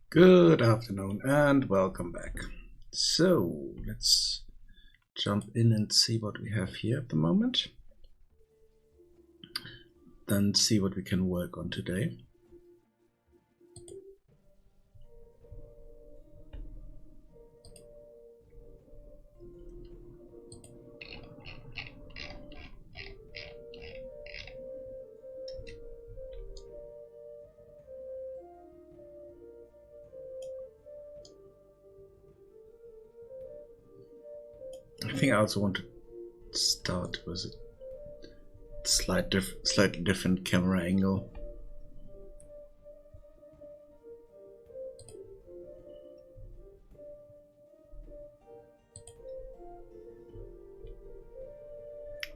Good afternoon and welcome back. So let's jump in and see what we have here at the moment. Then see what we can work on today. I think I also want to start with a slightly different camera angle.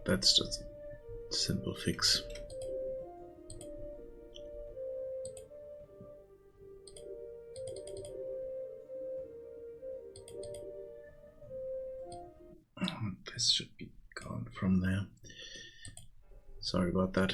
That's just a simple fix. This should be gone from there. Sorry about that.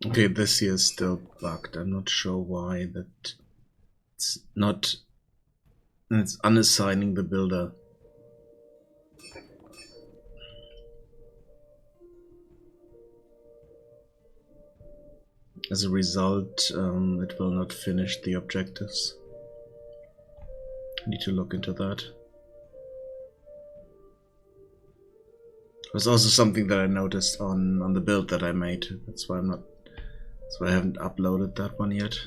Okay, this here is still bugged. I'm not sure why that it's not. It's unassigning the builder. As a result, it will not finish the objectives. I need to look into that. It was also something that I noticed on the build that I made. That's why I haven't uploaded that one yet.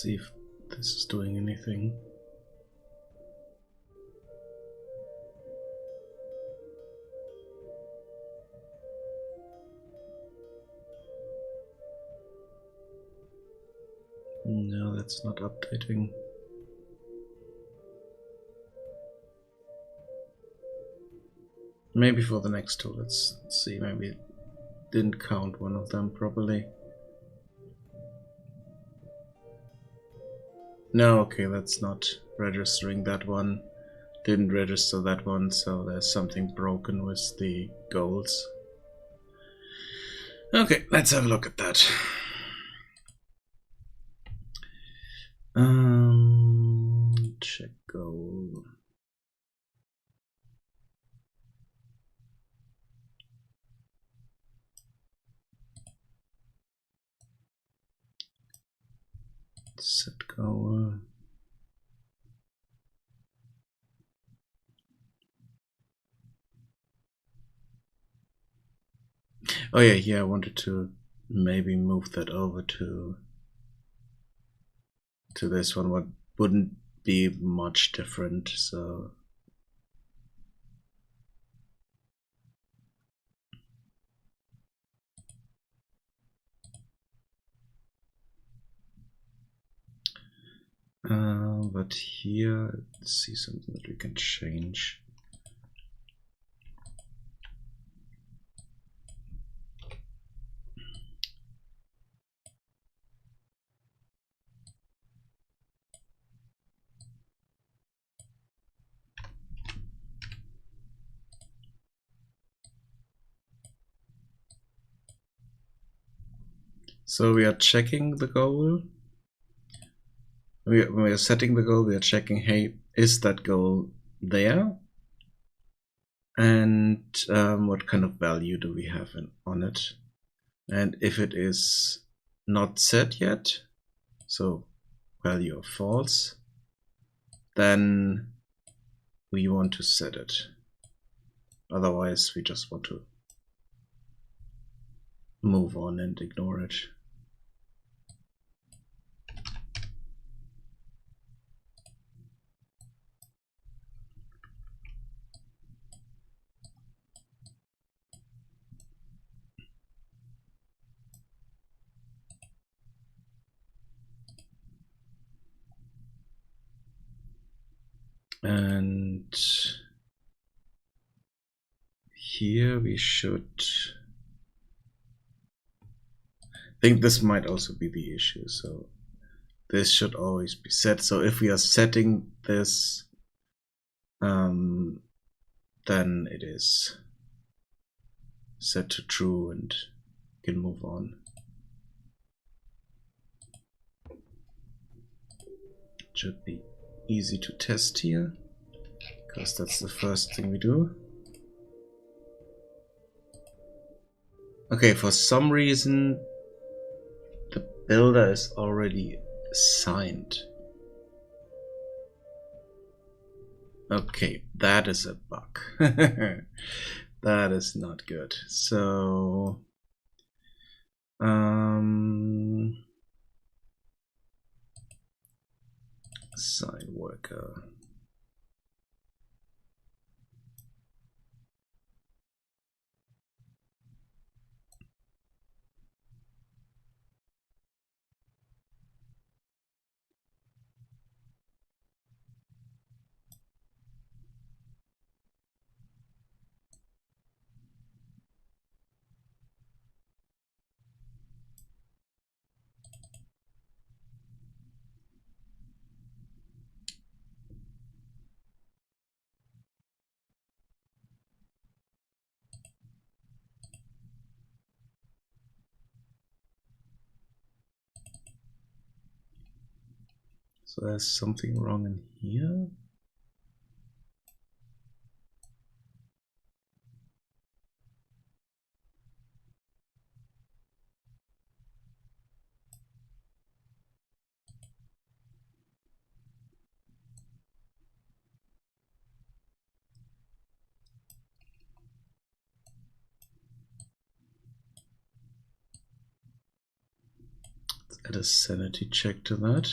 see if this is doing anything. No, that's not updating. Maybe for the next two, let's see, maybe it didn't count one of them properly. No, okay, that's not registering that one. Didn't register that one, so there's something broken with the goals. Okay, let's have a look at that. Check goal. Set goal. Oh yeah, I wanted to maybe move that over to this one. What wouldn't be much different, so but here, let's see something that we can change. So we are checking the goal. We are setting the goal. We are checking, hey, is that goal there? And what kind of value do we have on it? And if it is not set yet, so value of false, then we want to set it. Otherwise, we just want to move on and ignore it. And here we should, I think this might also be the issue. So this should always be set. So if we are setting this, then it is set to true and can move on. It should be easy to test here, because that's the first thing we do. Okay, for some reason the builder is already signed. Okay, that is a bug. That is not good. So sign worker. So there's something wrong in here. Let's add a sanity check to that.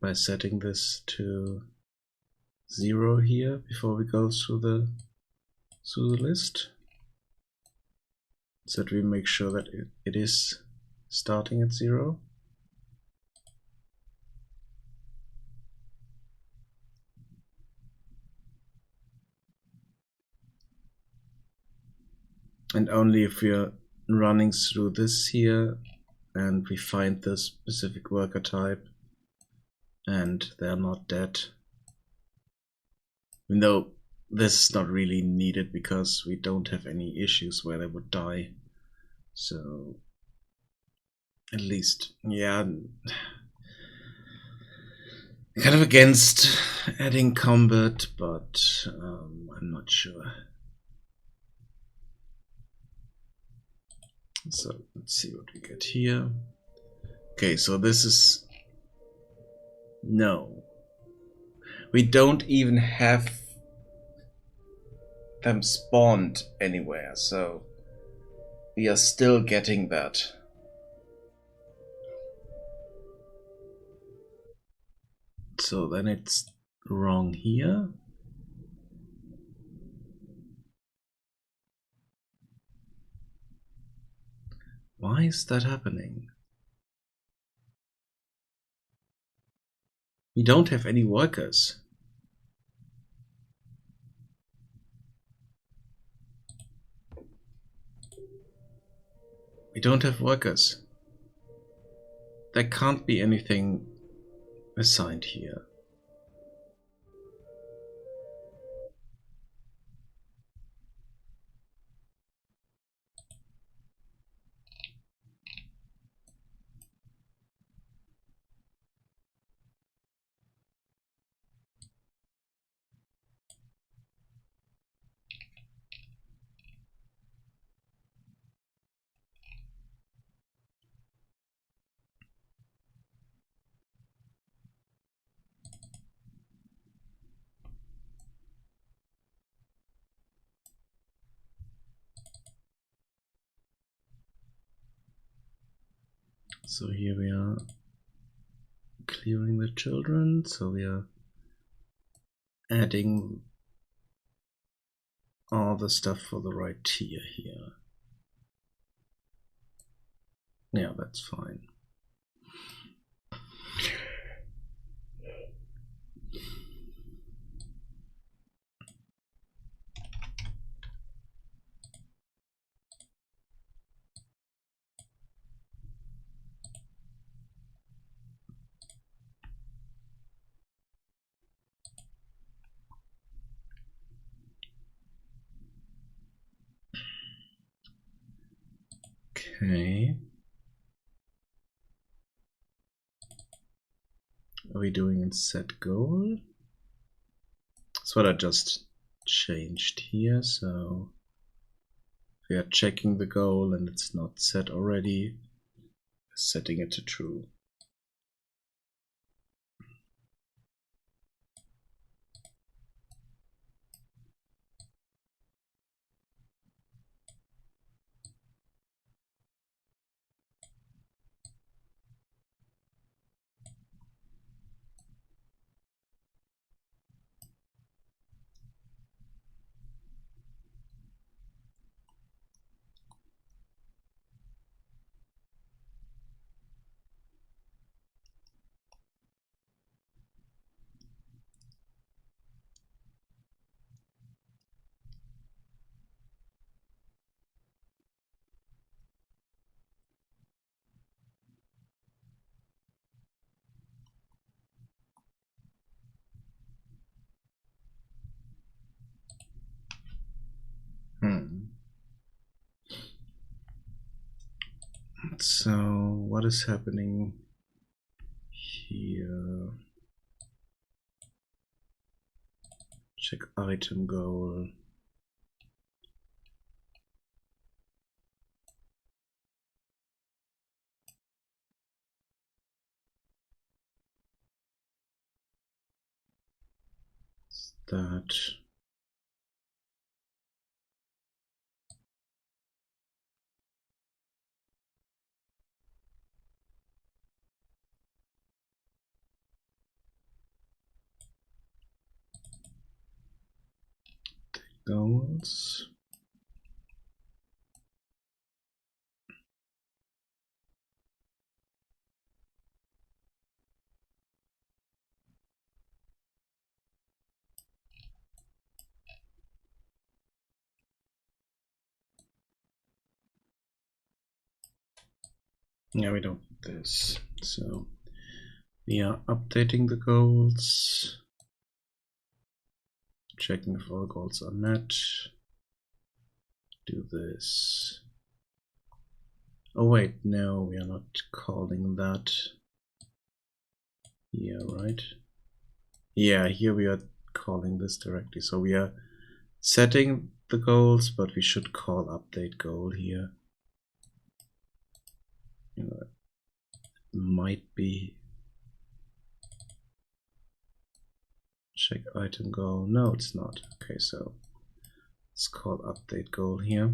by setting this to 0 here before we go through the list, so that we make sure that it is starting at 0. And only if we are running through this here and we find the specific worker type and they're not dead, even though this is not really needed because we don't have any issues where they would die. So at least, yeah, kind of against adding combat, but I'm not sure. So let's see what we get here. Okay, so this is... No. We don't even have them spawned anywhere, so we are still getting that. So then it's wrong here. Why is that happening? We don't have any workers. We don't have workers. There can't be anything assigned here. So here we are clearing the children, so we are adding all the stuff for the right tier here. Yeah, that's fine. Okay. Are we doing in set goal? That's what I just changed here. So we are checking the goal and it's not set already, setting it to true. So what is happening here? Check item goal. That goals. Yeah, we don't need this. So we are updating the goals, checking if all goals are met. Do this. Oh wait, no, we are not calling that here, right? Yeah, here we are calling this directly. So we are setting the goals, but we should call update goal here. You know, it might be check item goal. No, it's not. Okay, so let's call update goal here.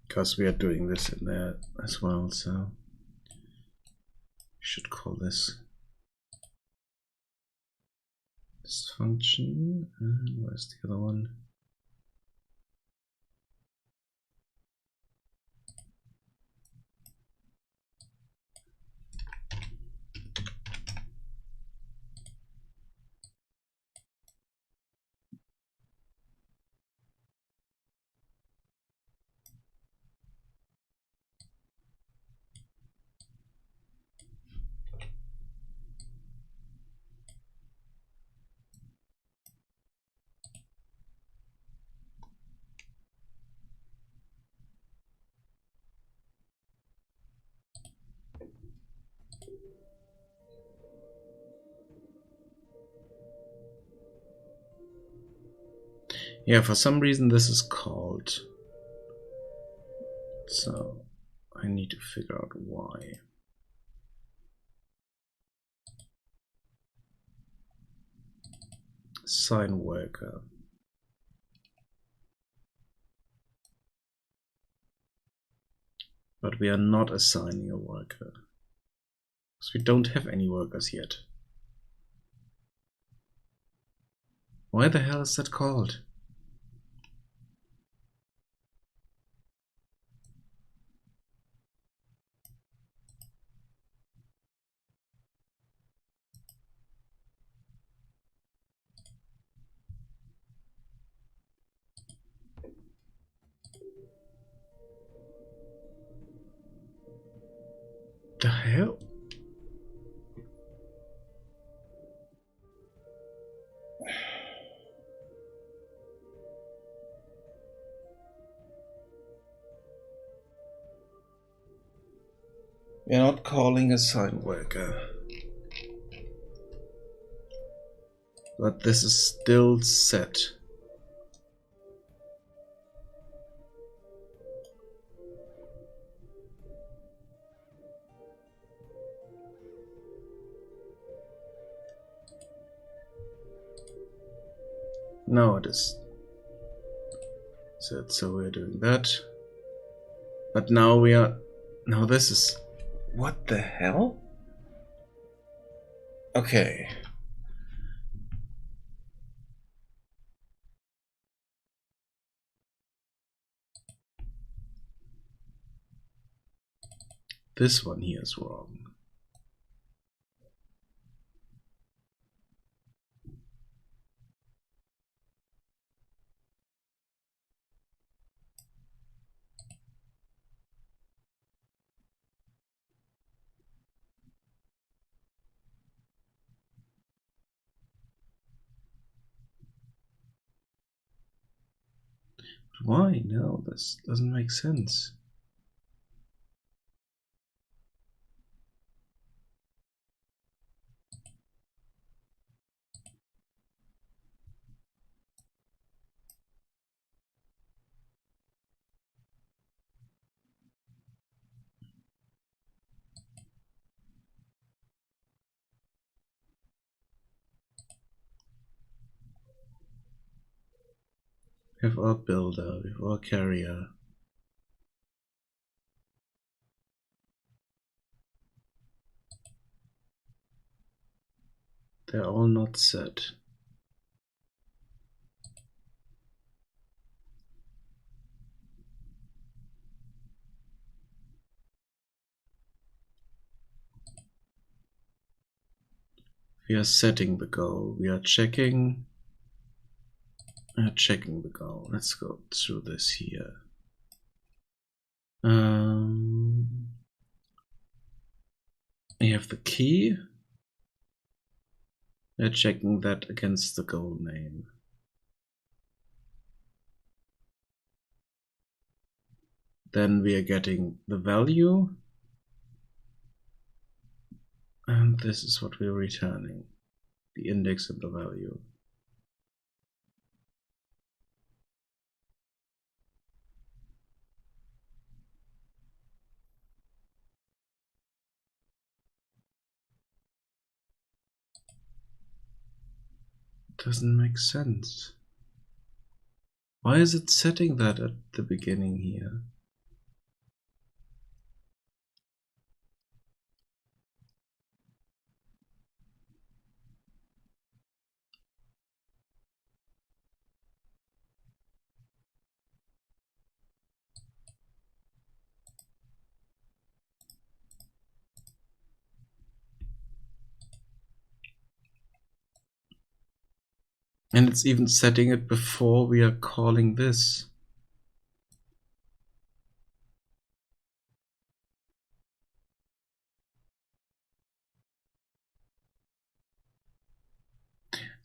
Because we are doing this in there as well, so we should call this function. And where's the other one? Yeah, for some reason this is called. So I need to figure out why. Assign worker. But we are not assigning a worker. Because we don't have any workers yet. Why the hell is that called? The hell? We're not calling assign worker. But this is still set. No, it is set, so we're doing that. But now we are. Now this is. What the hell? Okay. This one here is wrong. Why? No, this doesn't make sense. We have our builder, we have our carrier. They're all not set. We are setting the goal. We are checking. Checking the goal. Let's go through this here. We have the key. We're checking that against the goal name. Then we are getting the value. And this is what we're returning. The index and the value. Doesn't make sense. Why is it setting that at the beginning here? And it's even setting it before we are calling this.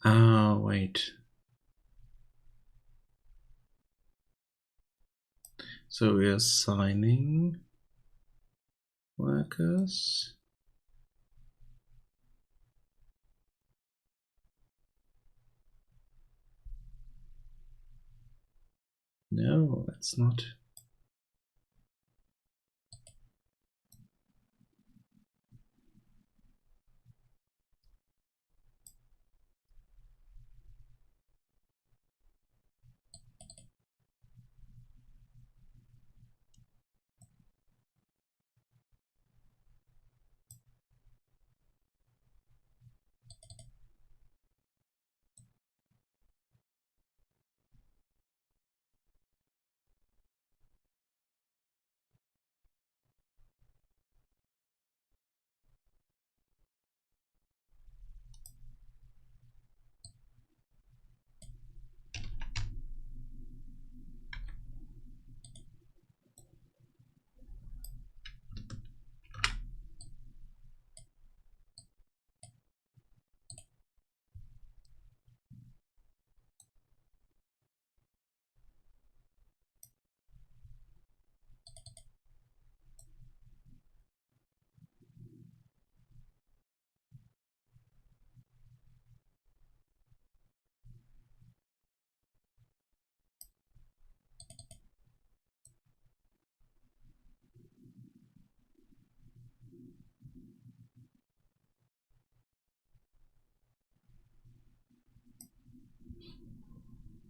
Ah, wait. So we are assigning workers. No, that's not.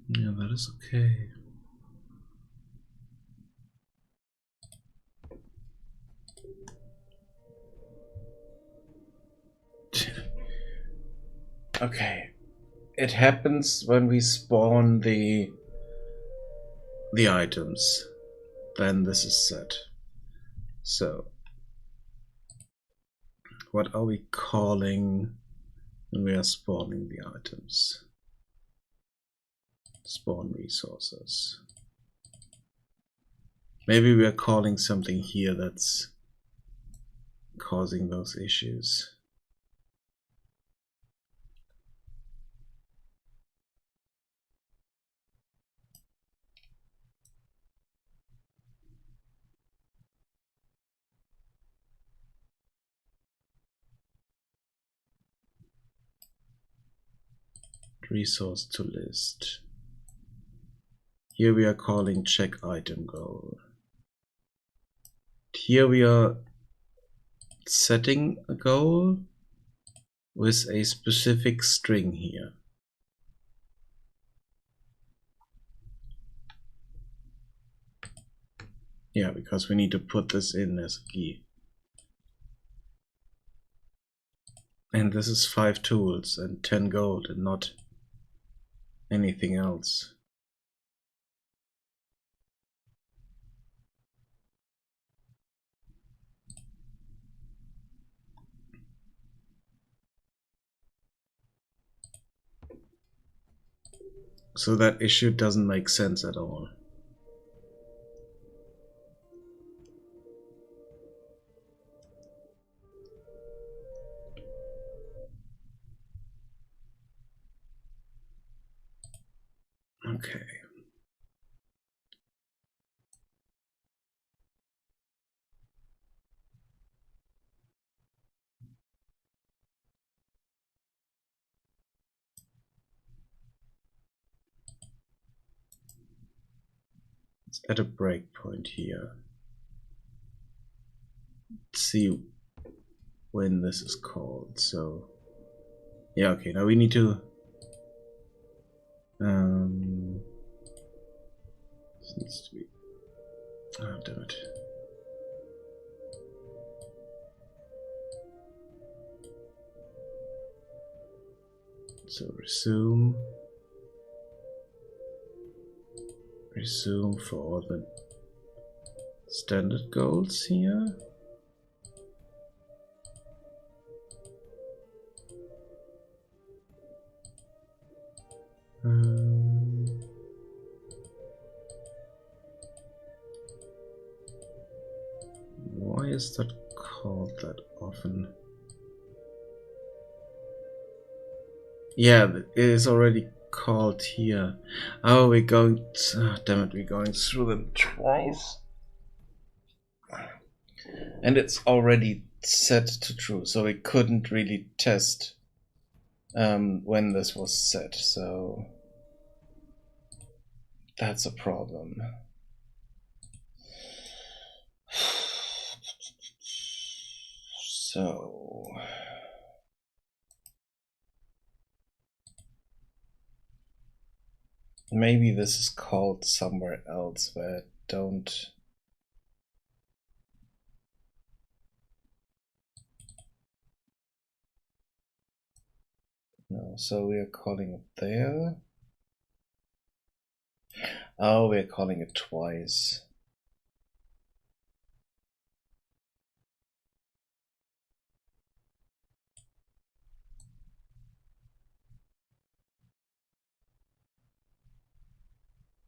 Yeah, that is okay. Okay. It happens when we spawn the items. Then this is set. So what are we calling when we are spawning the items? Spawn resources. Maybe we are calling something here that's causing those issues. Resource to list. Here we are calling check item goal. Here we are setting a goal with a specific string here. Yeah, because we need to put this in as a key. And this is 5 tools and 10 gold and not anything else. So that issue doesn't make sense at all. Okay. Let's add a breakpoint here. Let's see when this is called. So yeah, okay, now we need to this needs to be, oh damn it. So resume for all the standard goals here. Why is that called that often? Yeah, it is already called here. Oh, we're going. Damn it, we're going through them twice. And it's already set to true, so we couldn't really test when this was set, so that's a problem. So maybe this is called somewhere else where I don't. No, so we are calling it there. Oh, we're calling it twice.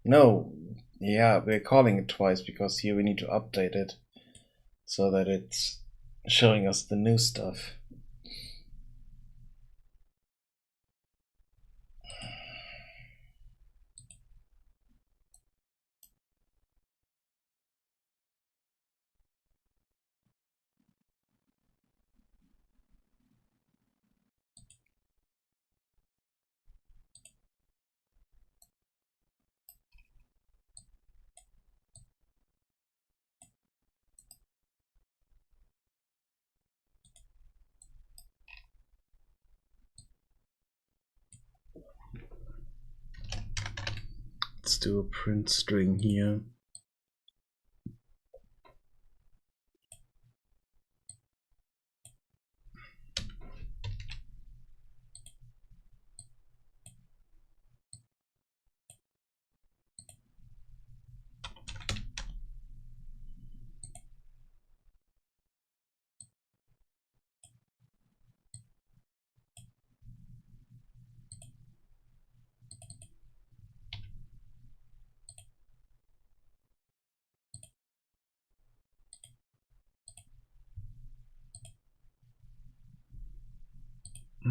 No, yeah, we're calling it twice because here we need to update it so that it's showing us the new stuff. Let's do a print string here.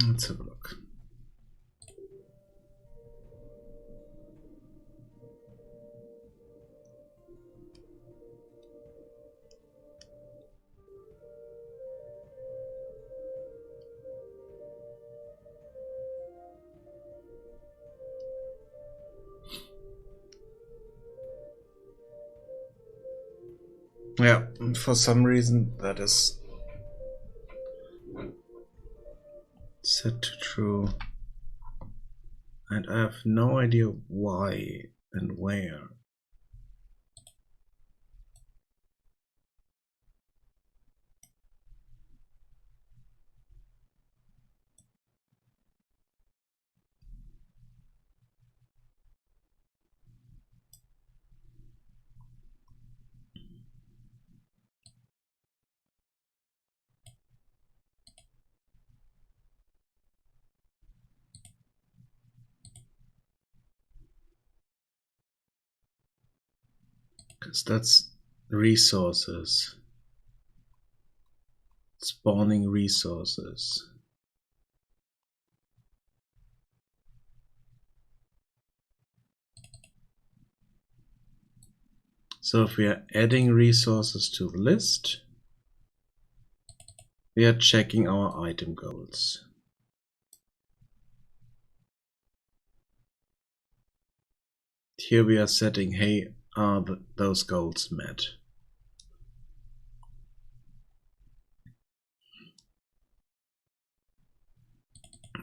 Let's have a look. Yeah, for some reason that is set to true. And I have no idea why and where. because that's resources, spawning resources. So if we are adding resources to the list, we are checking our item goals. Here we are setting, hey, are those goals met?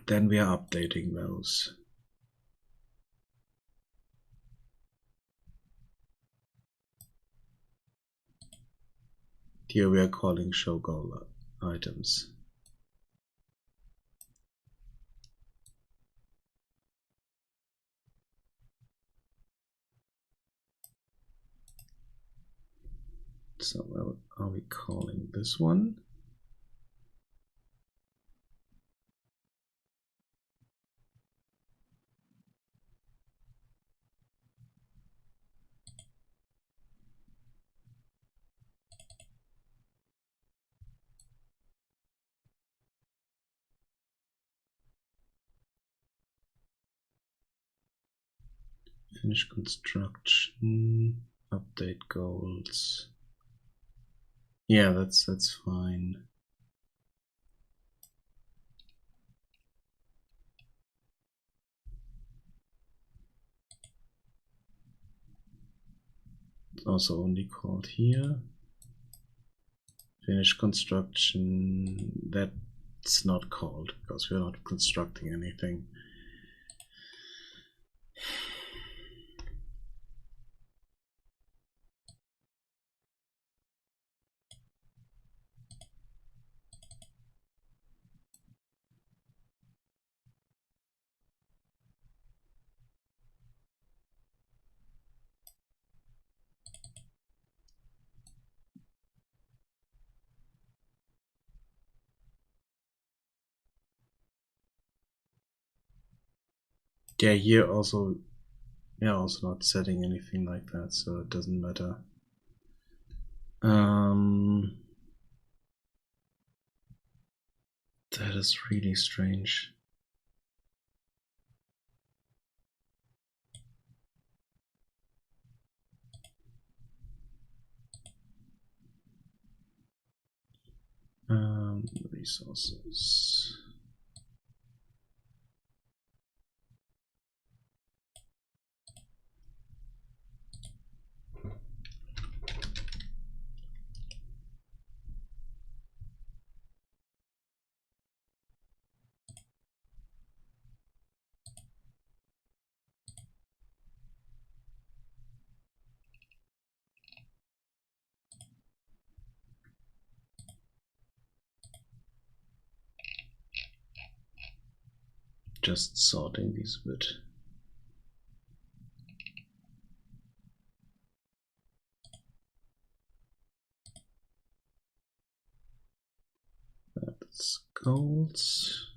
Then we are updating those. Here we are calling show goal items. So what are we calling this one? Finish construction, update goals. Yeah, that's fine. It's also only called here. Finish construction, that's not called because we're not constructing anything. Yeah, here also, yeah, also not setting anything like that, so it doesn't matter. That is really strange. Resources. Just sorting these a bit. That's goals.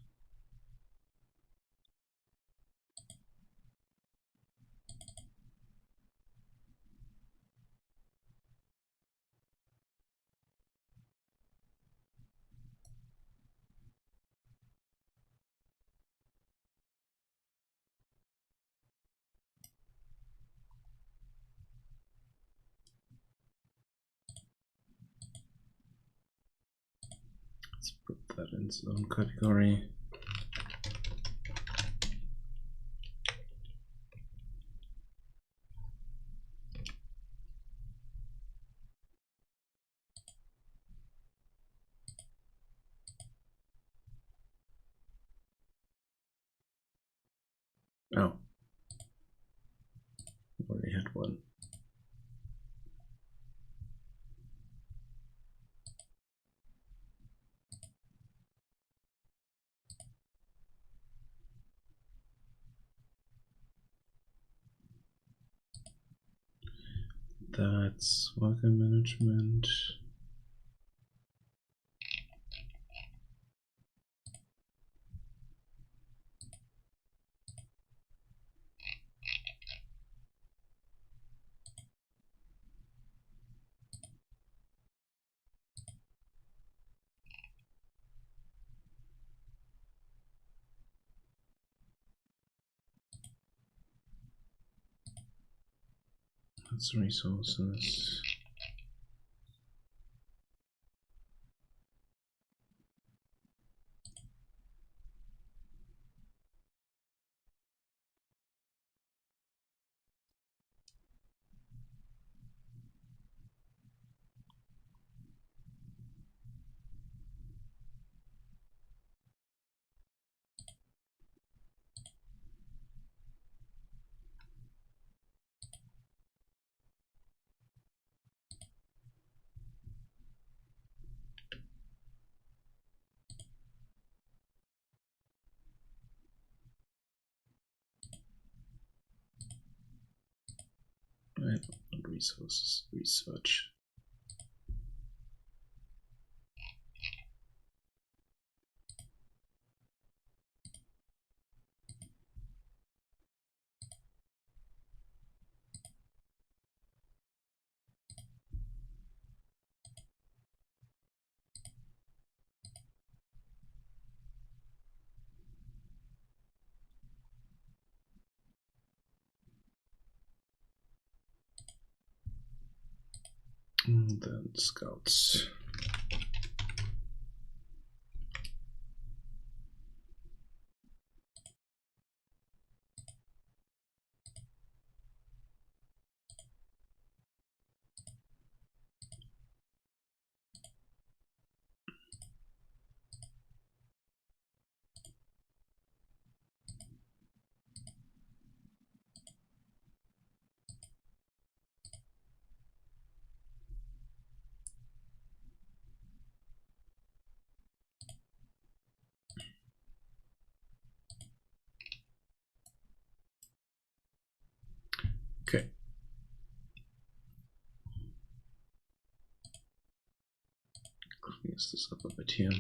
Let's put that in its own category. Oh, already had one. That's worker management. That's resources. Right, resources, research. And then scouts. Okay. Cleans this up a bit here.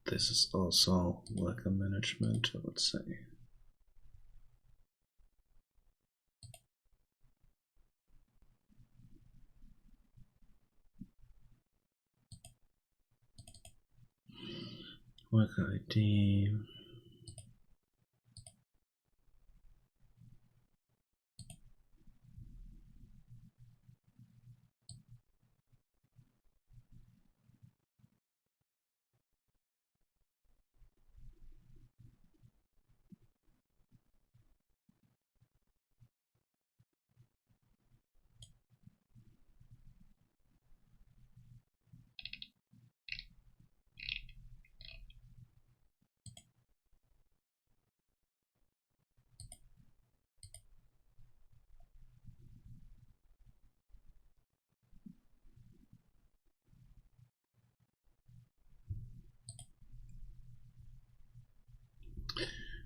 This is also worker management, I would say. Worker ID.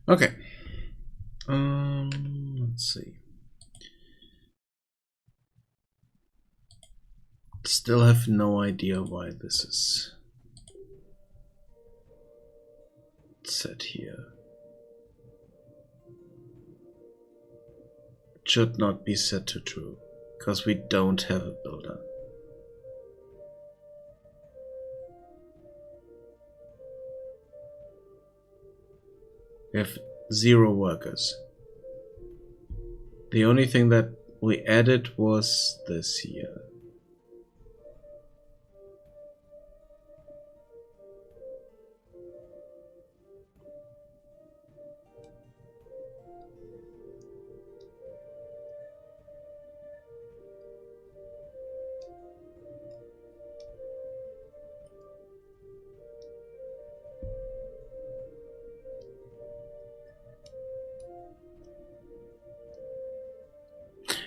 Okay. Let's see. Still have no idea why this is set here. It should not be set to true, because we don't have a builder. We have 0 workers. The only thing that we added was this here.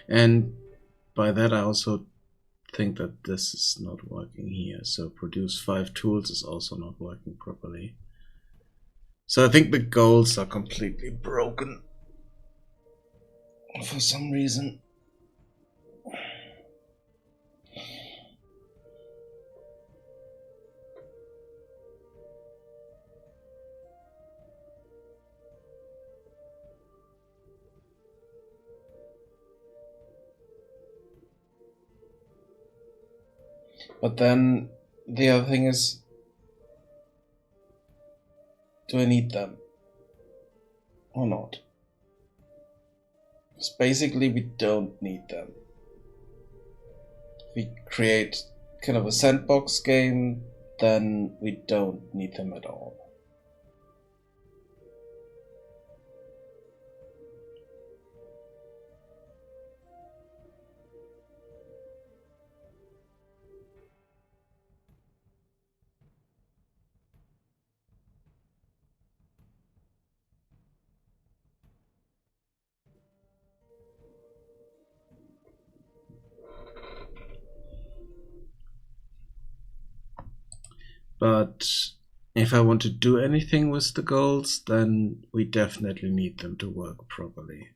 And by that I also think that this is not working here. So produce 5 tools is also not working properly. So I think the goals are completely broken for some reason. But then the other thing is, do I need them or not? Because basically we don't need them. If we create kind of a sandbox game, then we don't need them at all. But if I want to do anything with the goals, then we definitely need them to work properly.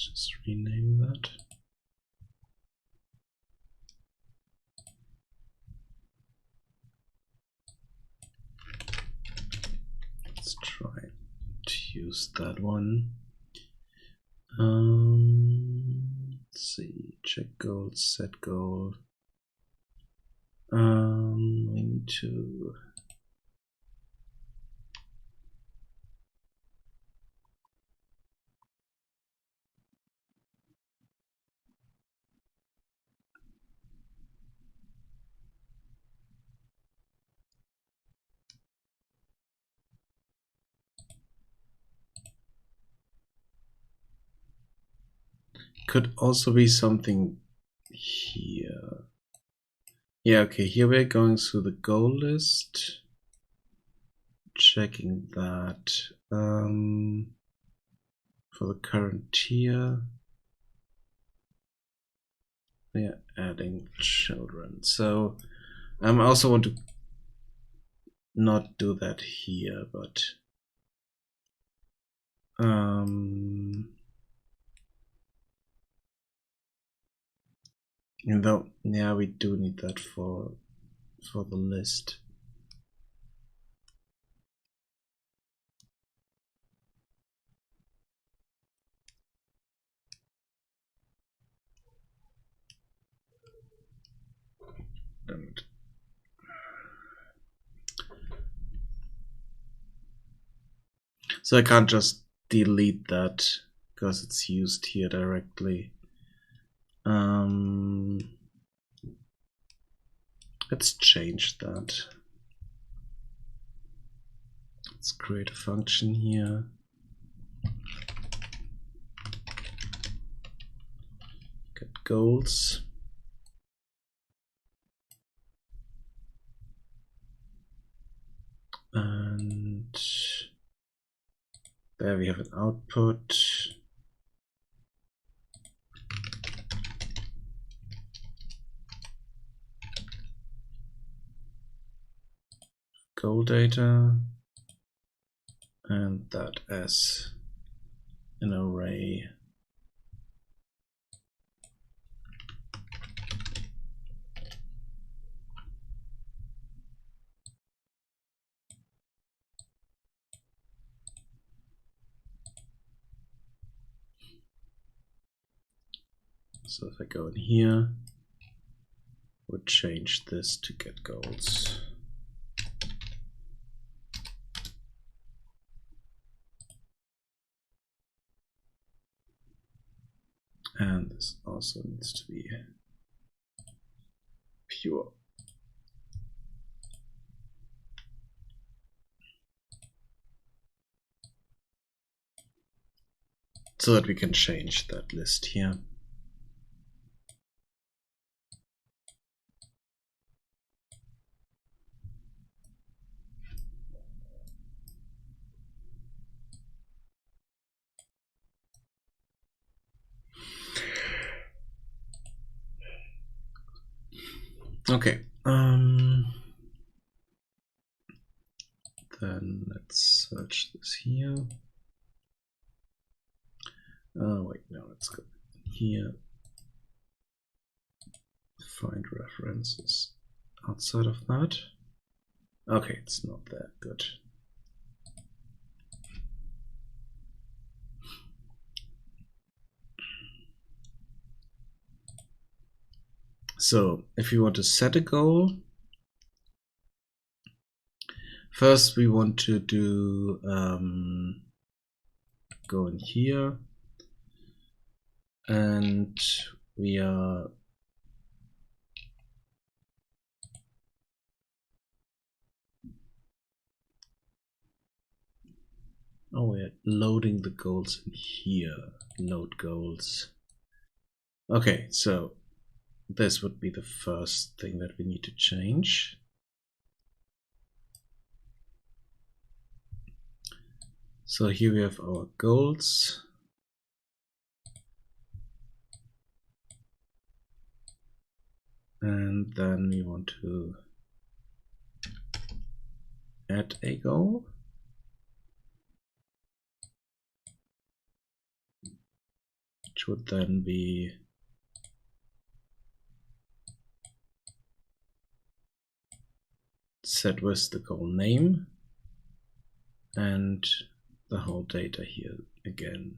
Let's just rename that. Let's try to use that one. Let's see, check goal, set goal. We need to could also be something here. Yeah, okay, here we're going through the goal list, checking that for the current tier. We are adding children. So I also want to not do that here, but though, yeah, we do need that for the list. And so I can't just delete that because it's used here directly. Let's change that. Let's create a function here. Get goals. And there we have an output. Goal data. And that as an array. So if I go in here, we'll change this to get goals. And this also needs to be pure. So that we can change that list here. Okay. Then let's search this here. Oh wait, no, let's go here. Find references outside of that. Okay, it's not that good. So if you want to set a goal, first we want to do go in here, and we're loading the goals in here. Load goals. Okay, so this would be the first thing that we need to change. So here we have our goals. And then we want to add a goal. Which would then be set with the goal name and the whole data here again.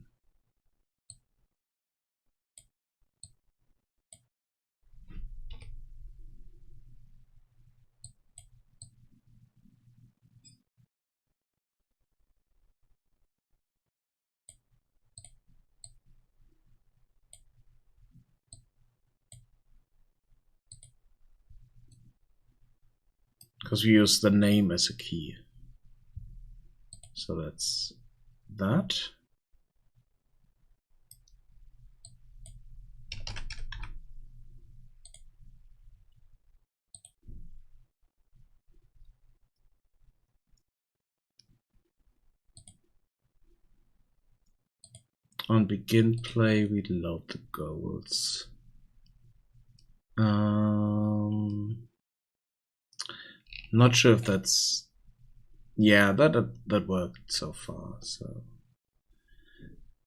Because we use the name as a key. So that's that. On begin play, we load the goals. Not sure if that's, yeah, that worked so far. So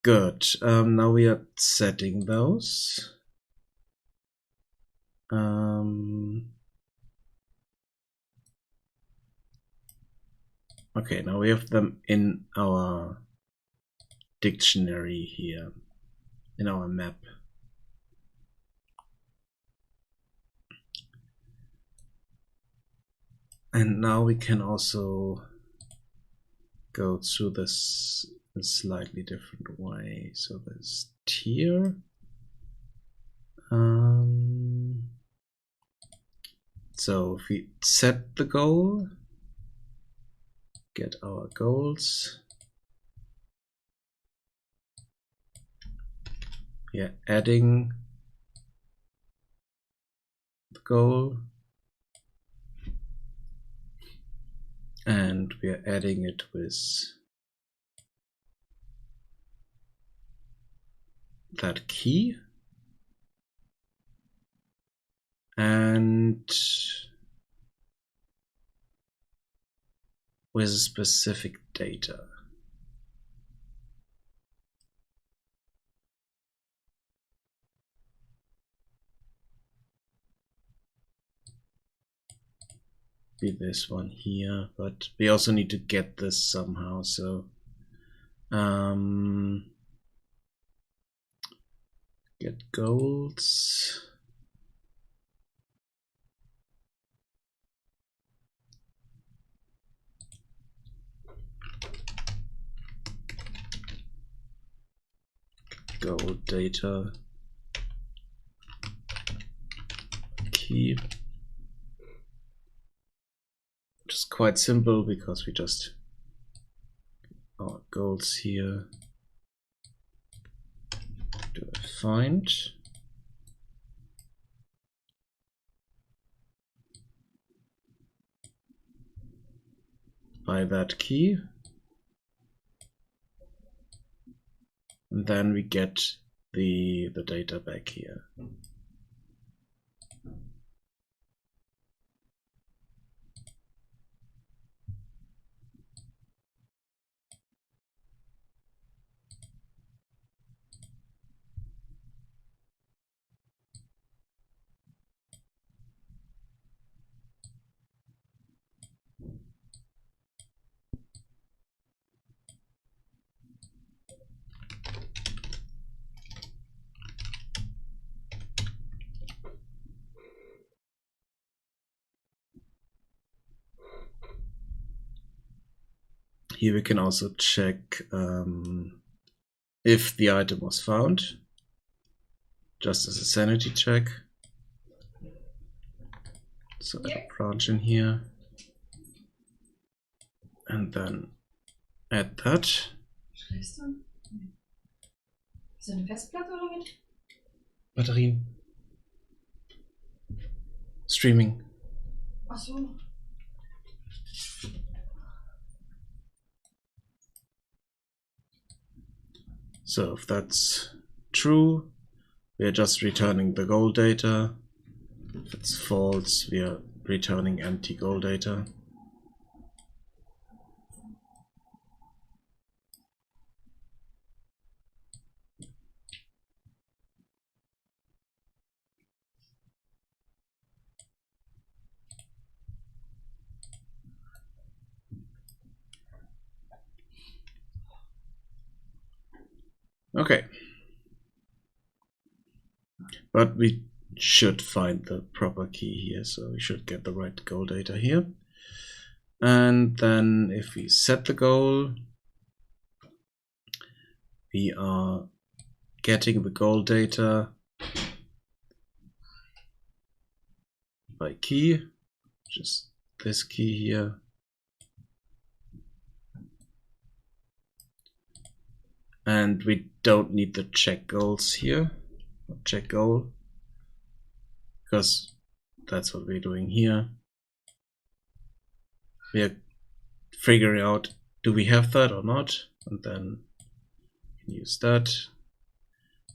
good. Now we are setting those. Okay, now we have them in our dictionary here, in our map. And now we can also go through this in a slightly different way. So there's tier. So if we set the goal, get our goals. We are adding the goal. And we are adding it with that key. And with specific data. Be this one here, but we also need to get this somehow. So get goals. Goal data key. Which is quite simple because we just our goals here. Do a find. By that key. And then we get the data back here. Here we can also check if the item was found, just as a sanity check. So add a branch in here, and then add that. Schläfst du? Ist das eine Festplatte oder was? Batterien. Streaming. Ach so. So if that's true, we are just returning the goal data. If it's false, we are returning empty goal data. Okay. But we should find the proper key here, so we should get the right goal data here. And then if we set the goal, we are getting the goal data by key, just this key here. And we don't need the check goals here, check goal, because that's what we're doing here. We are figuring out, do we have that or not? And then use that.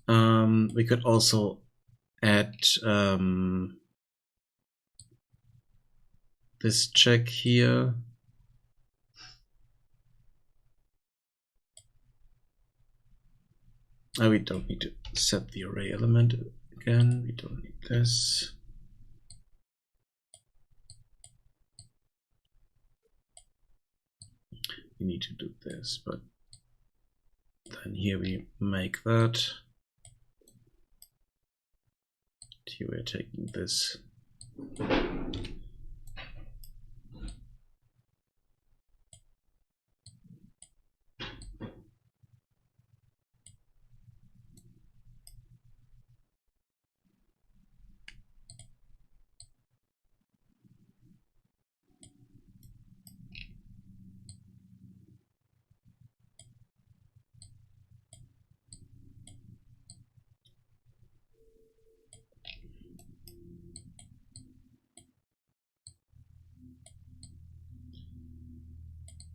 We could also add this check here. We don't need to set the array element again. We don't need this. We need to do this, but then here we make that. Here we're taking this.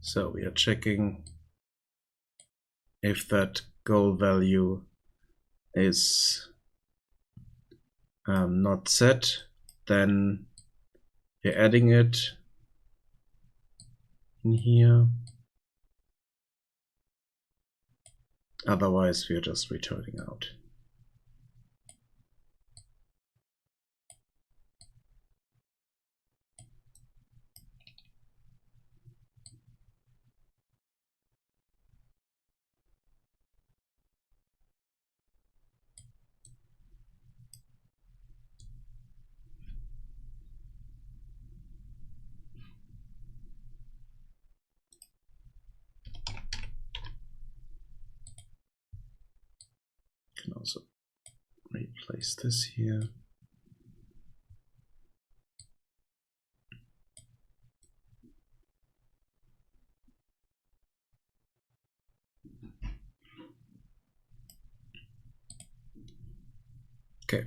So we are checking if that goal value is not set, then we're adding it in here. Otherwise, we are just returning out. Can also replace this here. Okay.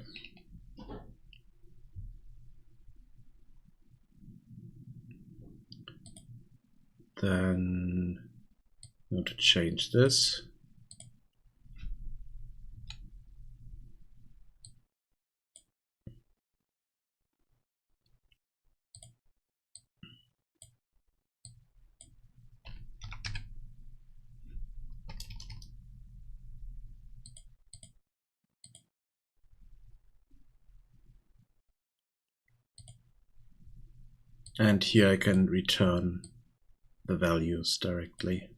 Then we want to change this. And here I can return the values directly.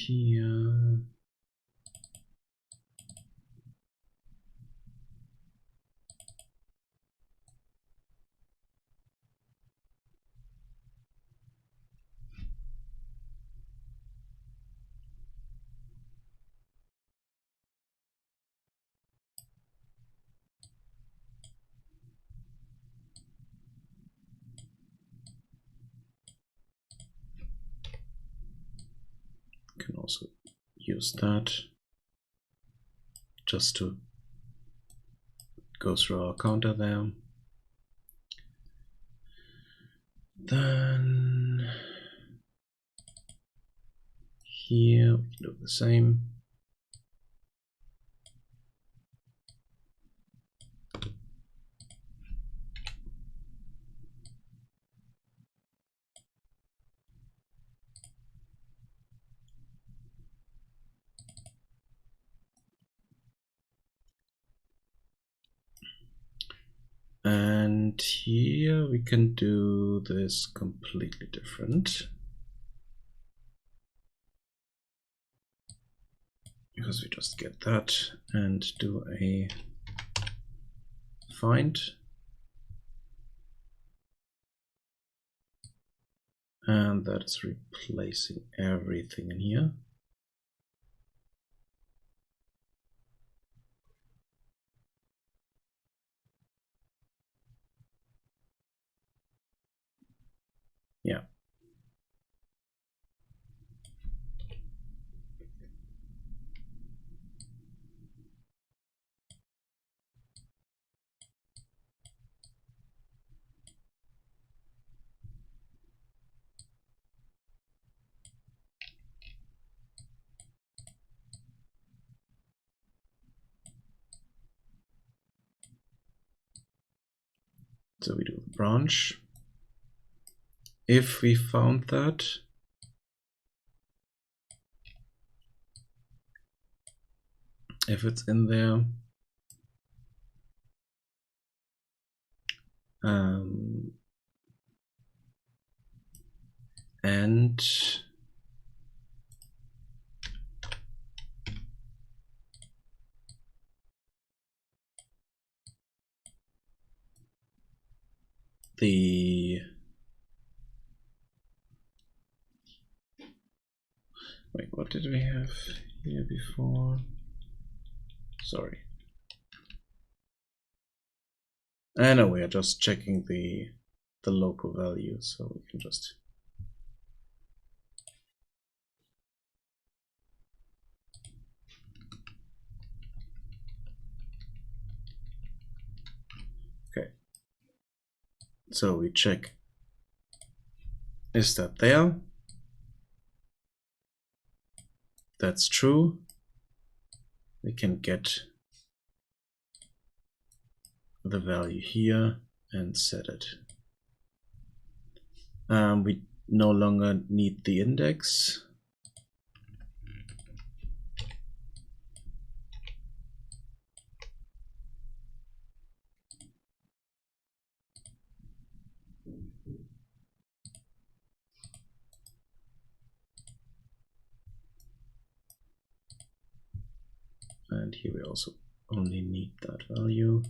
here. Can also use that just to go through our counter there. Then here we can do the same. And here we can do this completely different, because we just get that and do a find, and that is replacing everything in here. Yeah. So we do the branch. If we found that, if it's in there, and the wait, what did we have here before? Sorry. I know we are just checking the local value, so we can just okay. So we check, is that there? That's true. We can get the value here and set it. We no longer need the index. And here we also only need that value.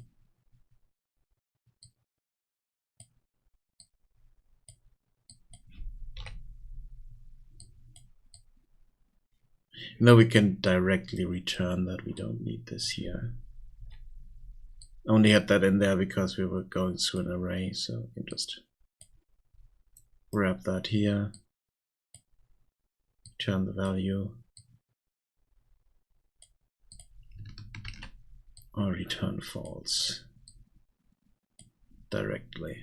Now we can directly return that we don't need this here. Only had that in there because we were going through an array, so we can just grab that here, return the value, or return false directly.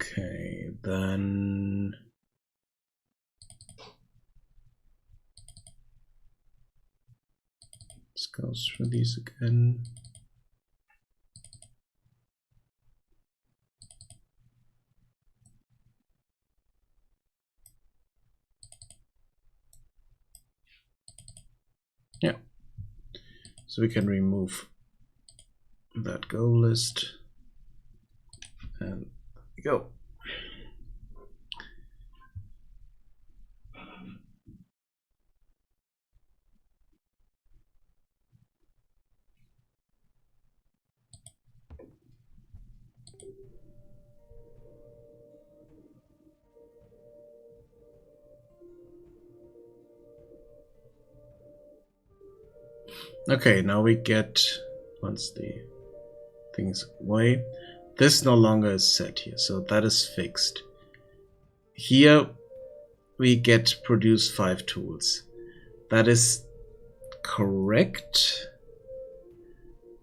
Okay, then let's go through these again. Yeah, So we can remove that goal list and go. Okay, now we get, once the thing's away, this no longer is set here, so that is fixed. Here we get produce 5 tools. That is correct,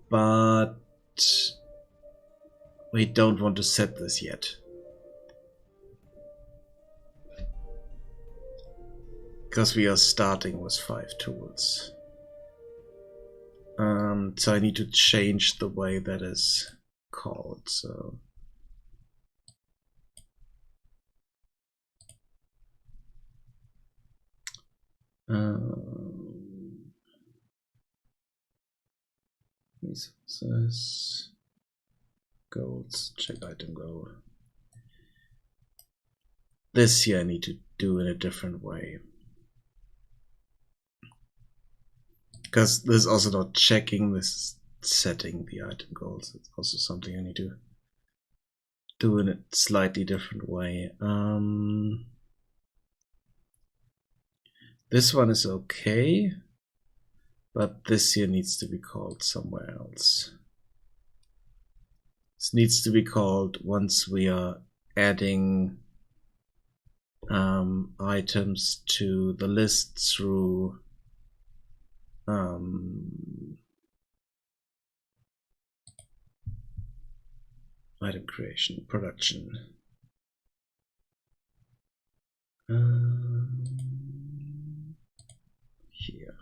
but we don't want to set this yet. Because we are starting with 5 tools. So I need to change the way that is called. So resources, goals, check item goal. This here I need to do in a different way. Because this is also not checking, this is setting the item goals. It's also something I need to do in a slightly different way. This one is okay, but this here needs to be called somewhere else. This needs to be called once we are adding items to the list through item creation, production. Here.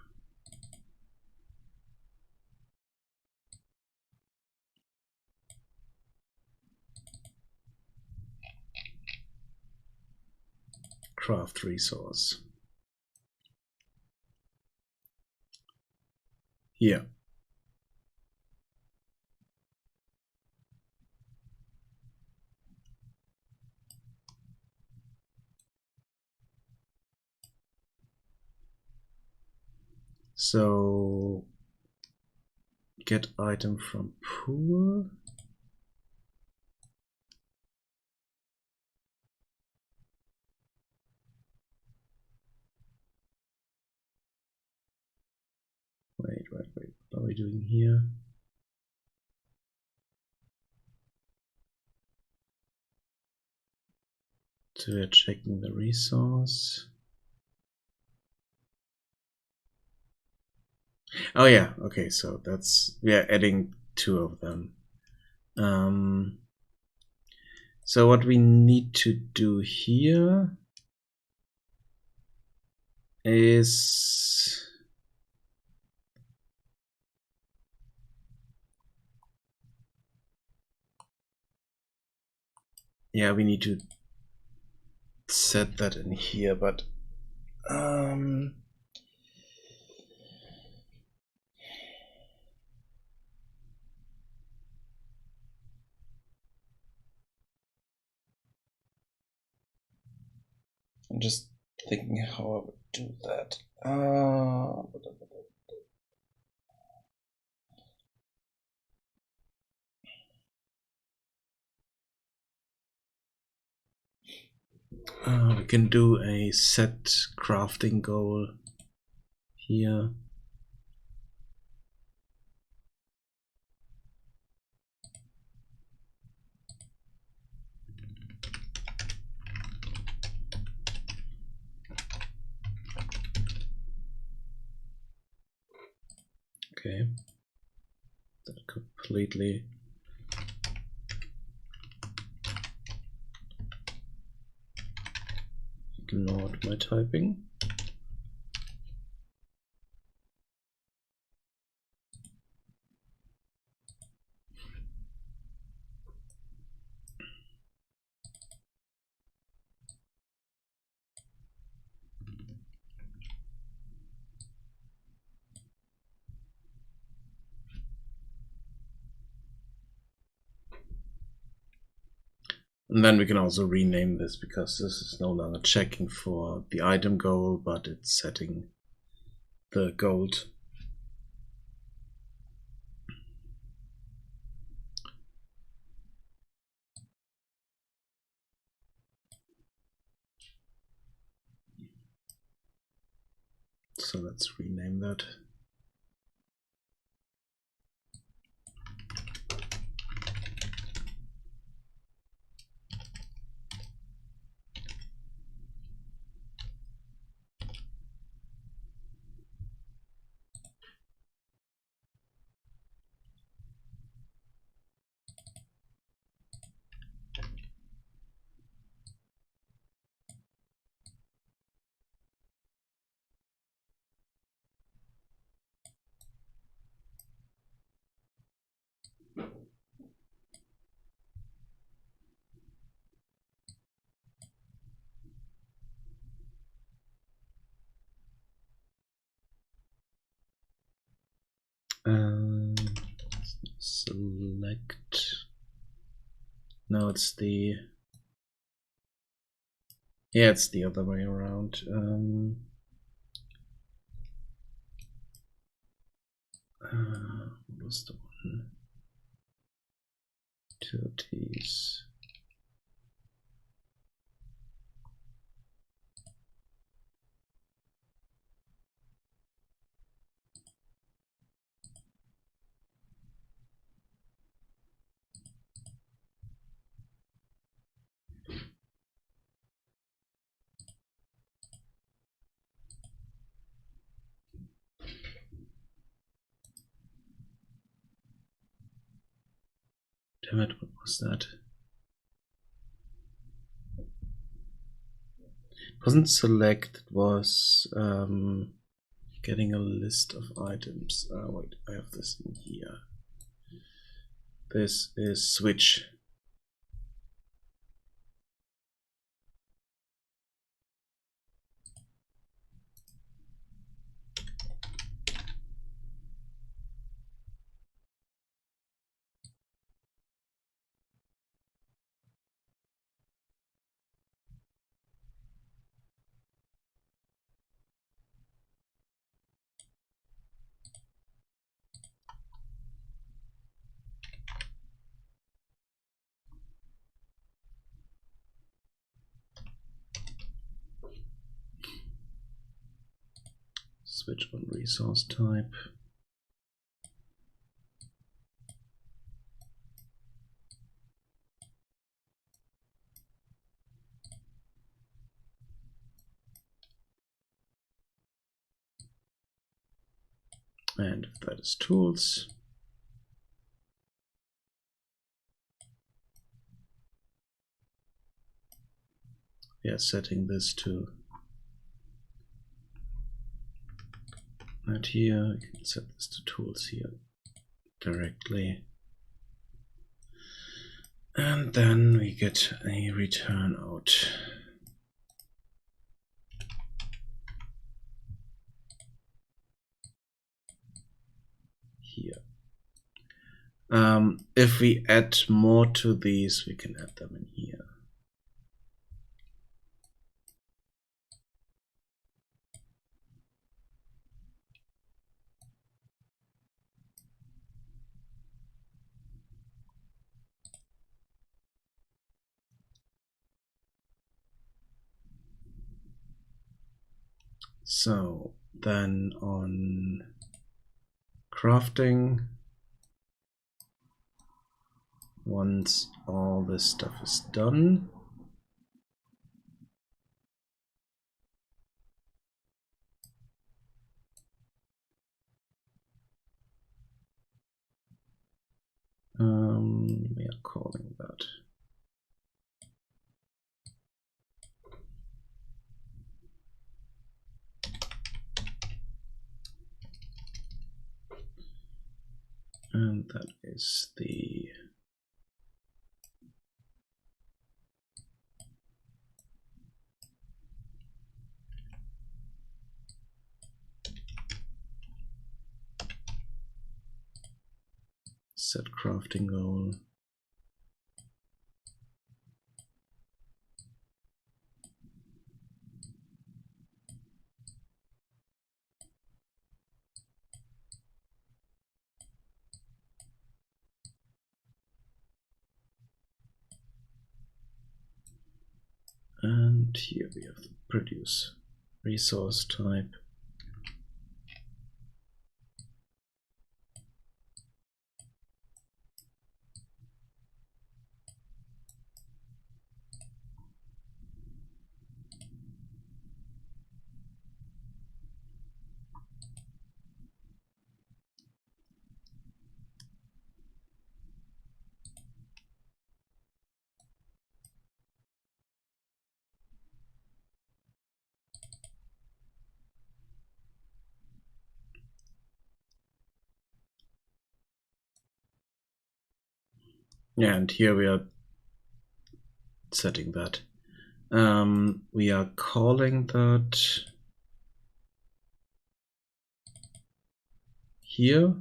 Craft resource. Here. So get item from pool. Wait. What are we doing here? So we're checking the resource. Oh yeah, okay, so that's, we are adding 2 of them. So what we need to do here is we need to set that in here, but I'm just thinking how I would do that. We can do a set crafting goal here. Okay, that completely ignored my typing. And then we can also rename this, because this is no longer checking for the item goal, but it's setting the gold. So let's rename that. Select. No, it's the. Yeah, it's the other way around. What was the one? Utilities. Damn it, what was that? It wasn't select, it was getting a list of items. Wait, I have this in here. This is switch. Switch on resource type. And if that is tools. Yeah, setting this to that here. You can set this to tools here directly. And then we get a return out. Here. If we add more to these, we can add them in here. So then on crafting, once all this stuff is done, we are calling that. And that is the set crafting goal. And here we have produce resource type. And here we are setting that. We are calling that here.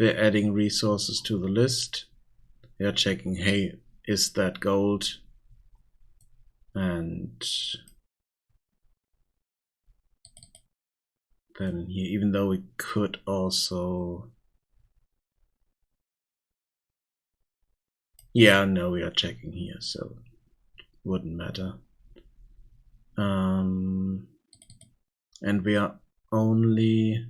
We're adding resources to the list. We are checking, hey, is that gold? And then here, even though we could also, yeah, no, we are checking here, so it wouldn't matter. And we are only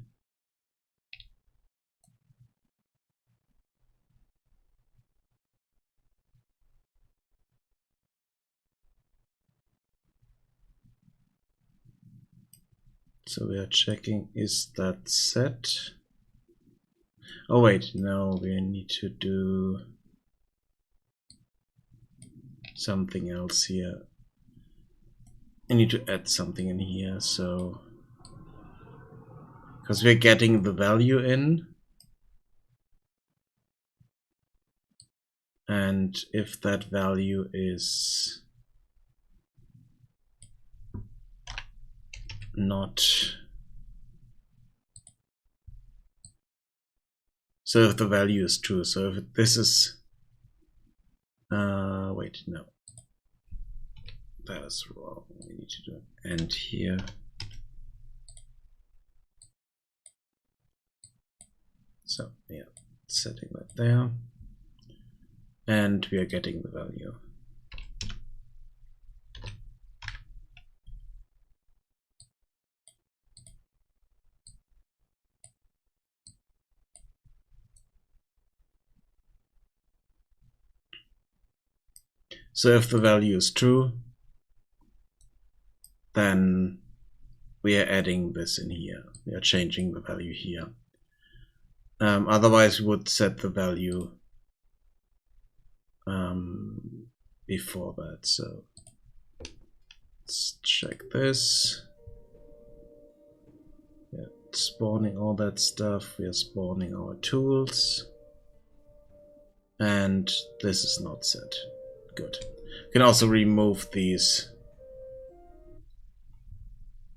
so we are checking, is that set? Oh wait, no, we need to do something else here. I need to add something in here, so because we're getting the value in, and if that value is not, so if the value is true, so if this is wait, no, that is wrong. We need to do an end here. So yeah, setting that there, and we are getting the value. So if the value is true, then we are adding this in here. We are changing the value here. Otherwise, we would set the value before that. So let's check this. Yeah, spawning all that stuff. We are spawning our tools. And this is not set. Good. You can also remove these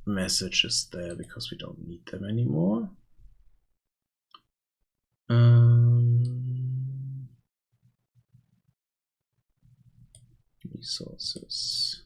messages there because we don't need them anymore. Resources.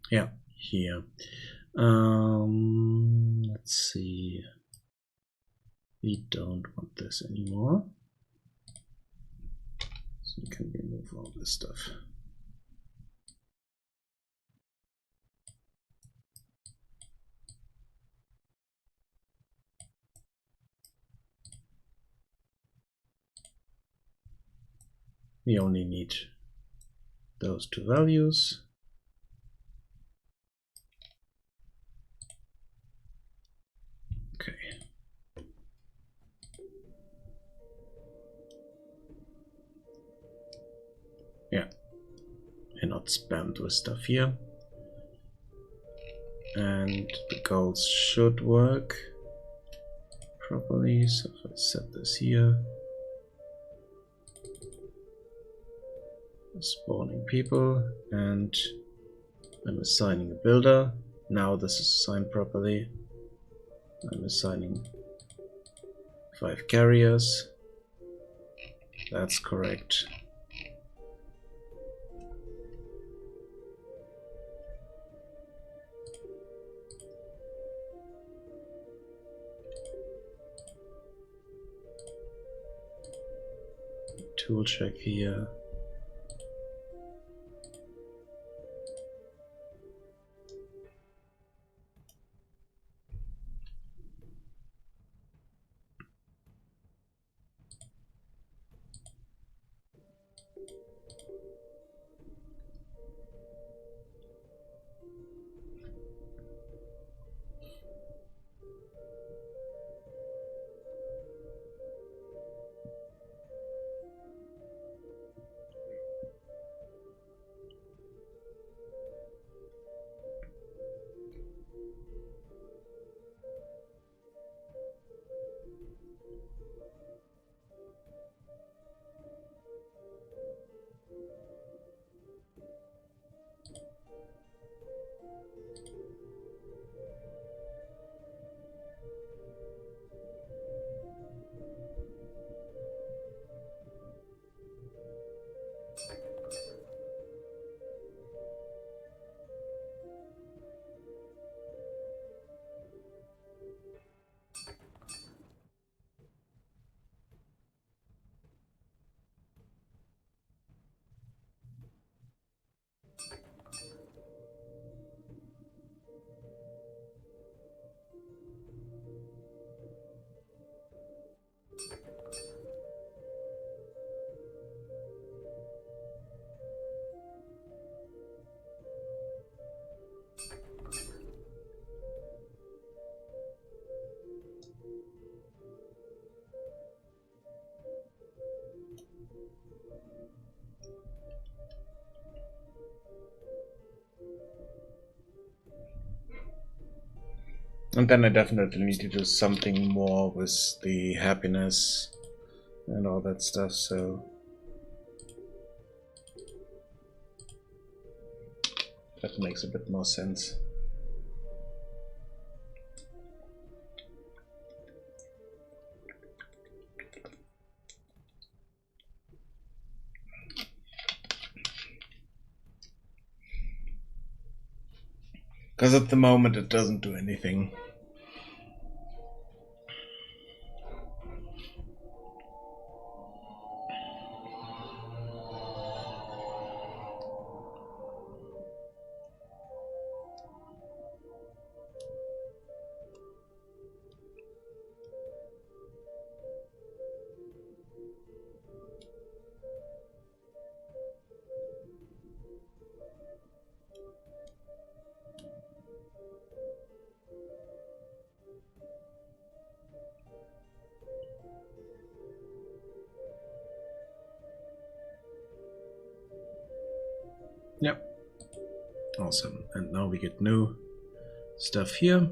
Yeah, here. Let's see. We don't want this anymore. So we can remove all this stuff. We only need those two values. Okay. Yeah, we're not spammed with stuff here. And the goals should work. properly. So if I set this here, spawning people, and I'm assigning a builder. Now this is assigned properly. I'm assigning 5 carriers. That's correct. Tool check here. And then I definitely need to do something more with the happiness and all that stuff, so that makes a bit more sense. Because at the moment it doesn't do anything. Yep. Awesome. And now we get new stuff here.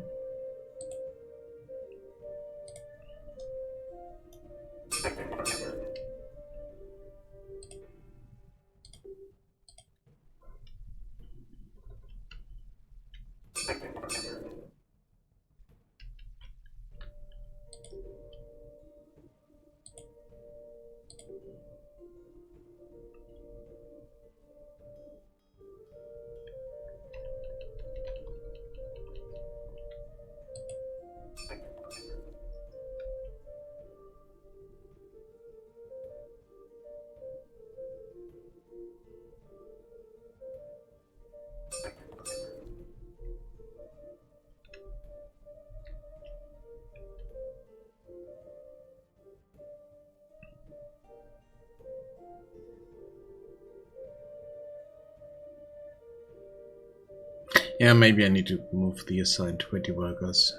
Yeah, maybe I need to move the assigned 20 workers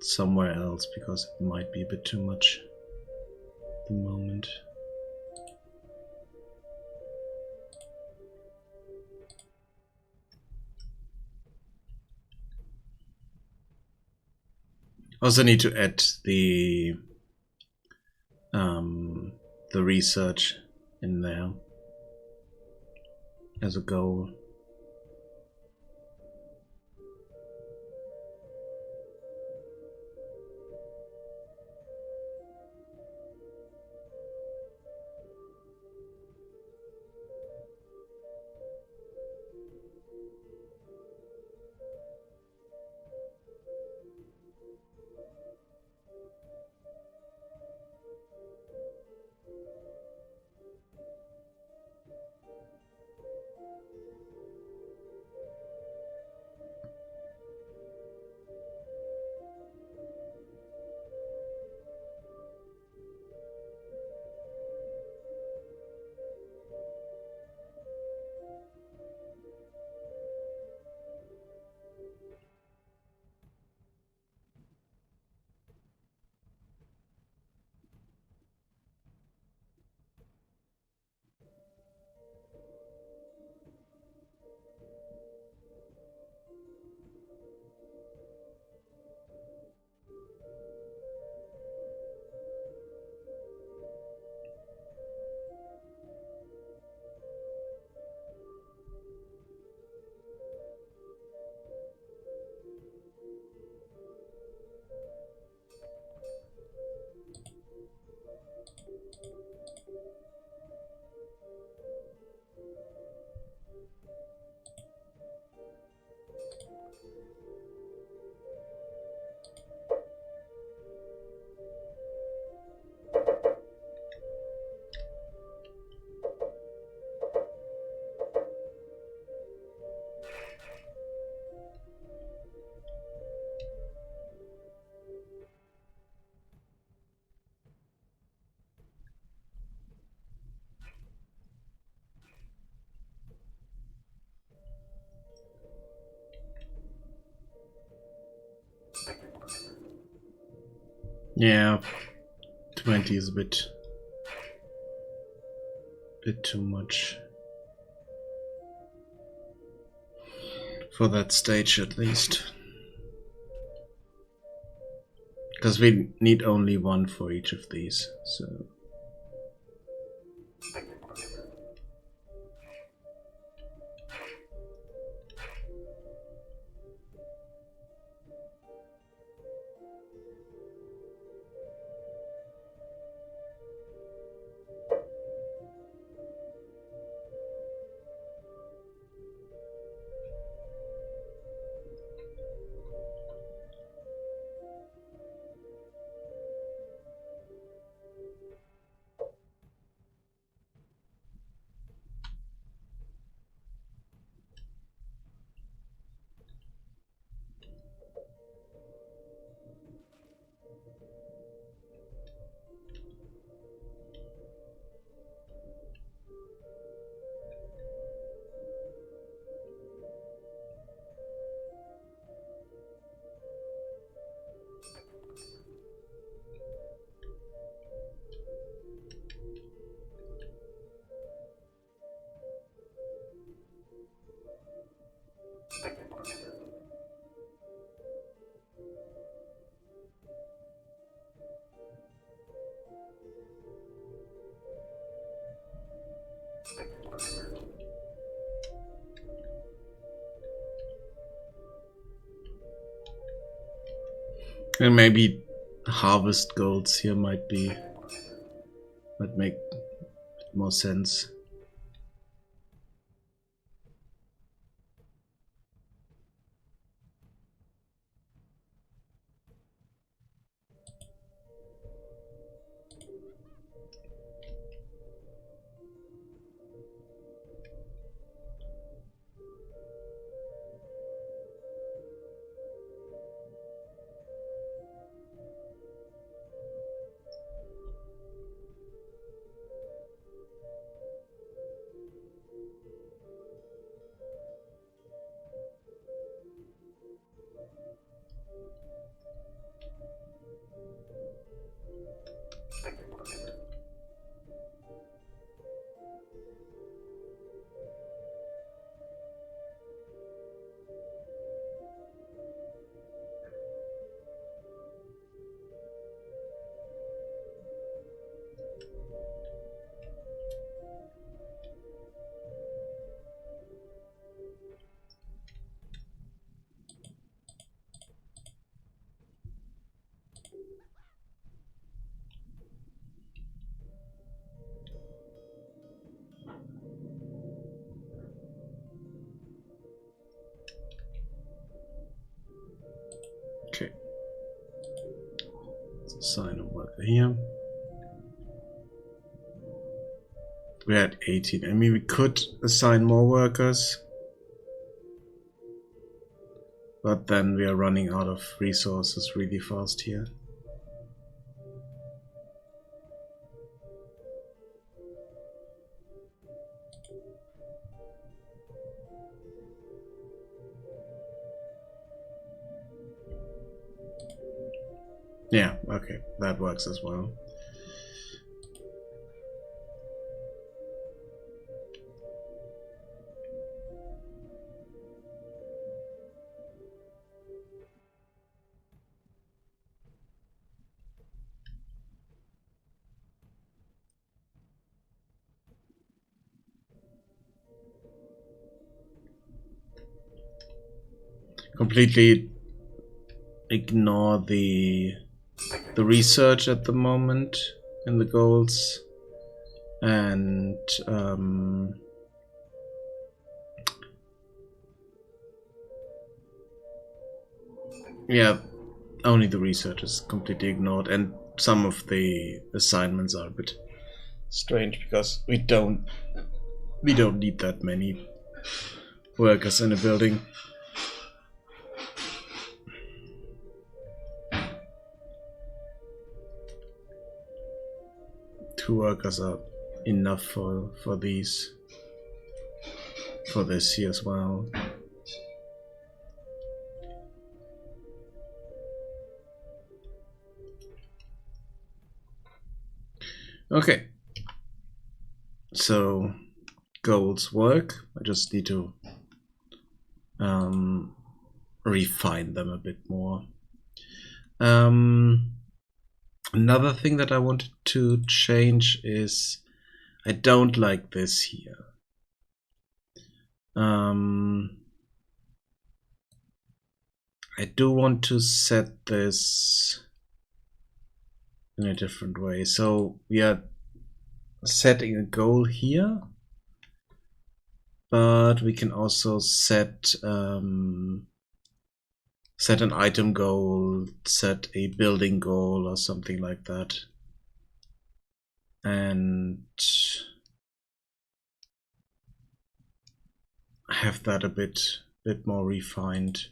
somewhere else because it might be a bit too much at the moment. Also need to add the research in there as a goal. Yeah, 20 is a bit too much for that stage, at least, because we need only one for each of these. So and maybe harvest goals here might make more sense. assign a worker here. We had 18. I mean, we could assign more workers, but then we are running out of resources really fast here. Yeah, okay, that works as well. Completely ignore the research at the moment in the goals, and yeah, only the research is completely ignored, and some of the assignments are a bit strange because we don't need that many workers in a building. Two workers are enough for this here as well. Okay, so goals work. I just need to refine them a bit more. Another thing that I wanted to change is I don't like this here. I do want to set this in a different way. So we are setting a goal here, but we can also set set an item goal, set a building goal or something like that, and have that a bit more refined.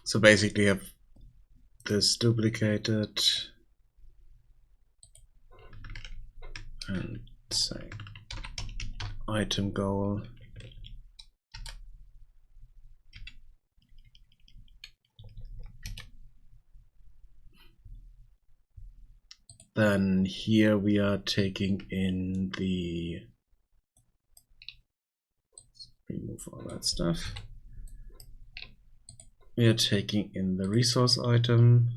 So basically have this duplicated and say item goal. Then here we are taking in the, remove all that stuff. We are taking in the resource item.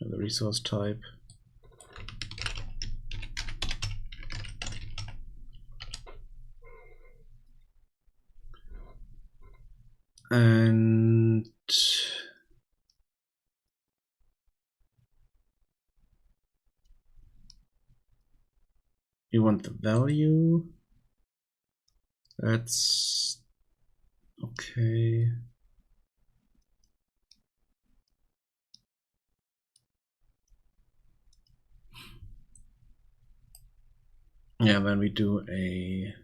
And the resource type. And you want the value. That's okay. Yeah, then we do a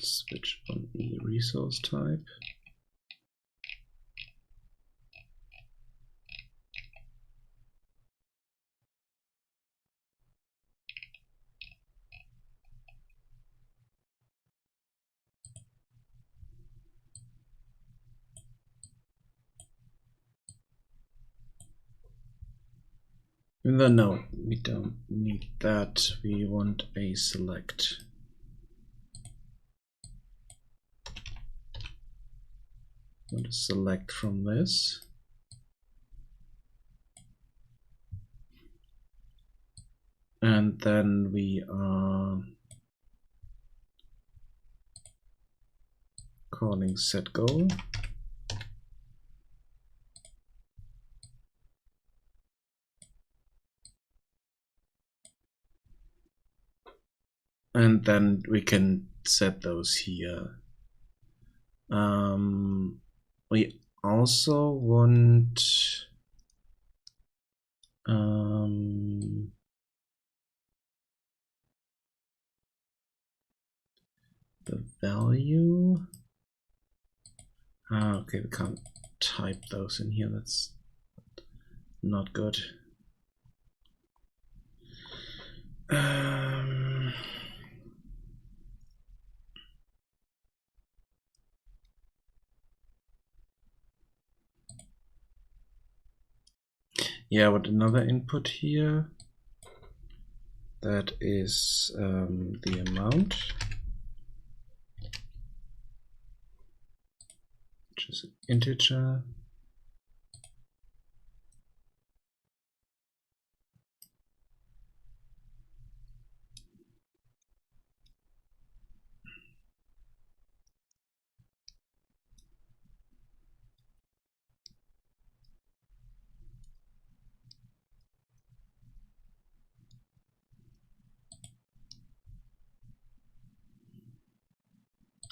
switch on the resource type. No, we don't need that. We want a select. I'm going to select from this. And then we are calling setGoal. And then we can set those here. We also want the value. Okay, we can't type those in here. That's not good. Yeah, with another input here. That is the amount, which is an integer.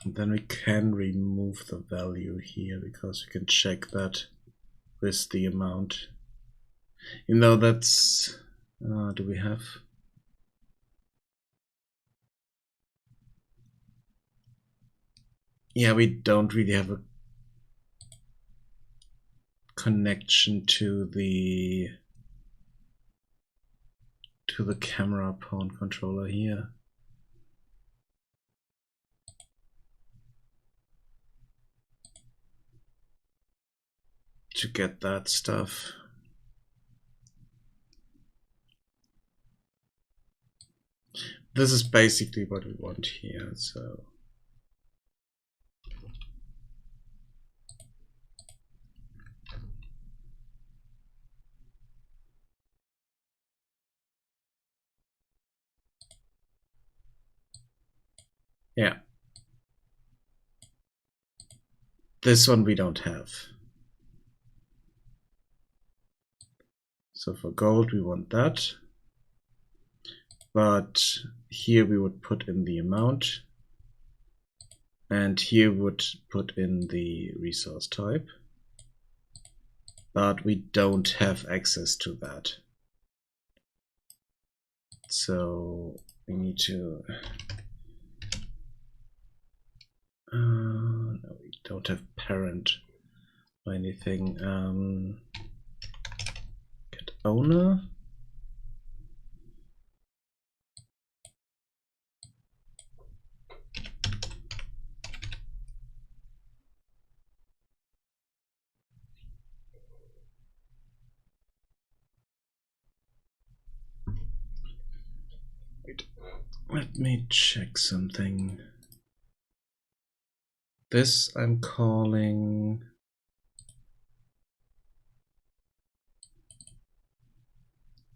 And then we can remove the value here because we can check that with the amount. Even though that's, do we have? Yeah, we don't really have a connection to the camera pawn controller here. To get that stuff. This is basically what we want here, so. Yeah. This one we don't have. So for gold, we want that. But here we would put in the amount. And here we would put in the resource type. But we don't have access to that. So we need to... no, we don't have parent or anything. Get owner. Wait, let me check something. This I'm calling...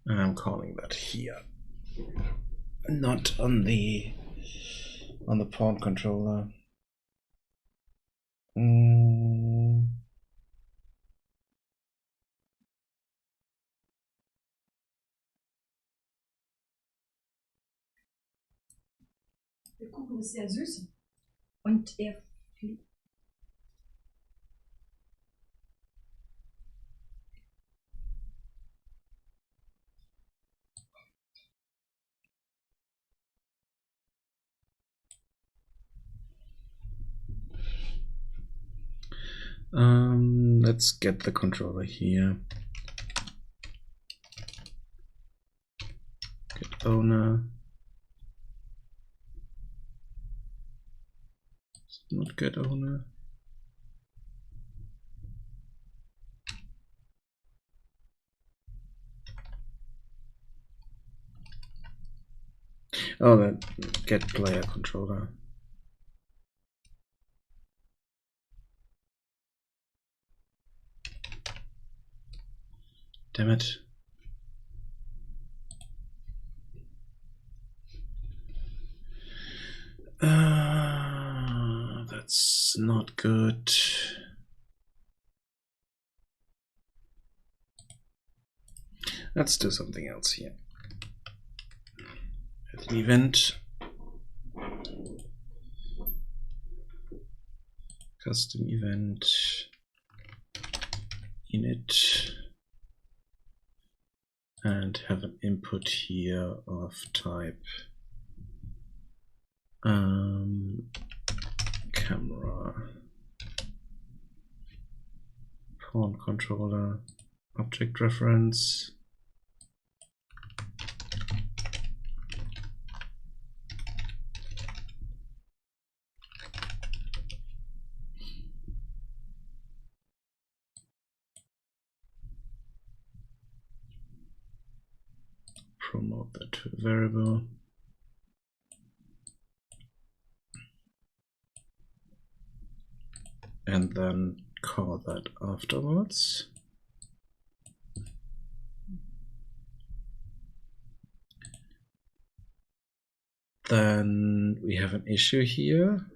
And I'm calling that here. Not on the pawn controller. Der Kuchen ist sehr süß. Und er fliegt. Let's get the controller here. Get owner. Not get owner. Oh, then get player controller. Damn it. That's not good. Let's do something else here. Add an event. Custom event. Init. And have an input here of type camera, pawn controller, object reference. Promote that to a variable. And then call that afterwards. Then we have an issue here.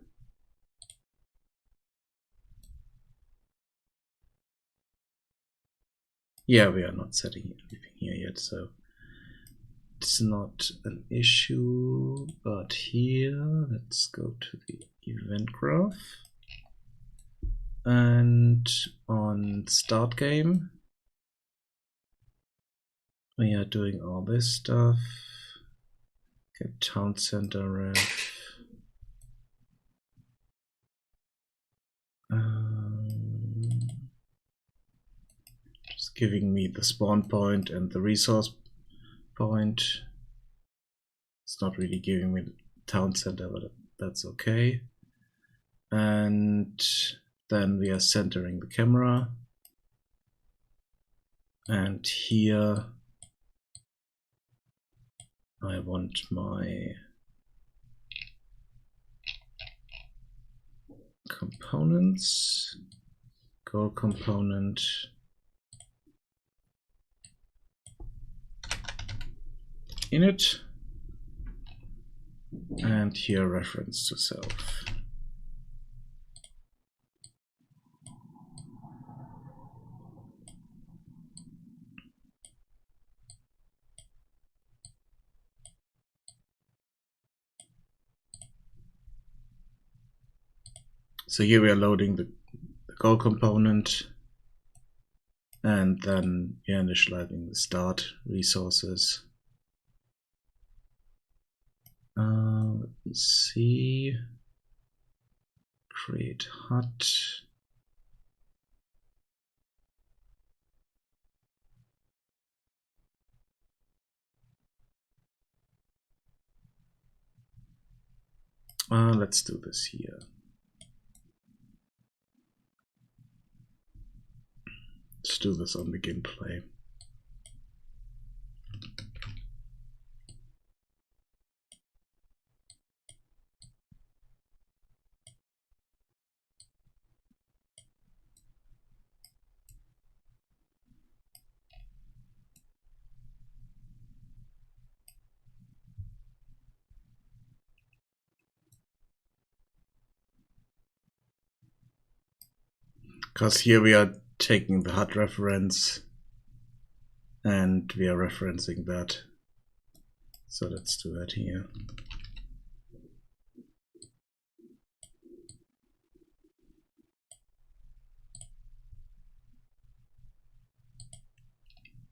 Yeah, we are not setting anything here yet, so it's not an issue. But here, let's go to the event graph. And on start game, we are doing all this stuff. Get town center ref. Just giving me the spawn point and the resource point. It's not really giving me the town center, but that's okay. And then we are centering the camera. And here I want my components, goal component, init, and here reference to self. So here we are loading the goal component, and then we are initializing the start resources. Let me see. Create hut. Let's do this here. Let's do this on begin play. Because here we are taking the HUD reference and we are referencing that. So let's do that here.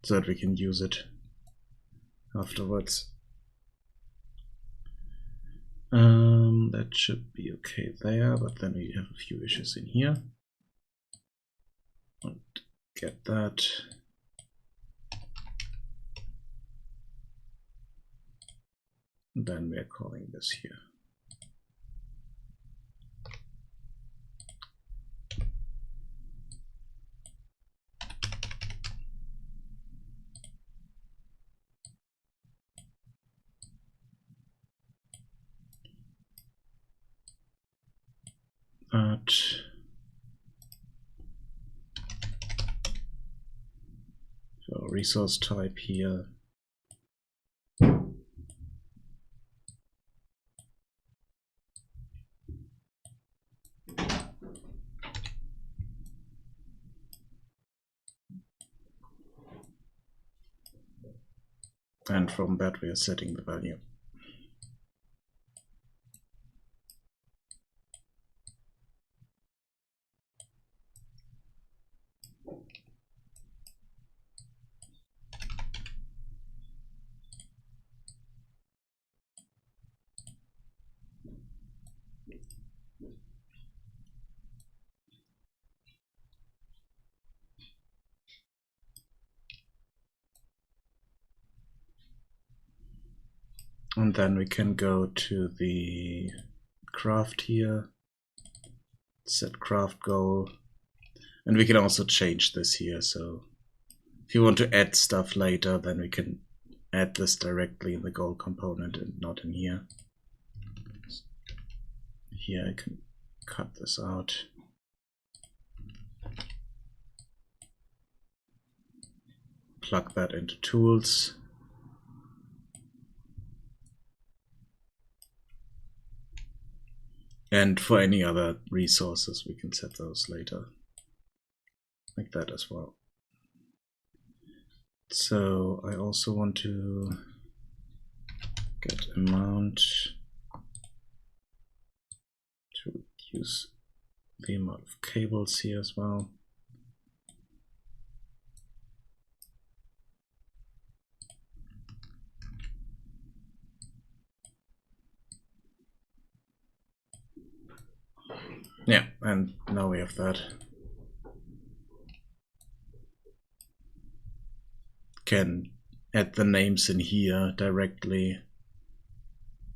So that we can use it afterwards. That should be okay there, but then we have a few issues in here. And get that. And then we are calling this here. For resource type here. And from that we are setting the value. And then we can go to the craft here, set craft goal, and we can also change this here. So if you want to add stuff later, then we can add this directly in the goal component and not in here. Here I can cut this out. Plug that into tools. And for any other resources, we can set those later, like that as well. So I also want to get amount to reduce the amount of cables here as well. Yeah, and now we have that. Can add the names in here directly,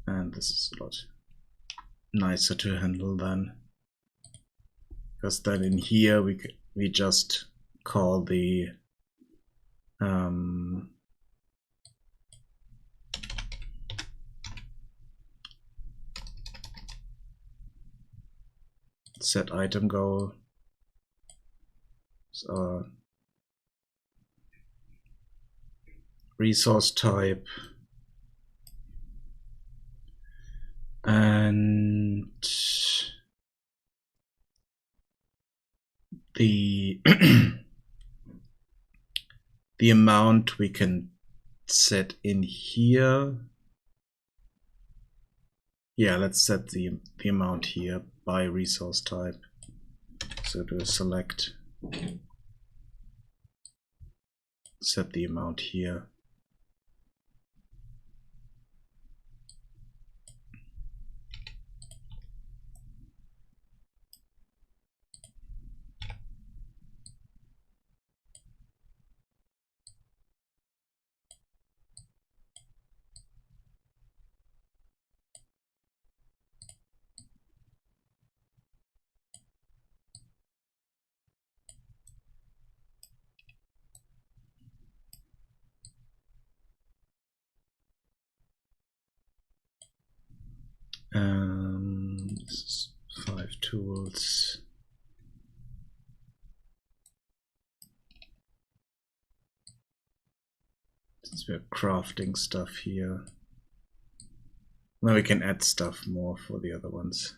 and this is a lot nicer to handle then, because then in here we just call the set item goal. So resource type, and the the amount we can set in here. Yeah, let's set the amount here by resource type. So do a select, set the amount here. This is 5 tools. Since we're crafting stuff here, now we can add stuff more for the other ones.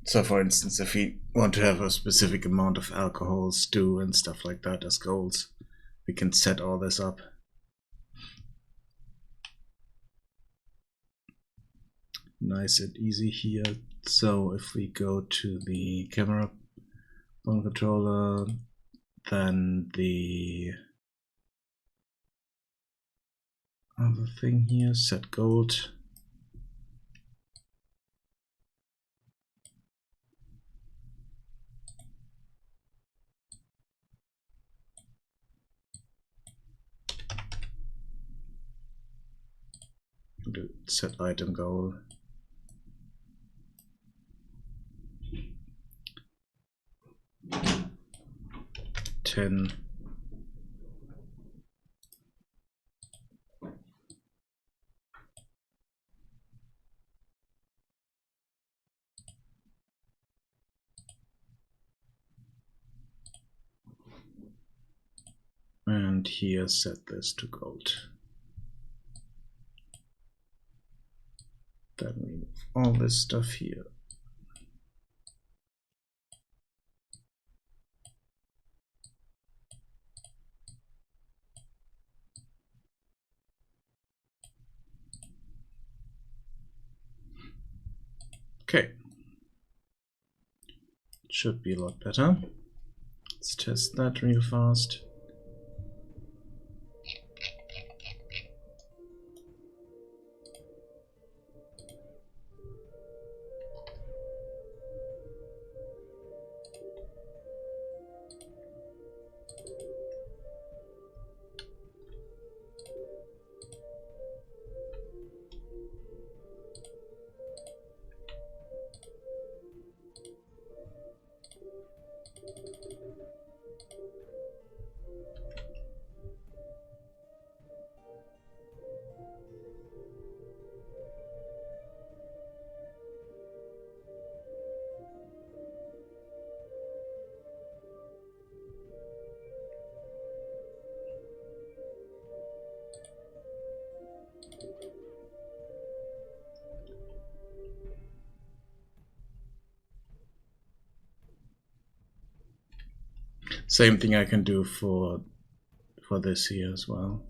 So for instance, if we want to have a specific amount of alcohol, stew and stuff like that as goals, we can set all this up. Nice and easy here. So if we go to the camera phone controller, then the other thing here, set gold. Do set item goal. $10. And here set this to gold. Then we move all this stuff here. Okay. Should be a lot better. Let's test that real fast. Same thing I can do for this here as well.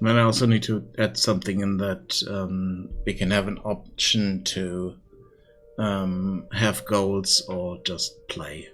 Then I also need to add something in that we can have an option to have goals or just play.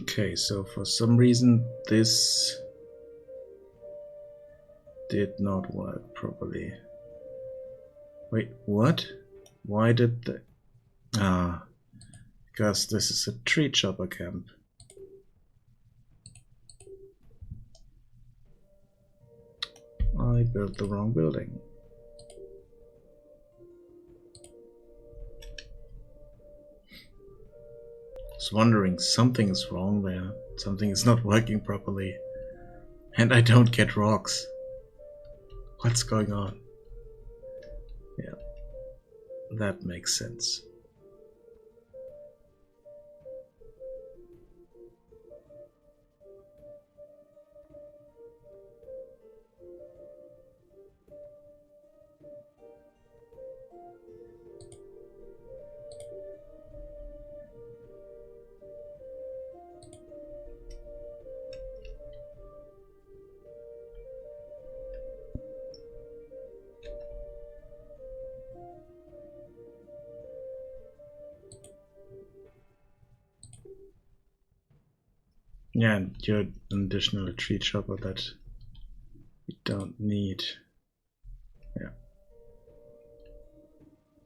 Okay, so for some reason this did not work properly. Wait, what? Why did the... because this is a tree chopper camp. I built the wrong building. I was wondering, something is wrong there. Something is not working properly. And I don't get rocks. What's going on? Yeah, that makes sense. Yeah, and you're an additional tree chopper that you don't need. Yeah.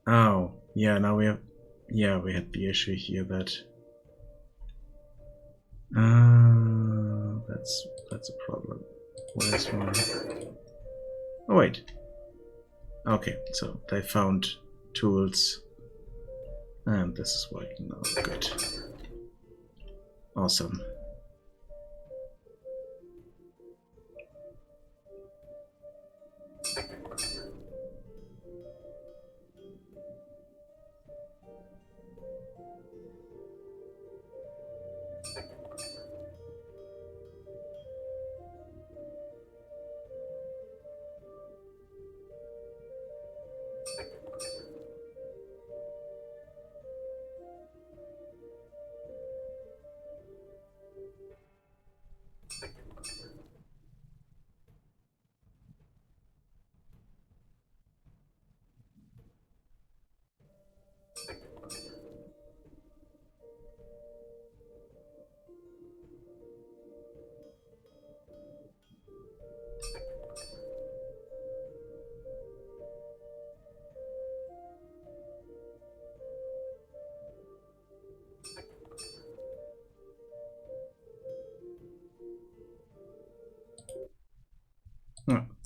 Oh, yeah, now we have... Yeah, we had the issue here that... that's a problem. Where's my... Oh, wait. Okay, so they found tools And this is working now. Good. Awesome.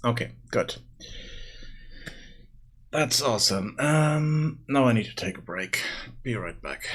Okay, good. That's awesome. Now I need to take a break. Be right back.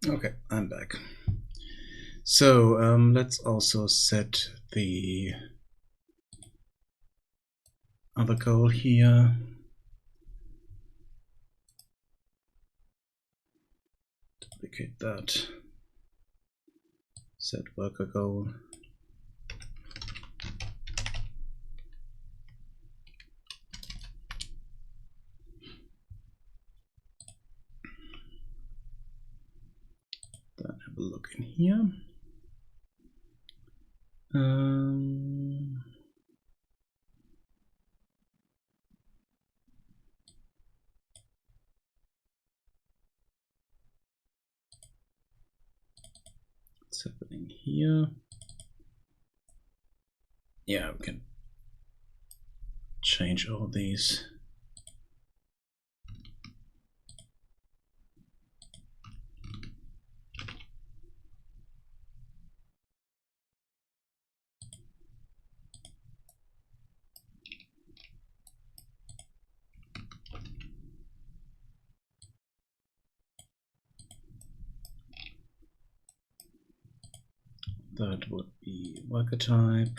Okay, I'm back. So let's also set the other goal here. Duplicate that. Set worker goal. Then have a look in here. What's happening here? Yeah, we can change all these. That would be worker type.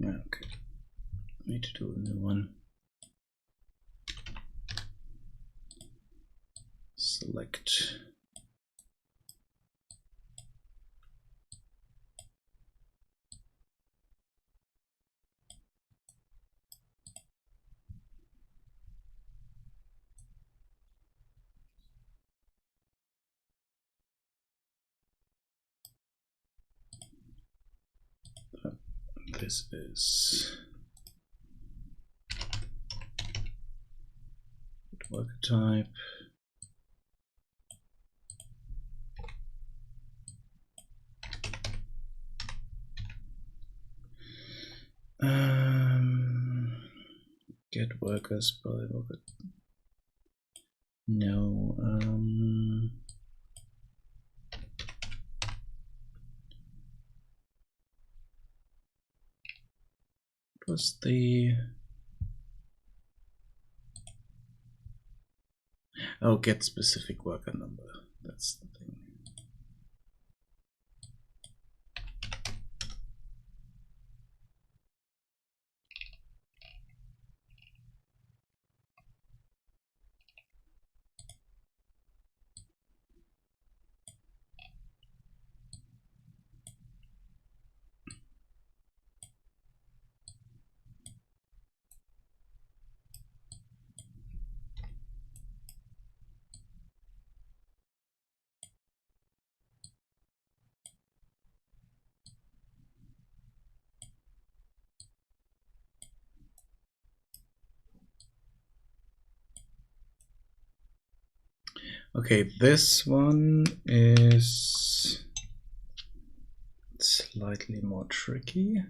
Okay, need to do a new one. Select. This is worker type. Get workers by worker. No. What was the? Oh, get specific worker number. That's the thing. Okay, this one is slightly more tricky.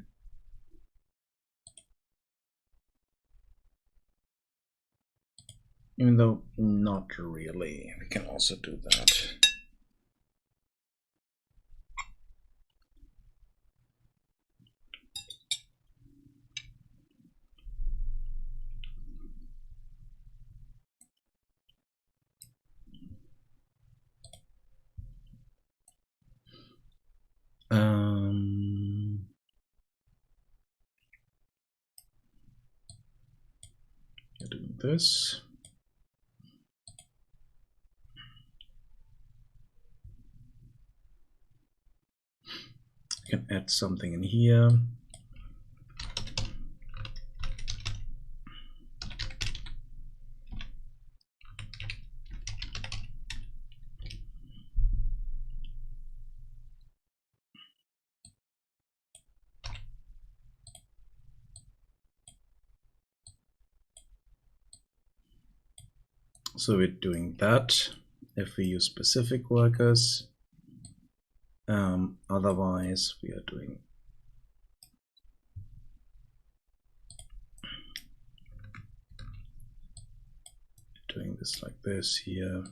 Even though not really, we can also do that. Doing this. I can add something in here. So we're doing that if we use specific workers. Otherwise, we are doing this like this here.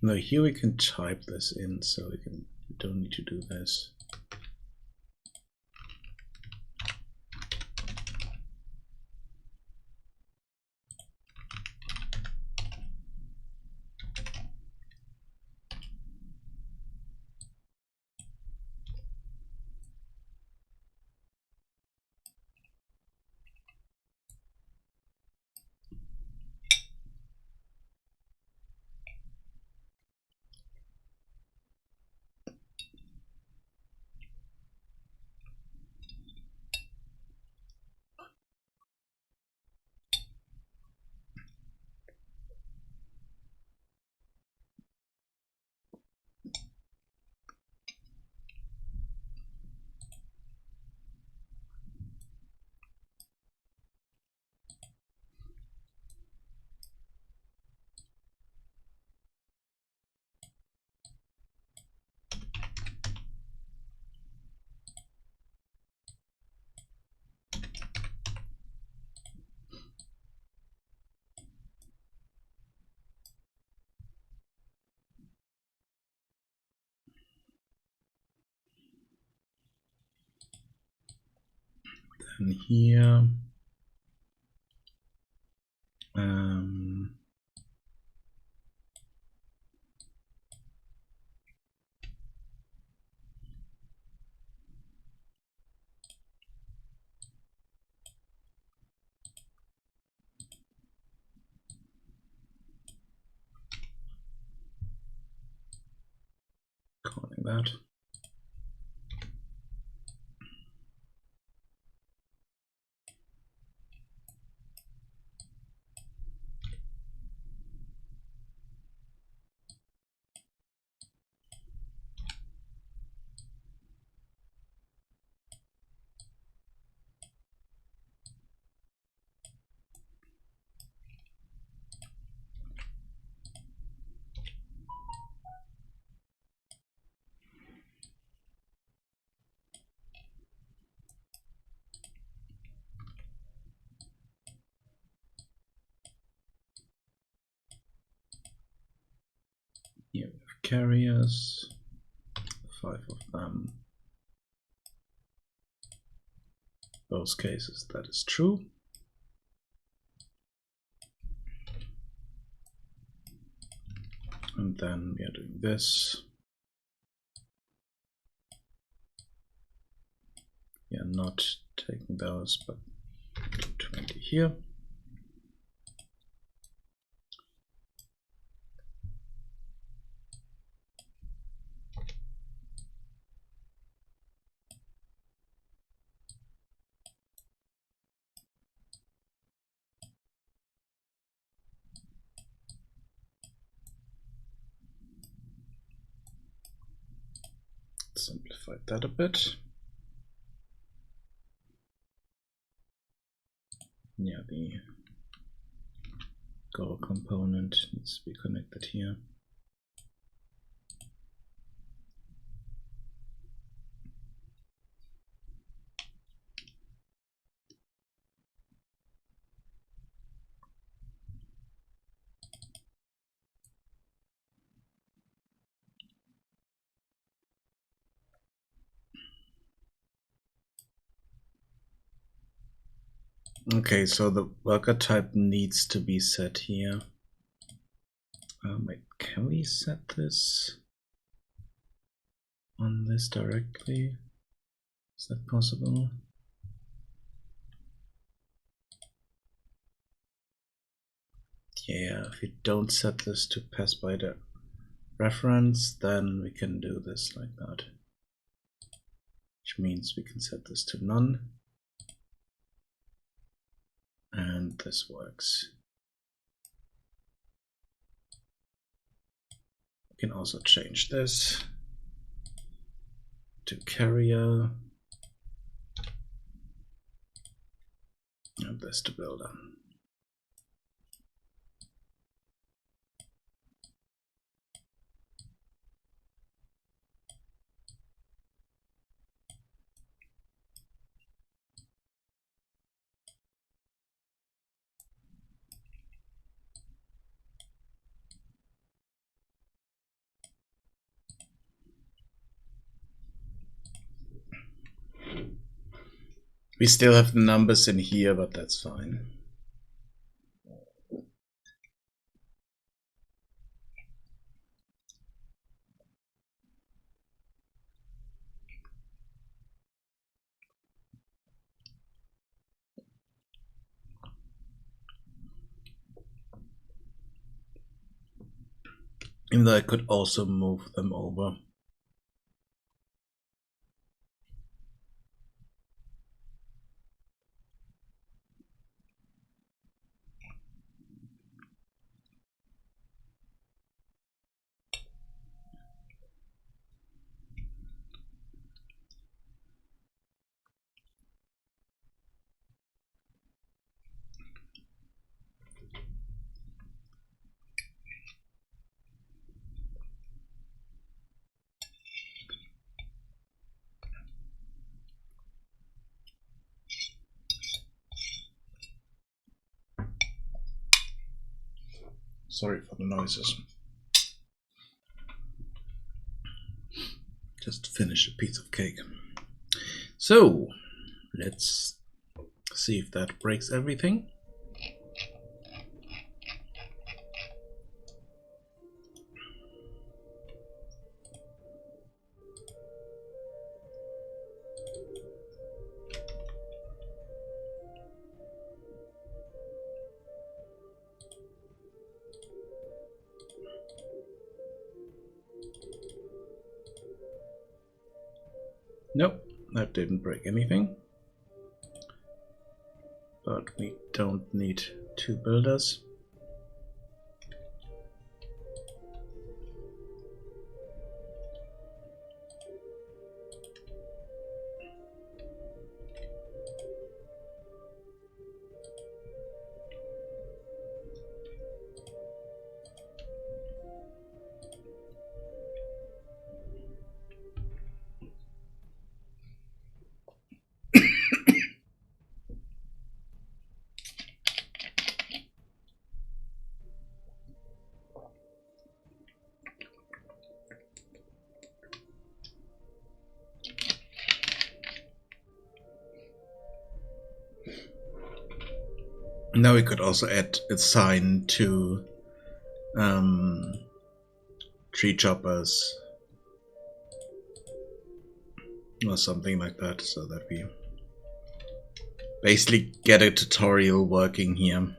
Now here we can type this in, so we don't need to do this. And here, calling that. Here we have carriers, 5 of them. Both cases, that is true. And then we are doing this. We are not taking those, but 20 here. Simplify that a bit. Yeah, the Go component needs to be connected here. Okay, so the worker type needs to be set here. Wait, can we set this on this directly? Is that possible? Yeah, if you don't set this to pass by the reference, then we can do this like that. Which means we can set this to none. And this works. We can also change this to carrier. And this to builder. We still have the numbers in here, but that's fine. And I could also move them over. Sorry for the noises. Just finish a piece of cake. So, let's see if that breaks everything. Nope, that didn't break anything. But we don't need two builders. Now we could also add a sign to tree choppers or something like that, so that we basically get a tutorial working here.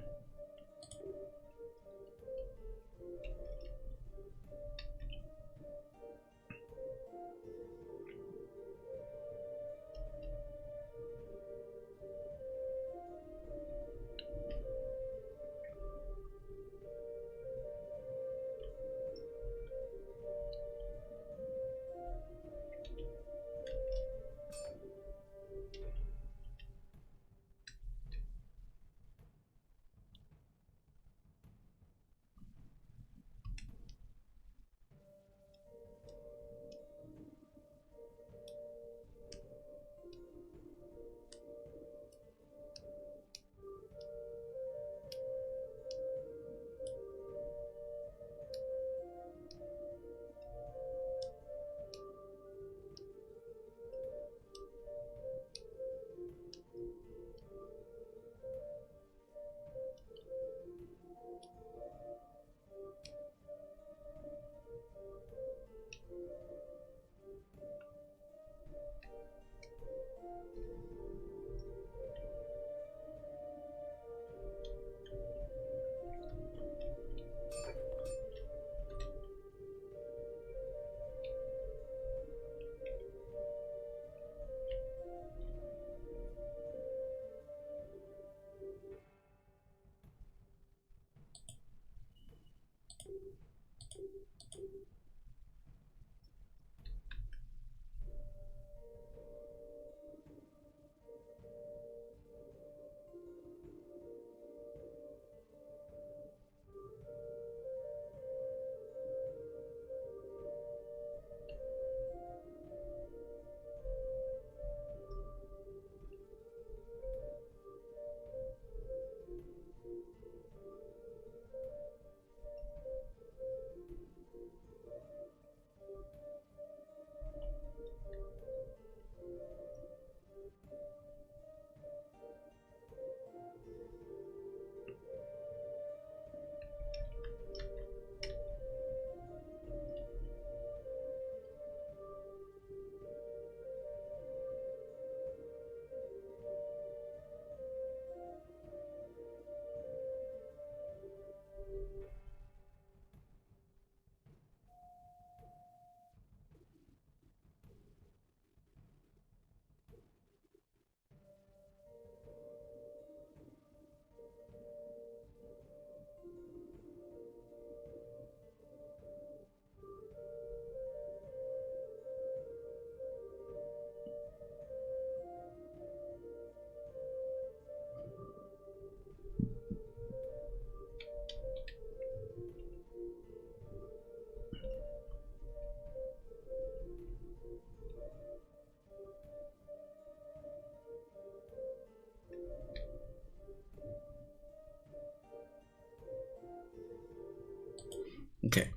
Okay.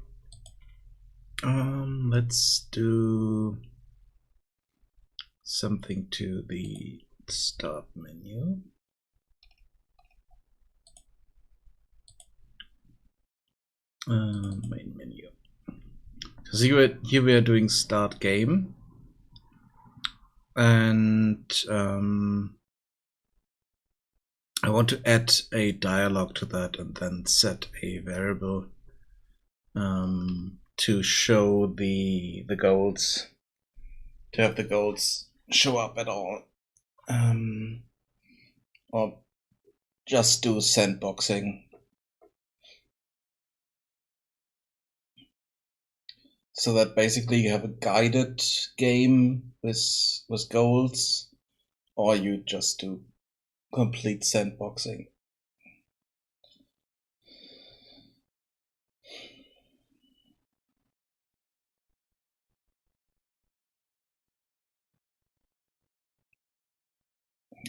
Let's do something to the start menu. Main menu. So here we are doing start game, and I want to add a dialog to that and then set a variable to show the goals, to have the goals show up at all, or just do sandboxing. So that basically you have a guided game with goals, or you just do complete sandboxing.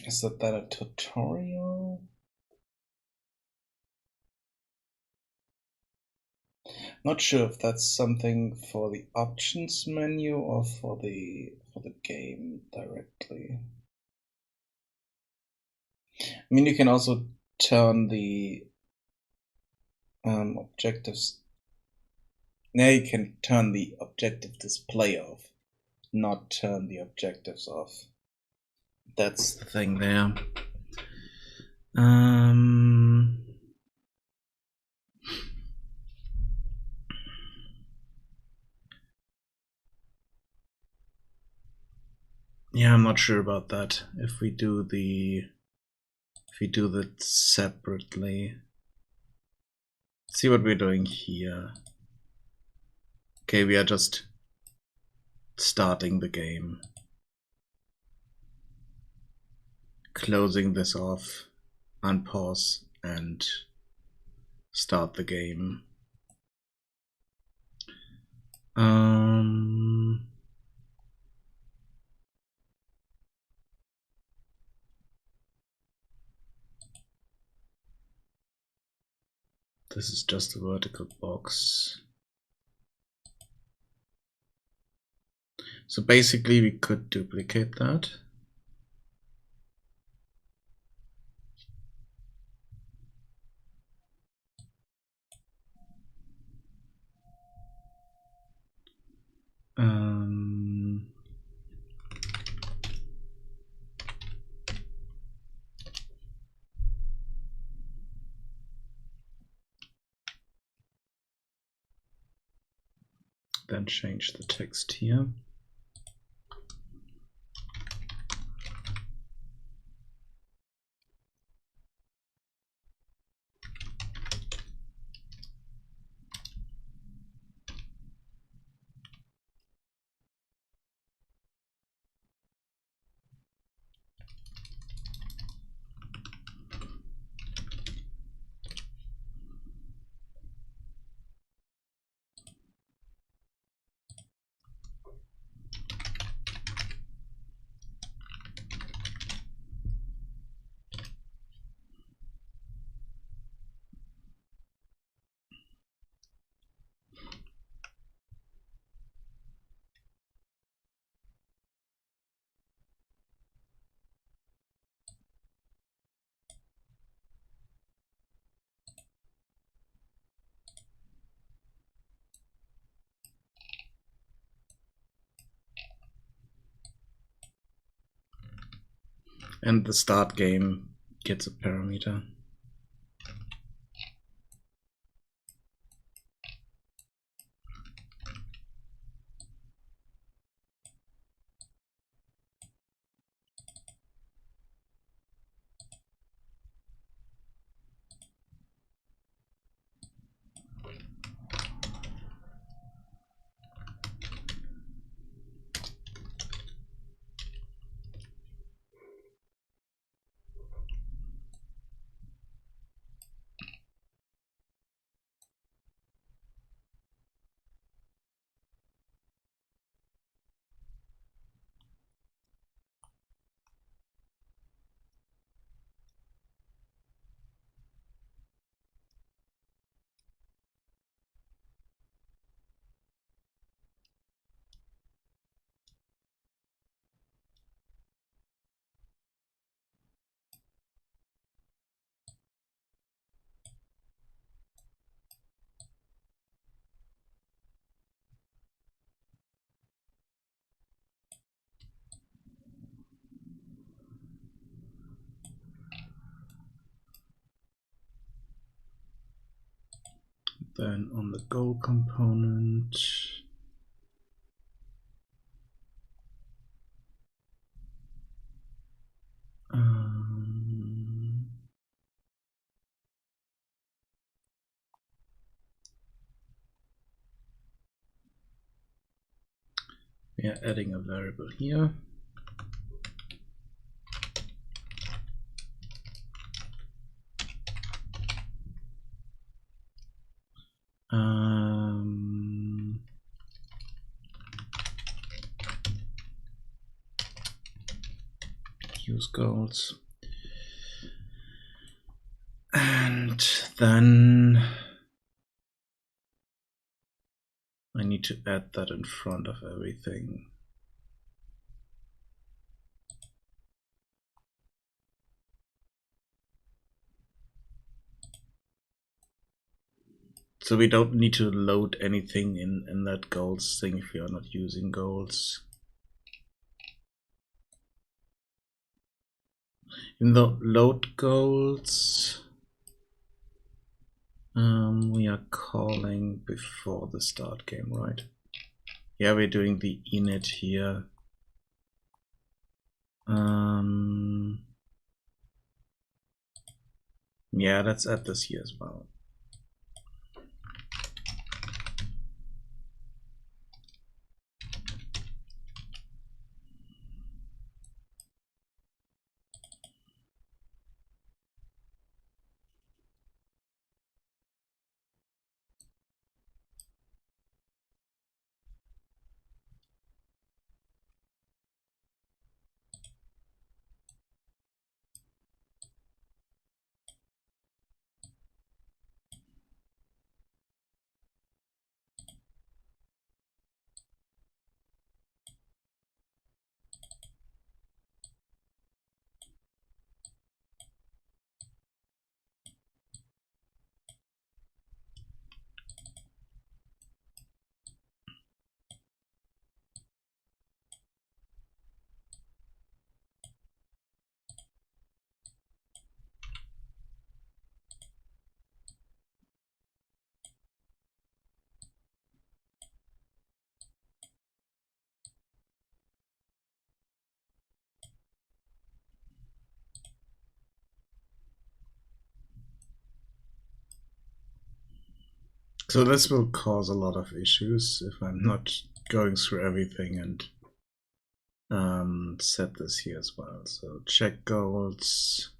Is that a tutorial? Not sure if that's something for the options menu or for the game directly. I mean, you can also turn the objectives. Now you can turn the objective display off, not turn the objectives off. That's the thing there. Yeah, I'm not sure about that. If we do that separately. Let's see what we're doing here. Okay, we are just starting the game. Closing this off, unpause, and start the game. This is just a vertical box. So basically we could duplicate that. Then change the text here. And the start game gets a parameter. Then on the goal component, we are adding a variable here. Use goals. And then I need to add that in front of everything. So we don't need to load anything in that goals thing if we are not using goals. In the load goals, we are calling before the start game, right? Yeah, we're doing the init here. Yeah, let's add this here as well. So this will cause a lot of issues if I'm not going through everything and set this here as well. So check goals.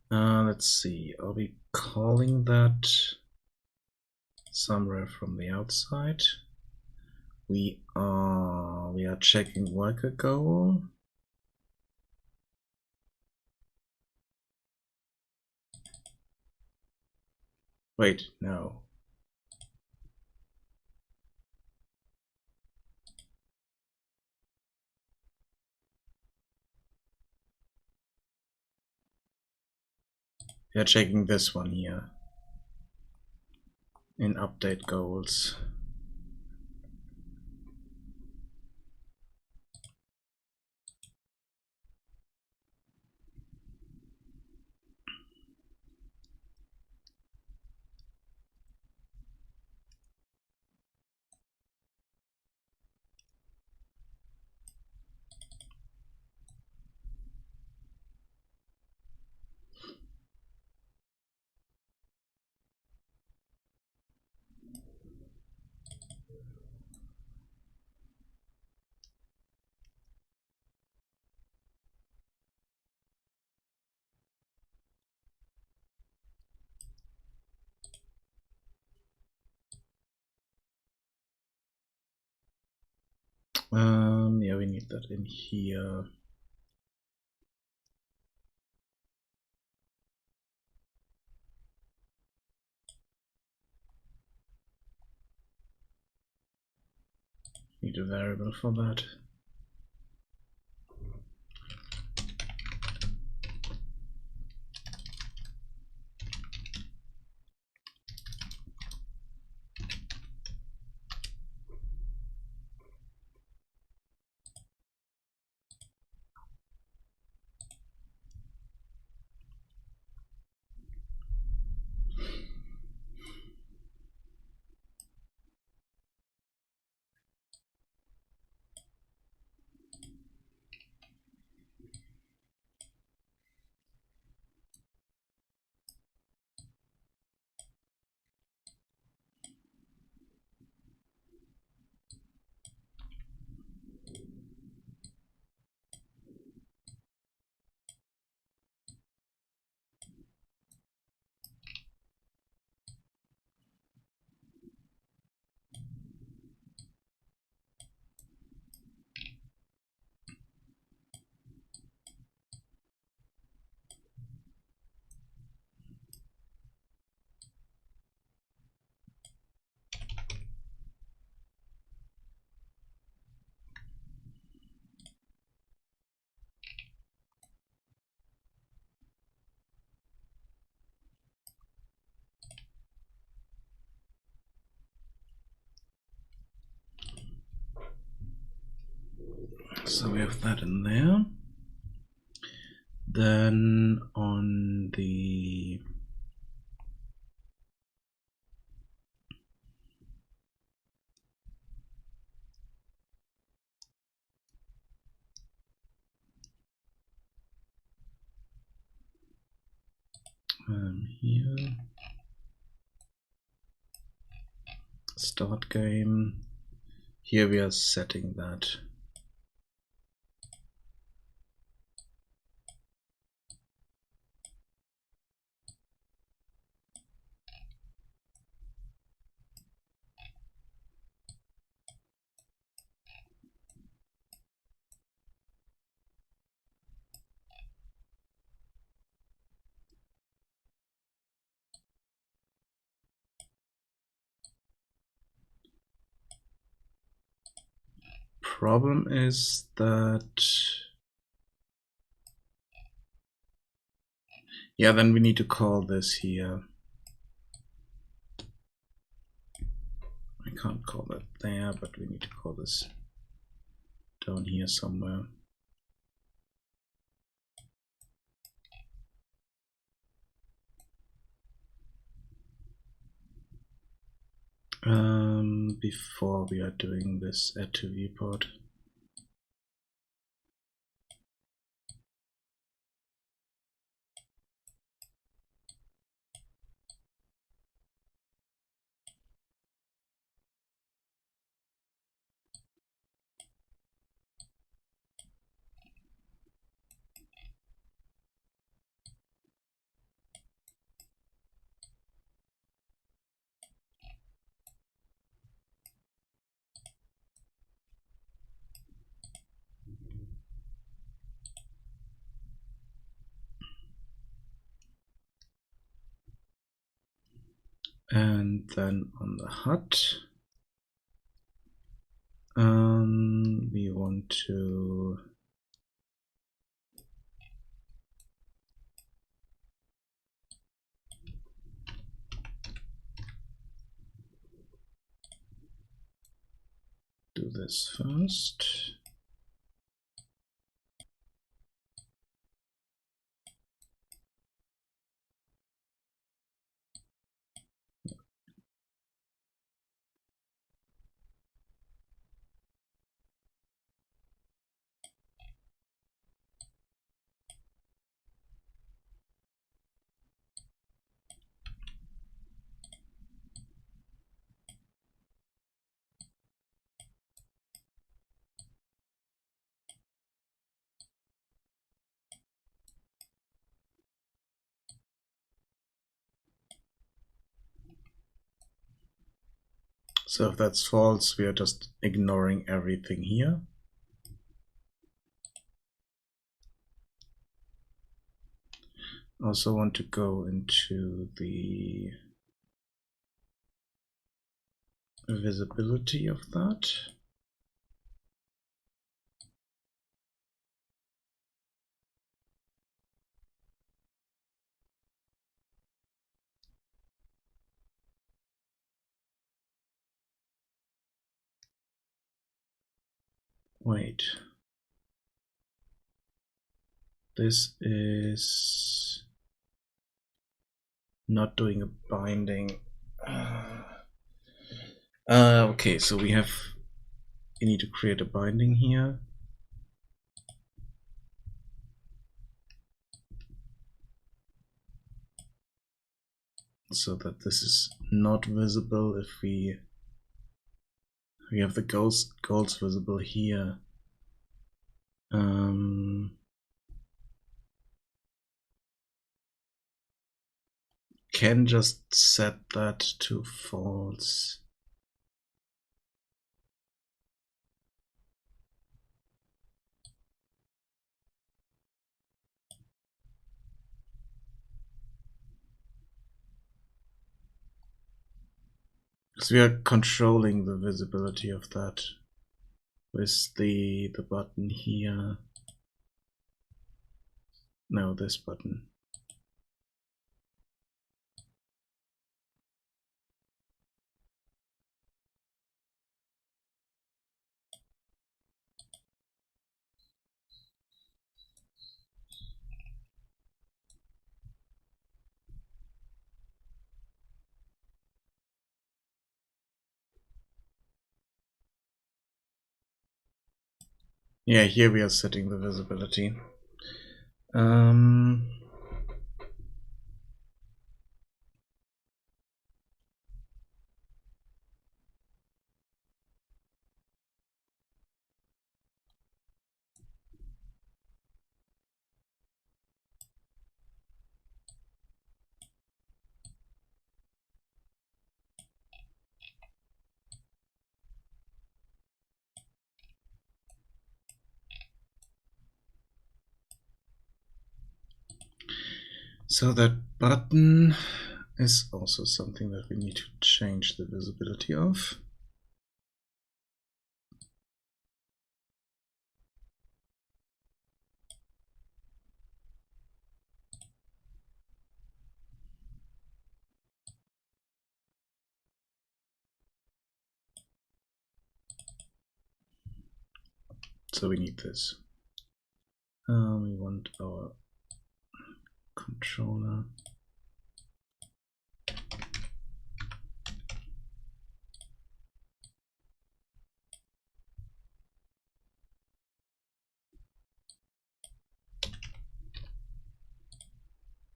Let's see, are we calling that somewhere from the outside? We are checking worker goal. Wait, no. We are checking this one here in update goals. Yeah, we need that in here. Need a variable for that. So we have that in there. Then on the here, start game. Here we are setting that. Problem is that, yeah, then we need to call this here. I can't call that there, but we need to call this down here somewhere. Before we are doing this add to viewport. And then on the HUD, we want to do this first. So if that's false, we are just ignoring everything here. Also want to go into the visibility of that. Wait. This is not doing a binding. Okay, so we need to create a binding here. So that this is not visible if we have the goals visible here. Can just set that to false. Because we are controlling the visibility of that with the button here. No, this button. Yeah, here we are setting the visibility. So that button is also something that we need to change the visibility of. So we need this. We want our controller.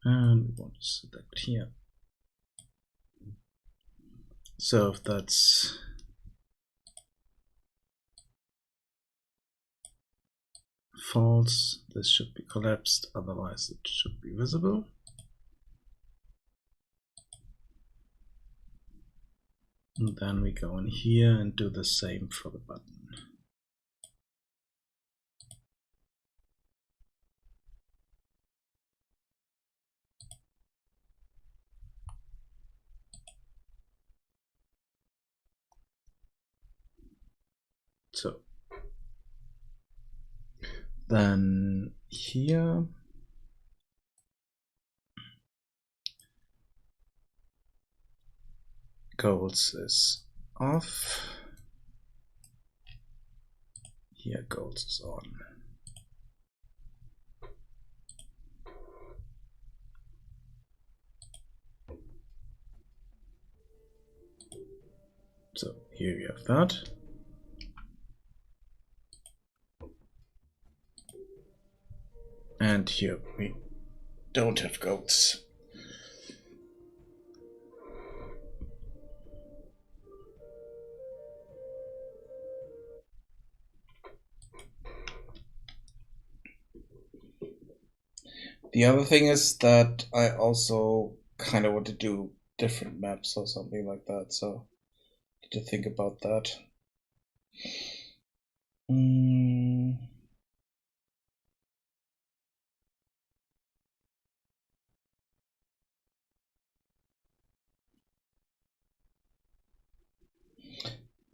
And we want to select here. So if that's false, this should be collapsed, otherwise it should be visible. And then we go in here and do the same for the button. So then here goals is off. Here goals is on. So here we have that. And here we don't have goats. The other thing is that I also kind of want to do different maps or something like that. So to think about that.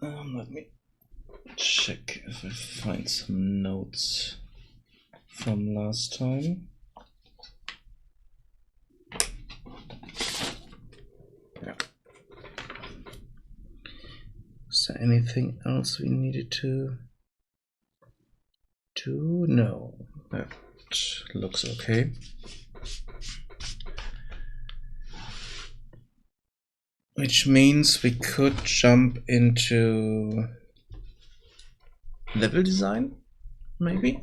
Let me check if I find some notes from last time. Yeah. Is there anything else we needed to do? No, that looks okay. Which means we could jump into level design, maybe?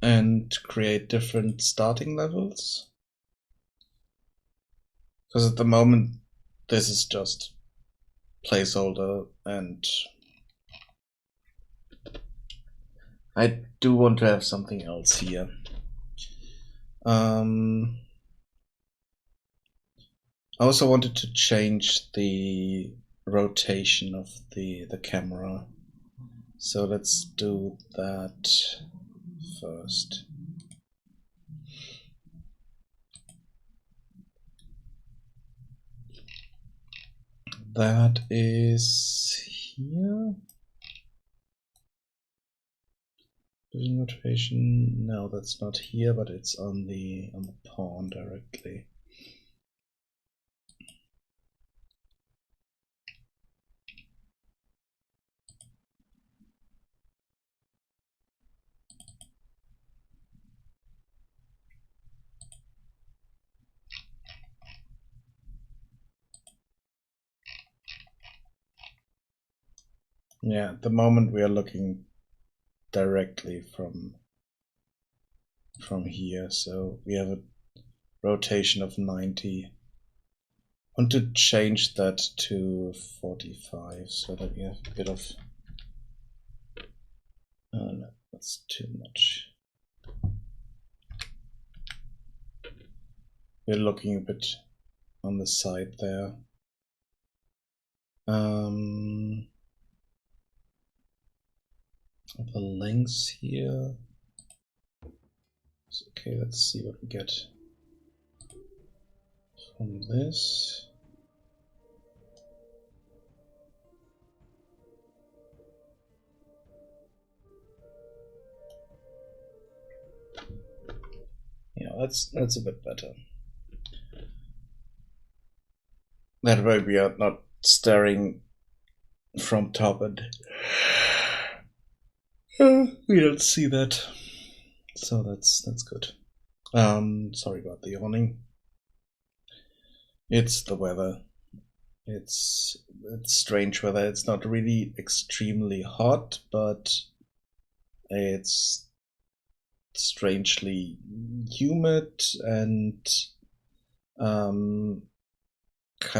And create different starting levels. Because at the moment, this is just placeholder, and I do want to have something else here. I also wanted to change the rotation of the camera. So let's do that first. That is here. Vision rotation. No, that's not here, but it's on the pawn directly. Yeah, at the moment we are looking directly from here, so we have a rotation of 90. I want to change that to 45 so that we have a bit of... Oh no, that's too much. We're looking a bit on the side there. The lengths here. Okay, let's see what we get from this. Yeah, that's a bit better. That way we are not staring from top and we don't see that. So that's good. Sorry about the yawning. It's the weather. It's strange weather. It's not really extremely hot, but it's strangely humid and kind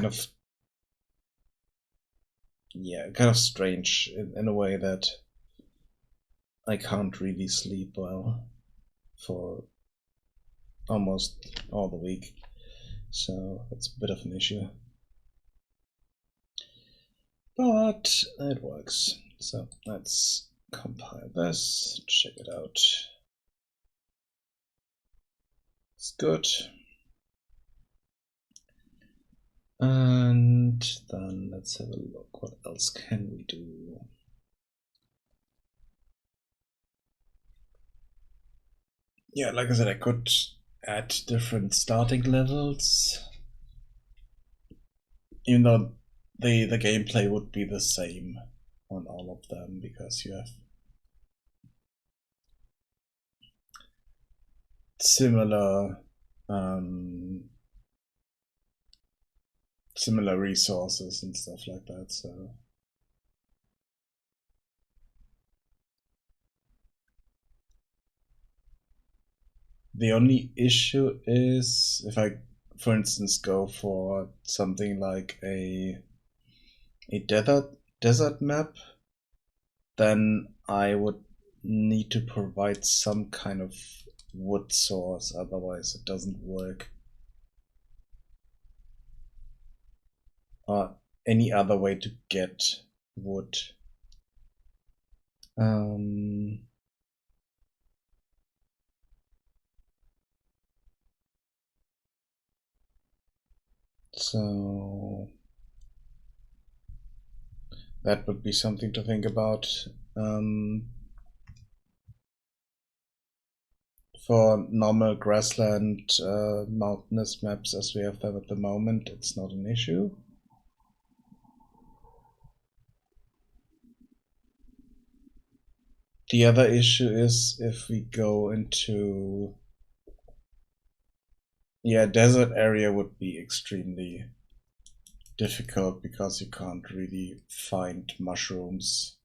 of strange in a way that I can't really sleep well for almost all the week, so it's a bit of an issue, but it works. So let's compile this, check it out. It's good. And then let's have a look. What else can we do? Yeah, like I said, I could add different starting levels, even though the gameplay would be the same on all of them because you have similar similar resources and stuff like that. So the only issue is if I, for instance, go for something like a desert map, then I would need to provide some kind of wood source, otherwise it doesn't work. any other way to get wood. So that would be something to think about. For normal grassland mountainous maps as we have them at the moment, it's not an issue. The other issue is if we go into... Yeah, desert area would be extremely difficult because you can't really find mushrooms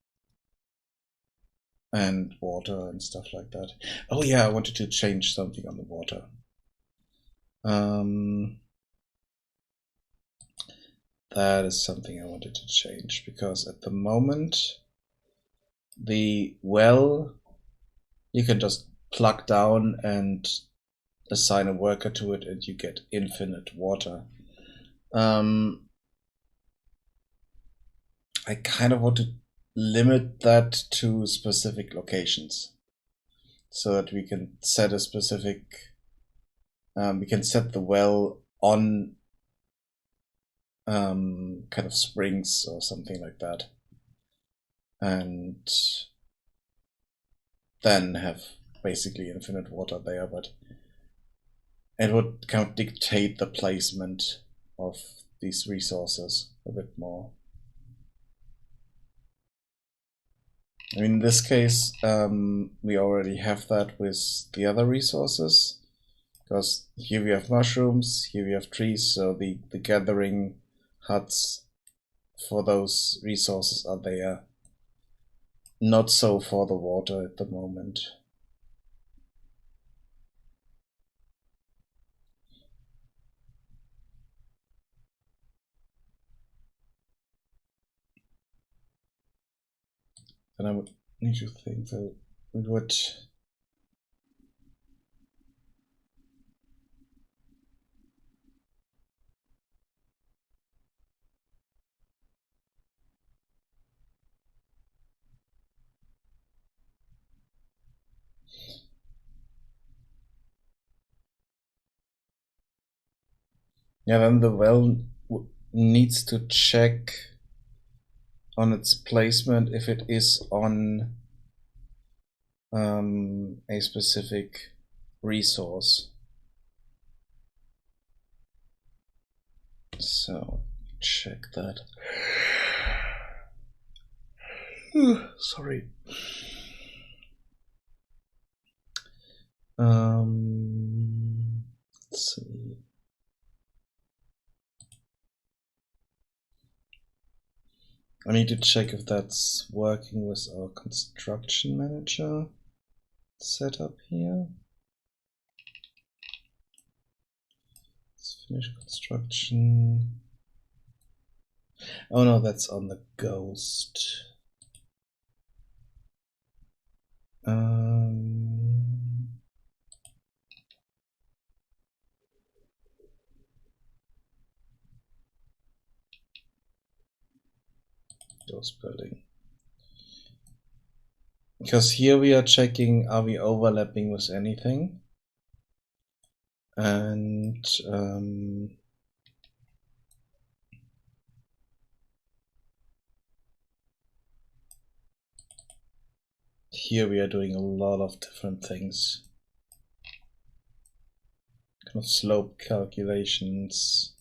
and water and stuff like that. Oh yeah, I wanted to change something on the water. That is something I wanted to change because at the moment the well you can just plug down and assign a worker to it and you get infinite water. I kind of want to limit that to specific locations so that we can set a specific we can set the well on kind of springs or something like that, and then have basically infinite water there, but it would kind of dictate the placement of these resources a bit more. I mean, in this case, we already have that with the other resources, because here we have mushrooms, here we have trees, so the gathering huts for those resources are there. Not so for the water at the moment. And I would need to think that we would... Yeah, then the well needs to check on its placement if it is on a specific resource. So check that. Sorry. Let's see. I need to check if that's working with our construction manager setup here. Let's finish construction. Oh no, that's on the ghost. Ghost building. Because here we are checking, are we overlapping with anything? And here we are doing a lot of different things. Kind of slope calculations.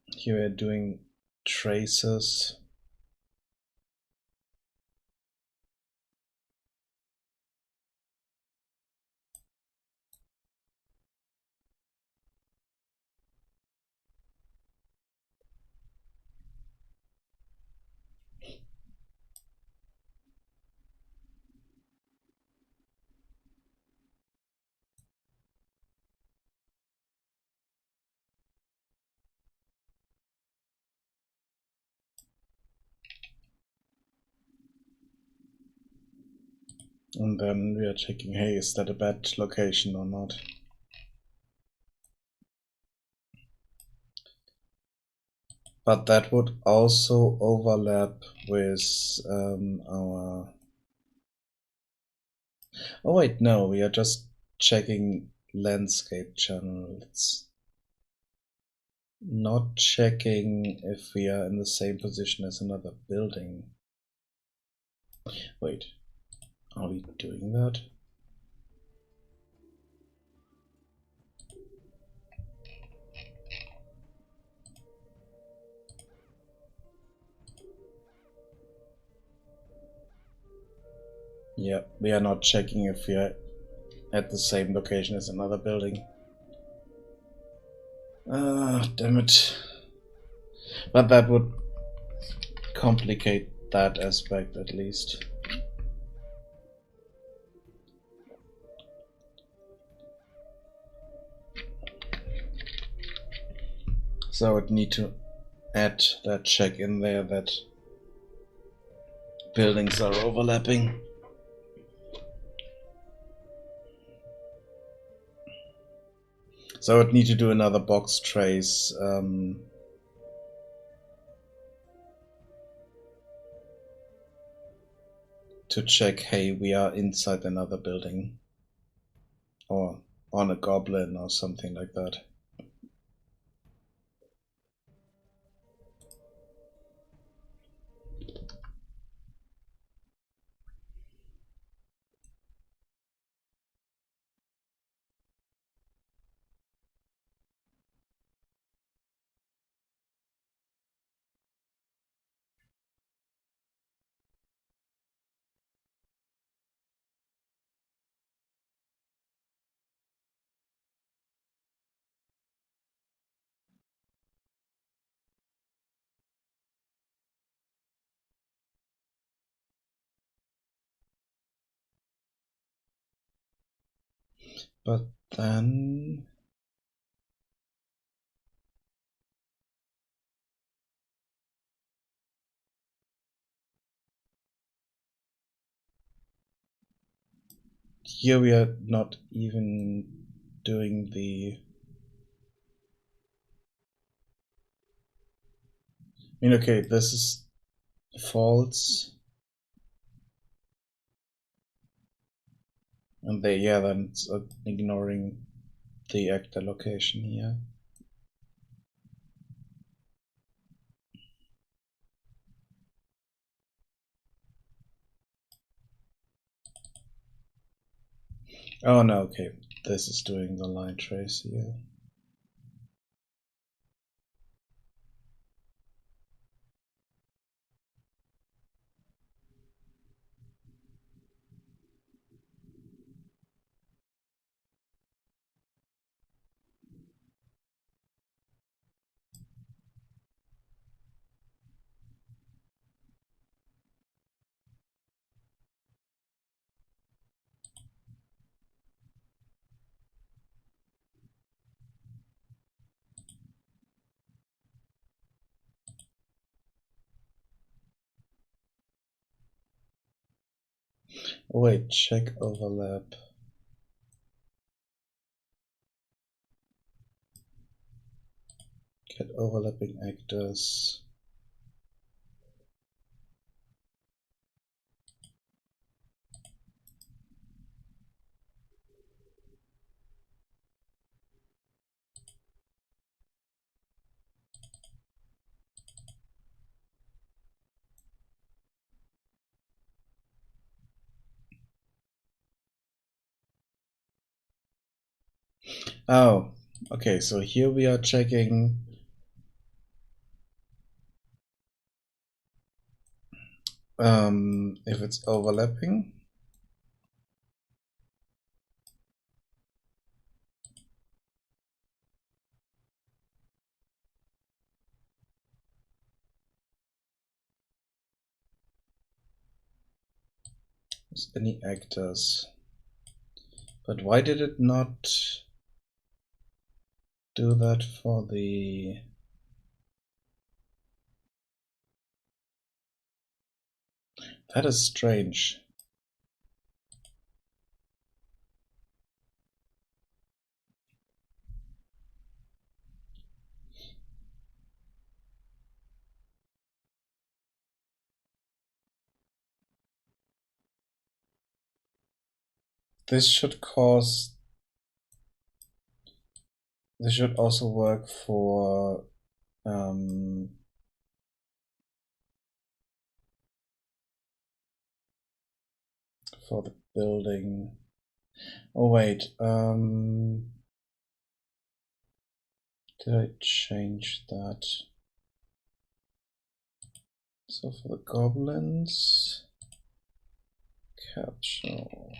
Here we are doing traces. And then we are checking, hey, is that a bad location or not? But that would also overlap with our... Oh wait, no, we are just checking landscape channels. Not checking if we are in the same position as another building. Wait, are we doing that? Yeah, we are not checking if we are at the same location as another building. Ah, damn it. But that would complicate that aspect at least. So I would need to add that check in there that buildings are overlapping. So I would need to do another box trace to check, hey, we are inside another building. Or on a goblin or something like that. But then... here we are not even doing the... I mean, okay, this is false. And they, yeah, then it's ignoring the actor location here. Oh no, okay, this is doing the line trace here. Oh, wait, check overlap. Get overlapping actors. Oh, okay, so here we are checking if it's overlapping. Is any actors. But why did it not do that for the... That is strange. this should cause. This should also work for the building. Oh wait, did I change that? So for the goblins, capsule.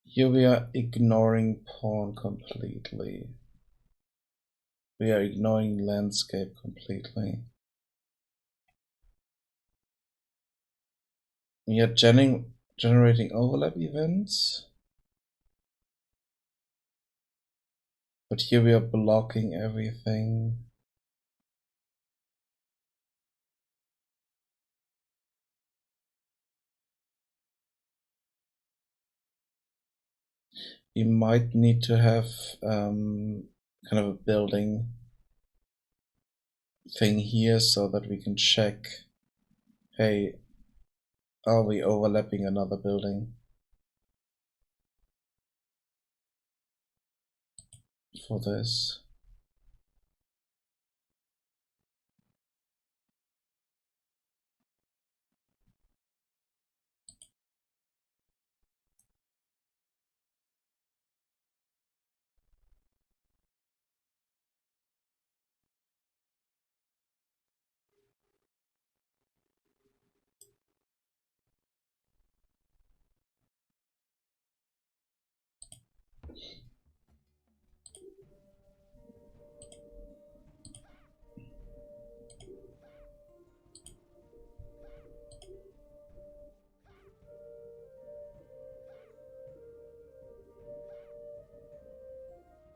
Here we are ignoring pawn completely. We are ignoring landscape completely. We are generating overlap events. But here we are blocking everything. We might need to have kind of a building thing here so that we can check, hey, are we overlapping another building for this?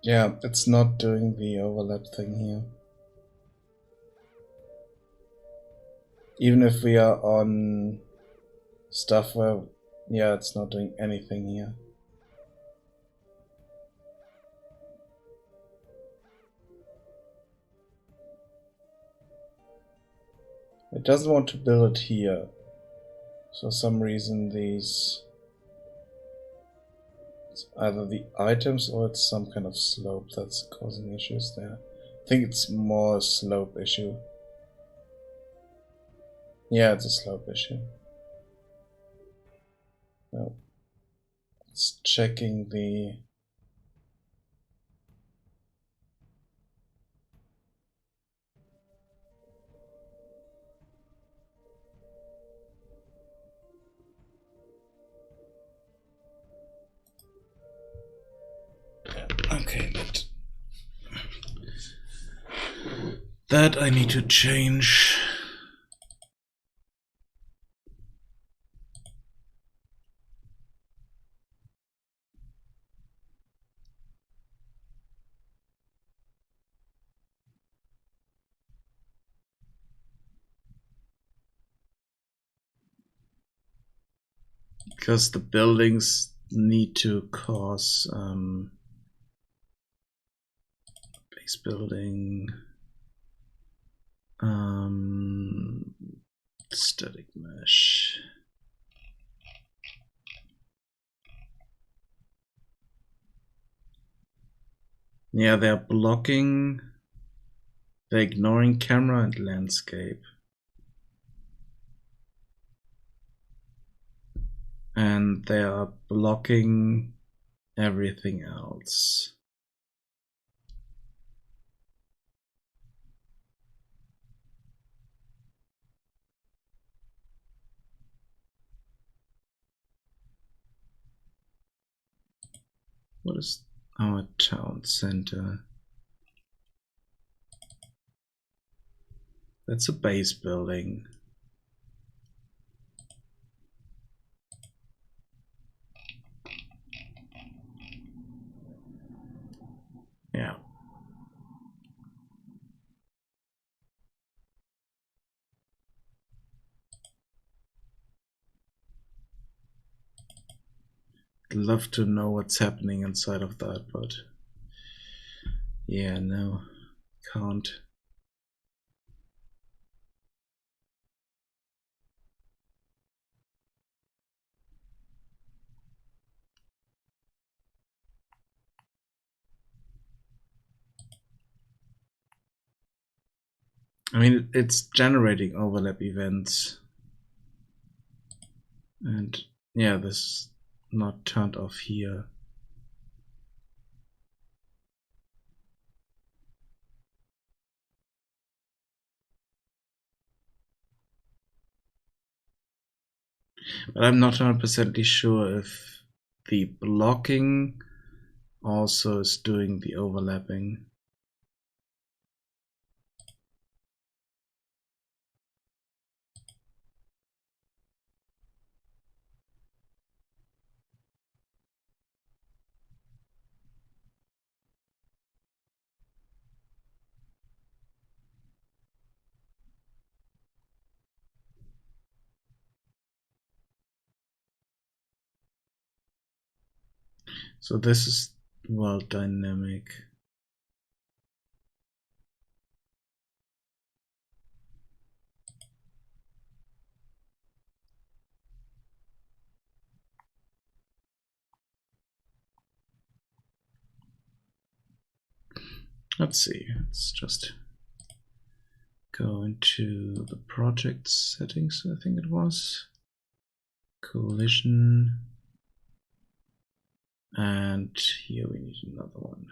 Yeah, it's not doing the overlap thing here. Even if we are on stuff where, yeah, it's not doing anything here. It doesn't want to build it here. For some reason these, it's either the items or it's some kind of slope that's causing issues there. I think it's more a slope issue. Yeah, it's a slope issue. No. It's checking the... Okay, that I need to change. Because the buildings need to cause base building, static mesh. Yeah, they're blocking, they're ignoring camera and landscape. And they are blocking everything else. What is our town center? That's a base building. Yeah. I'd love to know what's happening inside of that, but yeah, no, can't. I mean, it's generating overlap events. And yeah, this is not turned off here. But I'm not 100% sure if the blocking also is doing the overlapping. So this is world dynamic. Let's see, let's just go into the project settings, I think it was. Collision. And here we need another one.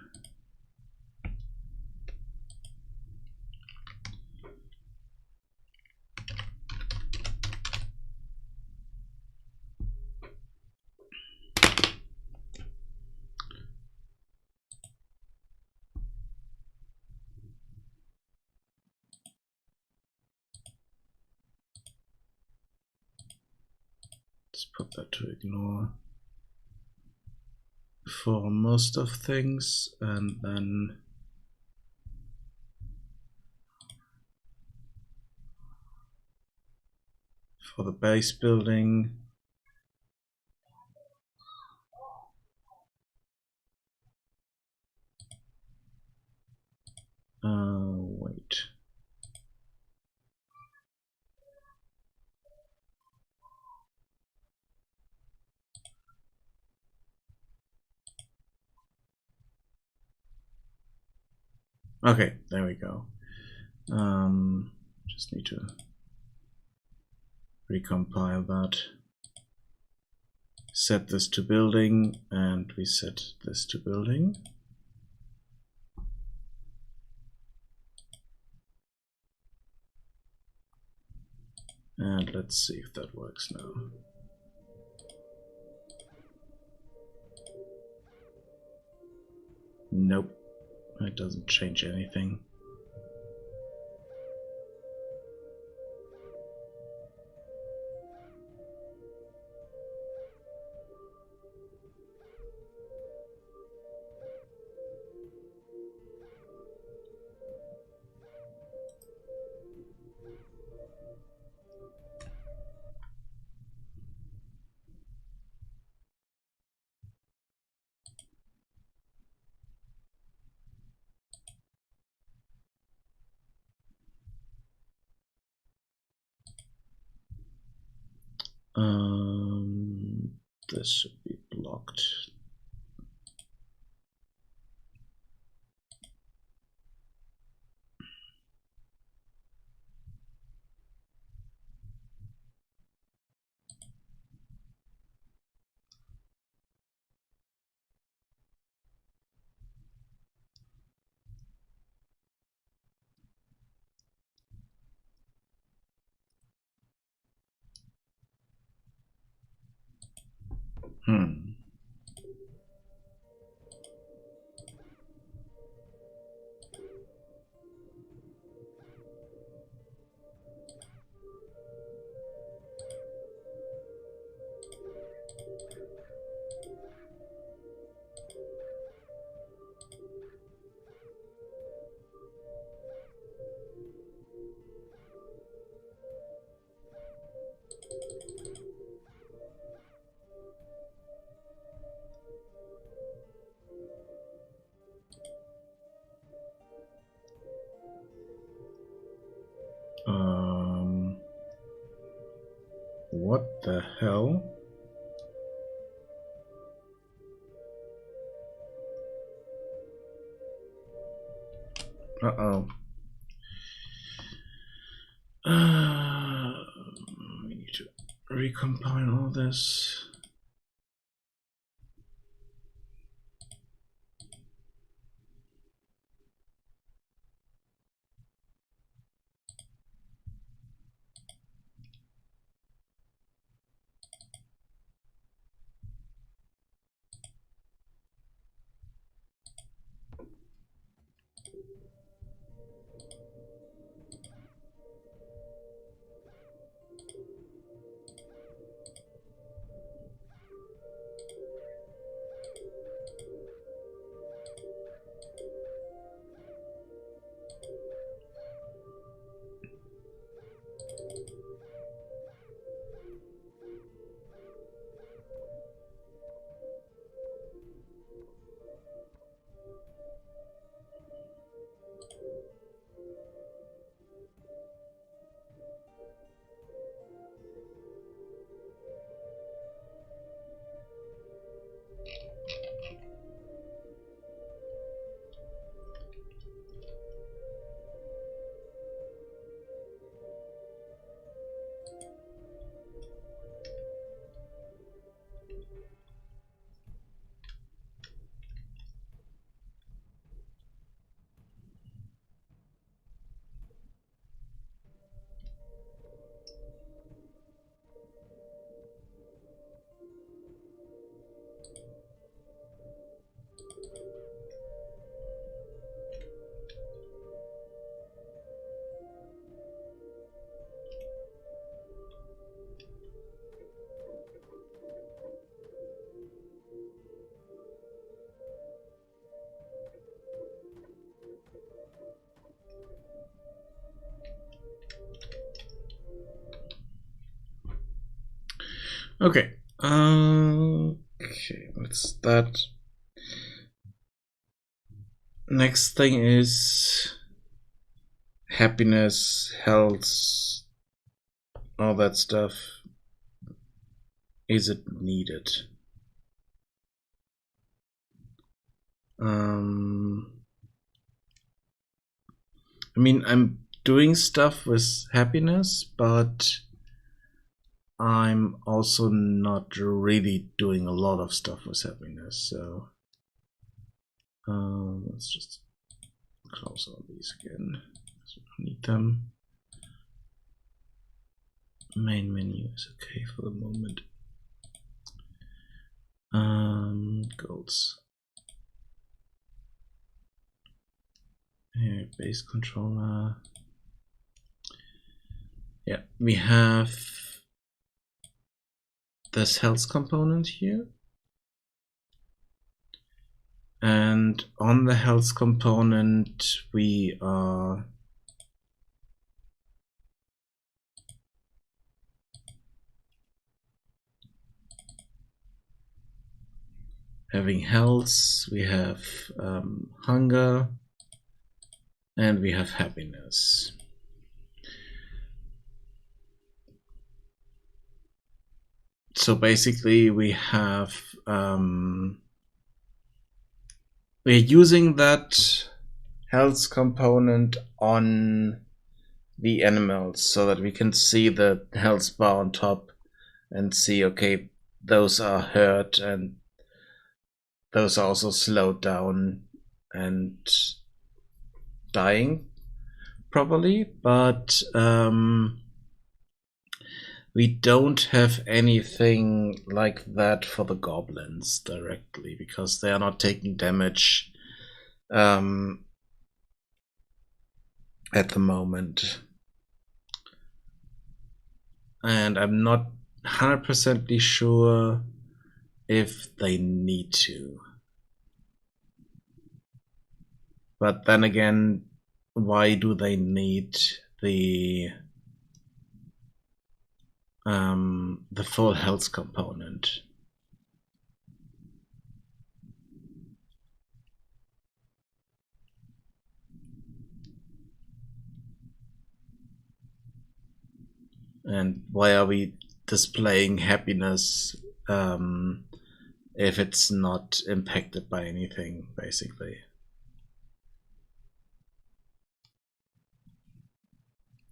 Let's put that to ignore for most of things, and then for the base building, wait. Okay, there we go. Just need to recompile that. Set this to building, and we set this to building. And let's see if that works now. Nope, it doesn't change anything. This should be blocked. Hmm. What the hell? Uh-oh. We need to recompile all this. Okay. Okay, what's that? Next thing is happiness, health, all that stuff. Is it needed? I mean, I'm doing stuff with happiness, but I'm also not really doing a lot of stuff with happiness. So let's just close all these again. We don't need them. Main menu is okay for the moment. Goals. Here, base controller. Yeah, we have this health component here. And on the health component, we are having health, we have hunger, and we have happiness. So basically we have we're using that health component on the animals so that we can see the health bar on top and see, okay, those are hurt and those are also slowed down and dying probably, but we don't have anything like that for the goblins directly because they are not taking damage at the moment. And I'm not 100% sure if they need to. But then again, why do they need the full health component? And why are we displaying happiness if it's not impacted by anything, basically?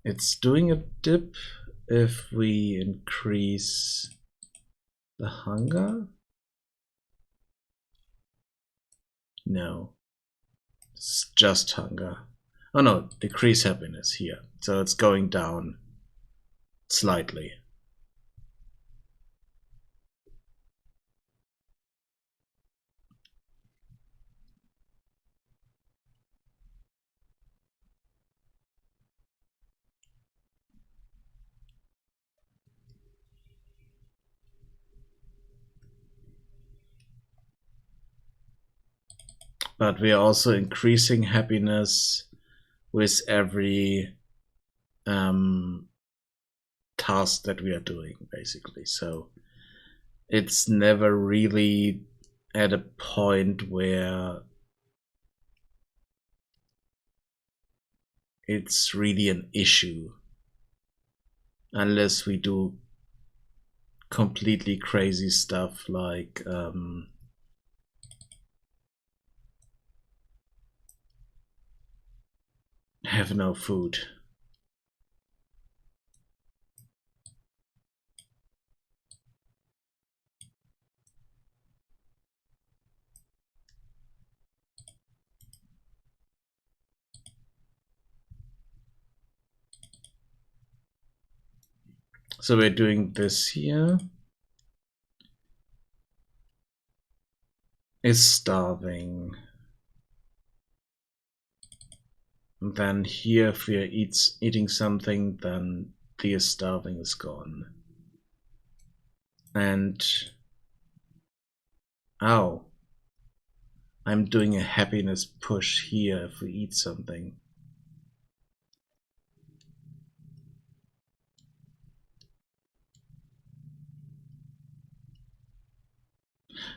It's doing a dip if we increase the hunger. No, it's just hunger. Oh no, decrease happiness here. So it's going down slightly. But we are also increasing happiness with every task that we are doing, basically. So it's never really at a point where it's really an issue, unless we do completely crazy stuff like have no food. So we're doing this here. Is starving. And then here, if we are eating something, then the starving is gone. And ow, I'm doing a happiness push here if we eat something.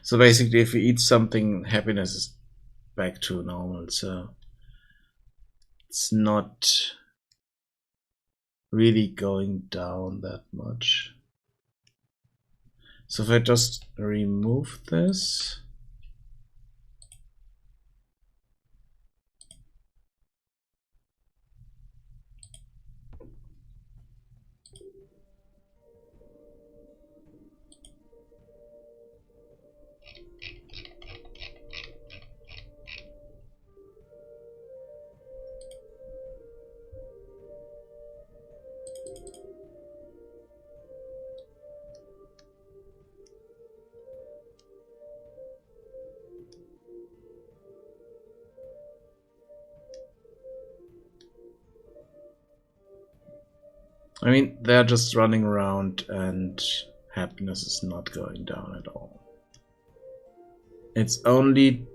So basically, if we eat something, happiness is back to normal. So it's not really going down that much. So if I just remove this, I mean, they're just running around and happiness is not going down at all. It's only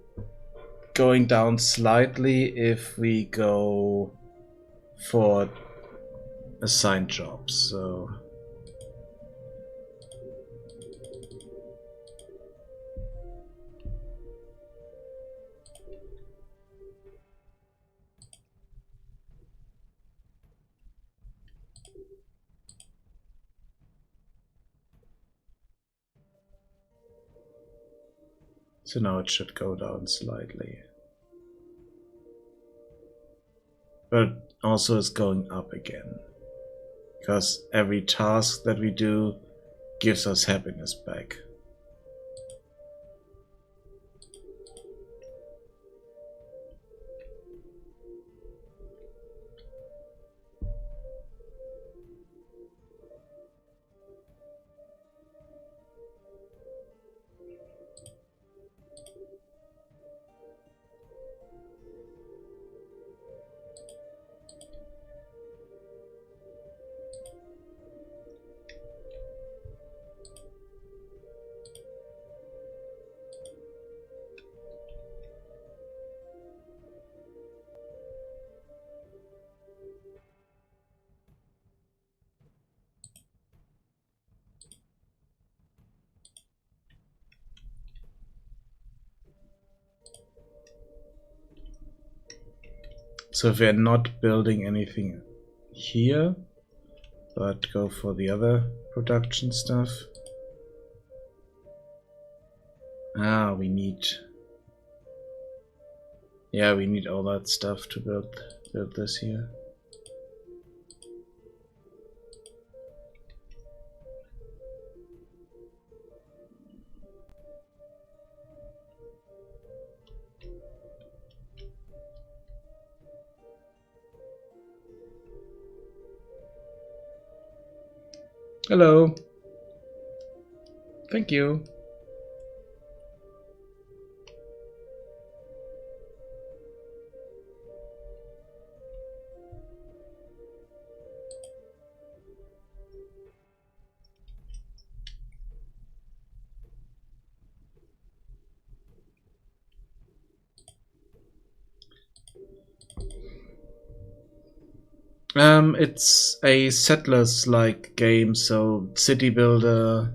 going down slightly if we go for assigned jobs. So now it should go down slightly. But also it's going up again. Because every task that we do gives us happiness back. So if we're not building anything here, but go for the other production stuff. We need... Yeah, we need all that stuff to build this here. Hello. Thank you. It's a settlers-like game, so city builder,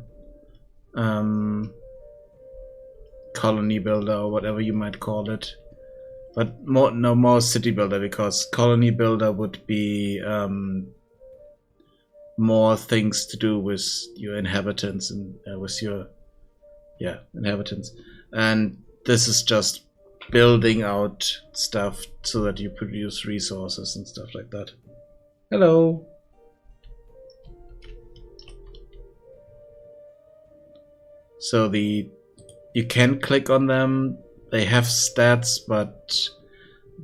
colony builder, or whatever you might call it. But more city builder, because colony builder would be more things to do with your inhabitants and with your inhabitants. And this is just building out stuff so that you produce resources and stuff like that. Hello. So you can click on them. They have stats, but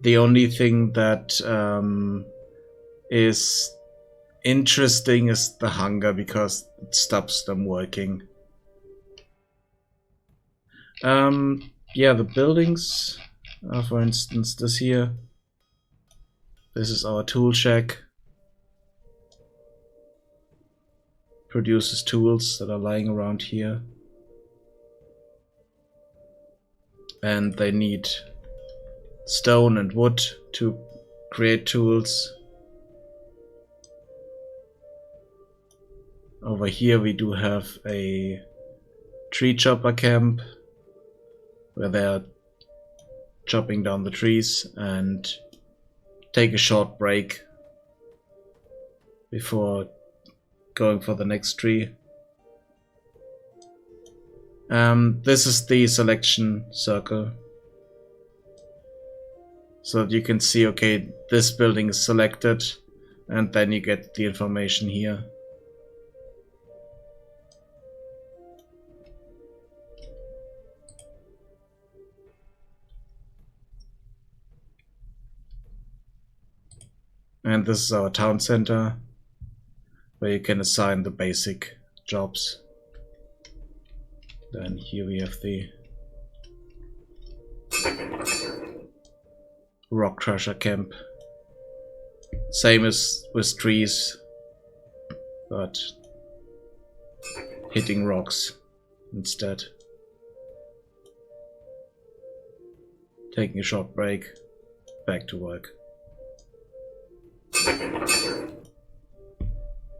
the only thing that is interesting is the hunger, because it stops them working. Yeah, the buildings are, for instance, this here. This is our tool shack. Produces tools that are lying around here. And they need stone and wood to create tools. Over here we do have a tree chopper camp where they're chopping down the trees and take a short break before going for the next tree. This is the selection circle, so that you can see, okay, this building is selected, and then you get the information here. And this is our town center, where you can assign the basic jobs. Then here we have the rock crusher camp. Same as with trees, but hitting rocks instead. Taking a short break, back to work.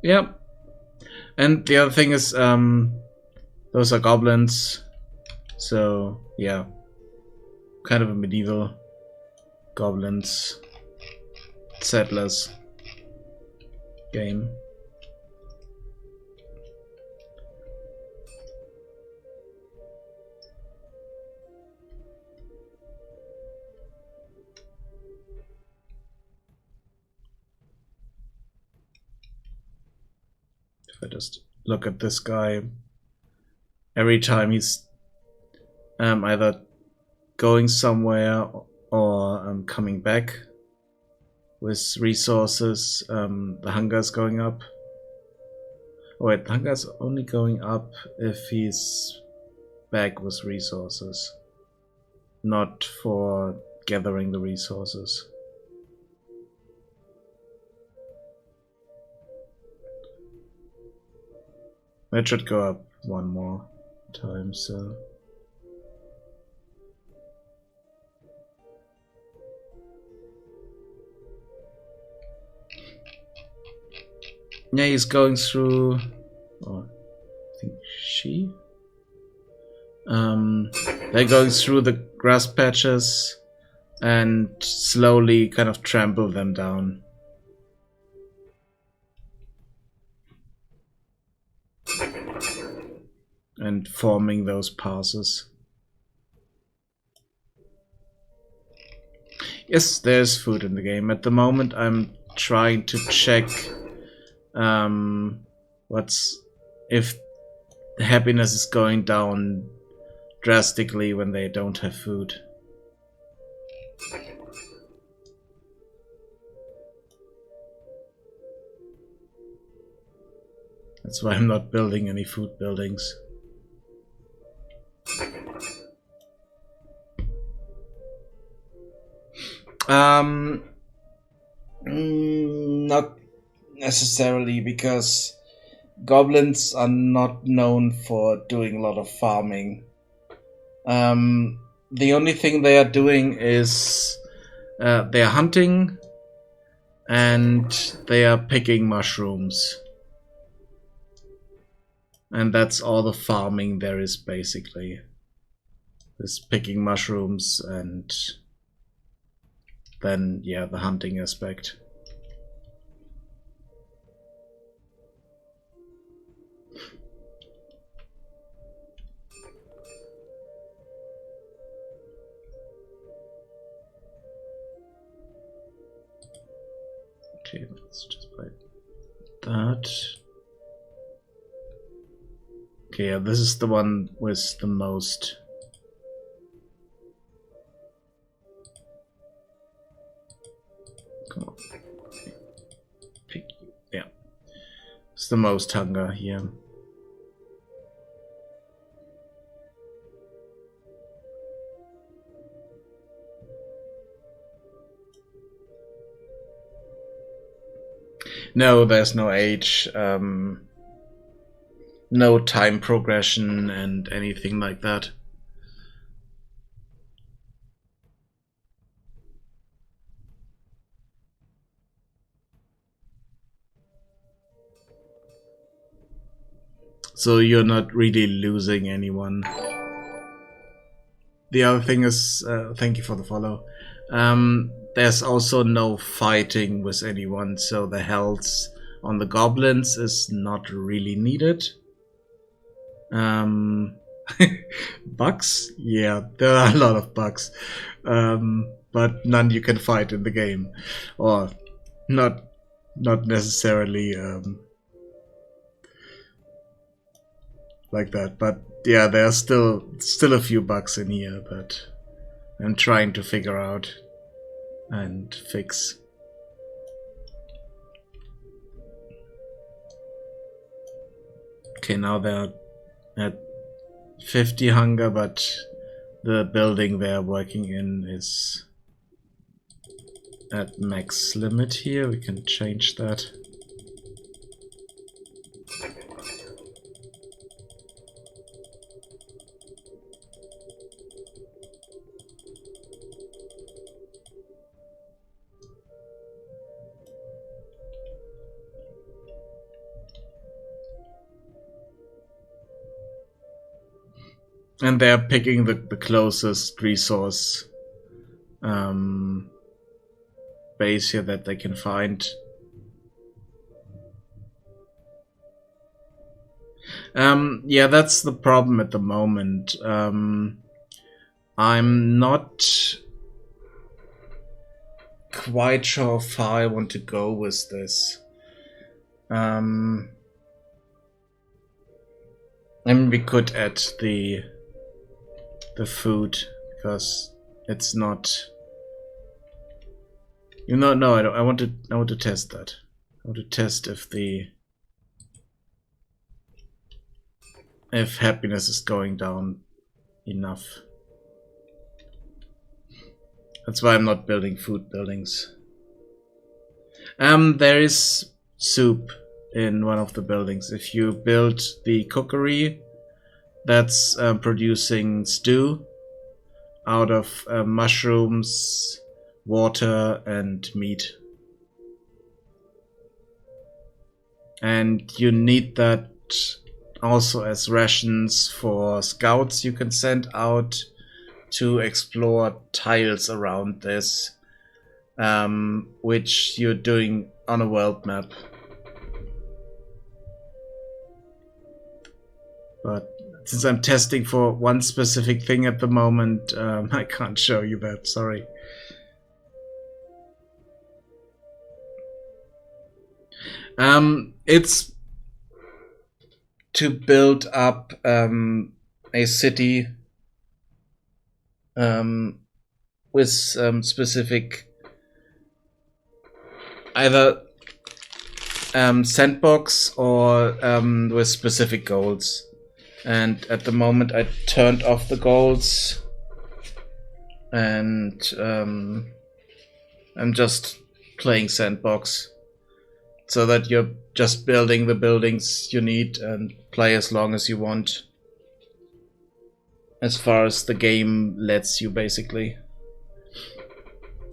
Yep. And the other thing is, those are goblins. So, yeah. Kind of a medieval goblins settlers game. If I just look at this guy, every time he's either going somewhere or coming back with resources, the hunger's going up. Oh wait, the hunger's only going up if he's back with resources, not for gathering the resources. That should go up one more time, so. Yeah, he's going through, oh, I think she? They're going through the grass patches and slowly kind of trample them down. And forming those passes. Yes, there's food in the game. At the moment I'm trying to check if happiness is going down drastically when they don't have food. That's why I'm not building any food buildings. Not necessarily, because goblins are not known for doing a lot of farming. The only thing they are doing is they are hunting and they are picking mushrooms. And that's all the farming there is, basically. Is picking mushrooms and then, yeah, the hunting aspect. Okay, let's just buy that. Okay, yeah, this is the one with the most. Come on. Pick you. Yeah. It's the most hunger here. No, there's no age, no time progression and anything like that. So you're not really losing anyone. The other thing is, thank you for the follow. There's also no fighting with anyone, so the health on the goblins is not really needed. Bugs? Yeah, there are a lot of bugs, but none you can fight in the game, or not necessarily like that. But yeah, there are still a few bugs in here that I'm trying to figure out and fix. Okay, now they're at 50 hunger, but the building they're working in is at max limit here. We can change that. And they're picking the closest resource base here that they can find. Yeah, that's the problem at the moment. I'm not quite sure how far I want to go with this. I mean, we could add the food, because it's not. You know, no, I don't. I want to test that. I want to test if happiness is going down enough. That's why I'm not building food buildings. There is soup in one of the buildings. If you build the cookery, that's producing stew out of mushrooms, water, and meat. And you need that also as rations for scouts you can send out to explore tiles around this, which you're doing on a world map. But since I'm testing for one specific thing at the moment, I can't show you that, sorry. It's to build up a city with specific either sandbox or with specific goals. And at the moment, I turned off the goals, and I'm just playing sandbox, so that you're just building the buildings you need and play as long as you want, as far as the game lets you, basically.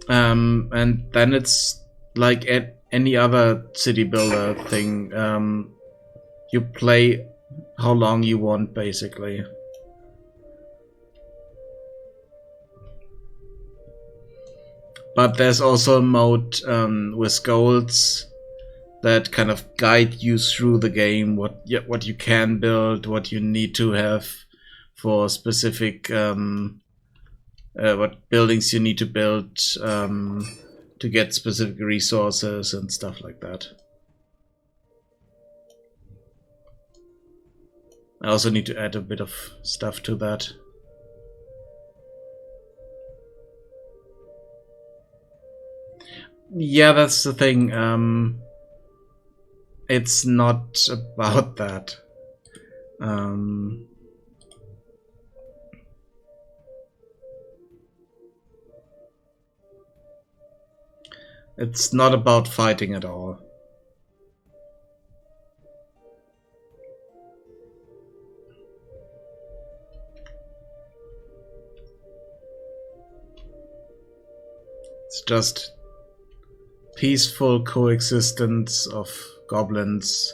And then it's like any other city builder thing. You play how long you want, basically. But there's also a mode with goals that kind of guide you through the game, what you can build, what you need to have for specific what buildings you need to build to get specific resources and stuff like that. I also need to add a bit of stuff to that. Yeah, that's the thing. It's not about that. It's not about fighting at all. It's just peaceful coexistence of goblins.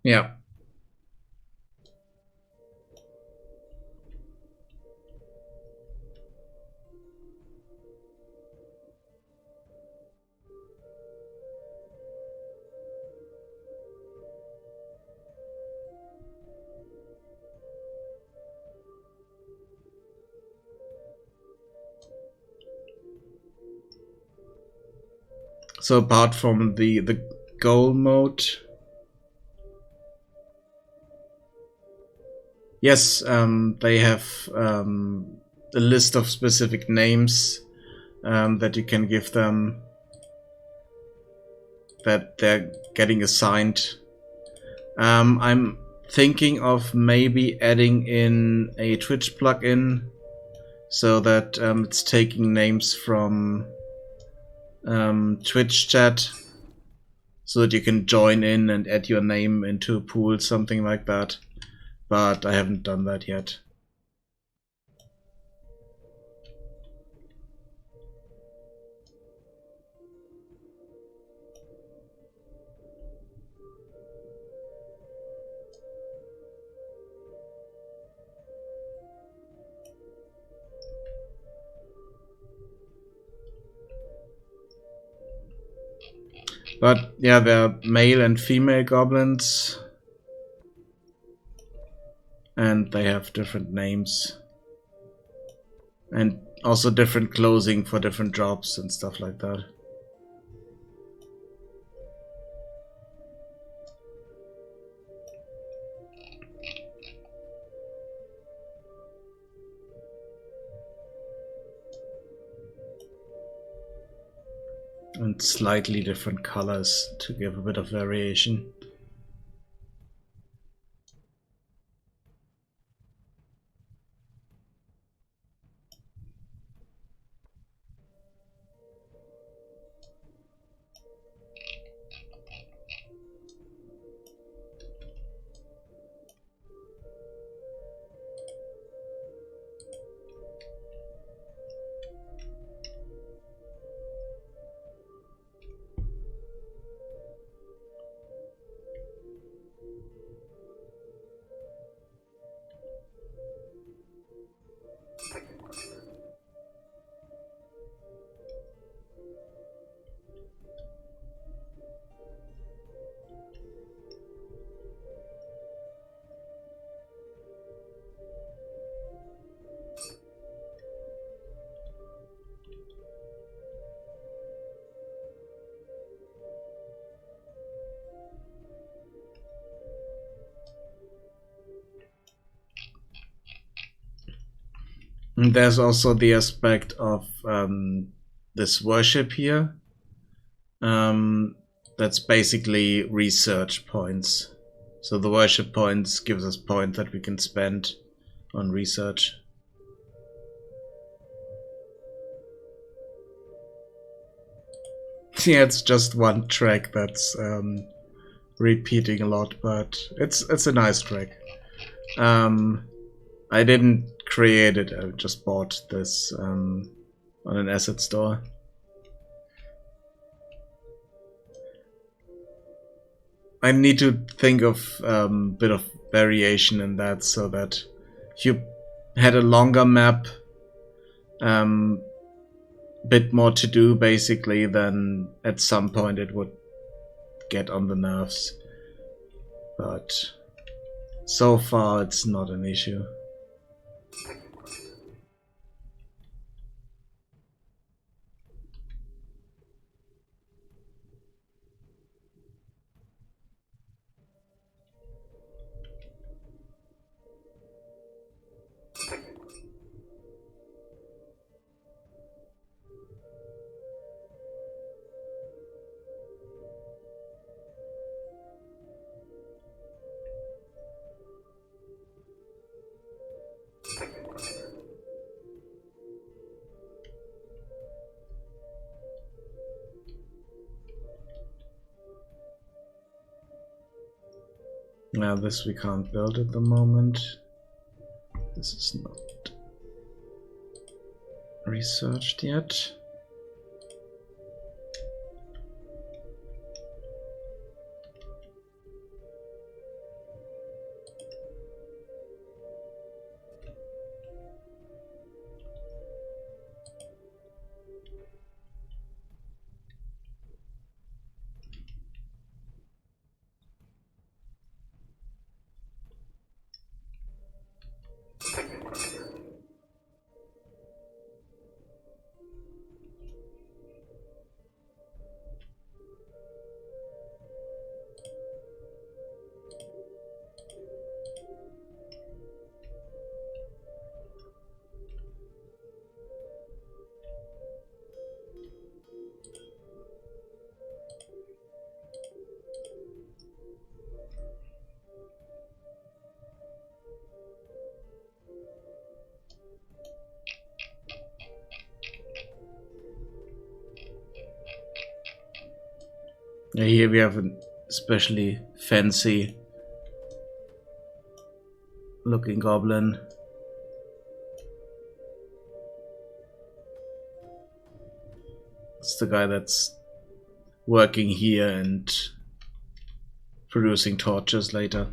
Yeah. So apart from the goal mode, yes, they have a list of specific names that you can give them, that they're getting assigned. I'm thinking of maybe adding in a Twitch plugin so that it's taking names from Twitch chat, so that you can join in and add your name into a pool, something like that. But I haven't done that yet. But yeah, there are male and female goblins, and they have different names, and also different clothing for different jobs and stuff like that. And slightly different colors to give a bit of variation. And there's also the aspect of this worship here. That's basically research points. So the worship points gives us points that we can spend on research. Yeah, it's just one track that's repeating a lot, but it's a nice track. I didn't create it, I just bought this on an asset store. I need to think of a bit of variation in that so that if you had a longer map, bit more to do basically, then at some point it would get on the nerves. But so far it's not an issue. Now this we can't build at the moment. This is not researched yet. Yeah, here we have an especially fancy looking goblin. It's the guy that's working here and producing torches later.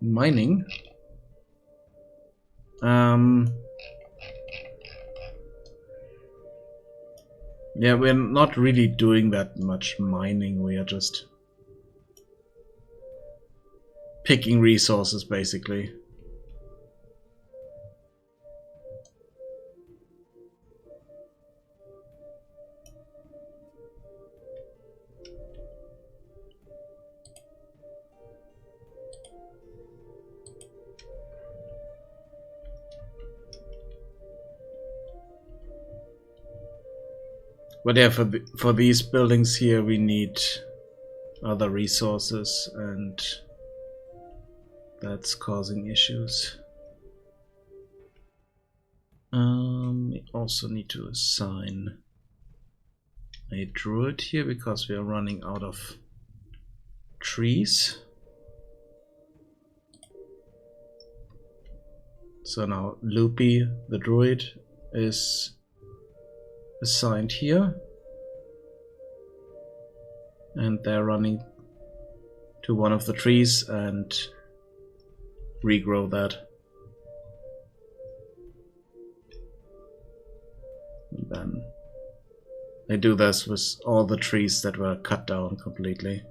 Mining? Yeah, we're not really doing that much mining. We are just picking resources, basically. But yeah, for these buildings here, we need other resources, and that's causing issues. We also need to assign a druid here because we are running out of trees. So now Loopy, the druid, is assigned here, and they're running to one of the trees and regrow that. And then they do this with all the trees that were cut down completely.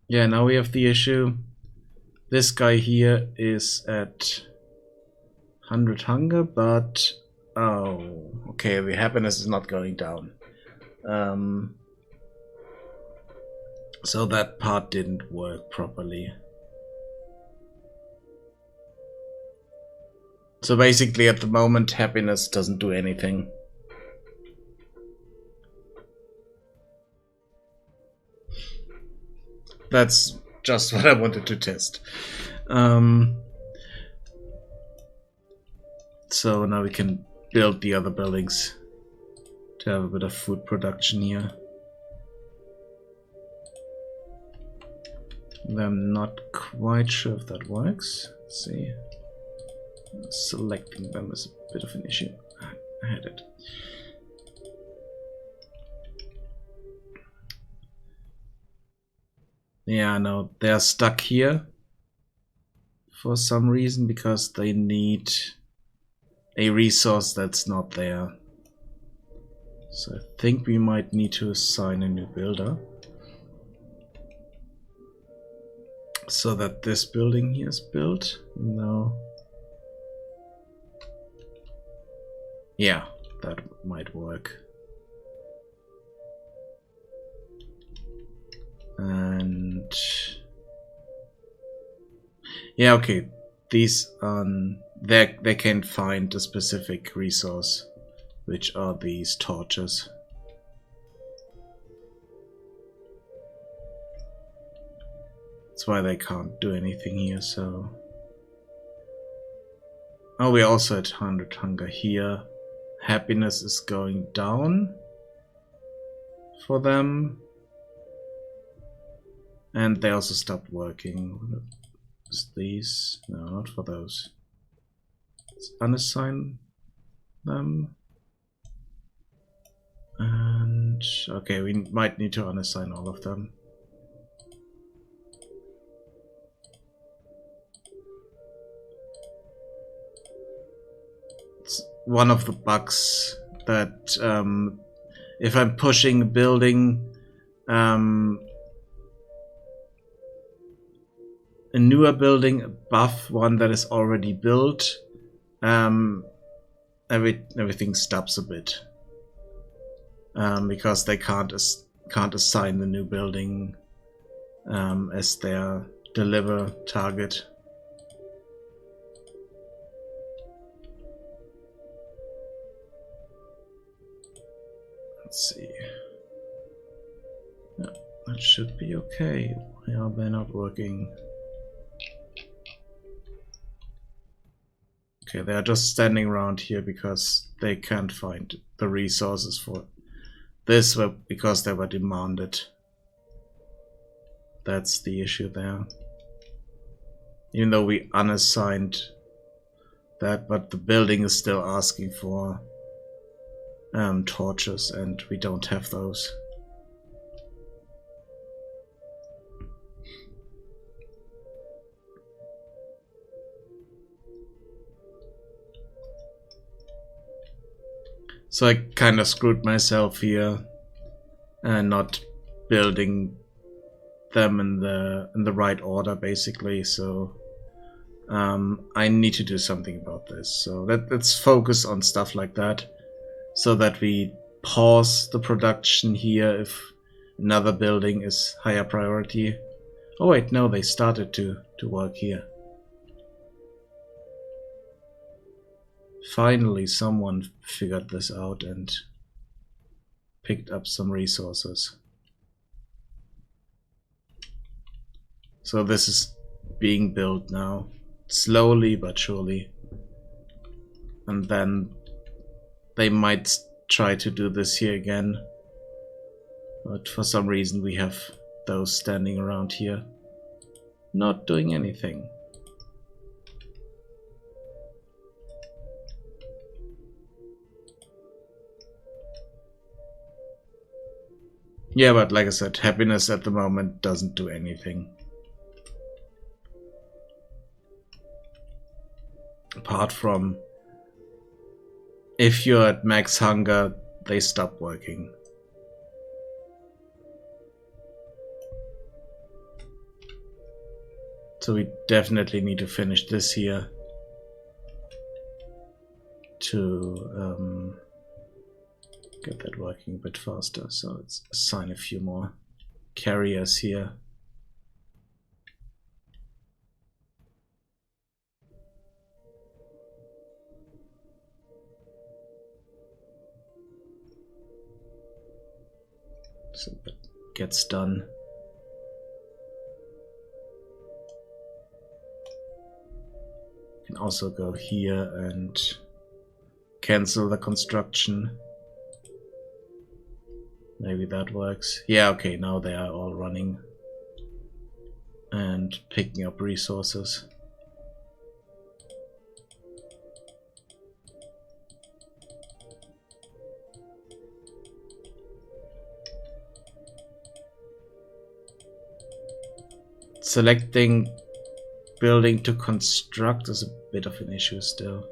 Yeah, now we have the issue. This guy here is at 100 hunger, but oh, okay, the happiness is not going down. So that part didn't work properly. So basically at the moment happiness doesn't do anything. That's just what I wanted to test. So now we can build the other buildings to have a bit of food production here. I'm not quite sure if that works. Let's see. Selecting them is a bit of an issue. I had it. Yeah, no, they're stuck here for some reason because they need a resource that's not there. So I think we might need to assign a new builder so that this building here is built. No. Yeah, that might work. And yeah, okay. These they can't find a specific resource, which are these torches. That's why they can't do anything here. So oh, we're also at 100 hunger here. Happiness is going down for them. And they also stopped working. Is these? No, not for those. Let's unassign them. And okay, we might need to unassign all of them. It's one of the bugs that if I'm pushing a building, a newer building above one that is already built, everything stops a bit because they can't assign the new building as their deliver target. Let's see. Yeah, that should be okay. Why are they not working? Okay, they are just standing around here because they can't find the resources for this because they were demanded. That's the issue there. Even though we unassigned that, but the building is still asking for torches, and we don't have those. So I kind of screwed myself here and not building them in the right order, basically. So I need to do something about this. So let's focus on stuff like that, so that we pause the production here if another building is higher priority. Oh wait, no, they started to work here. Finally, someone figured this out and picked up some resources. So this is being built now, slowly but surely. And then they might try to do this here again. But for some reason we have those standing around here, not doing anything. Yeah, but like I said, happiness at the moment doesn't do anything. Apart from if you're at max hunger, they stop working. So we definitely need to finish this here to get that working a bit faster. So let's assign a few more carriers here. So that gets done. You can also go here and cancel the construction. Maybe that works. Yeah, okay, now they are all running and picking up resources. Selecting building to construct is a bit of an issue still.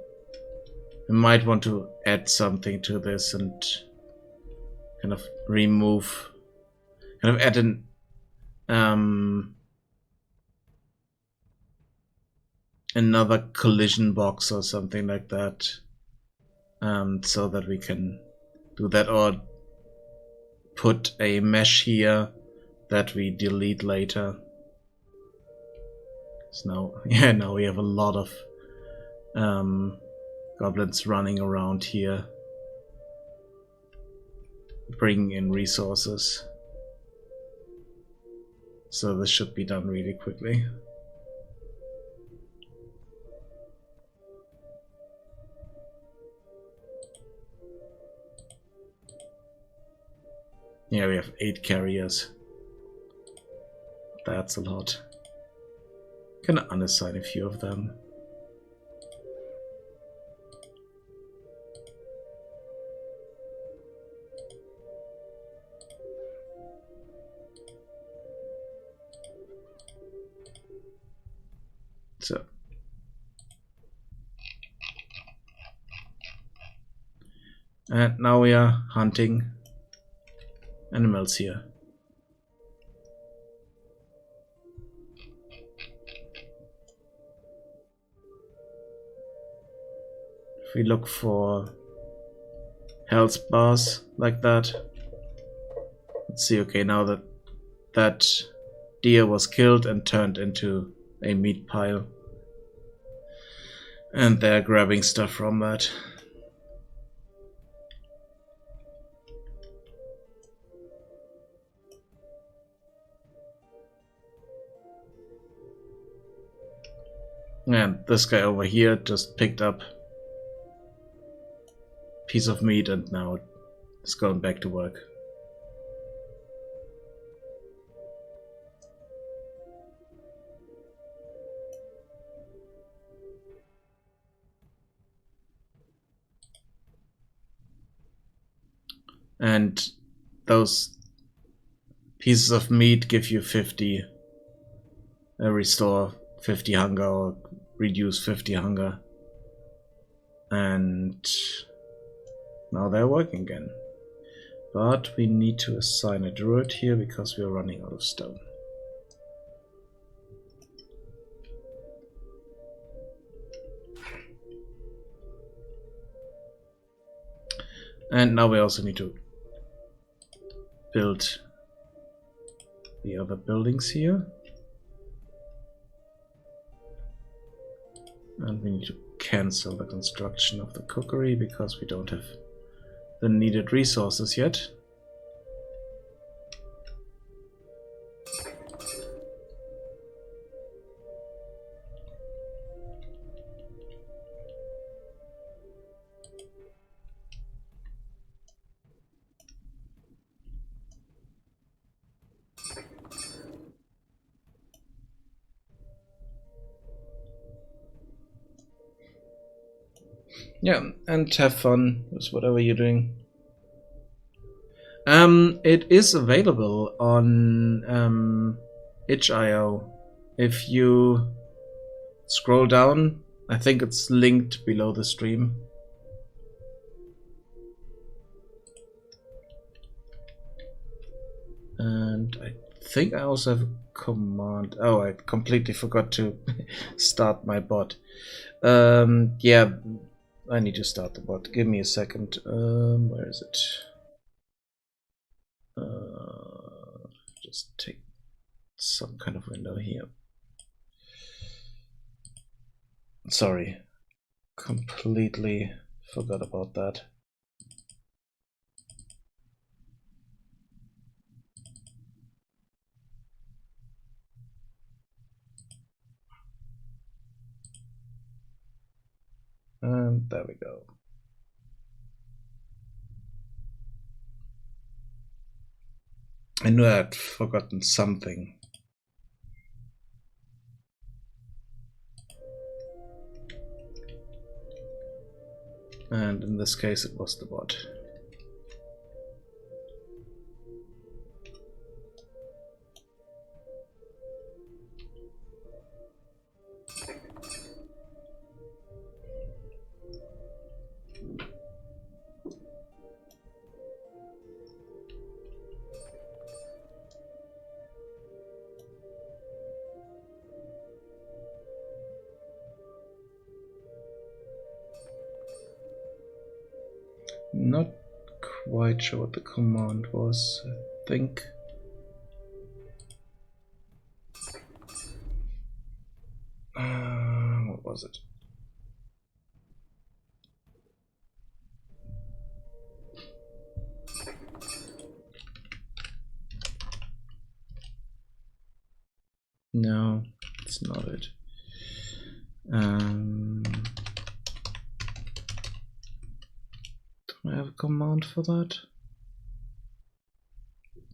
We might want to add something to this and kind of remove, kind of add an another collision box or something like that, so that we can do that, or put a mesh here that we delete later. So now, yeah, now we have a lot of goblins running around here, bringing in resources. So this should be done really quickly. Yeah, we have 8 carriers. That's a lot. Can unassign a few of them. So. And now we are hunting animals here. If we look for health bars like that, let's see, okay, now that that deer was killed and turned into a meat pile, and they're grabbing stuff from that. And this guy over here just picked up a piece of meat and now is going back to work. And those pieces of meat give you 50, restore 50 hunger or reduce 50 hunger. And now they're working again. But we need to assign a druid here because we are running out of stone. And now we also need to build the other buildings here. And we need to cancel the construction of the cookery because we don't have the needed resources yet. Yeah, and have fun with whatever you're doing. It is available on itch.io. If you scroll down, I think it's linked below the stream. And I think I also have a command. Oh, I completely forgot to start my bot. Yeah, I need to start the bot. Give me a second. Where is it? Just take some kind of window here. Sorry, completely forgot about that. And there we go. I knew I'd forgotten something. And in this case, it was the bot. Not quite sure what the command was, I think. What was it? No, it's not it. Do I have a command for that?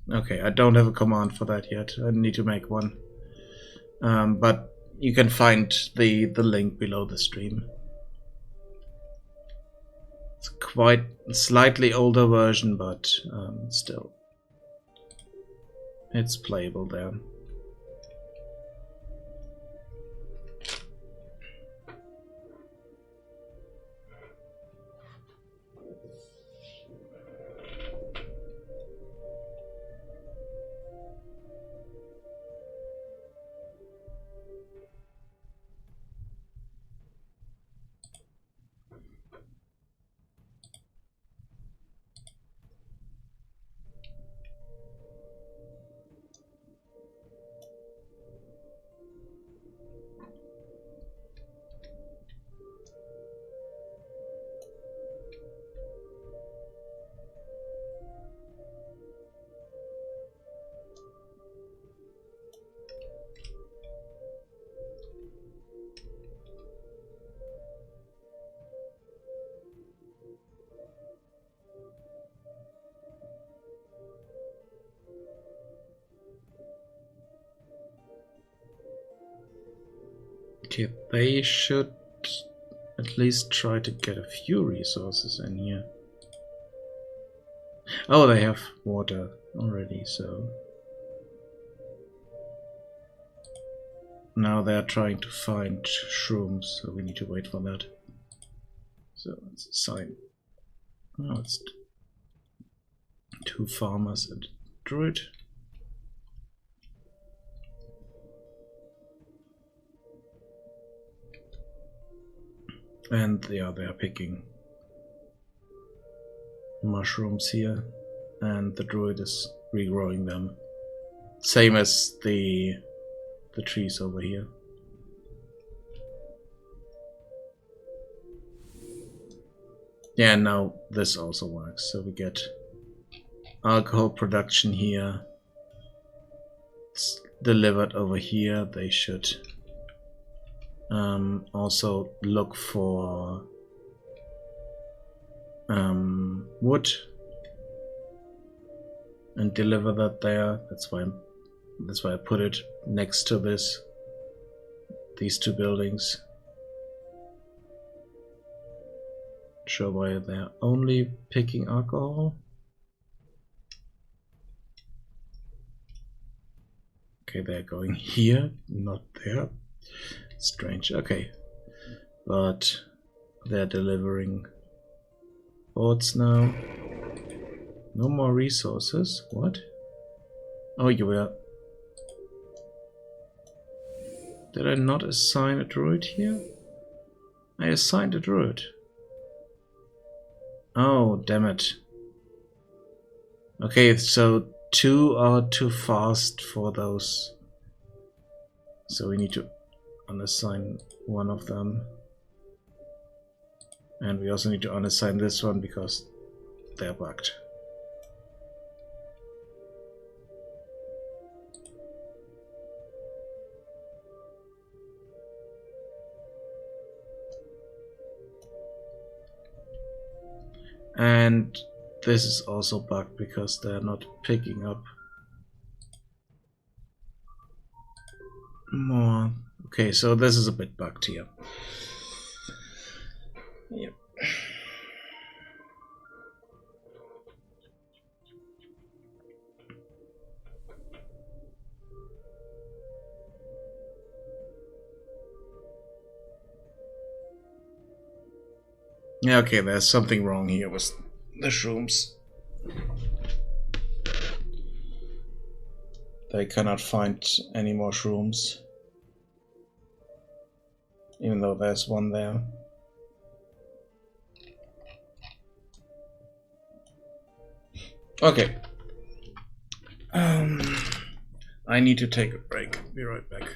Okay, I don't have a command for that yet. I need to make one. But you can find the link below the stream. It's quite a slightly older version, but still, it's playable there. Okay, they should at least try to get a few resources in here. Oh, they have water already, so now they're trying to find shrooms, so we need to wait for that. So it's a sign. Oh, it's two farmers and a druid. And yeah, they're picking mushrooms here, and the druid is regrowing them. Same as the trees over here. Yeah, now this also works. So we get alcohol production here. It's delivered over here. They should also look for wood and deliver that there. That's why I put it next to these two buildings. Sure why they're only picking alcohol. Okay, they're going here, not there. Strange. Okay, but they're delivering boards now. No more resources. What? Oh, you were Did I not assign a druid here? I assigned a druid. Oh, damn it. Okay, so 2 are too fast for those. So we need to unassign one of them. And we also need to unassign this one because they're bugged. And this is also bugged because they're not picking up more. Okay, so this is a bit bugged here. Yep. Yeah, okay, there's something wrong here with the shrooms. They cannot find any more shrooms. Even though there's one there. Okay. I need to take a break. Be right back.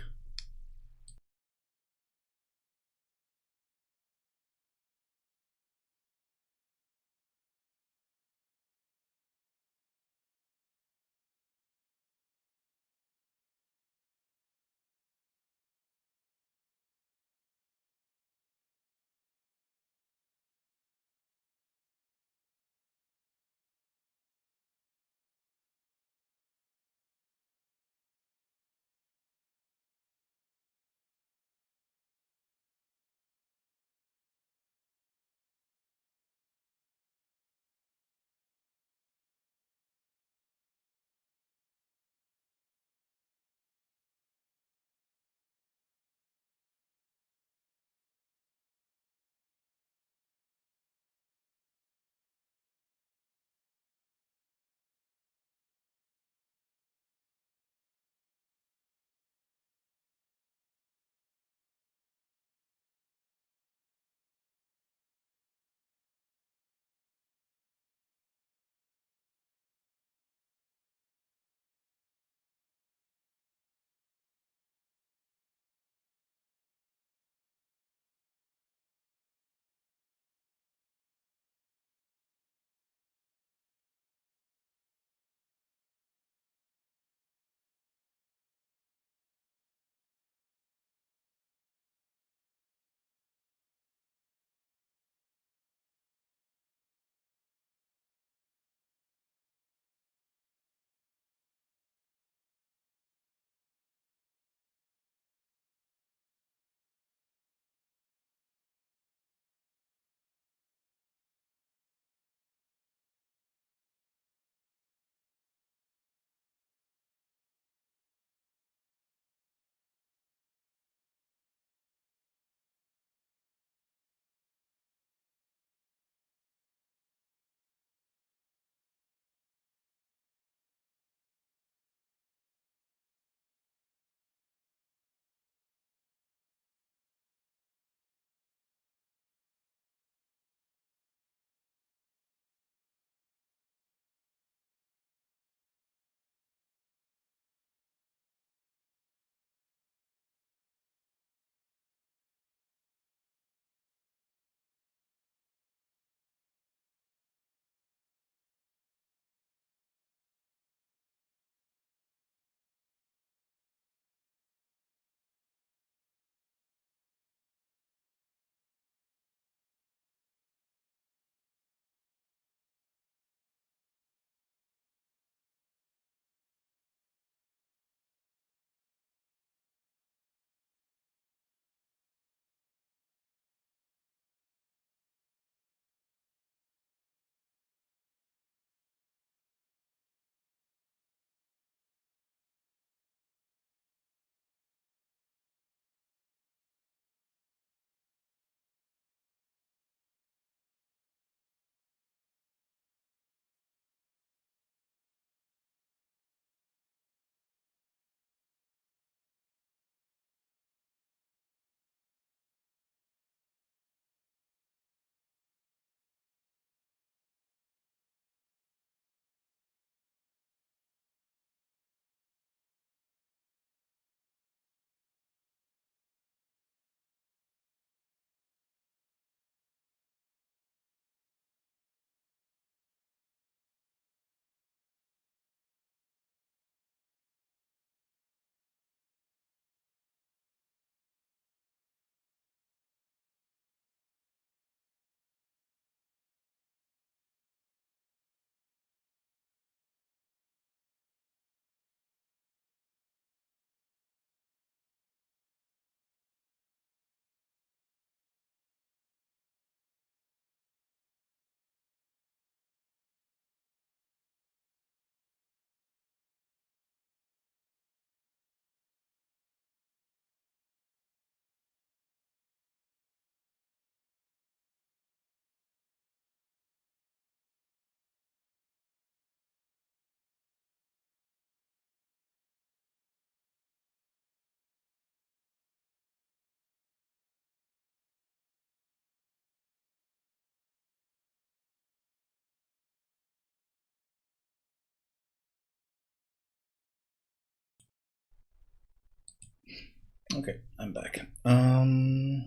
Okay, I'm back. Let's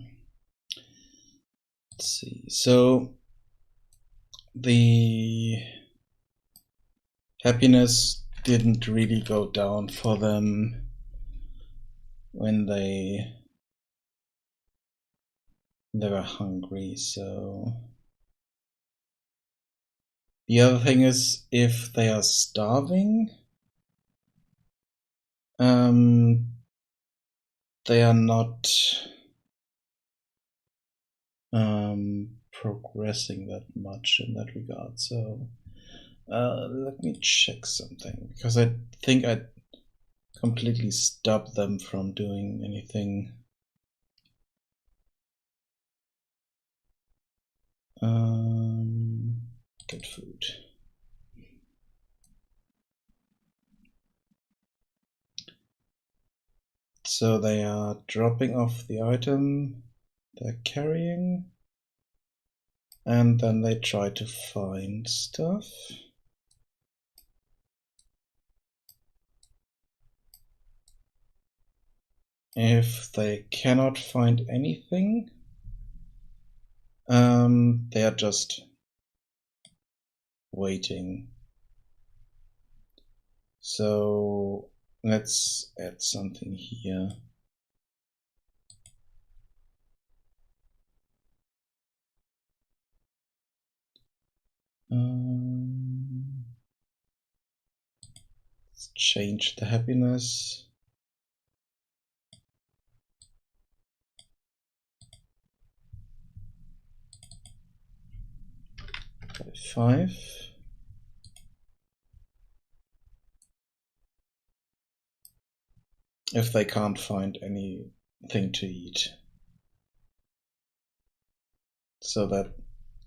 see. So the happiness didn't really go down for them when they were hungry. So the other thing is, if they are starving, they are not progressing that much in that regard. So let me check something, because I think I completely stopped them from doing anything. Get food. So they are dropping off the item they're carrying, and then they try to find stuff. If they cannot find anything, they are just waiting. So let's add something here. Let's change the happiness. 5. If they can't find anything to eat. So that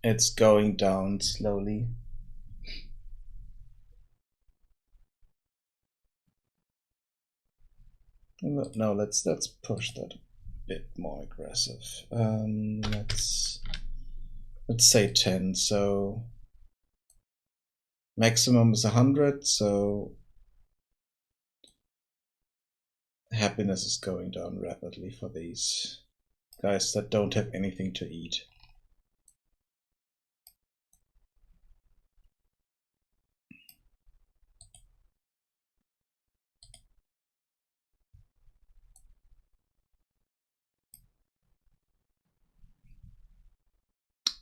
it's going down slowly. No, let's push that a bit more aggressive. Let's say 10. So maximum is 100. So happiness is going down rapidly for these guys that don't have anything to eat.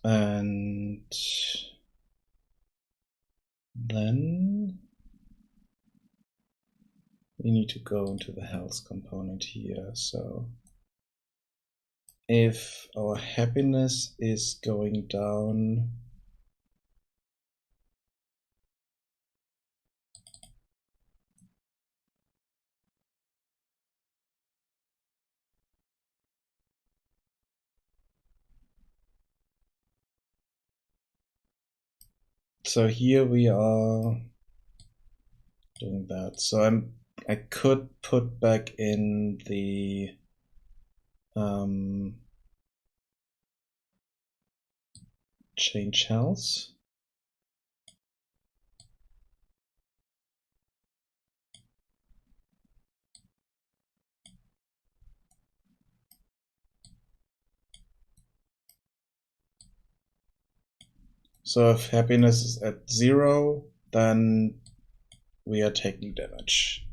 And then we need to go into the health component here. So if our happiness is going down, so here we are doing that. So I could put back in the change health. So if happiness is at 0, then we are taking damage.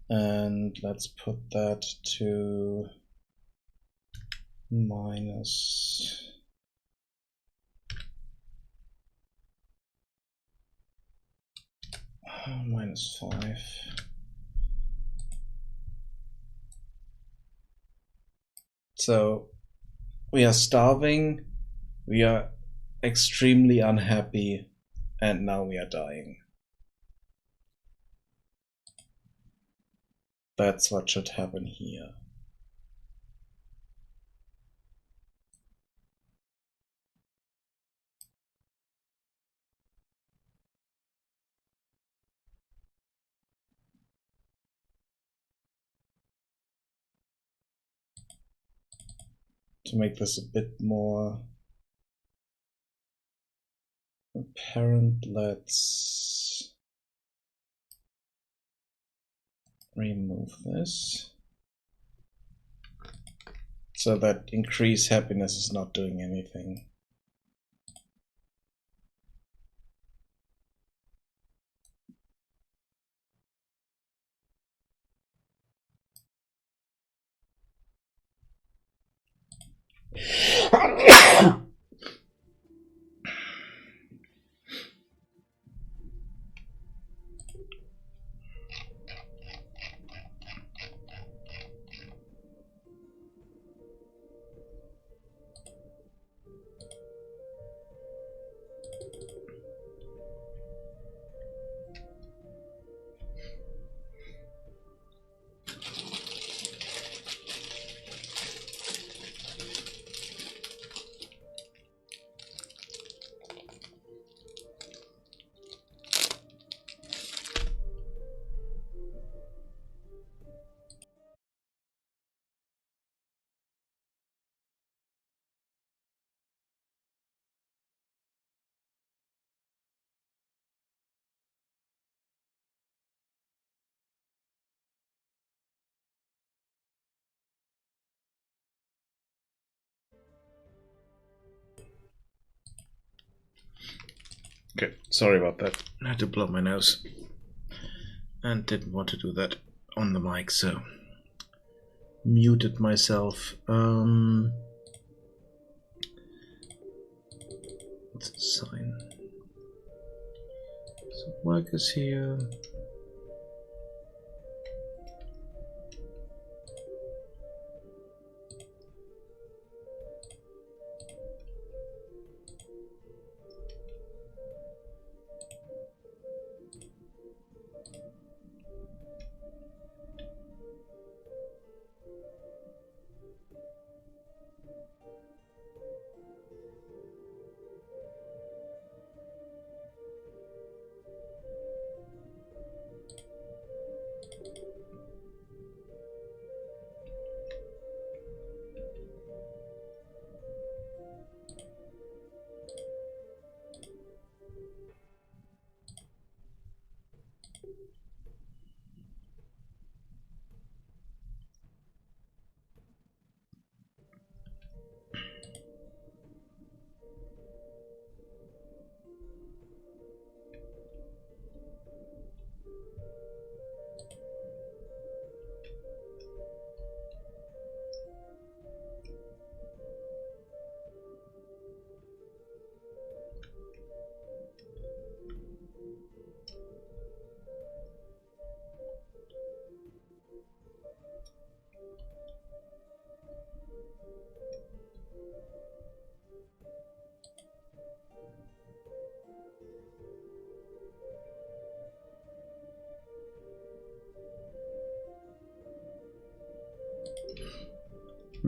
And let's put that to minus -5. So we are starving, we are extremely unhappy, and now we are dying. That's what should happen here. To make this a bit more apparent, let's remove this. So that increase happiness is not doing anything. Okay, sorry about that. I had to blow my nose. And didn't want to do that on the mic, so muted myself. What's the sign? So workers here.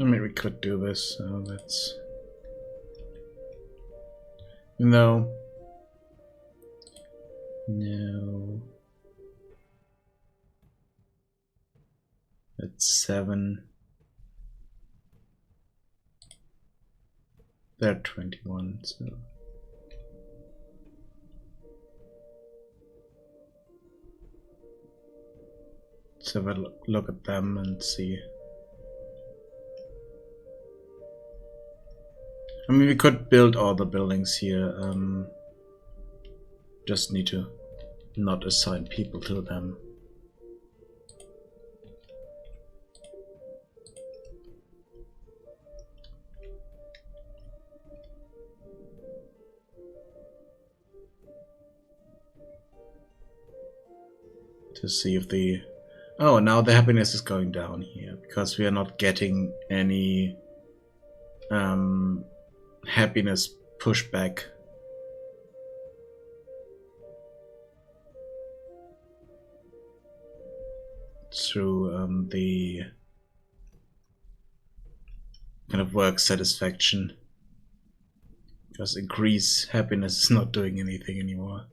I mean, we could do this, so let's. No. No. That's 7. They're 21, so. Let's have a look at them and see. I mean, we could build all the buildings here. Just need to not assign people to them. To see if the... Oh, now the happiness is going down here because we are not getting any happiness pushback. Through the kind of work satisfaction, because increase happiness is not doing anything anymore.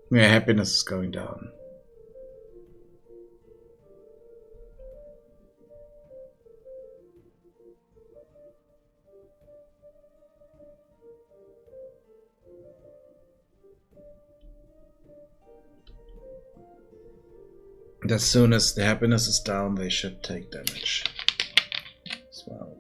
Yeah, happiness is going down. As soon as the happiness is down, they should take damage as well.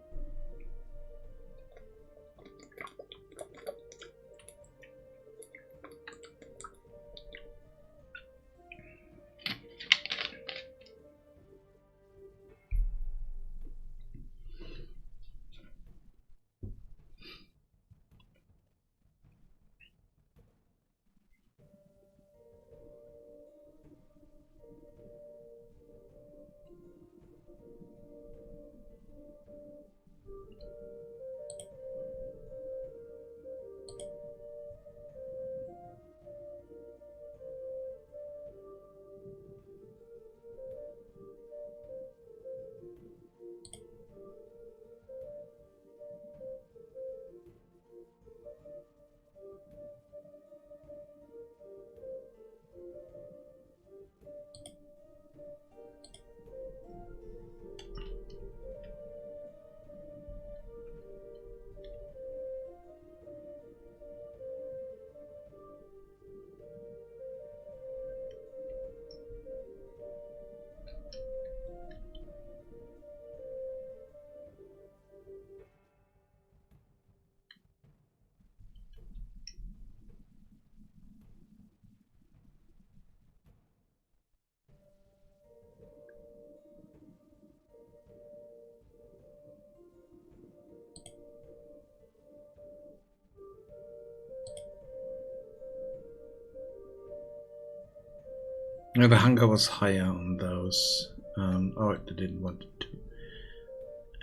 Yeah, the hunger was higher on those. Oh, I didn't want to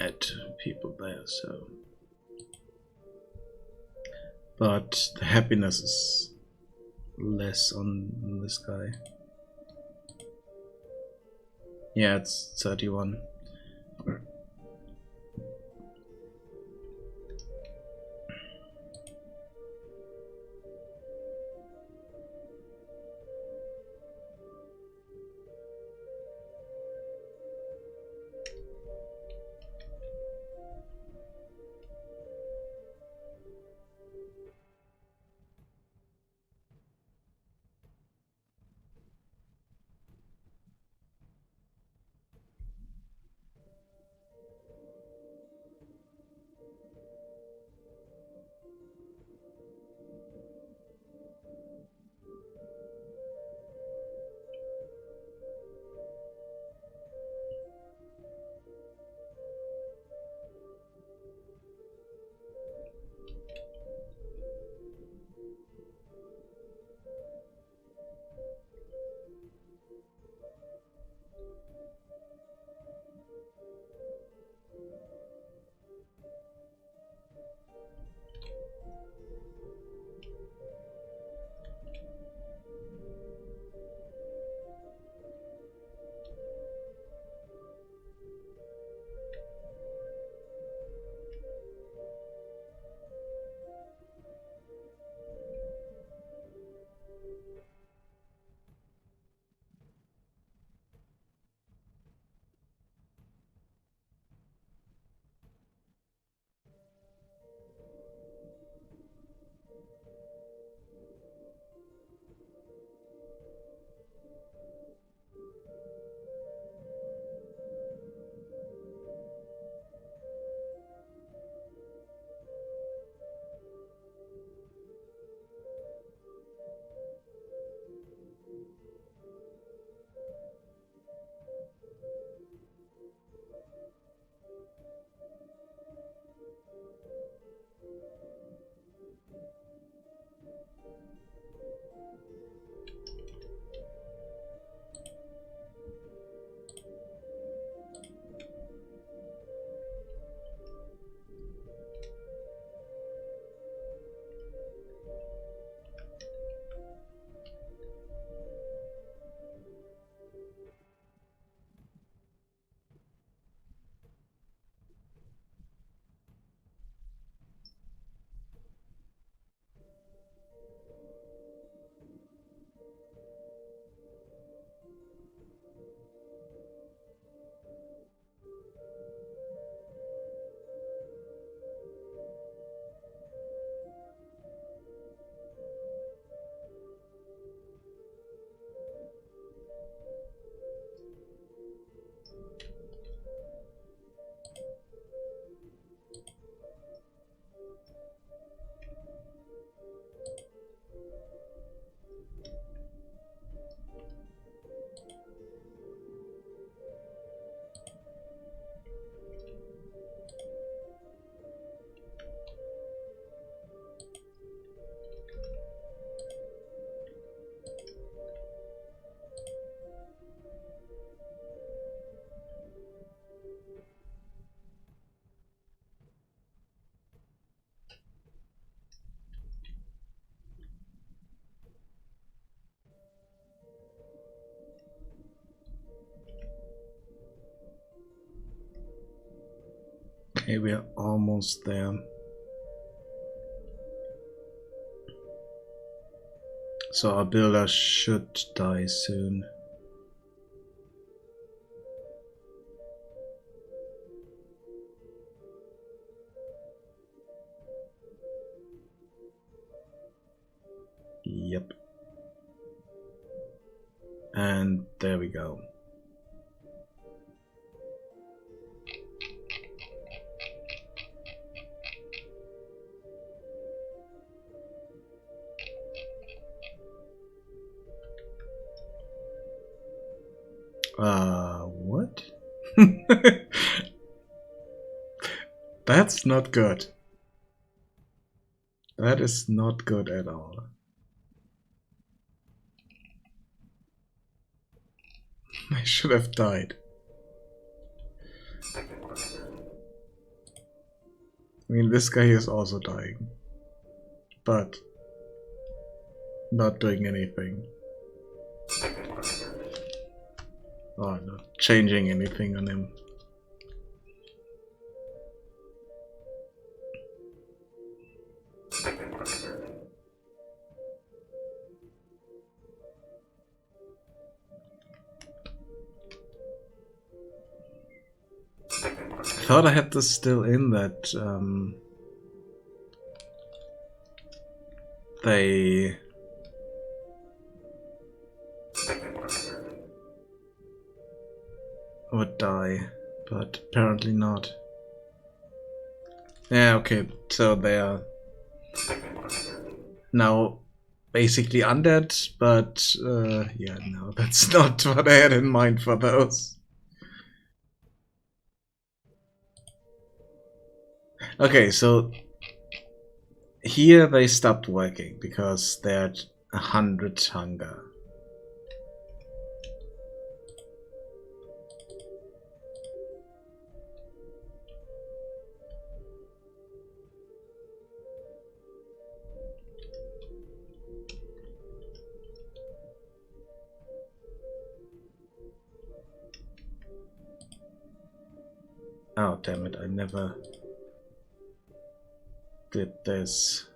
add people there, so. But the happiness is less on this guy. Yeah, it's 31. Okay, we are almost there. So our builder should die soon. Yep. And there we go. What? That's not good. That is not good at all. I should have died. I mean, this guy is also dying. But not doing anything. Oh, not changing anything on him. I thought I had this still in that they would die, but apparently not. Yeah, okay, so they are now basically undead, but yeah, no, that's not what I had in mind for those. Okay, so here they stopped working because they're at 100 hunger. Oh, damn it, I never did this.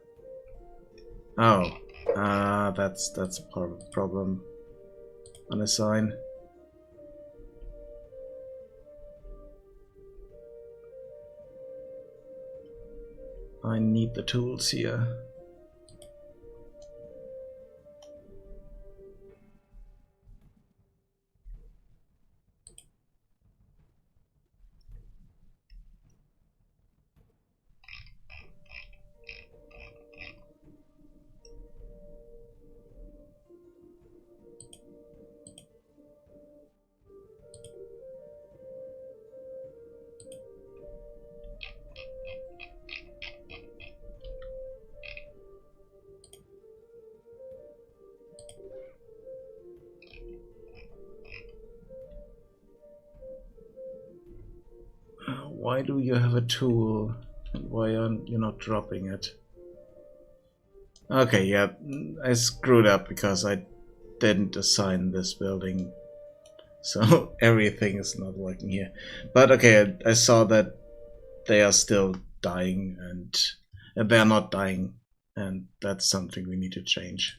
Oh, that's a problem on a sign. I need the tools here. Why do you have a tool? And why aren't you not dropping it? Okay, yeah, I screwed up because I didn't assign this building. So everything is not working here. But okay, I saw that they are still dying and they're not dying. And that's something we need to change.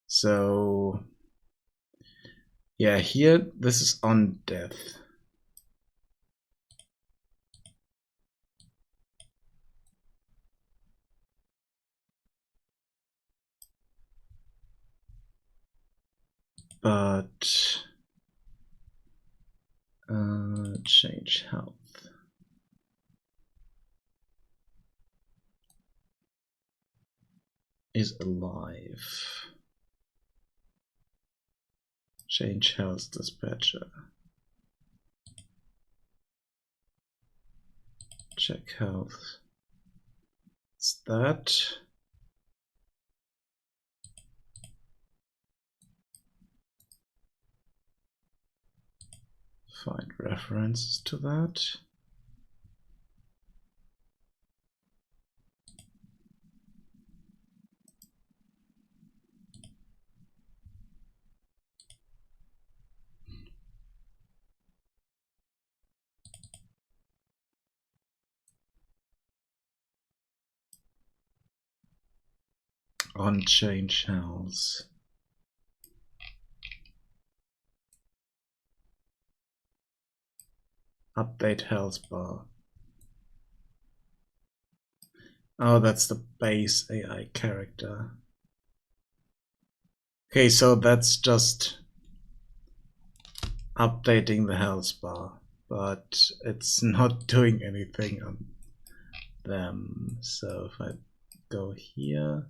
So yeah, here, this is on death. But change health. Is alive. Change health dispatcher. Check health. It's that. Find references to that. On change health. Update health bar. Oh, that's the base AI character. Okay, so that's just updating the health bar, but it's not doing anything on them. So if I go here,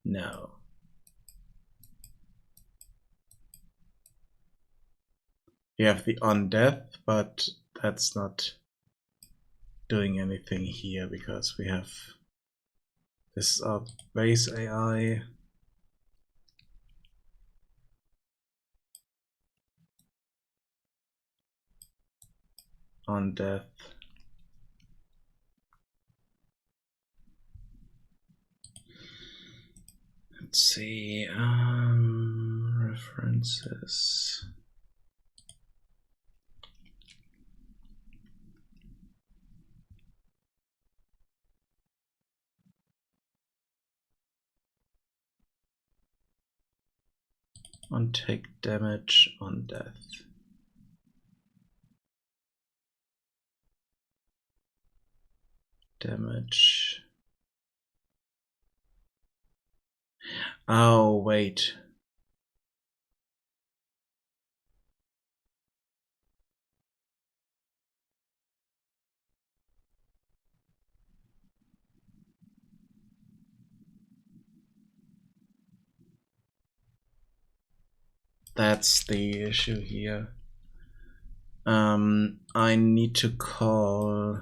no. You have the on death, but that's not doing anything here because we have this is our base AI. On death. Let's see, references. On take damage, on death. Damage. Oh, wait. That's the issue here. I need to call.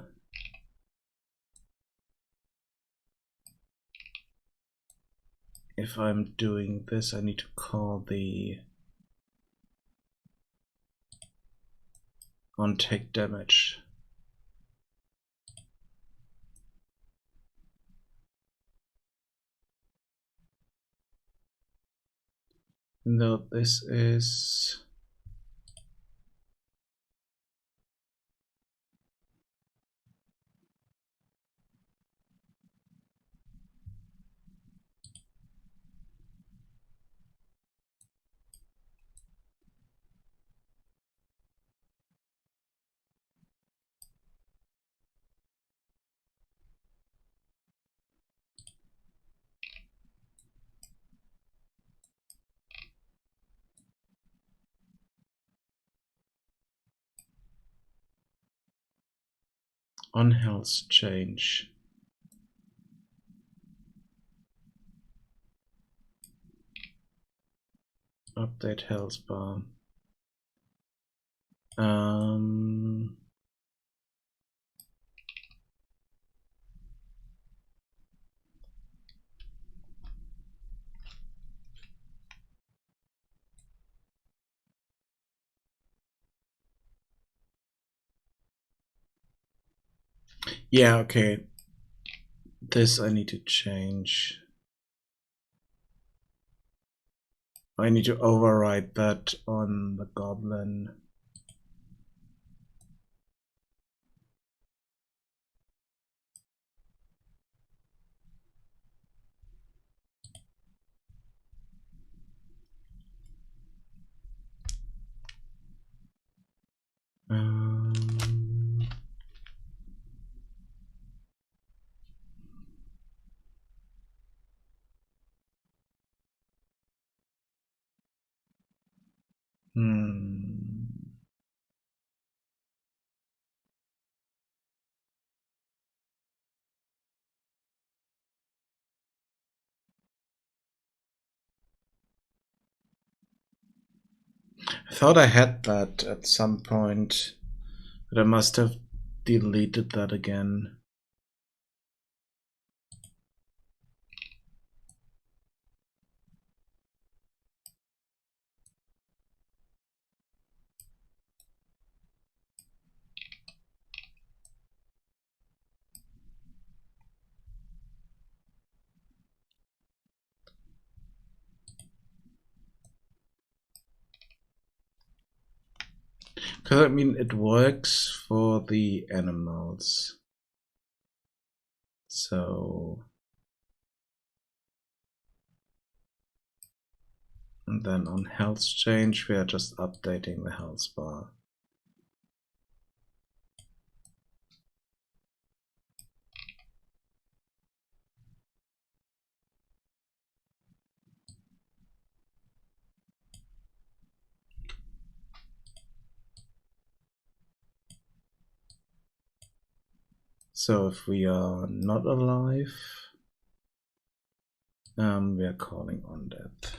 If I'm doing this, I need to call the on take damage. Though this is on health change. Update health bar. Yeah, okay. This I need to change. I need to override that on the Goblin. Um, hmm. I thought I had that at some point, but I must have deleted that again. Because I mean, it works for the animals. So. And then on health change, we are just updating the health bar. So if we are not alive, we are calling on death.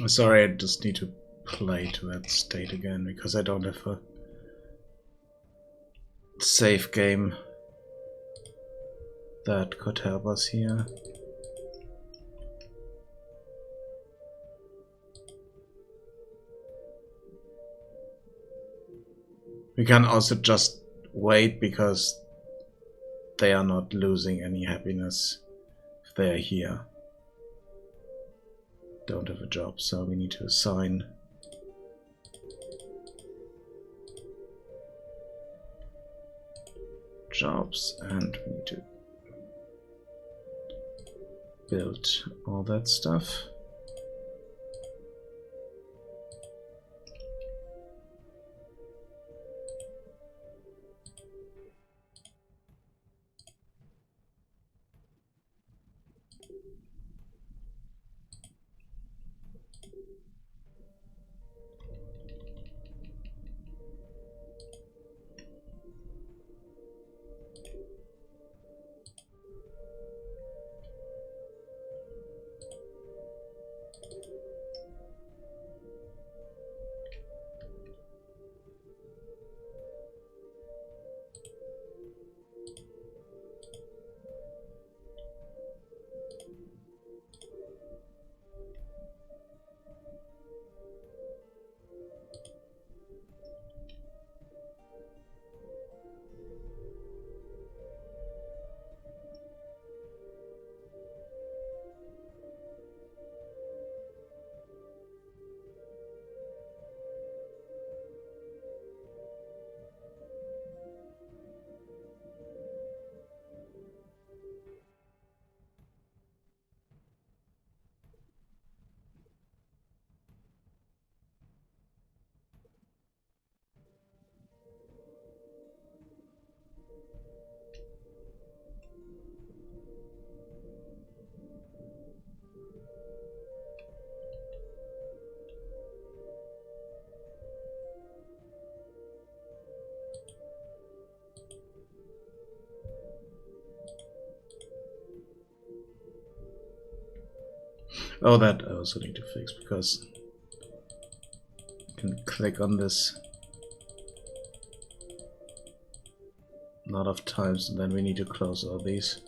Sorry, I just need to play to that state again because I don't have a save game that could help us here. We can also just wait because they are not losing any happiness if they are here. Don't have a job, so we need to assign jobs and we need to build all that stuff. Oh, that I also need to fix because I can click on this a lot of times and then we need to close all these.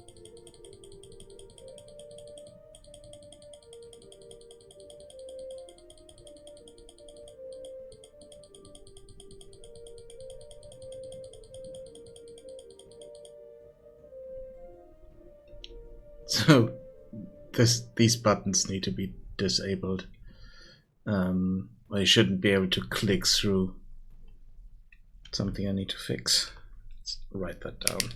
So these buttons need to be disabled. Or you shouldn't be able to click through. Something I need to fix. Let's write that down.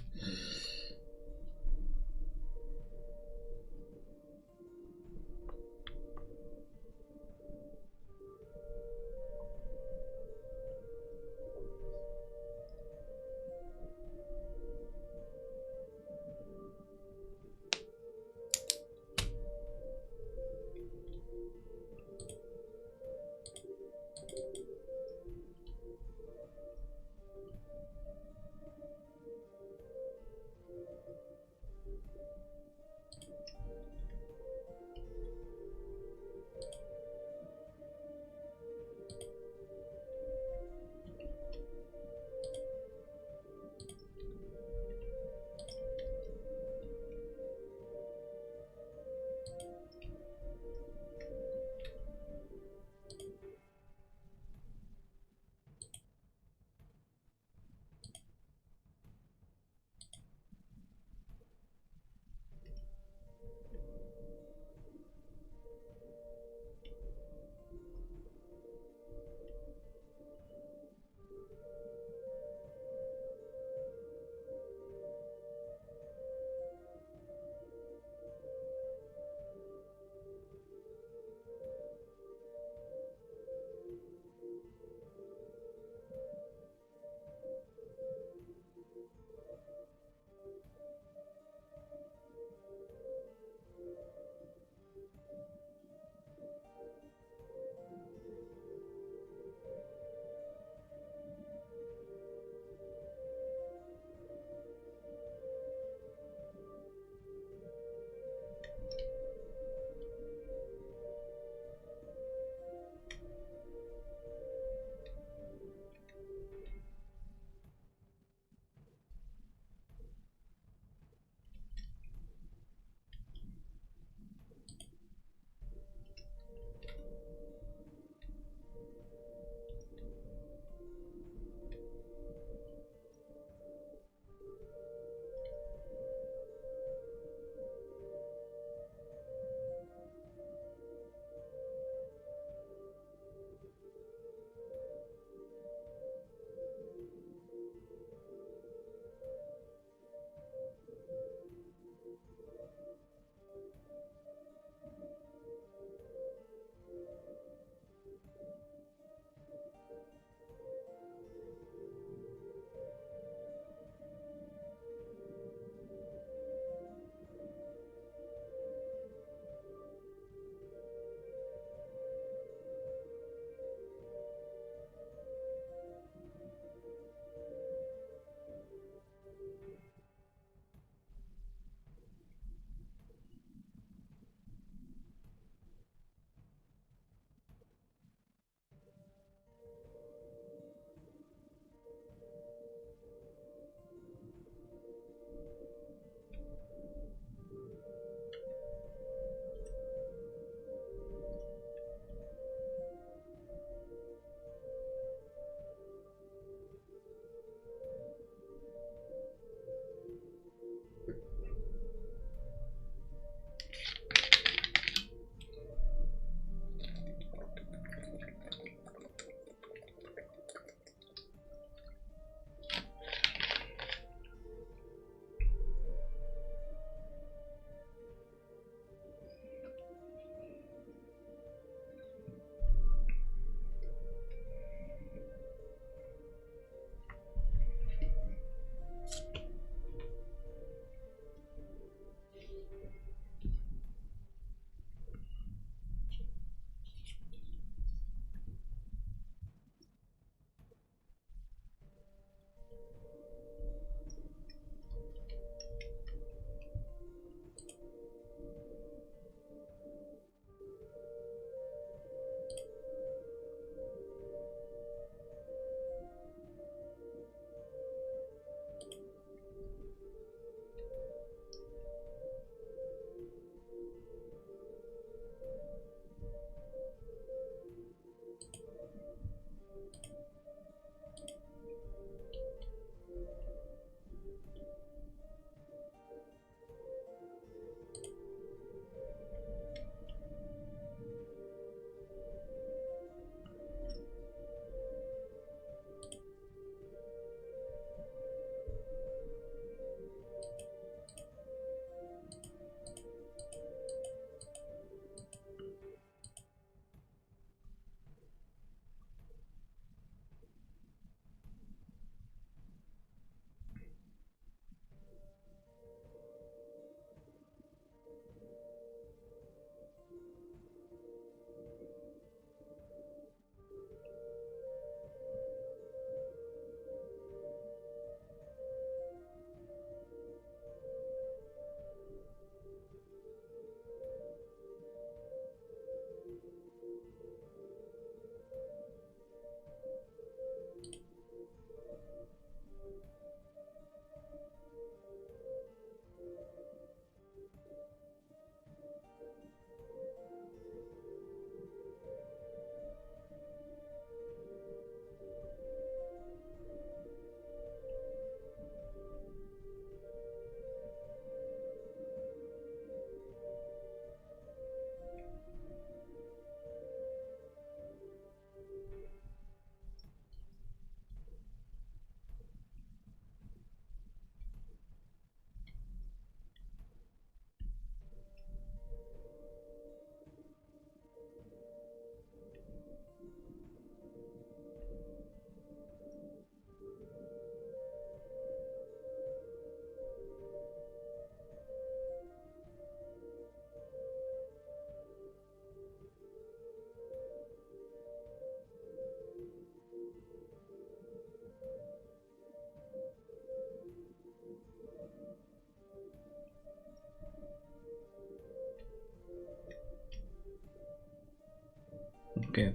Okay,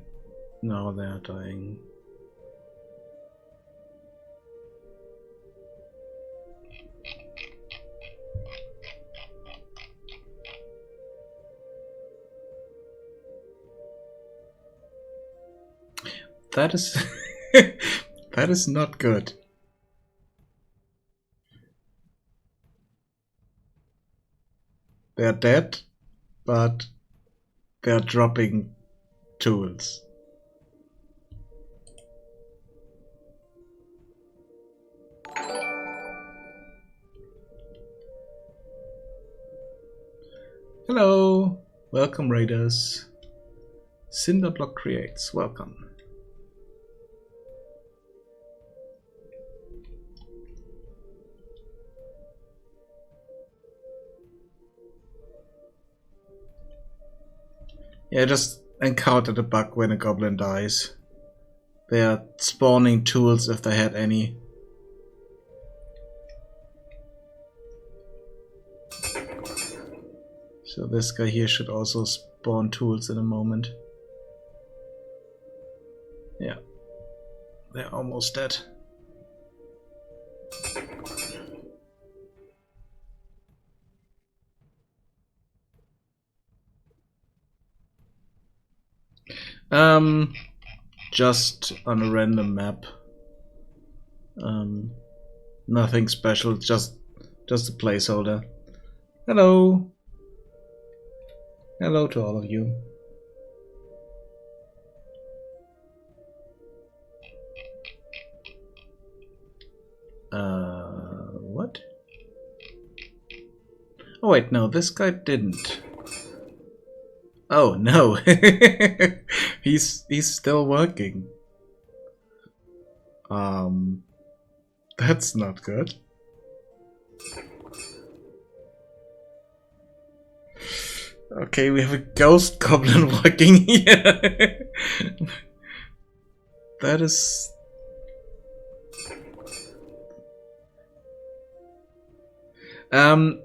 now they are dying. That is that is not good. They're dead, but they're dropping tools. Hello, welcome raiders. Cinderblock creates, welcome. Yeah, I just encountered a bug when a goblin dies. They are spawning tools if they had any. So this guy here should also spawn tools in a moment. Yeah, they're almost dead. Just on a random map. Nothing special, just a placeholder. Hello. Hello to all of you. What? Oh wait, no, this guy didn't. Oh no, he's still working. That's not good. Okay, we have a ghost goblin working here. That is...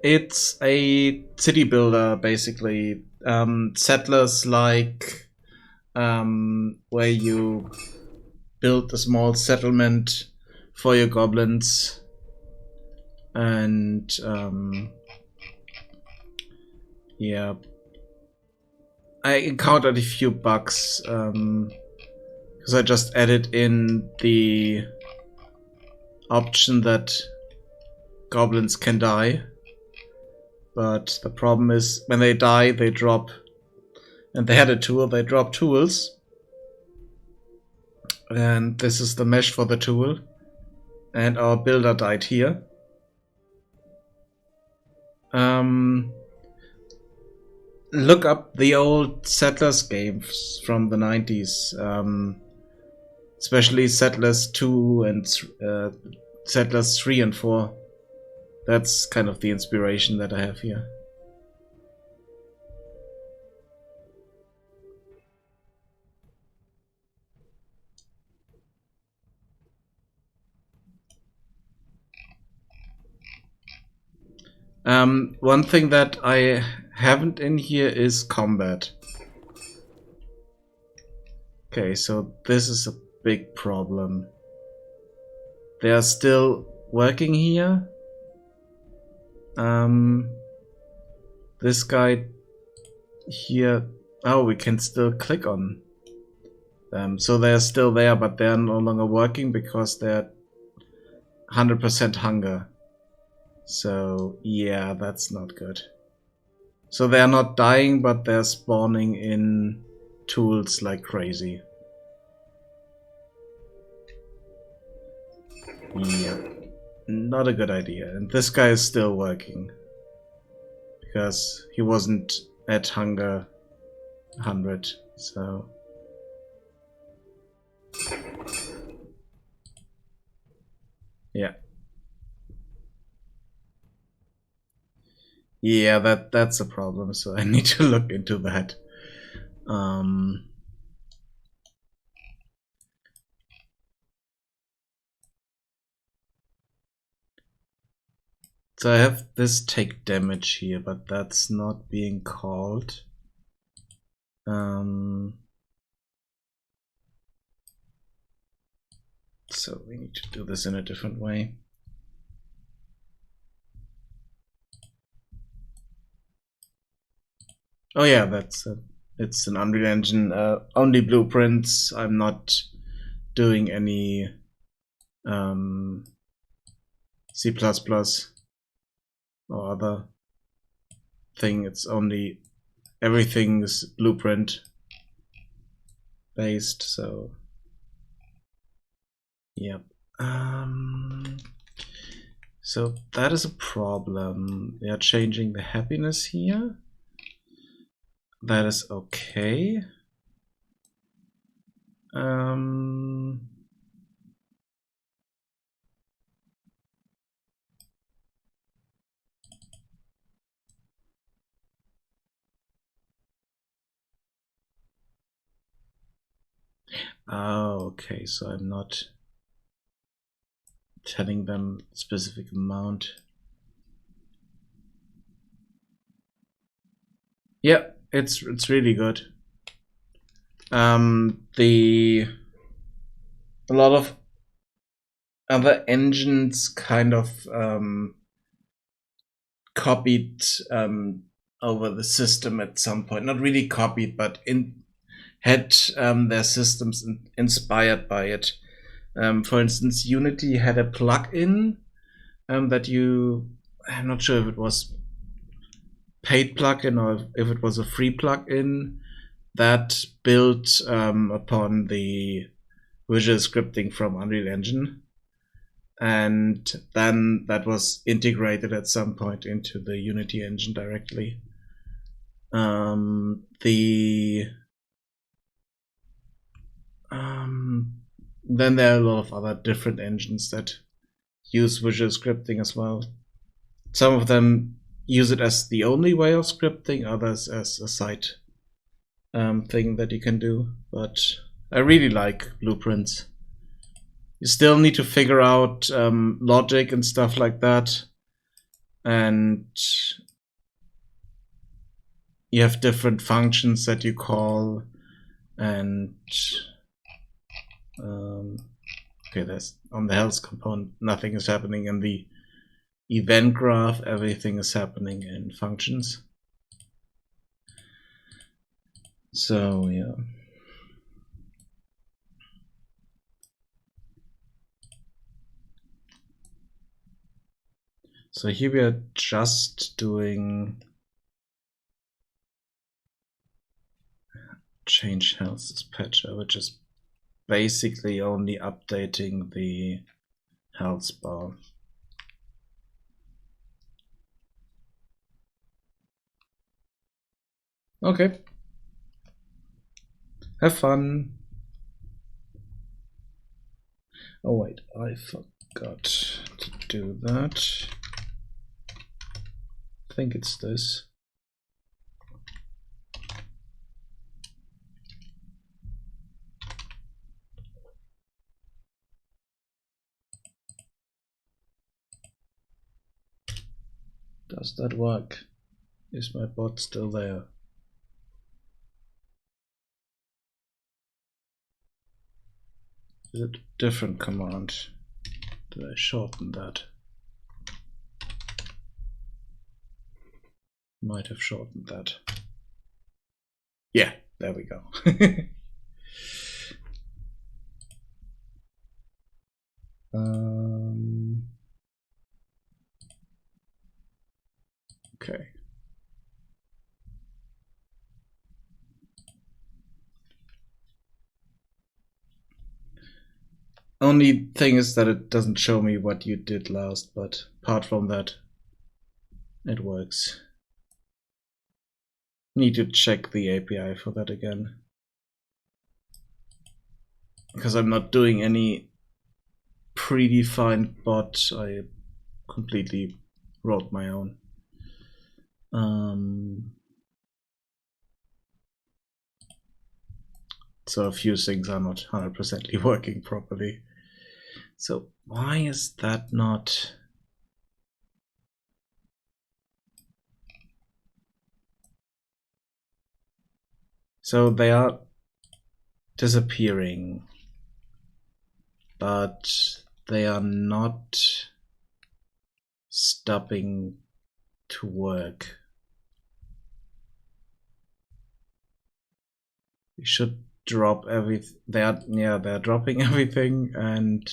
it's a city builder, basically. Settlers like where you build a small settlement for your goblins, and yeah, I encountered a few bugs because I just added in the option that goblins can die, but the problem is when they die they drop, and they had a tool, they drop tools, and this is the mesh for the tool, and our builder died here. Look up the old Settlers games from the 90s, especially Settlers 2 and Settlers 3 and 4. That's kind of the inspiration that I have here. One thing that I haven't in here is combat. Okay, so this is a big problem. They are still working here. This guy here, oh, we can still click on them. So they're still there, but they're no longer working because they're 100% hunger. So yeah, that's not good. So they're not dying, but they're spawning in tools like crazy. Yeah, not a good idea. And this guy is still working because he wasn't at hunger 100, so... yeah. Yeah, that's a problem, so I need to look into that. So I have this take damage here, but that's not being called. So we need to do this in a different way. Oh yeah, that's it's an Unreal Engine only blueprints. I'm not doing any C++ or other thing. It's only everything is blueprint based. So yep. So that is a problem. We are changing the happiness here. That is okay. Oh, okay, so I'm not telling them specific amount. Yeah, it's really good. A lot of other engines kind of copied over the system at some point. Not really copied, but had their systems inspired by it. For instance, Unity had a plugin that I'm not sure if it was paid plugin or if it was a free plugin that built upon the visual scripting from Unreal Engine. And then that was integrated at some point into the Unity engine directly. Then there are a lot of other different engines that use visual scripting as well. Some of them use it as the only way of scripting, others as a side thing that you can do. But I really like blueprints. You still need to figure out logic and stuff like that. And you have different functions that you call. And okay, there's on the health component, nothing is happening. In the event graph, everything is happening in functions. So yeah. So here we are just doing change health dispatcher, which is basically only updating the health bar. Okay. Have fun. Oh wait, I forgot to do that. I think it's this. Does that work? Is my bot still there? Is it a different command? Did I shorten that? Might have shortened that. Yeah, there we go. Okay. Only thing is that it doesn't show me what you did last, but apart from that, it works. Need to check the API for that again. Because I'm not doing any predefined bot, I completely wrote my own. So a few things are not 100% working properly. So why is that not? So they are disappearing. but they are not stopping to work. We should drop everything. They're dropping everything and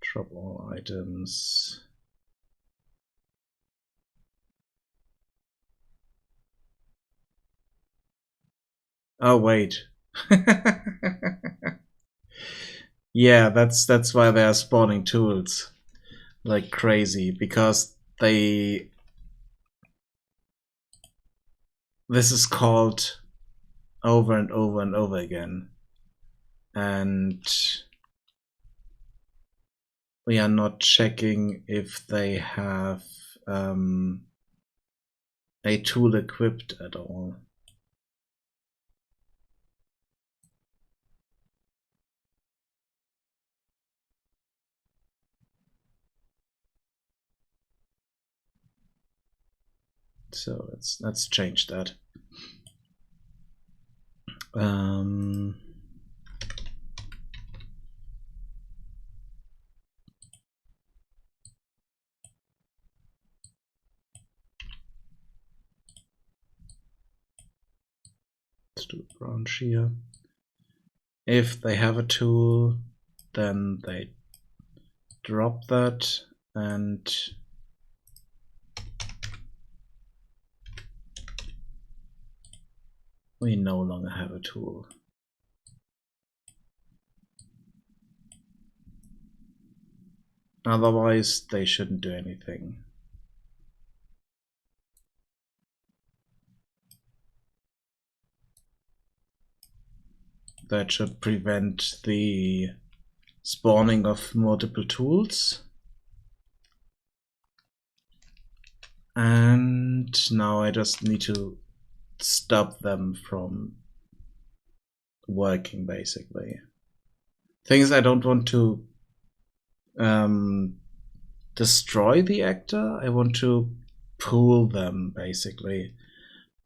drop all items. Oh wait. Yeah, that's why they are spawning tools like crazy, because this is called over and over and over again, and we are not checking if they have a tool equipped at all. So let's change that. Let's do a branch here. If they have a tool, then they drop that, and we no longer have a tool. Otherwise, they shouldn't do anything. That should prevent the spawning of multiple tools. And now I just need to stop them from working, basically. Things I don't want to destroy the actor, I want to pull them, basically.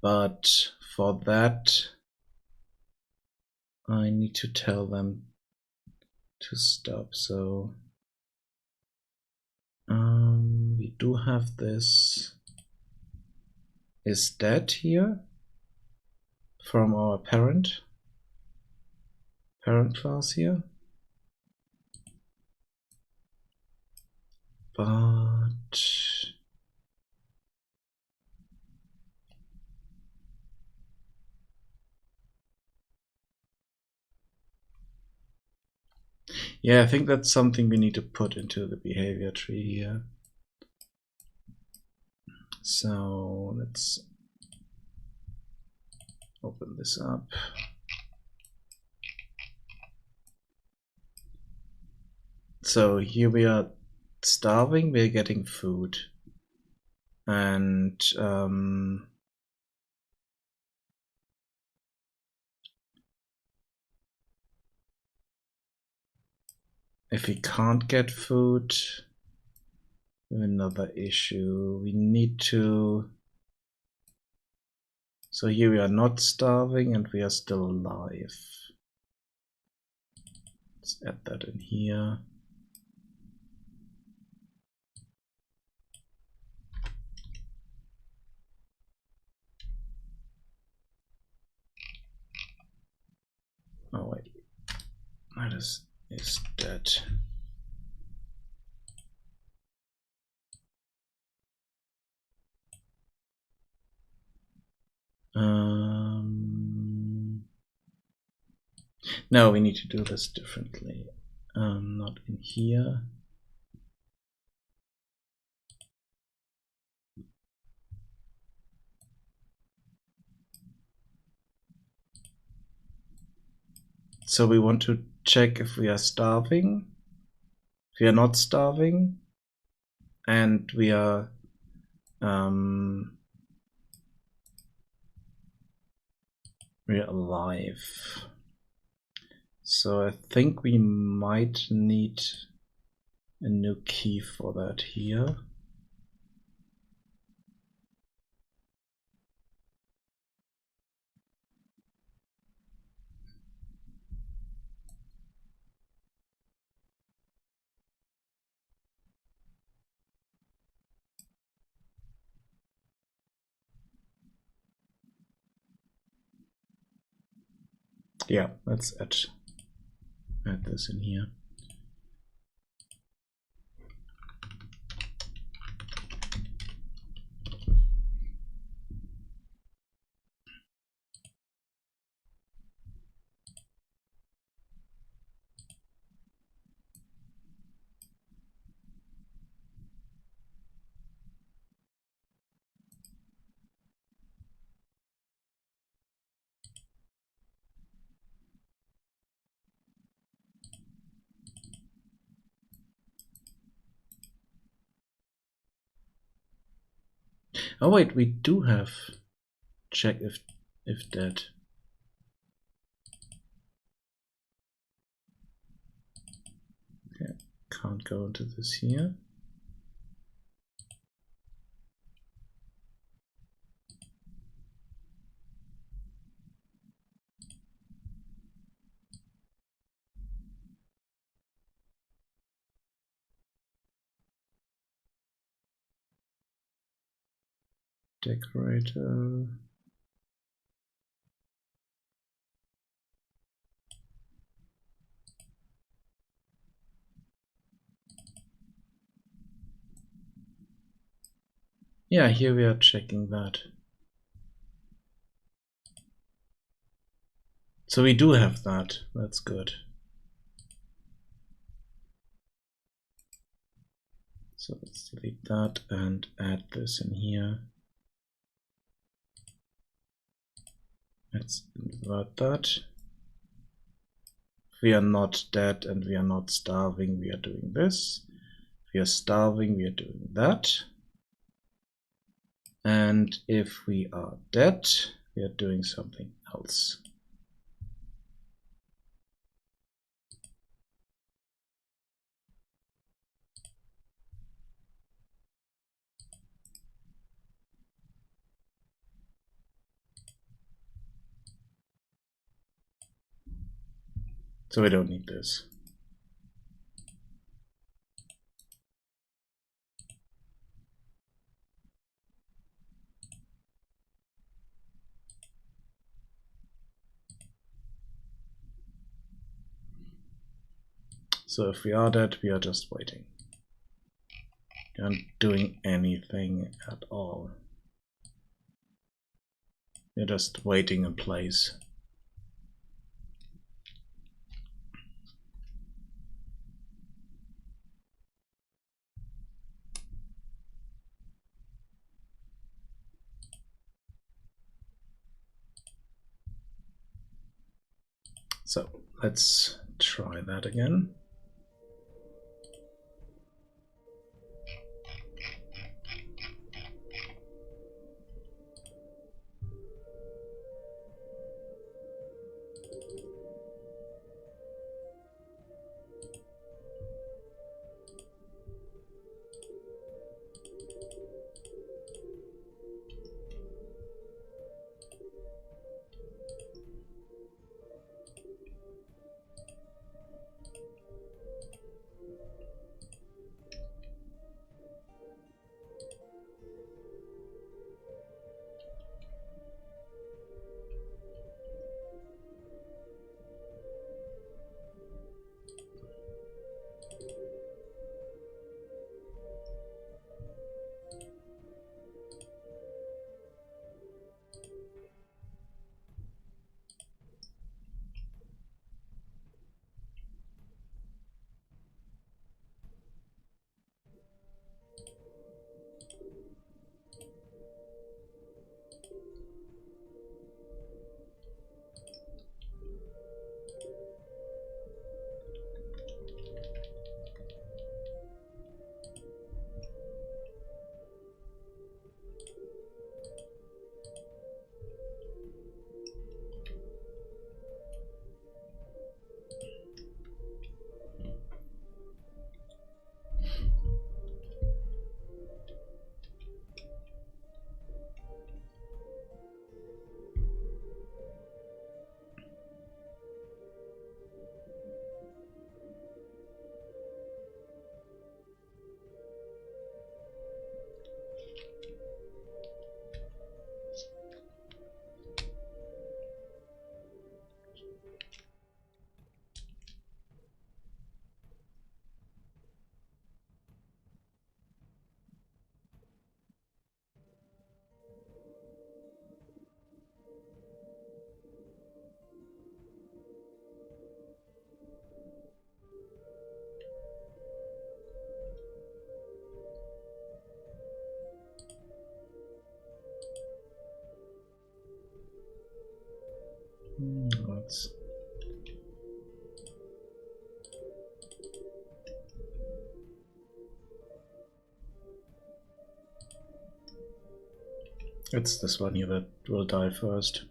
But for that, I need to tell them to stop. So we do have this is dead here from our parent class here, but yeah, I think that's something we need to put into the behavior tree here. So let's open this up. So here we are starving, we're getting food. And if we can't get food, we have another issue. We need to. So here we are not starving and we are still alive. Let's add that in here. Oh wait, that is dead. No, we need to do this differently. Not in here. So we want to check if we are starving. If we are not starving, and we are we're alive. So I think we might need a new key for that here. Yeah, let's add this in here. Oh wait, we do have check if that. Okay, can't go into this here. Decorator. Yeah, here we are checking that. So we do have that. That's good. So let's delete that and add this in here. Let's invert that. If we are not dead and we are not starving, we are doing this. If we are starving, we are doing that. And if we are dead, we are doing something else. So we don't need this. So if we are dead, we are just waiting. We aren't doing anything at all. We're just waiting in place. So let's try that again. Let's It's this one here that will die first.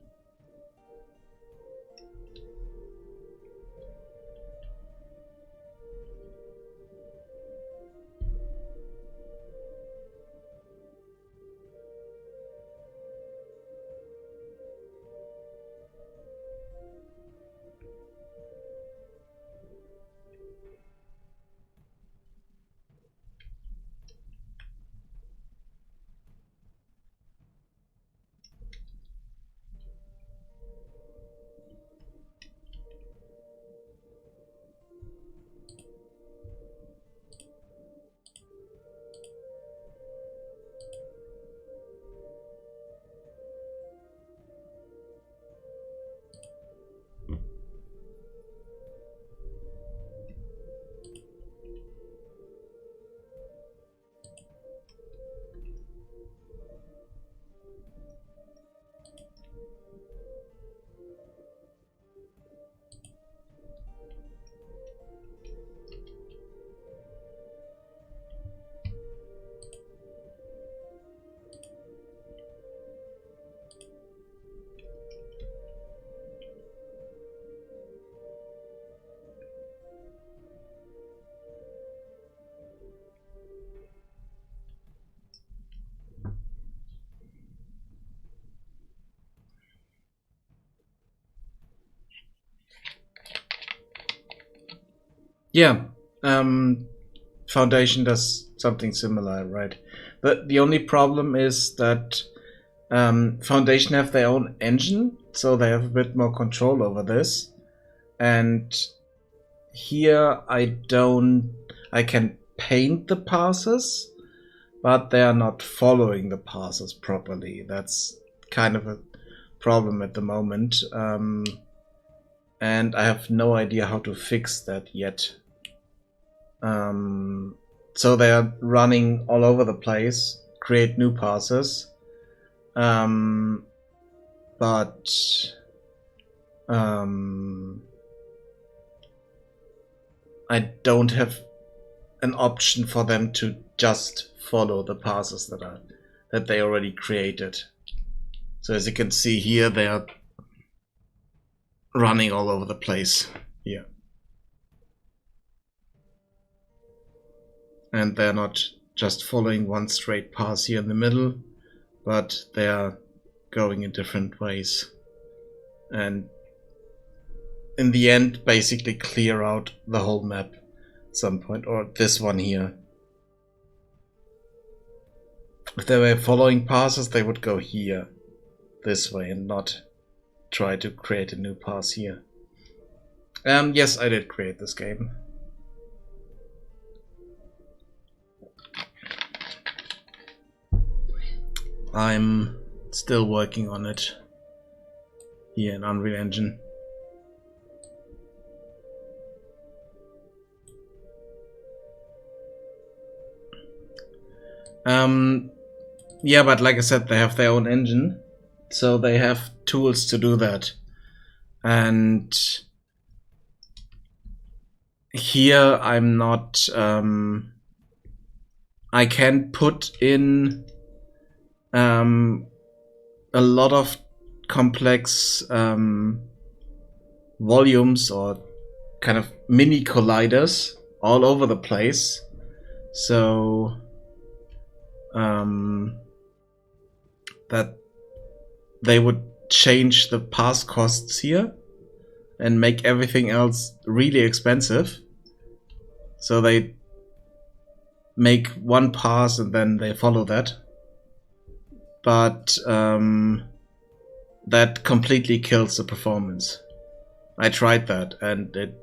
Yeah, Foundation does something similar, right? But the only problem is that Foundation have their own engine, so they have a bit more control over this. And here I can paint the passes, but they are not following the passes properly. That's kind of a problem at the moment. And I have no idea how to fix that yet. So they are running all over the place, create new passes. But I don't have an option for them to just follow the passes that they already created. So as you can see here, they are running all over the place here. And they're not just following one straight path here in the middle, but they are going in different ways. And in the end, basically clear out the whole map at some point, or this one here. If they were following passes, they would go here, this way, and not try to create a new path here. Yes, I did create this game. I'm still working on it here in Unreal Engine. Yeah, but like I said, they have their own engine, so they have tools to do that. And here I'm not, I can put in a lot of complex volumes or kind of mini colliders all over the place. So that they would change the pass costs here and make everything else really expensive. So they make one pass and then they follow that. But that completely kills the performance. I tried that and it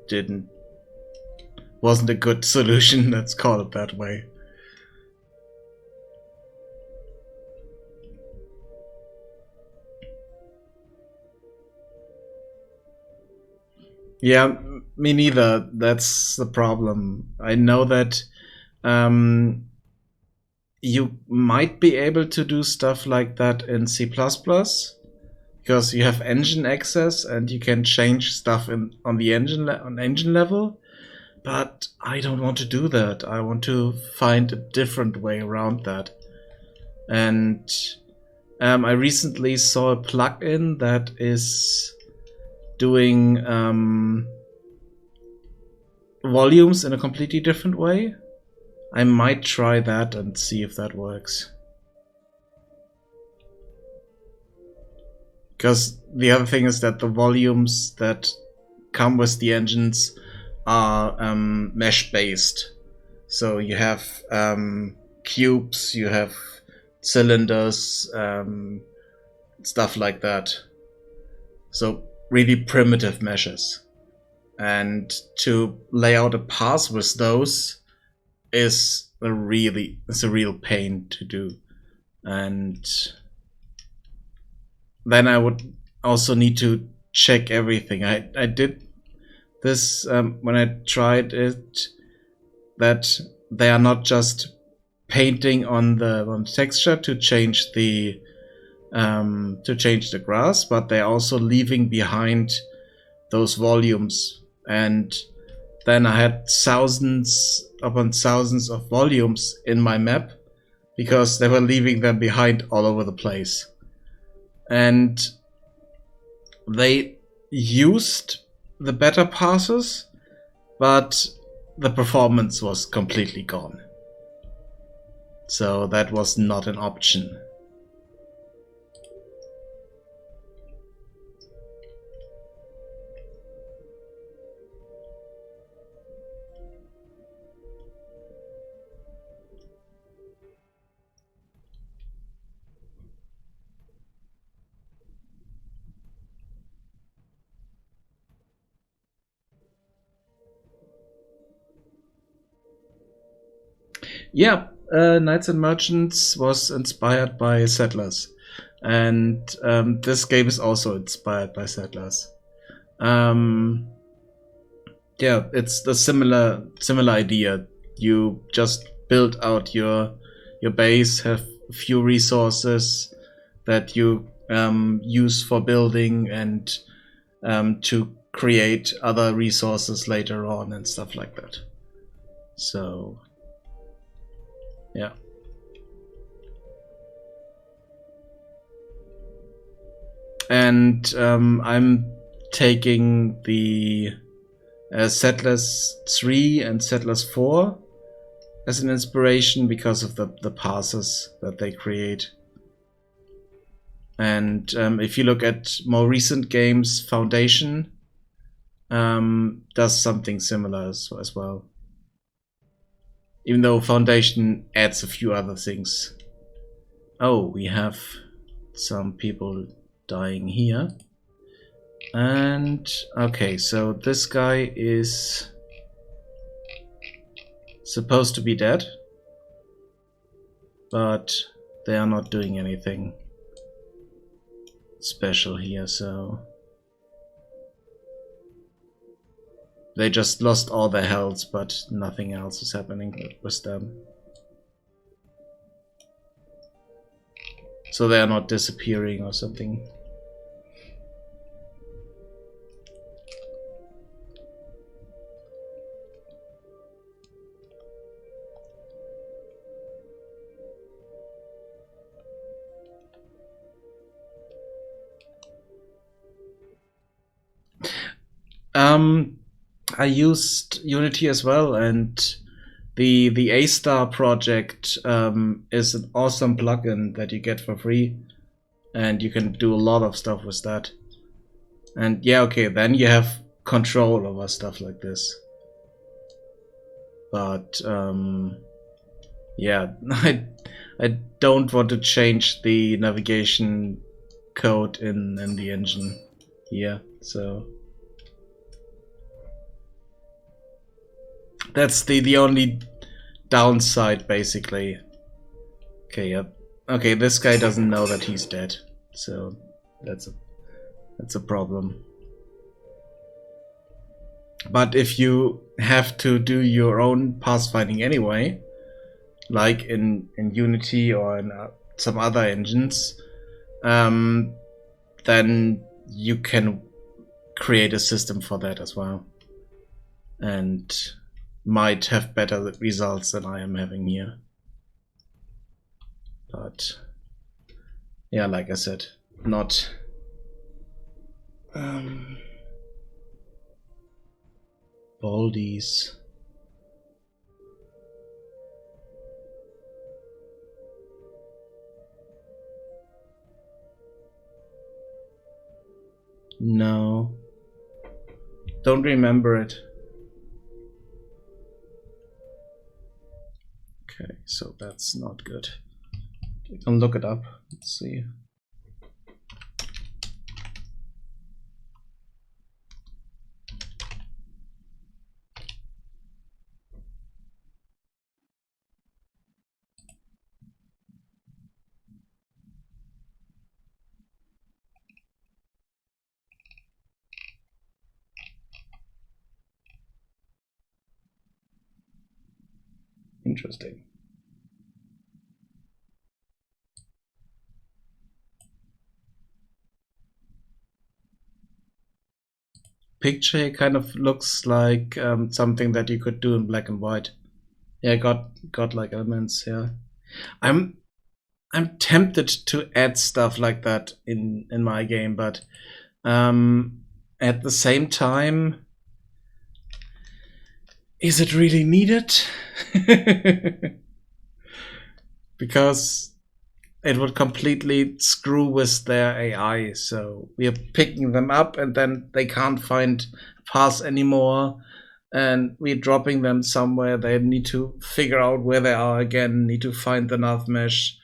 wasn't a good solution, let's call it that way. Yeah, me neither. That's the problem. I know that you might be able to do stuff like that in C++, because you have engine access and you can change stuff on the engine level. But I don't want to do that. I want to find a different way around that. And I recently saw a plugin that is doing volumes in a completely different way. I might try that and see if that works. Because the other thing is that the volumes that come with the engines are mesh based. So you have cubes, you have cylinders, stuff like that. So really primitive meshes. And to lay out a path with those is a real pain to do. And then I would also need to check everything. I did this when I tried it, that they are not just painting on the texture to change the grass, but they're also leaving behind those volumes. And then I had thousands upon thousands of volumes in my map because they were leaving them behind all over the place. And they used the better passes, but the performance was completely gone. So that was not an option. Yeah, Knights and Merchants was inspired by Settlers, and this game is also inspired by Settlers. Yeah, it's the similar idea. You just build out your base, have a few resources that you use for building and to create other resources later on and stuff like that. So yeah. And I'm taking the Settlers 3 and Settlers 4 as an inspiration because of the passes that they create. And if you look at more recent games, Foundation does something similar as well. Even though Foundation adds a few other things. Oh, we have some people dying here. And okay, so this guy is supposed to be dead, but they are not doing anything special here, so they just lost all their health, but nothing else is happening with them. So they are not disappearing or something. I used Unity as well, and the A-Star project is an awesome plugin that you get for free, and you can do a lot of stuff with that. And yeah, okay, then you have control over stuff like this. But yeah, I don't want to change the navigation code in the engine here, so that's the only downside, basically. Okay, yep. Okay, this guy doesn't know that he's dead, so that's a problem. But if you have to do your own pathfinding anyway, like in Unity or in some other engines, then you can create a system for that as well, and might have better results than I am having here. But yeah, like I said, not Baldies. No, don't remember it. Okay, so that's not good. We can look it up. Let's see. Interesting. Picture kind of looks like something that you could do in black and white. Yeah, got like elements. Yeah, I'm tempted to add stuff like that in my game, but at the same time, is it really needed? Because it would completely screw with their AI. So we are picking them up and then they can't find paths anymore. And we're dropping them somewhere. They need to figure out where they are again, need to find the nav mesh.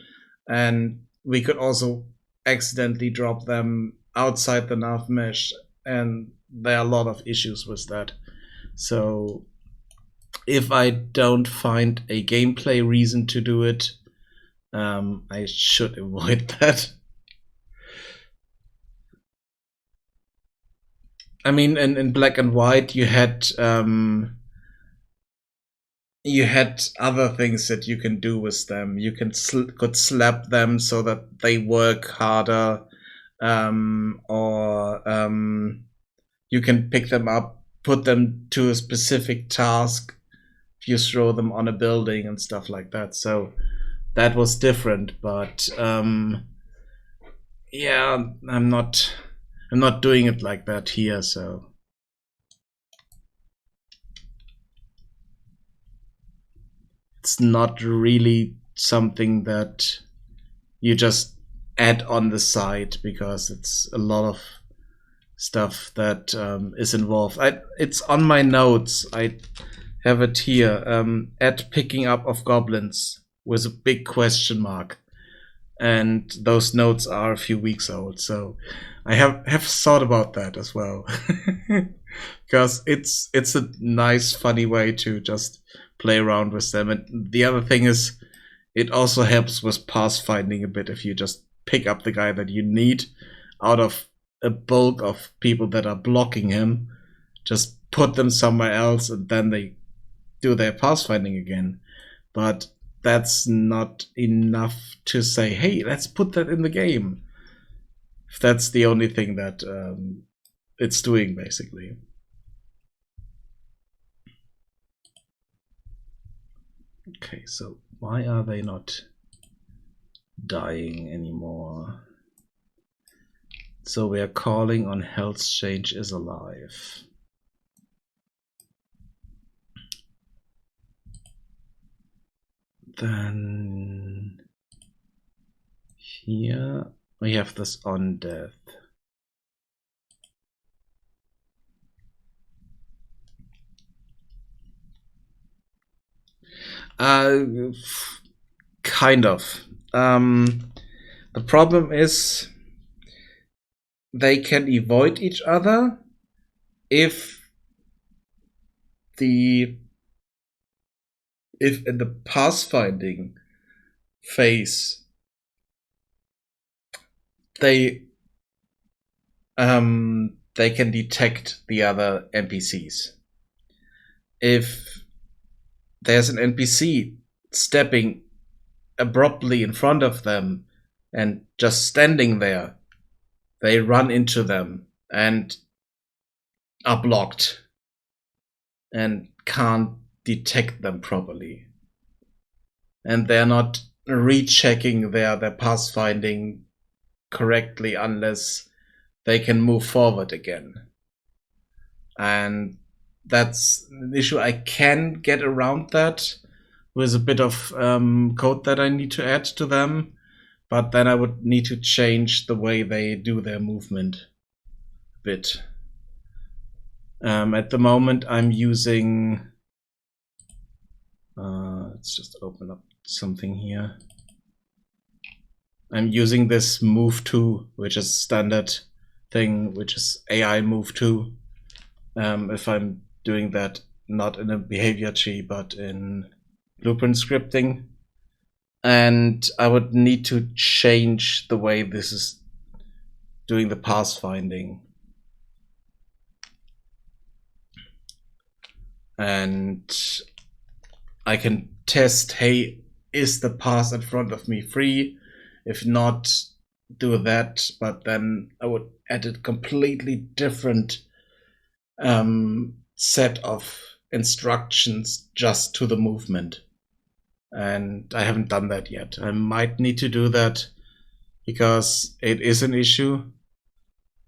And we could also accidentally drop them outside the nav mesh. And there are a lot of issues with that. So if I don't find a gameplay reason to do it, I should avoid that. I mean, in black and white, you had other things that you can do with them. You could slap them so that they work harder, or you can pick them up, put them to a specific task. If you throw them on a building and stuff like that, so that was different. But yeah, I'm not doing it like that here, so it's not really something that you just add on the side, because it's a lot of stuff that is involved. It's on my notes. I have it here. Add picking up of goblins with a big question mark. And those notes are a few weeks old, so I have thought about that as well. Because it's a nice, funny way to just play around with them. And the other thing is, it also helps with pathfinding a bit if you just pick up the guy that you need out of a bulk of people that are blocking him. Just put them somewhere else, and then they do their pathfinding again. But that's not enough to say, hey, let's put that in the game. If that's the only thing that it's doing, basically. Okay, so why are they not dying anymore? So we are calling on health change is alive. Then here we have this on death. Kind of. The problem is they can avoid each other if in the pathfinding phase they can detect the other NPCs. If there's an NPC stepping abruptly in front of them and just standing there, they run into them and are blocked and can't detect them properly. And they're not rechecking their pathfinding correctly unless they can move forward again. And that's an issue. I can get around that with a bit of code that I need to add to them, but then I would need to change the way they do their movement a bit. At the moment, I'm using. Let's just open up something here. I'm using this move to, which is standard thing, which is AI move to. If I'm doing that not in a behavior tree, but in blueprint scripting. And I would need to change the way this is doing the pathfinding. And I can test, hey, is the path in front of me free? If not, do that. But then I would add a completely different set of instructions just to the movement. And I haven't done that yet. I might need to do that because it is an issue,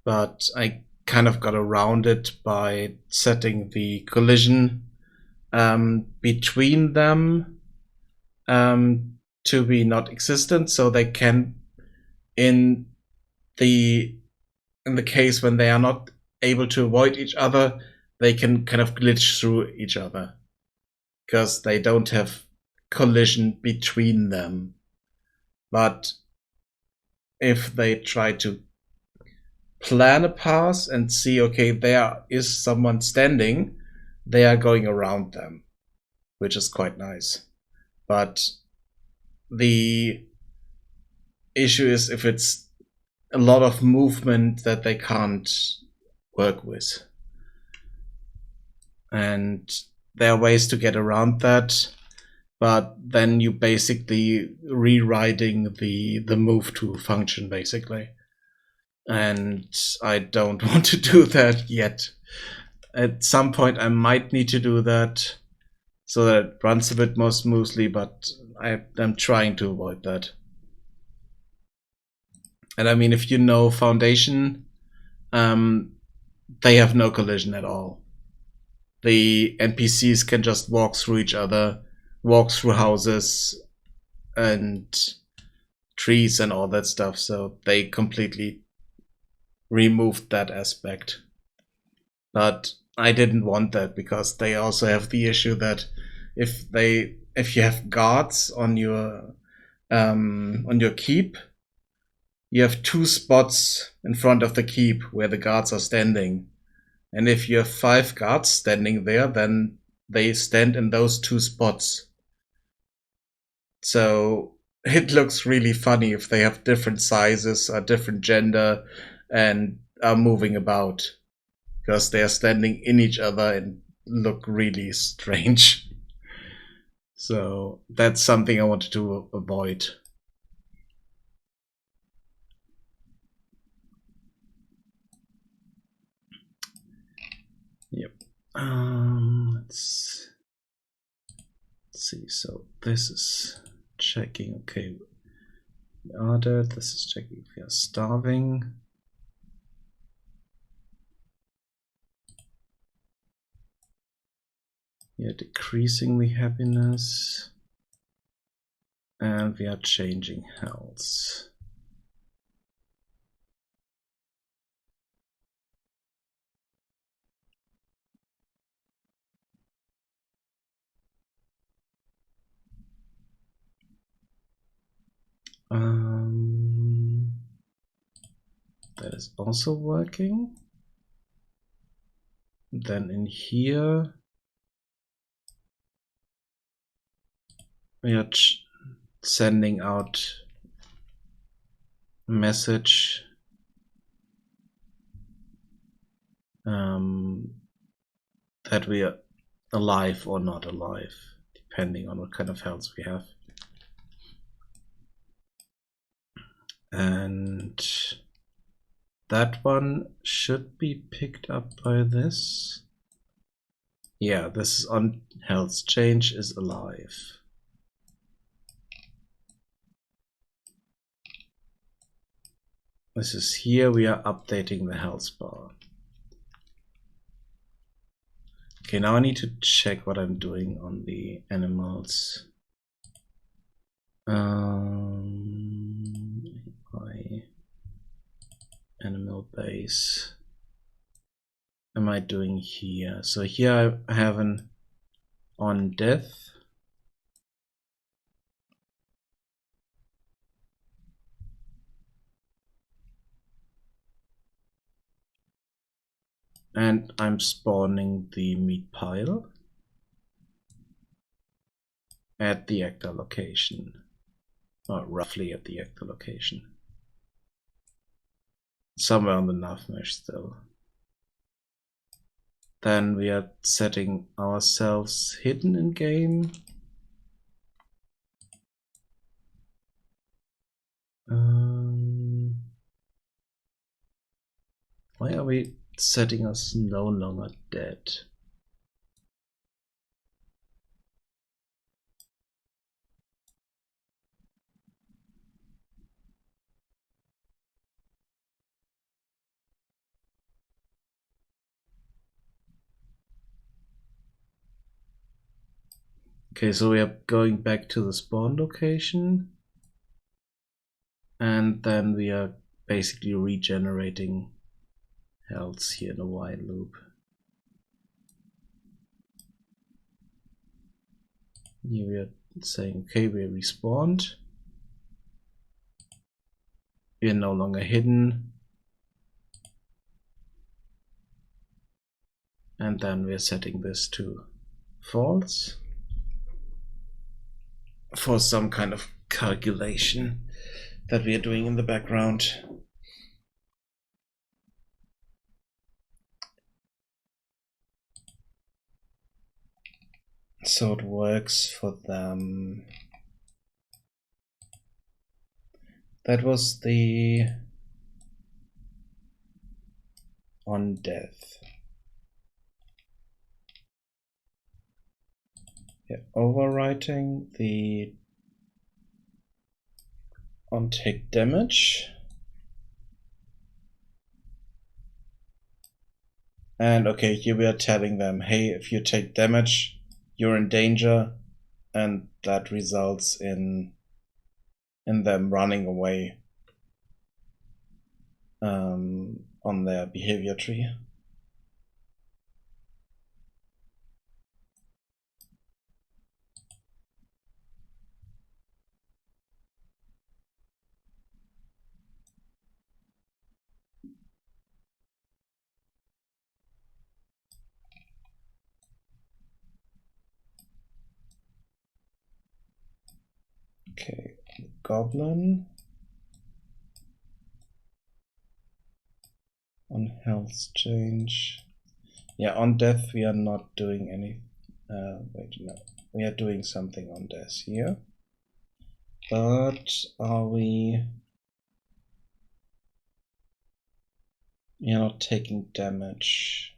but I kind of got around it by setting the collision between them to be not existent, so they can, in the case when they are not able to avoid each other, they can kind of glitch through each other because they don't have collision between them. But if they try to plan a path and see, okay, there is someone standing, they are going around them, which is quite nice. But the issue is if it's a lot of movement that they can't work with. And there are ways to get around that, but then you basically rewriting the move to function basically. And I don't want to do that yet. At some point I might need to do that so that it runs a bit more smoothly, but I'm trying to avoid that. And I mean, if you know Foundation, they have no collision at all. The NPCs can just walk through each other, walk through houses and trees and all that stuff, so they completely removed that aspect. But I didn't want that because they also have the issue that if you have guards on your keep, you have 2 spots in front of the keep where the guards are standing. And if you have 5 guards standing there, then they stand in those 2 spots. So it looks really funny if they have different sizes, or different gender, and are moving about. Because they are standing in each other and look really strange. So that's something I wanted to avoid. Yep. Let's see. So this is checking. Okay, we ordered. This is checking if we are starving. We are decreasing the happiness. And we are changing health. That is also working. Then in here, we are sending out a message that we are alive or not alive, depending on what kind of health we have. And that one should be picked up by this. Yeah, this is on health. Change is alive. This is here. We are updating the health bar. Okay, now I need to check what I'm doing on the animals. My animal base. Am I doing here? So here I have an on death. And I'm spawning the meat pile at the actor location. Or roughly at the actor location. Somewhere on the nav mesh still. Then we are setting ourselves hidden in game. Why are we setting us no longer dead? Okay, so we are going back to the spawn location. And then we are basically regenerating health here in a while loop. Here we are saying, okay, we are respawned. We are no longer hidden. And then we are setting this to false for some kind of calculation that we are doing in the background. So it works for them. That was the on death. Yeah, overwriting the on take damage. And okay, here we are telling them, hey, if you take damage, you're in danger, and that results in them running away on their behavior tree. Okay, Goblin on health change. Yeah, on death we are not doing any. Wait, no, we are doing something on death here. But are we? We are not taking damage.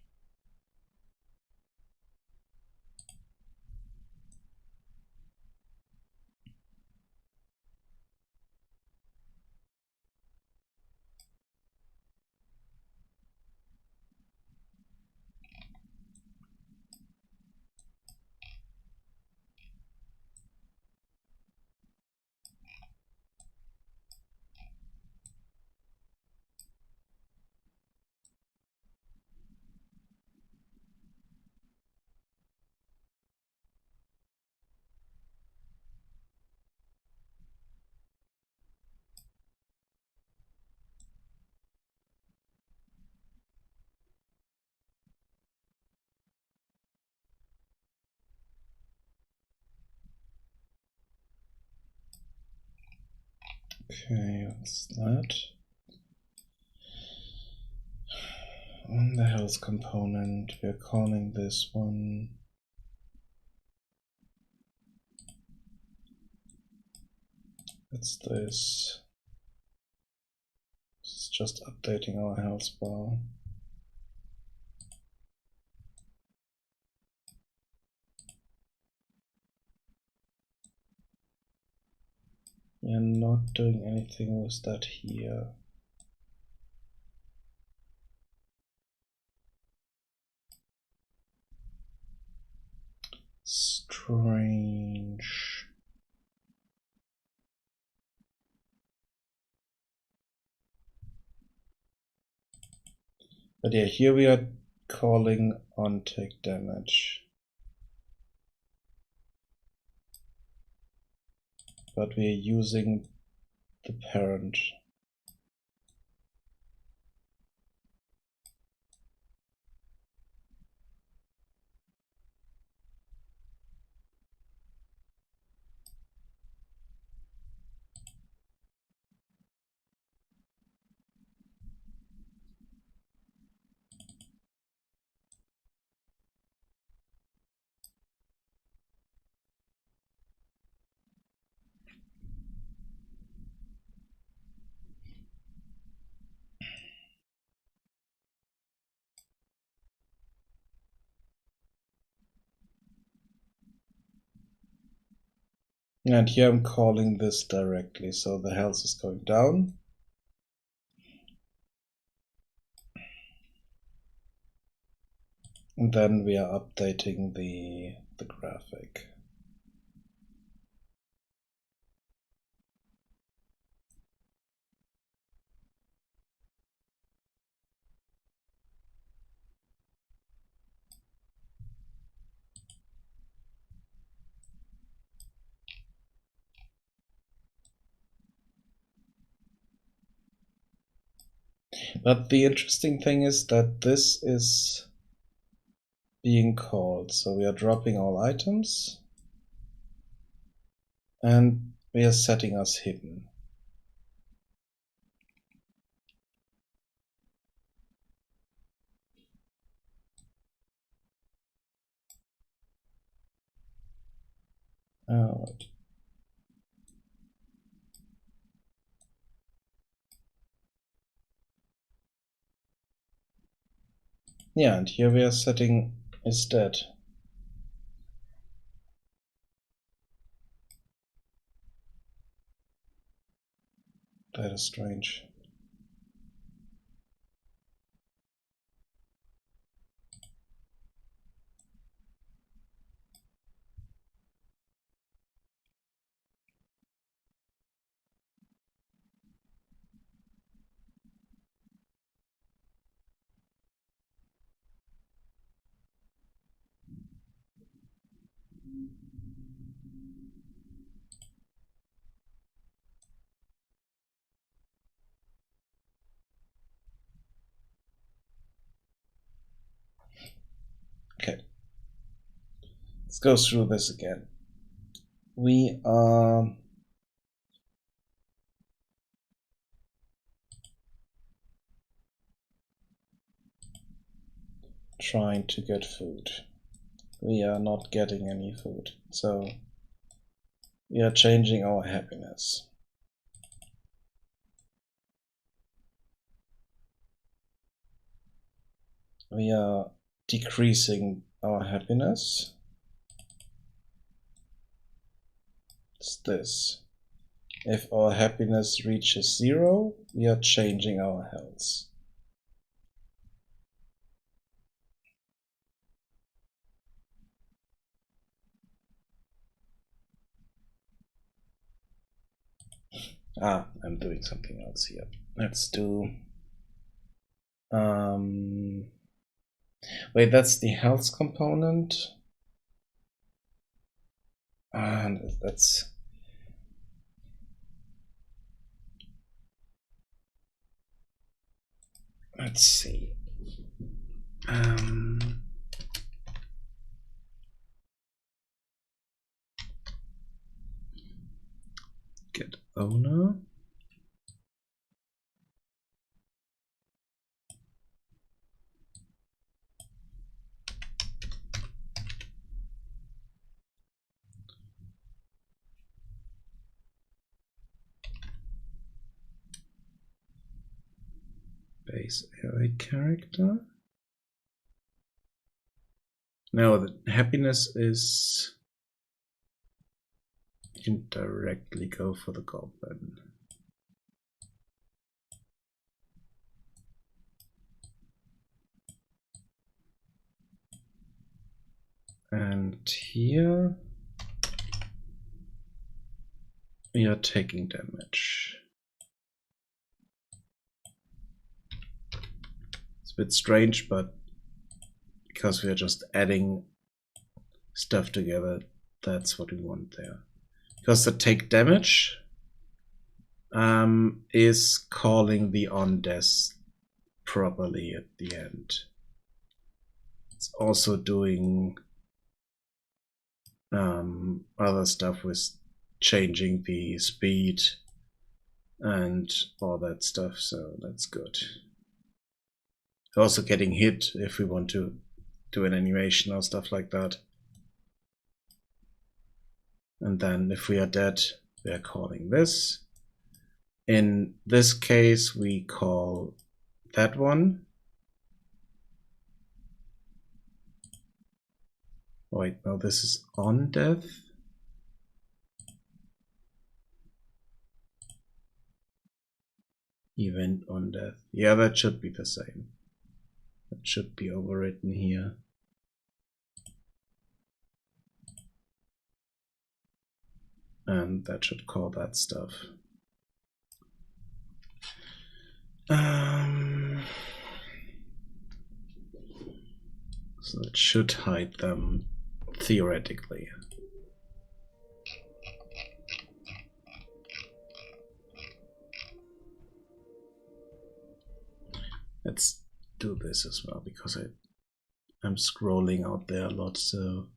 Okay, what's that? On the health component, we're calling this one what's this? just updating our health bar. We are not doing anything with that here. Strange. But yeah, here we are calling on take damage. But we are using the parent. And here I'm calling this directly, so the health is going down. And then we are updating the graphic. But the interesting thing is that this is being called. So we are dropping all items and we are setting us hidden. Right. Yeah, and here we are setting is dead. That is strange. Okay. Let's go through this again. We are trying to get food. We are not getting any food. So we are changing our happiness. We are decreasing our happiness. It's this. If our happiness reaches 0, we are changing our health. I'm doing something else here. Let's do... wait, that's the health component. And that's... let's see. Get owner. base AI character. No, the happiness is... You can directly go for the Goblin. And here we are taking damage. It's a bit strange, but because we are just adding stuff together, that's what we want there. Because the take damage is calling the on-death properly at the end. It's also doing other stuff with changing the speed and all that stuff, so that's good. Also getting hit if we want to do an animation or stuff like that. And then if we are dead, we are calling this. In this case, we call that one. Wait, no, this is on death. Event on death. Yeah, that should be the same. That should be overwritten here. And that should call that stuff. So it should hide them theoretically. Let's do this as well because I'm scrolling out there a lot. So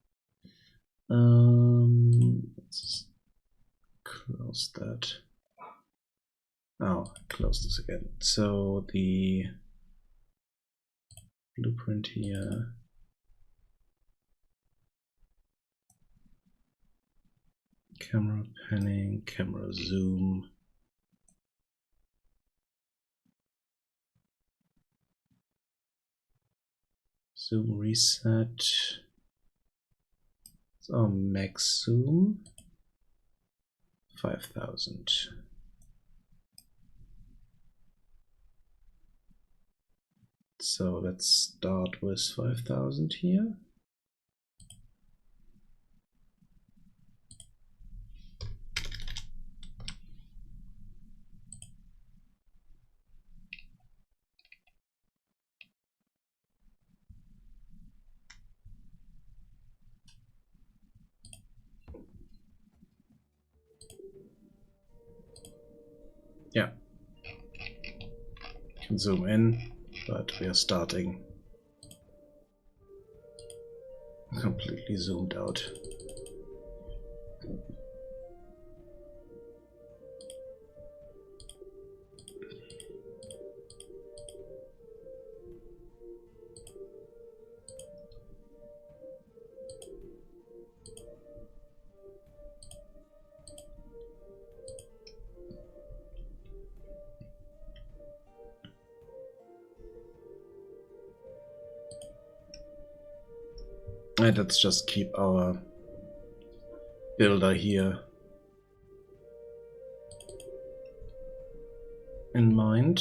let's close that. Oh, close this again. So the blueprint here. Camera panning, camera zoom. Zoom reset. So max zoom 5000. So let's start with 5000 here. Yeah, you can zoom in, but we are starting completely zoomed out. And let's just keep our builder here in mind.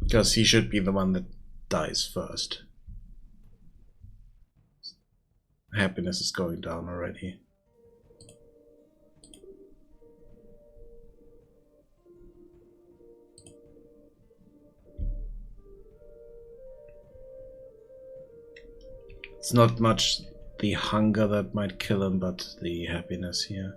Because he should be the one that dies first. Happiness is going down already. It's not much the hunger that might kill him, but the happiness here.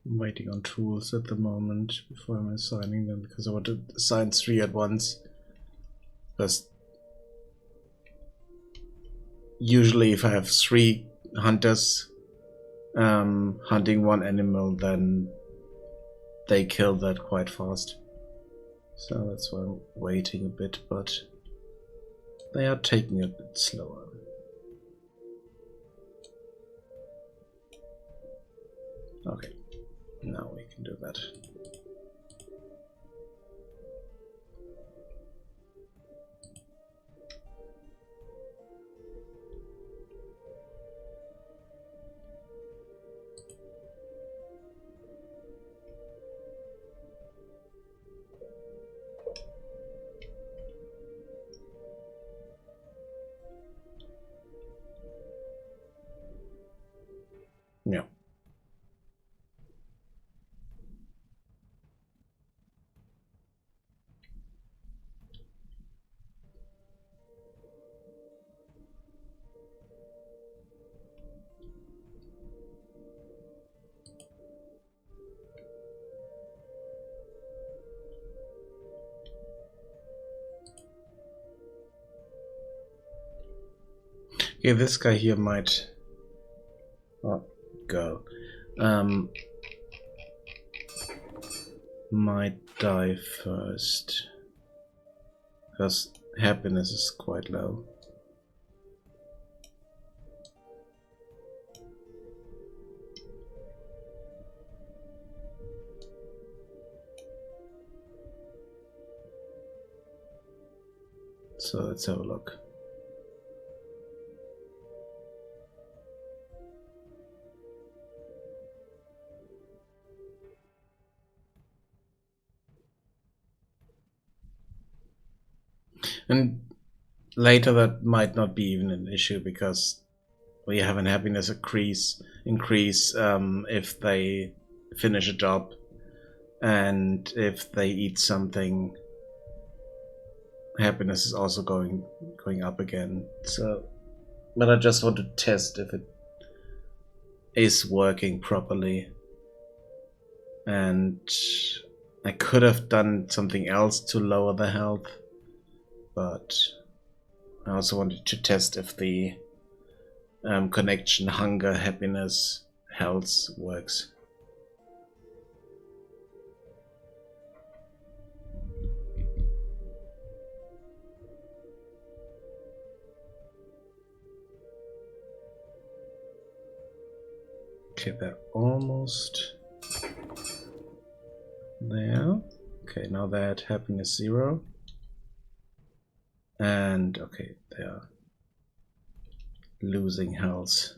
I'm waiting on tools at the moment before I'm assigning them because I want to assign 3 at once. Because usually if I have 3 hunters hunting one animal, then they kill that quite fast. So that's why I'm waiting a bit, but they are taking it a bit slower. Okay, now we can do that. Yeah. Okay, this guy here might... Oh, girl. Might die first. Because happiness is quite low. So let's have a look. And later that might not be even an issue because we have an happiness increase if they finish a job and if they eat something. Happiness is also going up again. So, but I just want to test if it is working properly. And I could have done something else to lower the health, but I also wanted to test if the connection hunger, happiness, health works. Okay, they're almost there. Okay, now they're at happiness 0. And okay, they are losing health.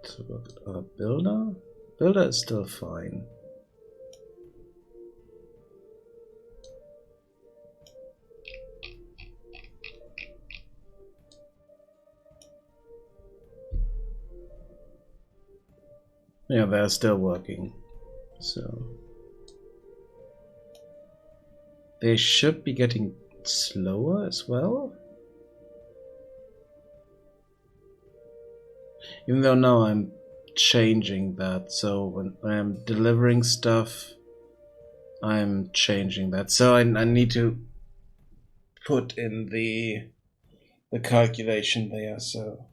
So builder? Builder is still fine. Yeah, they're still working. So they should be getting slower as well. Even though now I'm changing that, so when I'm delivering stuff, I'm changing that. So I need to put in the calculation there. So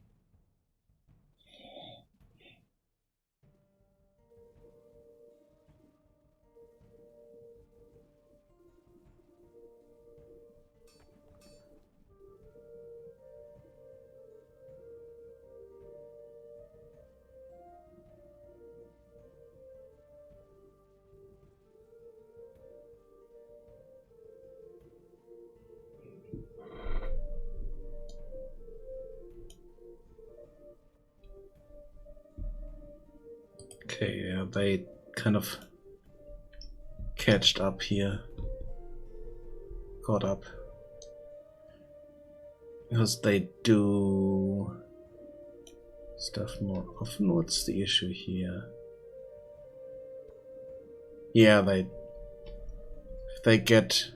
okay, yeah, they kind of catched up here. Caught up. Because they do stuff more often. What's the issue here? Yeah, they get...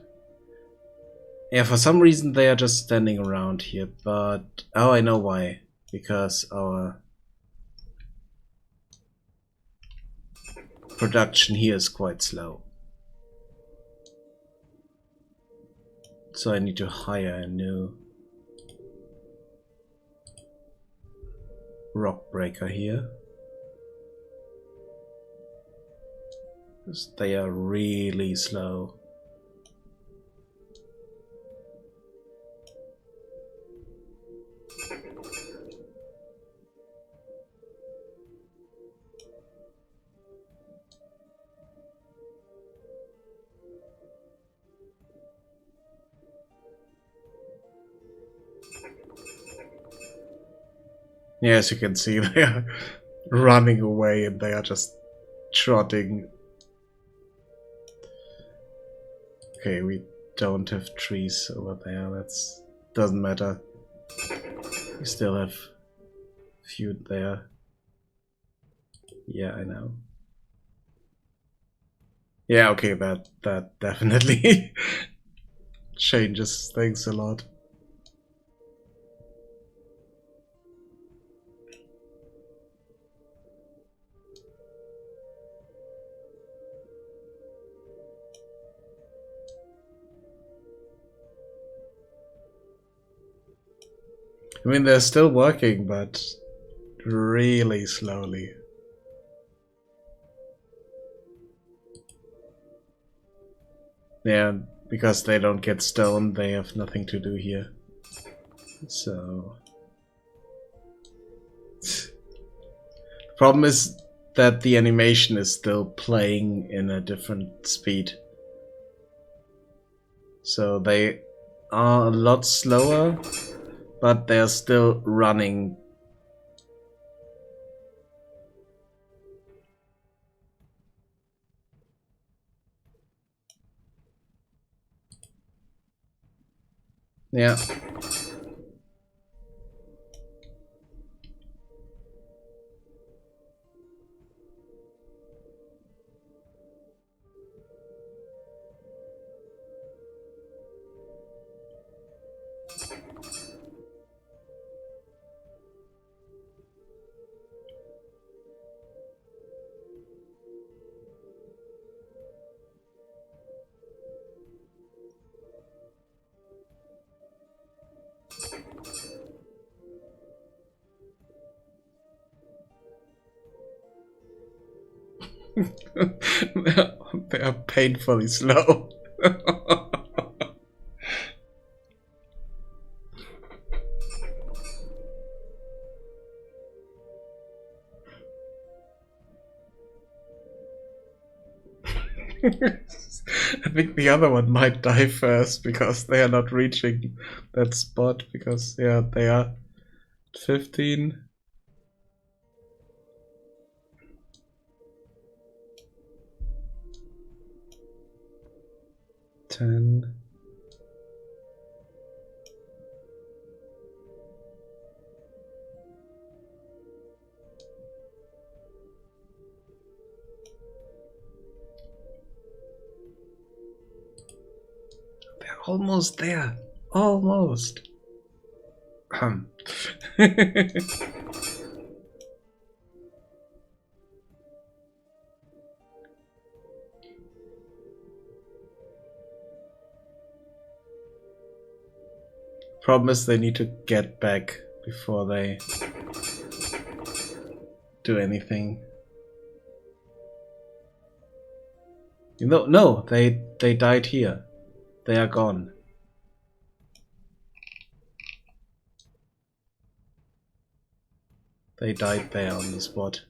Yeah, for some reason they are just standing around here, but... Oh, I know why. Because our production here is quite slow. So I need to hire a new rock breaker here. Because they are really slow. Yeah, as you can see, they are running away and they are just trotting. Okay, we don't have trees over there. That's doesn't matter. We still have few there. Yeah, I know. Yeah, okay, that definitely changes things a lot. I mean, they're still working, but really slowly. Yeah, because they don't get stone, they have nothing to do here. So... The problem is that the animation is still playing in a different speed. So they are a lot slower, but they're still running. Yeah. They are painfully slow. I think the other one might die first because they are not reaching that spot because yeah, they are 15. 10. They're almost there. Almost. Problem is they need to get back before they do anything. No, they died here. They are gone. They died there on the spot.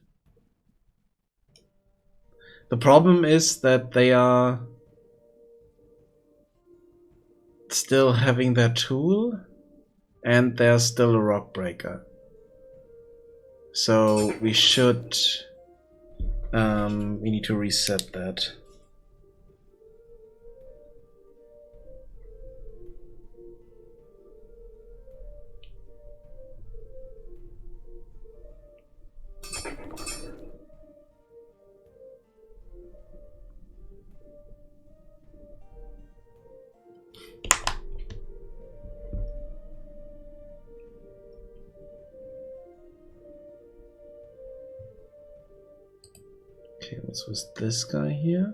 The problem is that they are still having their tool and they're still a rock breaker. So we should we need to reset that. Okay, what's with this guy here?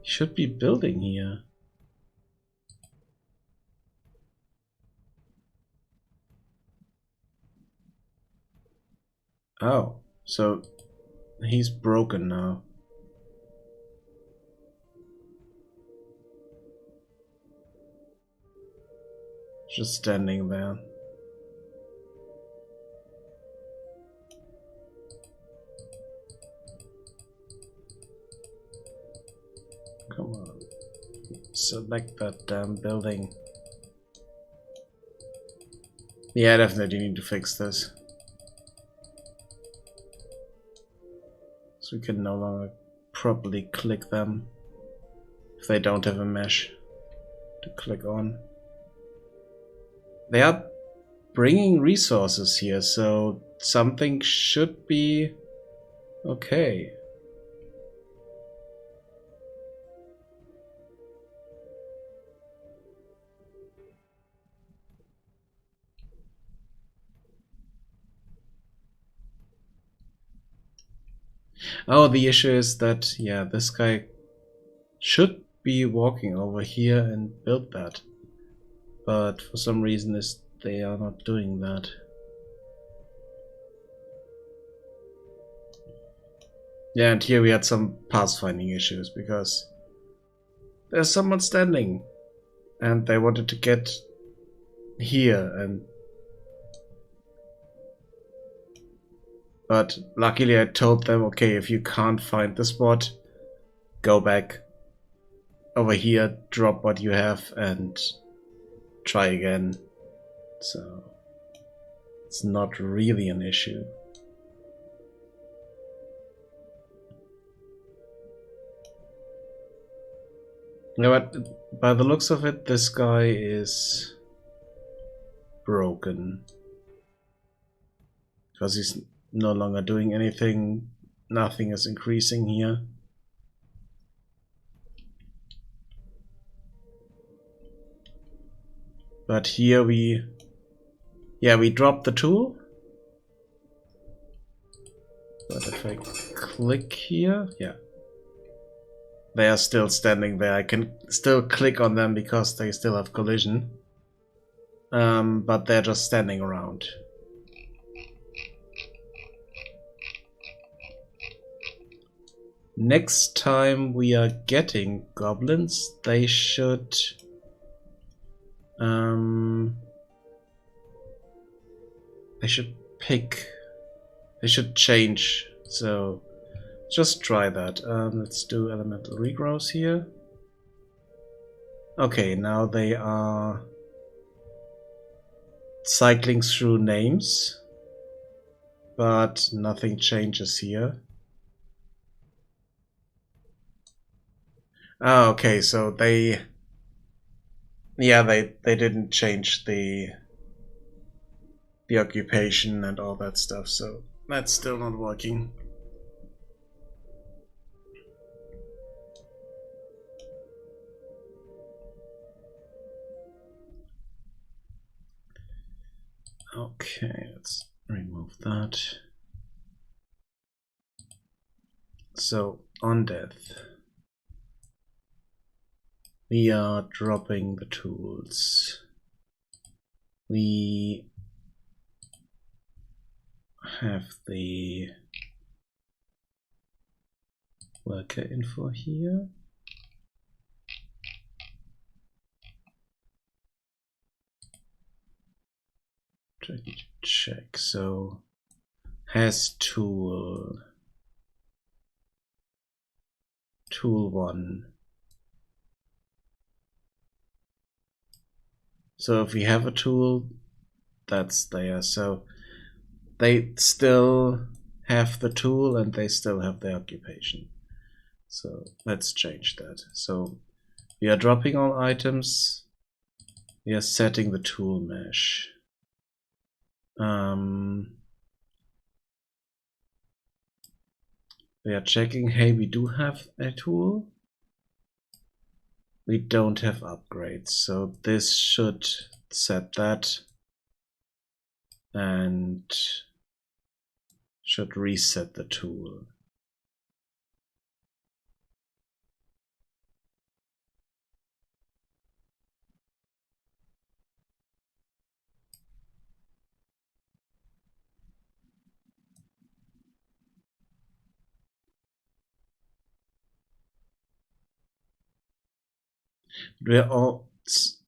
He should be building here. Oh, so he's broken now. Just standing there. Come on. Select that damn building. Yeah, definitely need to fix this. So we can no longer properly click them if they don't have a mesh to click on. They are bringing resources here, so something should be okay. Oh, the issue is that, yeah, this guy should be walking over here and build that. But for some reason they are not doing that. Yeah, and here we had some pathfinding issues because there's someone standing and they wanted to get here, and but luckily I told them, okay, if you can't find the spot, go back over here, drop what you have and try again. So it's not really an issue. Yeah, but by the looks of it, this guy is broken. Because he's no longer doing anything. Nothing is increasing here. But here we dropped the tool. But if I click here, yeah. They are still standing there. I can still click on them because they still have collision. But they're just standing around. Next time we are getting goblins, they should they should change. So just try that. Let's do elemental regrowth here. Okay, now they are cycling through names, but nothing changes here. Oh, okay, so they didn't change the occupation and all that stuff, so that's still not working. Okay, let's remove that. So, on death, we are dropping the tools. We have the worker info here. Try to check. So, has tool 1. So if we have a tool, that's there. So they still have the tool and they still have the occupation. So let's change that. So we are dropping all items. We are setting the tool mesh. We are checking, hey, we do have a tool. We don't have upgrades, so this should set that and should reset the tool. We're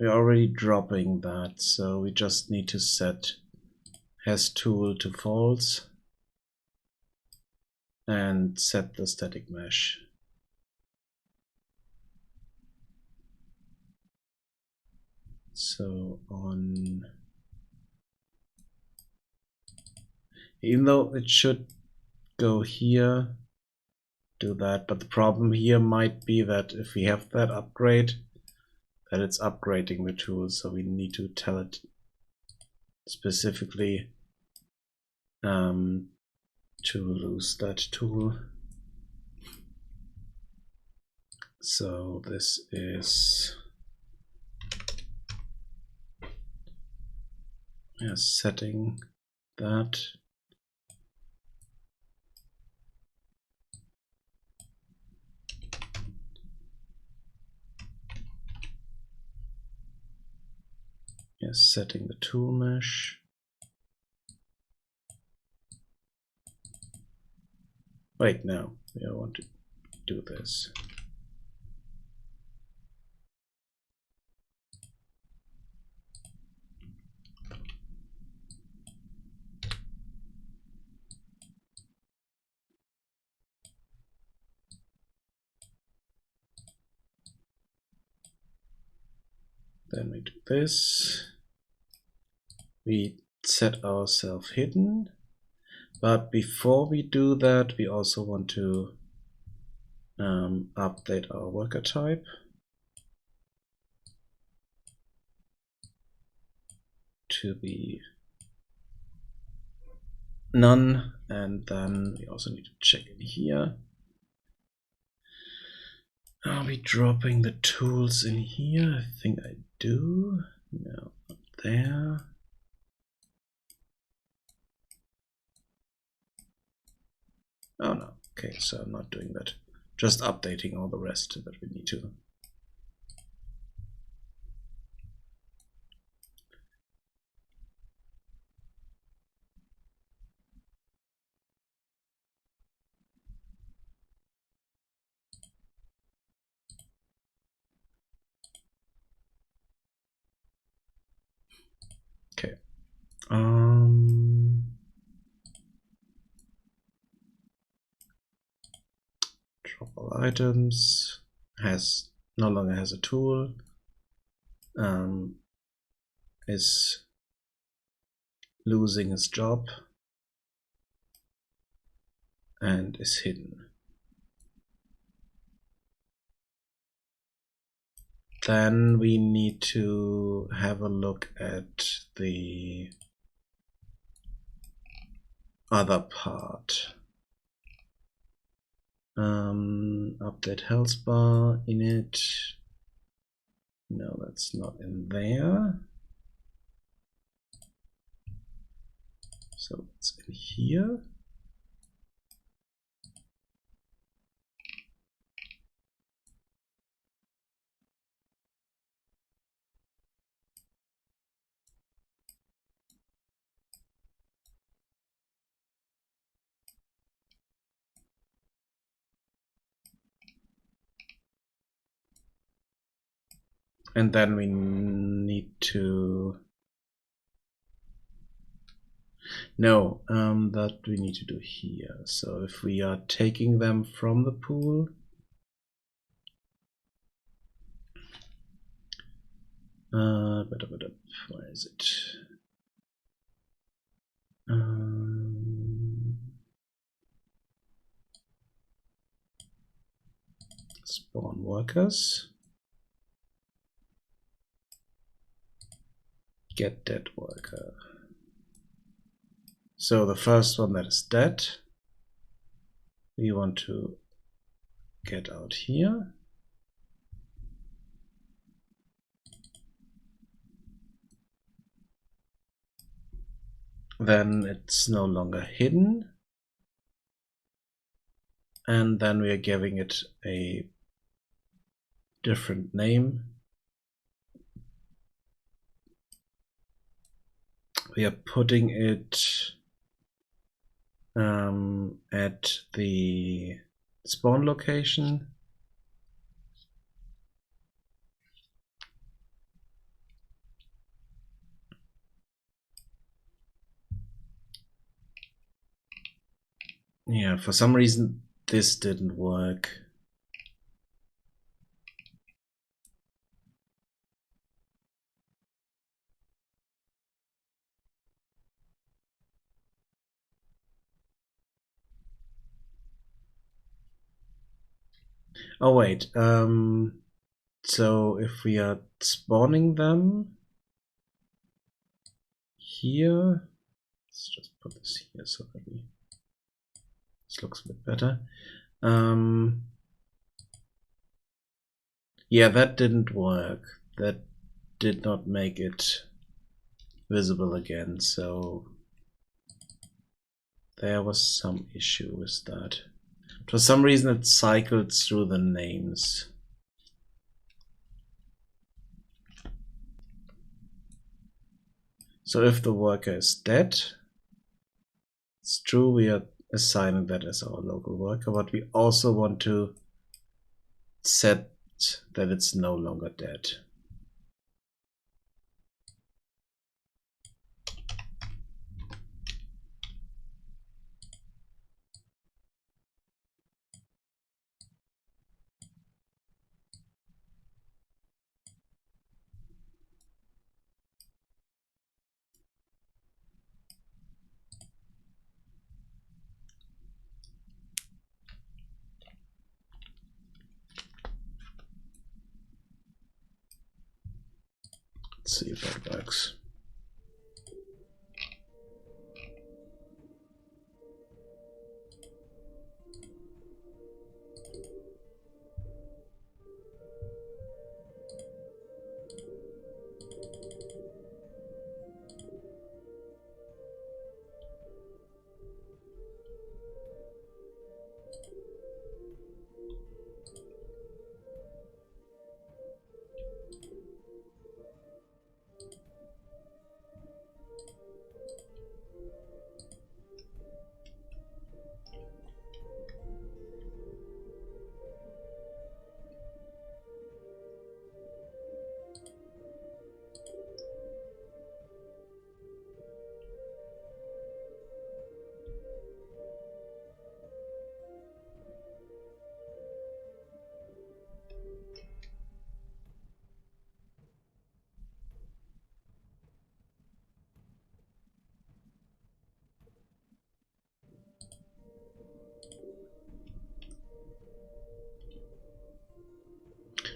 already dropping that, so we just need to set has tool to false and set the static mesh. So on, even though it should go here, do that, but the problem here might be that if we have that upgrade, that it's upgrading the tool, so we need to tell it specifically to lose that tool. So this is setting that. is setting the tool mesh. Wait, no, we don't want to do this. Then we do this. We set ourselves hidden. But before we do that, we also want to update our worker type to be none. And then we also need to check in here. Are we dropping the tools in here? I think I do. No, not there. Oh no, okay, so I'm not doing that. Just updating all the rest that we need to. Okay. Drop all items. No longer has a tool. Is losing his job and is hidden. Then we need to have a look at the other part. Update health bar init. No, that's not in there. So it's in here. And then we need to that we need to do here. So if we are taking them from the pool, where is it? Spawn workers. Get dead worker. So the first one that is dead, we want to get out here. Then it's no longer hidden. And then we are giving it a different name. We are putting it at the spawn location. Yeah, for some reason this didn't work. Oh wait, so if we are spawning them here, let's just put this here so that this looks a bit better. Yeah, that didn't work. That did not make it visible again, so there was some issue with that. For some reason it cycled through the names. So if the worker is dead, it's true we are assigning that as our local worker, but we also want to set that it's no longer dead. Let's see if that works.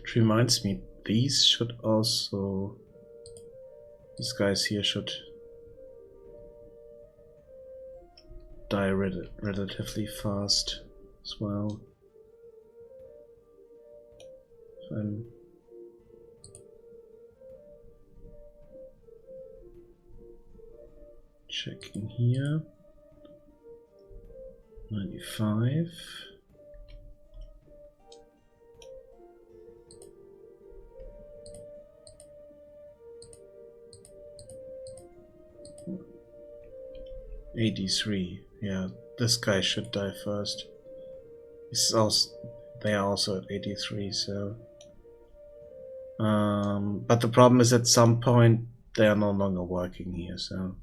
It reminds me, these guys here should die relatively fast as well. I'm checking here. 95. '83. Yeah, this guy should die first. They are also at 83, so. But the problem is at some point they are no longer working here, so.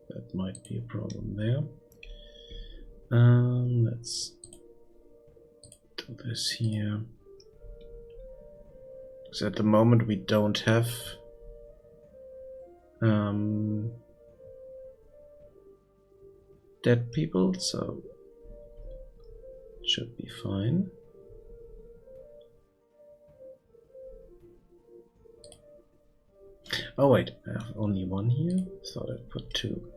That might be a problem there. Let's do this here. So at the moment we don't have dead people, so it should be fine. Oh wait, I have only one here? Thought I put two.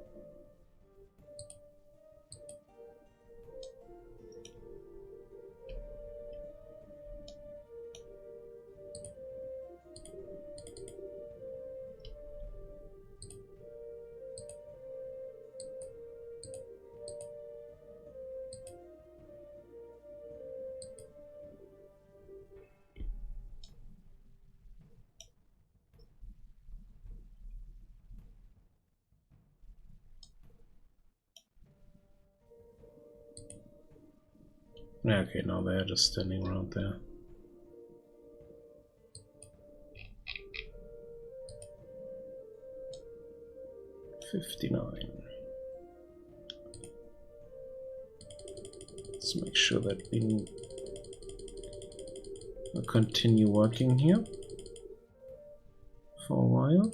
Okay, now they're just standing around there. $59. Let's make sure that we will continue working here for a while.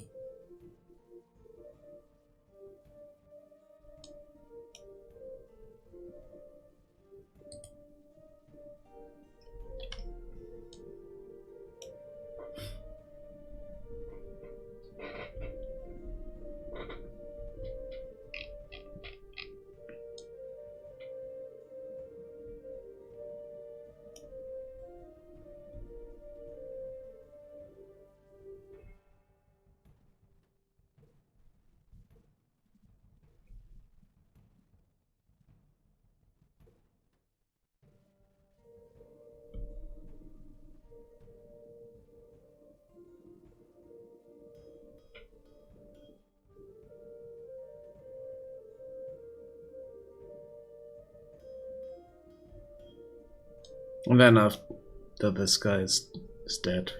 And then after this guy is dead,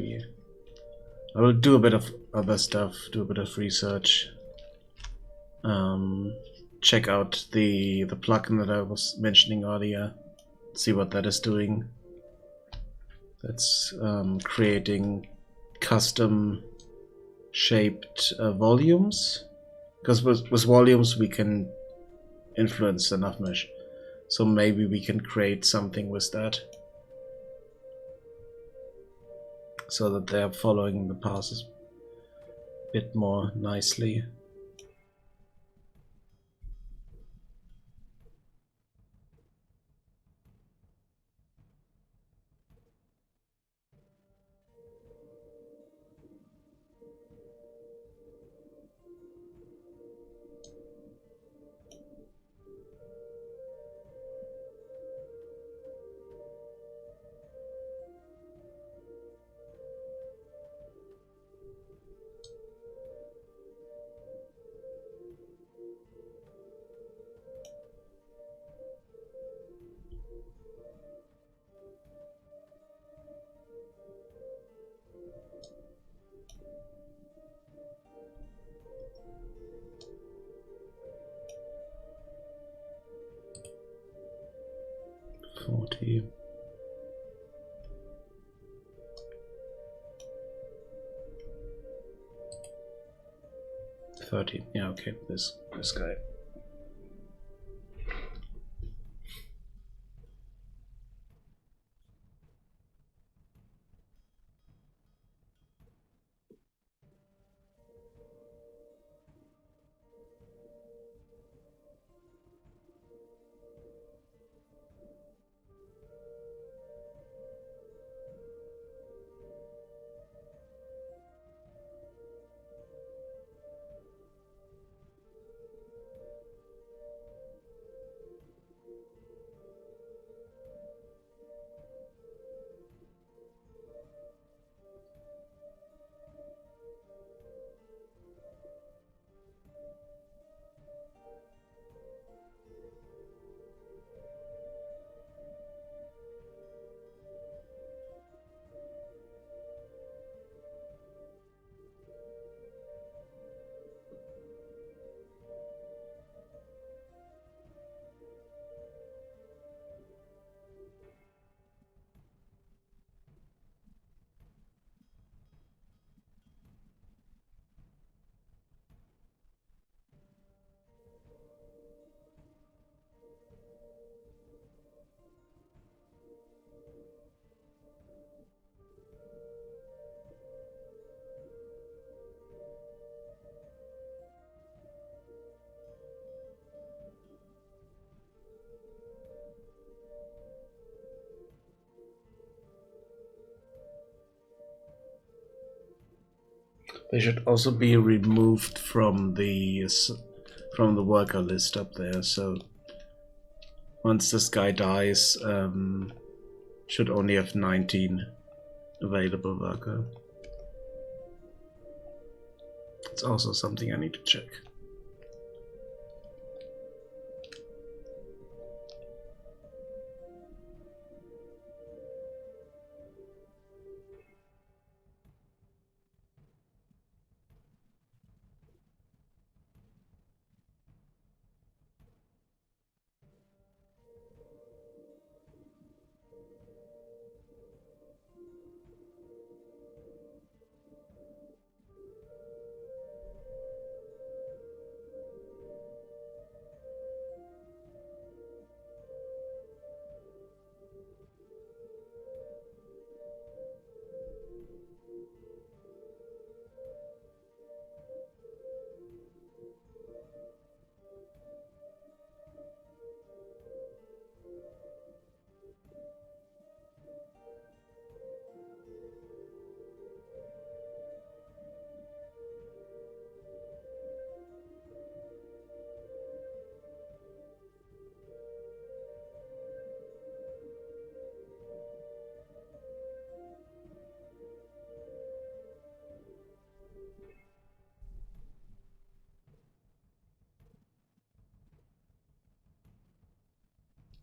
I will do a bit of other stuff, do a bit of research. Check out the plugin that I was mentioning earlier, see what that is doing. That's creating custom shaped volumes, because with volumes we can influence the nav mesh, so maybe we can create something with that so that they're following the passes a bit more nicely. Yeah, okay, this guy. They should also be removed from the worker list up there. So once this guy dies, should only have 19 available worker. It's also something I need to check.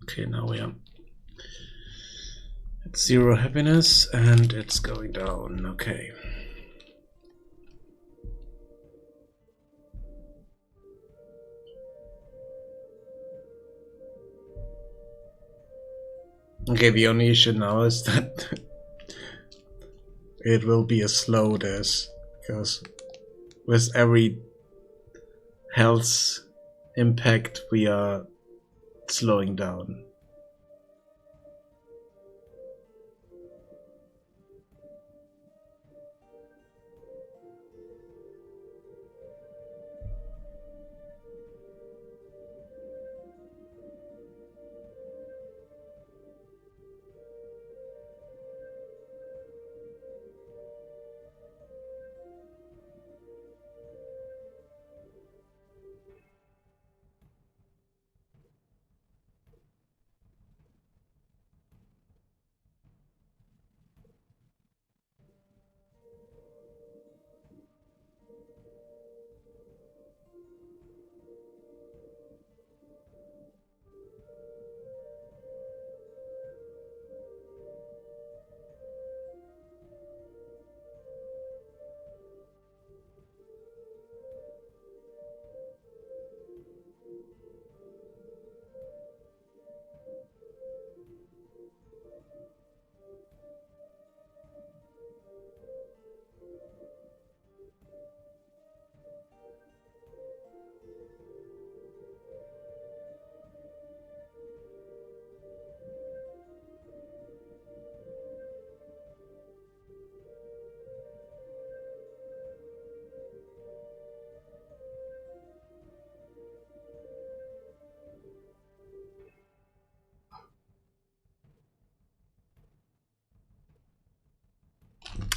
Okay, now we are It's 0 happiness and it's going down. Okay. Okay, the only issue now is that it will be a slow death, because with every health impact we are slowing down.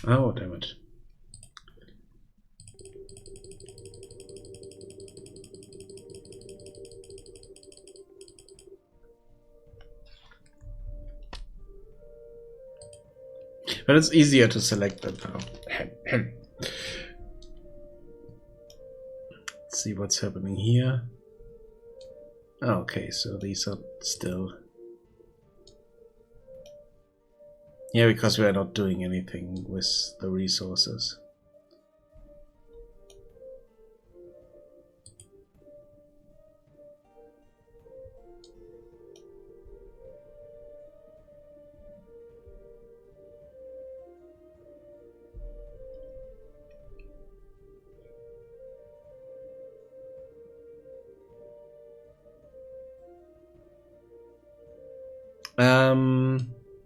Oh, damn it. But it's easier to select that now. Let's see what's happening here. Okay, so these are still... Yeah, because we are not doing anything with the resources.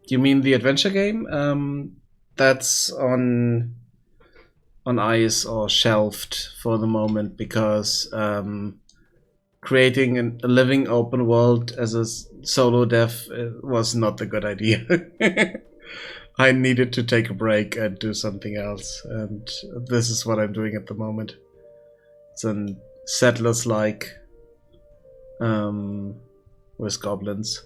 You mean the adventure game? That's on ice or shelved for the moment, because creating a living open world as a solo dev was not a good idea. I needed to take a break and do something else, and this is what I'm doing at the moment. It's a Settlers-like with goblins.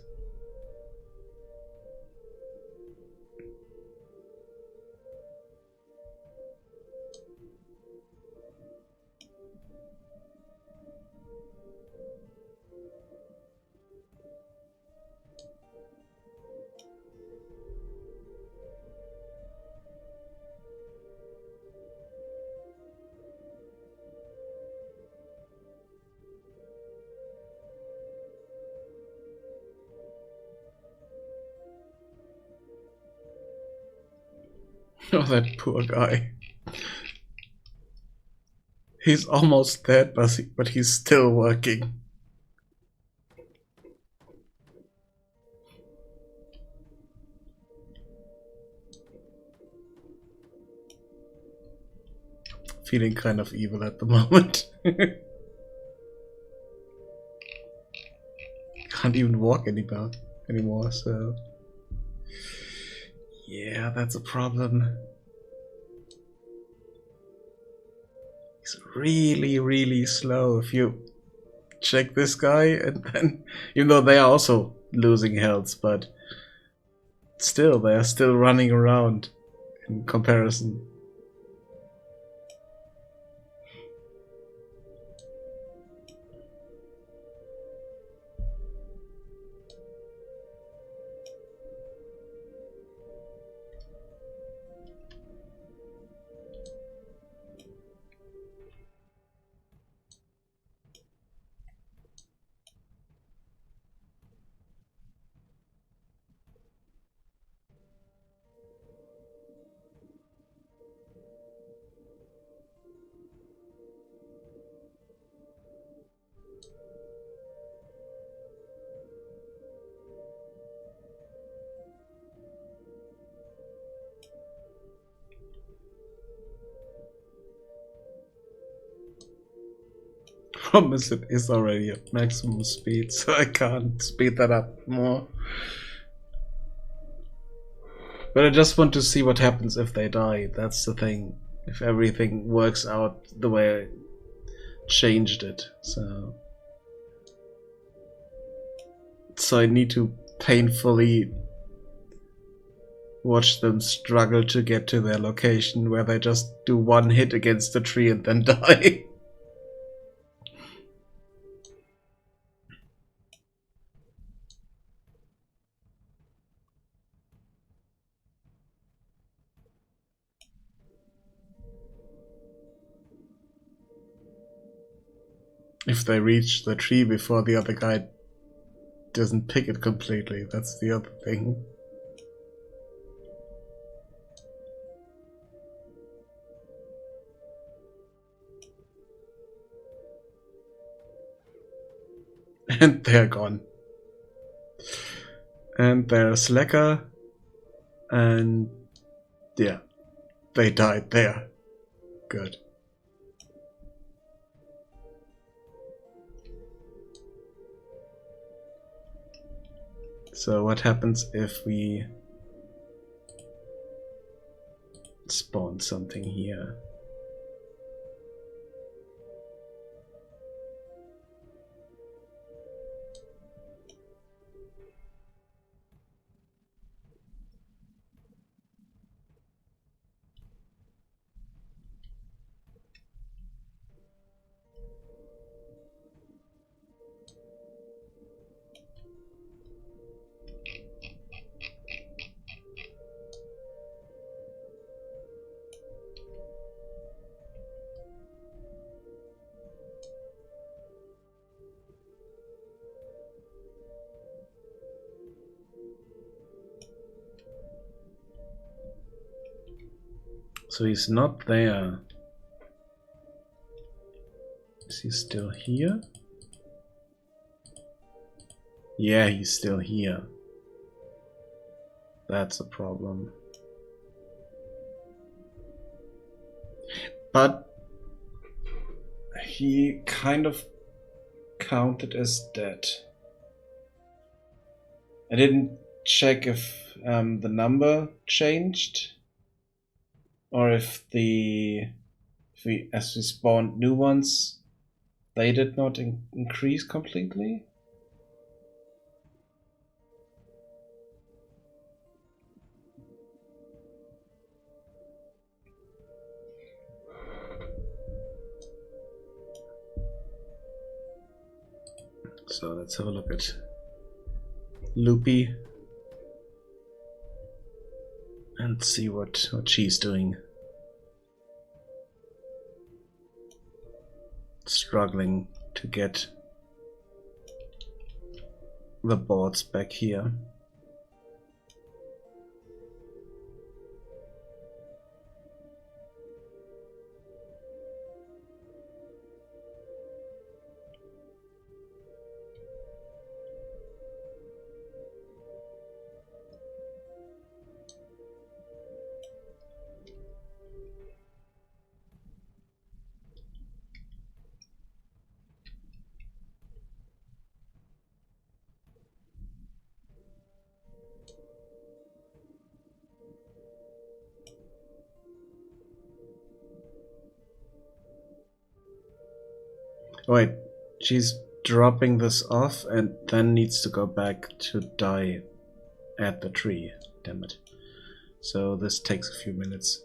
Oh, that poor guy. He's almost dead, but he's still working. Feeling kind of evil at the moment. Can't even walk anymore, so... Yeah, that's a problem. He's really, really slow. If you check this guy, and then... Even though they are also losing health, but... Still, they are still running around in comparison. problem is it is already at maximum speed, so I can't speed that up more. But I just want to see what happens if they die. That's the thing. If everything works out the way I changed it. So I need to painfully watch them struggle to get to their location where they just do one hit against the tree and then die. If they reach the tree before the other guy doesn't pick it completely, that's the other thing. And they're gone. And there's Slacker. And yeah, they died there. Good. So what happens if we spawn something here? So he's not there. Is he still here? Yeah, he's still here. That's a problem. But he kind of counted as dead. I didn't check if the number changed or if as we spawned new ones, they did not increase completely. So let's have a look at Loopy and see what she's doing. Struggling to get the boards back here. Wait, she's dropping this off and then needs to go back to die at the tree. Damn it. So this takes a few minutes.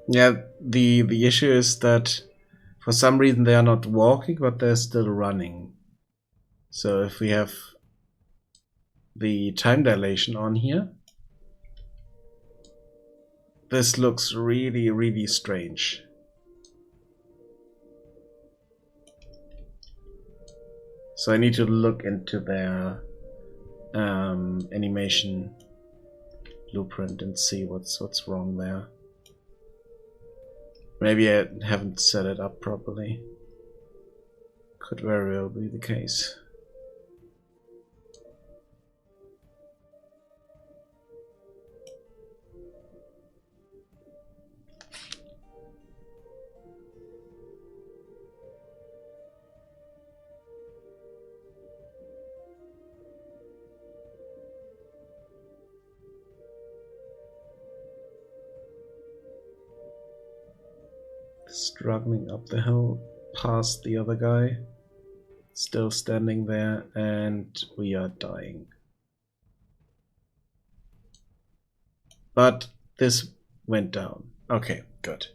Yeah, the issue is that for some reason they are not walking, but they're still running. So if we have the time dilation on here, this looks really, really strange. So I need to look into their animation blueprint and see what's wrong there. Maybe I haven't set it up properly. Could very well be the case. Struggling up the hill past the other guy. Still standing there, and we are dying. But this went down. Okay, good.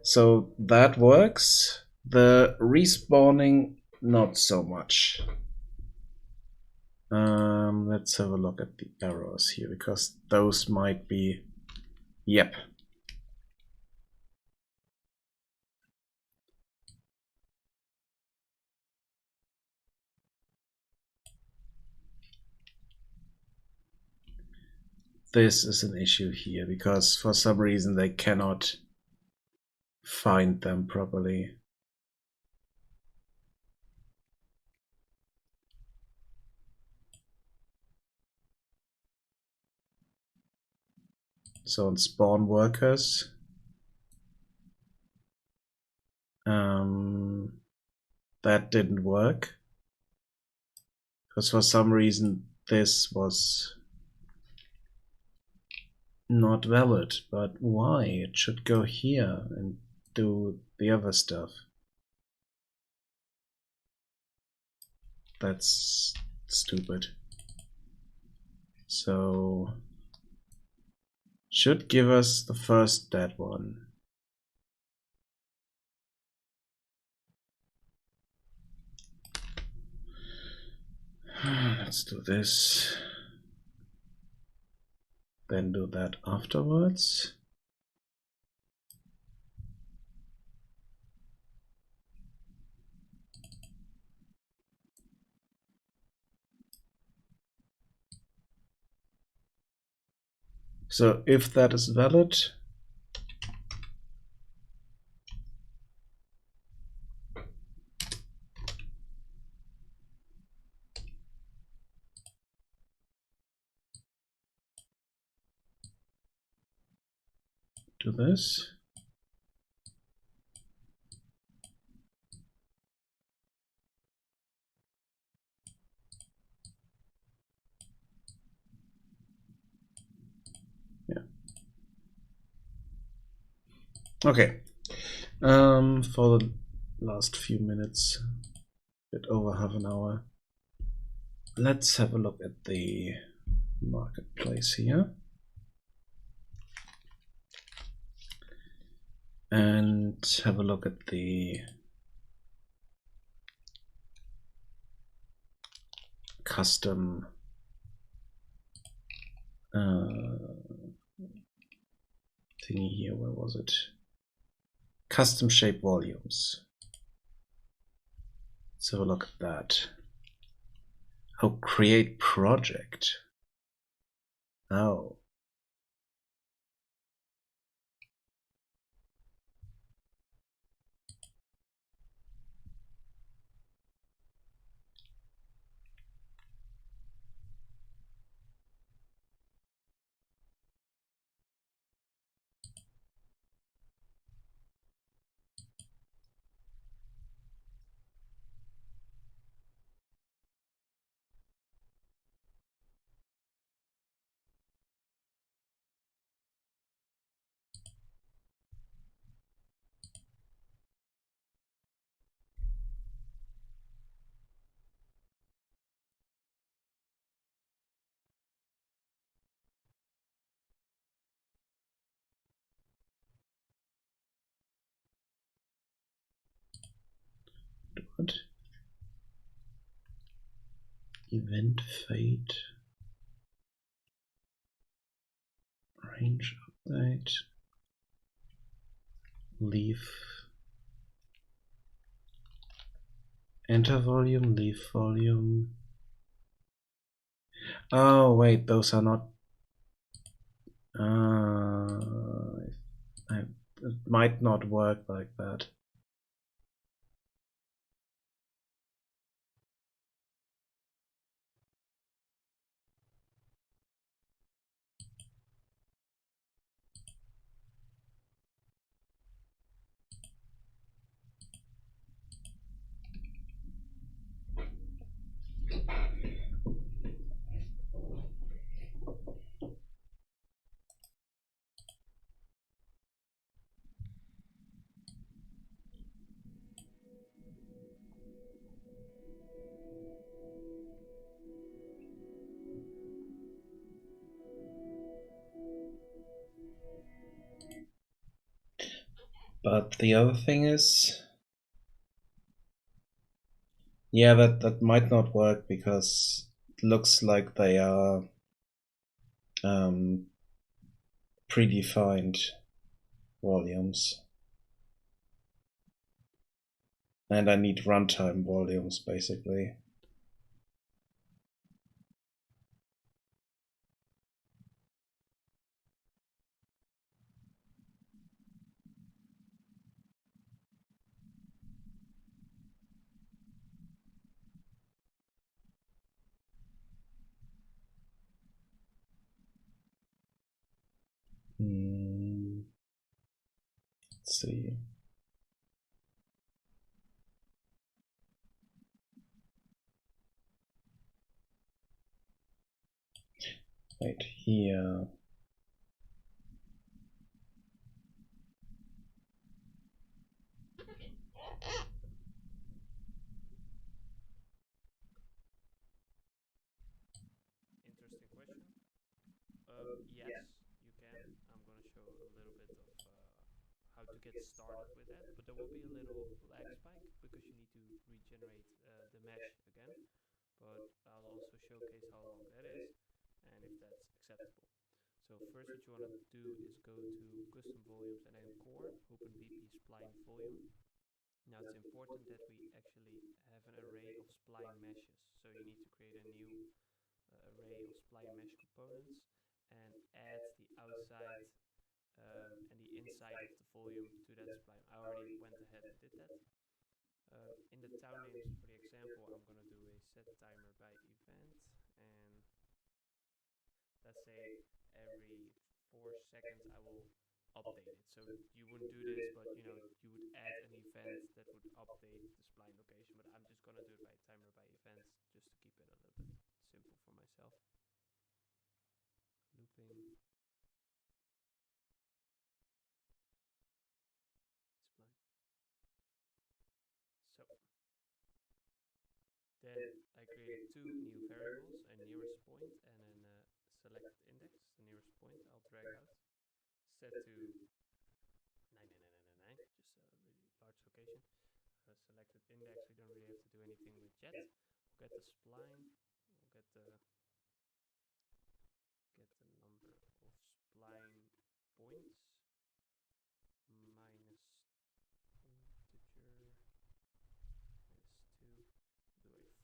So that works. The respawning, not so much. Let's have a look at the arrows here, because those might be... Yep. This is an issue here, because for some reason they cannot find them properly. So on spawn workers, that didn't work, because for some reason this was not valid. But why? It should go here and do the other stuff. That's stupid. So should give us the first dead one. Let's do this. Then do that afterwards. So if that is valid, do this. Yeah. Okay. For the last few minutes, a bit over half an hour, let's have a look at the marketplace here. And have a look at the custom thingy here. Where was it? Custom shape volumes. Let's have a look at that. Oh, create project. Oh. What? Event fate. Range update. Leaf. Enter volume, leave volume. Oh wait, those are not. It might not work like that. But the other thing is, yeah, that might not work because it looks like they are um, predefined volumes. And I need runtime volumes, basically. Let's see. Right here. Interesting question. Yes, you can. I'm going to show a little bit of how to get started with that, but there will be a little lag spike because you need to regenerate the mesh again. But I'll also showcase how long that is and if that's acceptable. So first what you want to do is go to custom volumes and then core, open VP spline volume. Now it's important that we actually have an array of spline meshes. So you need to create a new array of spline mesh components and add the outside and the inside of the volume to that spline. I already went ahead and did that. In the town names for the example, I'm going to do a set timer by event, and let's say every 4 seconds I will update it. So you wouldn't do this, but you know, you would add an event that would update the spline location, but I'm just going to do it by timer by events just to keep it a little bit simple for myself. Looping spline. So then I created two new variables, a nearest point and a selected index. The nearest point I'll drag out, set to 99999, just a really large location. Selected index, we don't really have to do anything with yet. We'll get the spline, we'll get the number of spline points minus integer minus 2.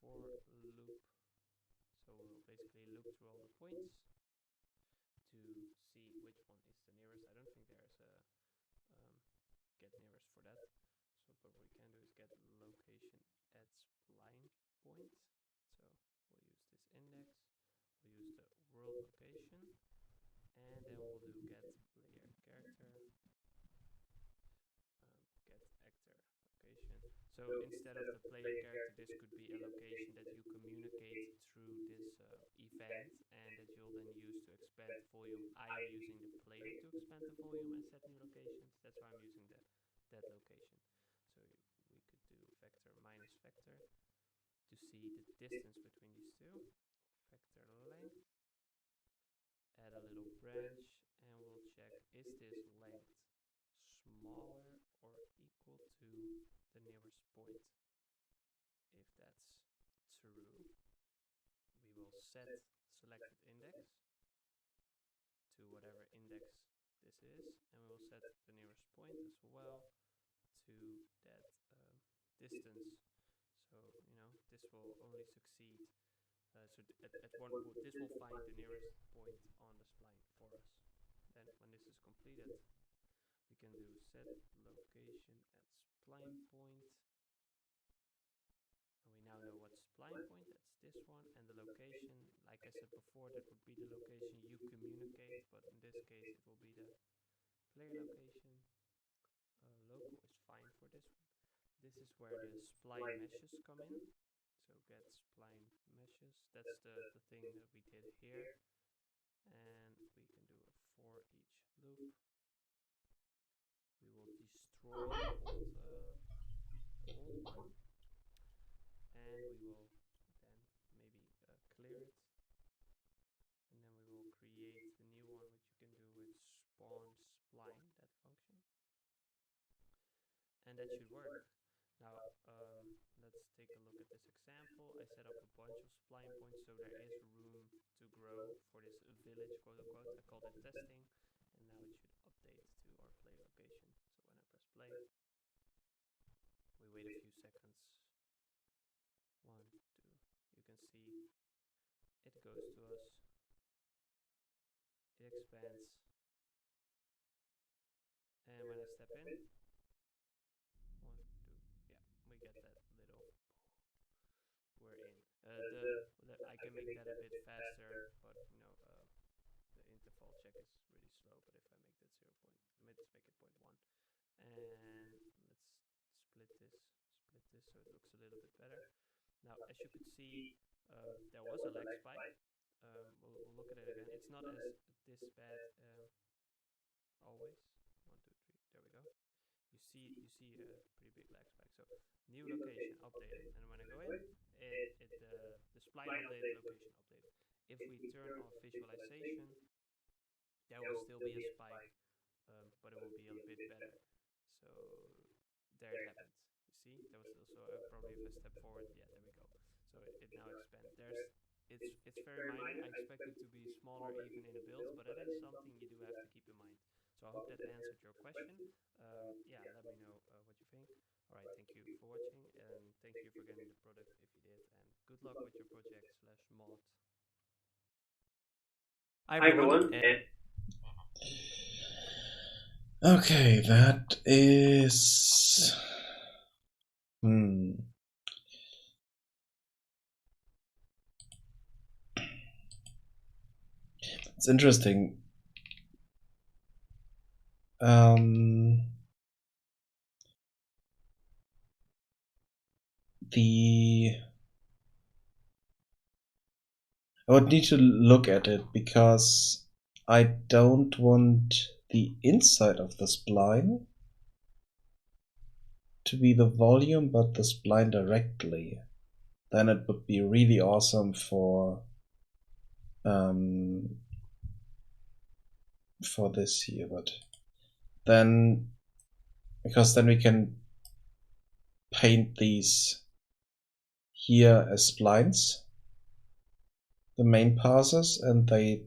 Do a for loop. So we'll basically loop through all the points to see which one is the nearest. I don't think there's a get nearest for that. So, but what we can do is get location at spline point. So we'll use this index. We'll use the world location, and then we'll do get player character, get actor location. So instead of the player character, this could be a location that you communicate through this event and that you'll then use to expand the volume. I am using the player to expand the volume and set new locations. That's why I'm using that location. So we could do vector minus vector to see the distance between these two. Vector length, add a little branch, and we'll check, is this length smaller or equal to the nearest point? If that's true, we will set selected index to whatever index this is, and we will set the nearest point as well to that distance. So, you know, this will only succeed. So at one point, this will find the nearest point on the spline for us. Then when this is completed, we can do set location at spline point. And we now know what spline point, that's this one. And the location, like I said before, that would be the location you communicate. But in this case, it will be the player location. Local is fine for this one. This is where the spline meshes come in. So get spline meshes. That's the thing that we did here. And we can do a for each loop. We will destroy the old one. And we will then maybe clear it. And then we will create the new one, which you can do with spawn spline, that function. And that should work. Now, let's take a look at this example. I set up a bunch of spline points, so there is room to grow for this village, quote unquote. I called it testing, and now it should update to our play location. So when I press play, we wait a few seconds. 1, 2, you can see it goes to us. It expands. And when I step in, 1, 2, yeah, we get that little, we're in. I can make that a bit faster, but you know, the interval check is really slow. But if I make that 0. Let's make it 0.1, and let's split this so it looks a little bit better. Now, as you could see, there was a lag spike. We'll look at it again. It's not as this bad always. 1, 2, 3. There we go. You see a pretty big lag spike. So new location updated, and when I go in, the spline updated, location updated. If we turn off visualization, there will still be a spike, but it will be a bit better. So there it happened. You see, there was still, so probably if I step forward, yeah, there we go. So it now expands. It's very minor. I expect it to be smaller even in a build, but it is something you do have to keep in mind. So I hope that answered your question. Yeah, let me know what you think. All right, thank you for watching, and thank you for getting the product if you did, and good luck with your project / mod. Hi everyone. Okay, that is... It's interesting. I would need to look at it because I don't want the inside of the spline to be the volume, but the spline directly. Then it would be really awesome for this here, but then, because then we can paint these here as splines, the main parsers, and they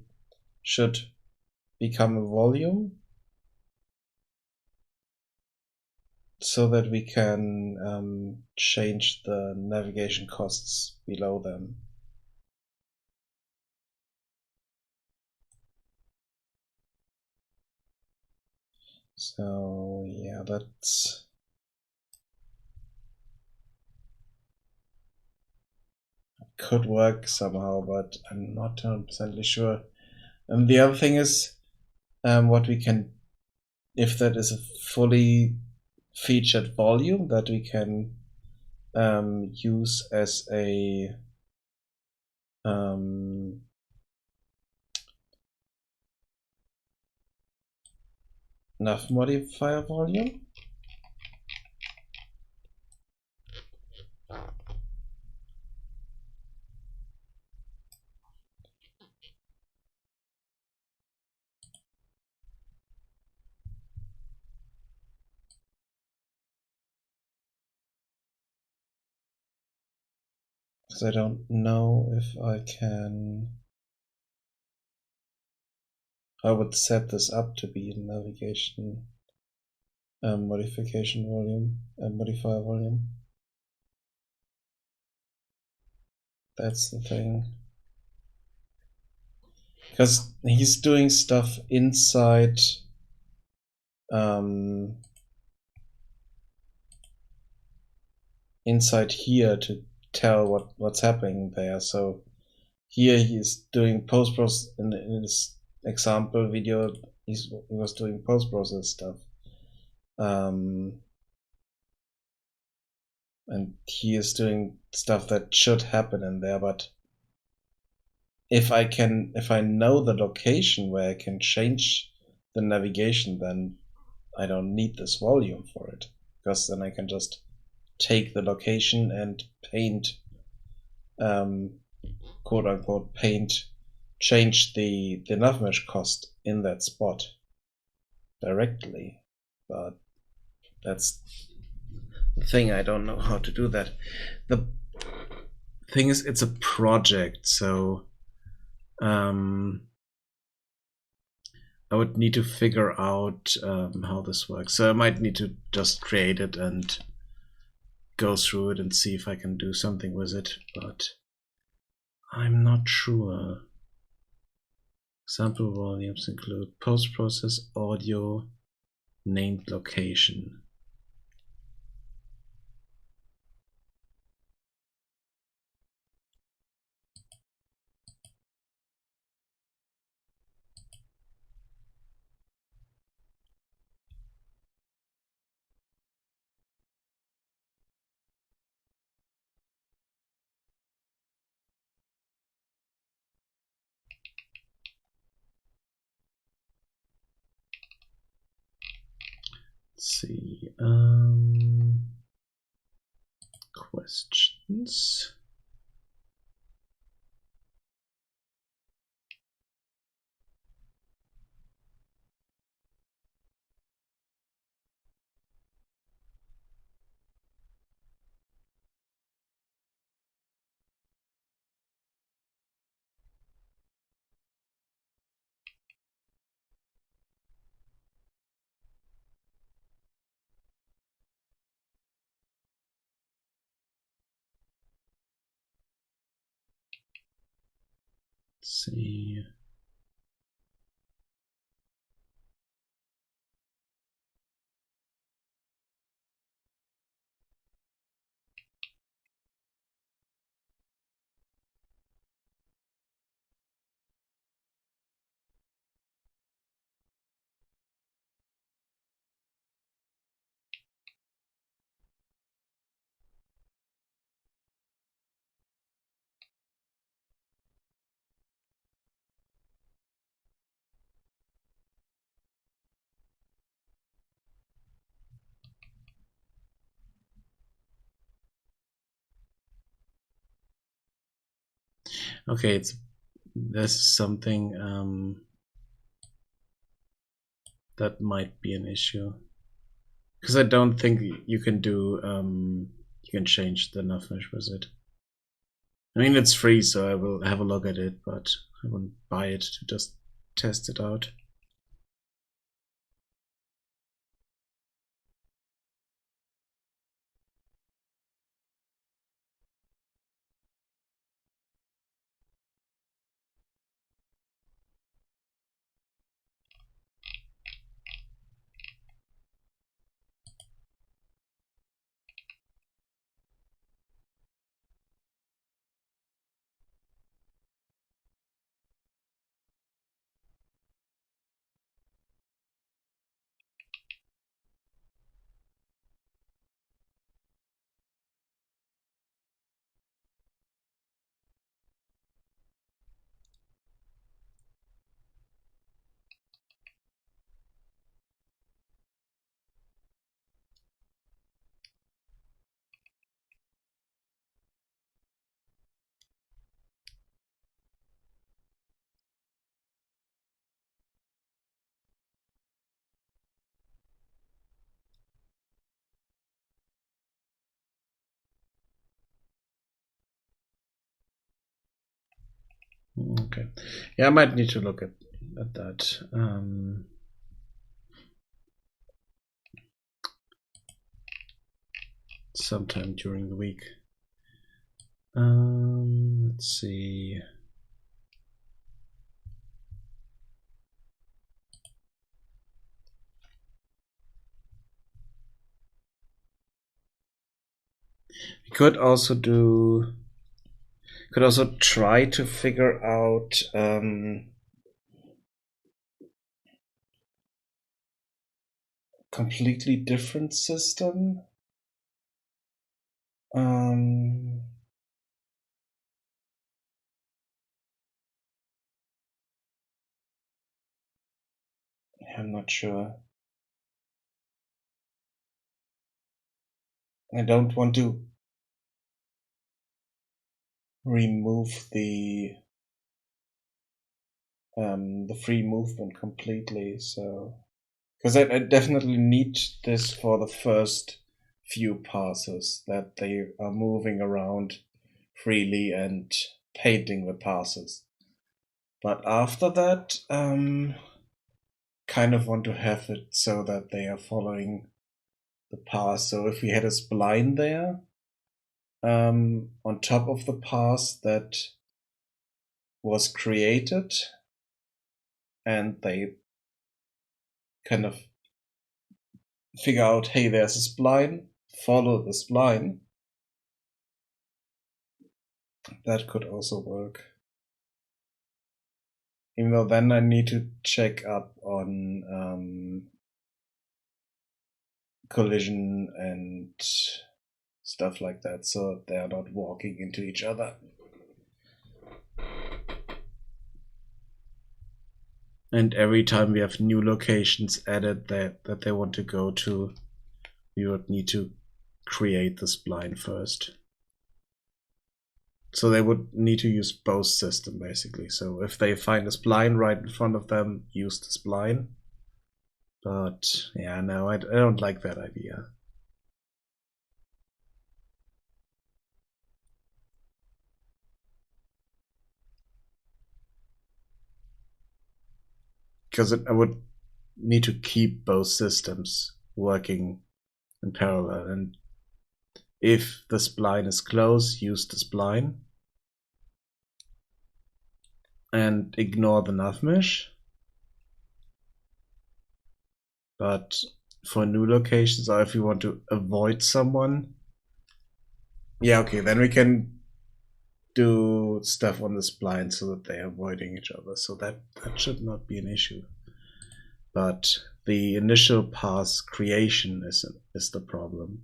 should become a volume so that we can change the navigation costs below them. So yeah, that's could work somehow, but I'm not 100% sure. The other thing is what we can, if that is a fully featured volume that we can use as a nav modifier volume. Because I don't know if I can. I would set this up to be a navigation modification volume, modifier volume. That's the thing. Because he's doing stuff inside inside here to tell what's happening there. So here he's doing post-process in his example video. He was doing post-process stuff. And he is doing stuff that should happen in there, but if I know the location where I can change the navigation, then I don't need this volume for it, because then I can just take the location and paint, quote unquote, change the nav mesh cost in that spot directly. But that's the thing, I don't know how to do that. The thing is, it's a project, so I would need to figure out how this works. So I might need to just create it and go through it and see if I can do something with it, but I'm not sure. Sample volumes include post-process audio, named location. Let's see. Questions. Let's see. Okay, this is something that might be an issue, because I don't think you can do you can change the nav mesh with it. I mean, it's free, so I will have a look at it, but I wouldn't buy it to just test it out. Okay, yeah, I might need to look at that. Sometime during the week. Let's see. We could also try to figure out completely different system. I'm not sure. I don't want to remove the free movement completely, so because I definitely need this for the first few passes, that they are moving around freely and painting the passes. But after that, kind of want to have it so that they are following the pass. So if we had a spline there, on top of the pass that was created, and they kind of figure out, hey, there's a spline, follow the spline. That could also work. Even though then I need to check up on collision and stuff like that, so they're not walking into each other. And every time we have new locations added that they want to go to, we would need to create the spline first. So they would need to use both systems, basically. So if they find a spline right in front of them, use the spline. But yeah, no, I don't like that idea. Because I would need to keep both systems working in parallel. And if the spline is close, use the spline and ignore the nav mesh. But for new locations, or if you want to avoid someone, yeah, okay, then we can do stuff on the spline so that they're avoiding each other. So that should not be an issue. But the initial pass creation is the problem.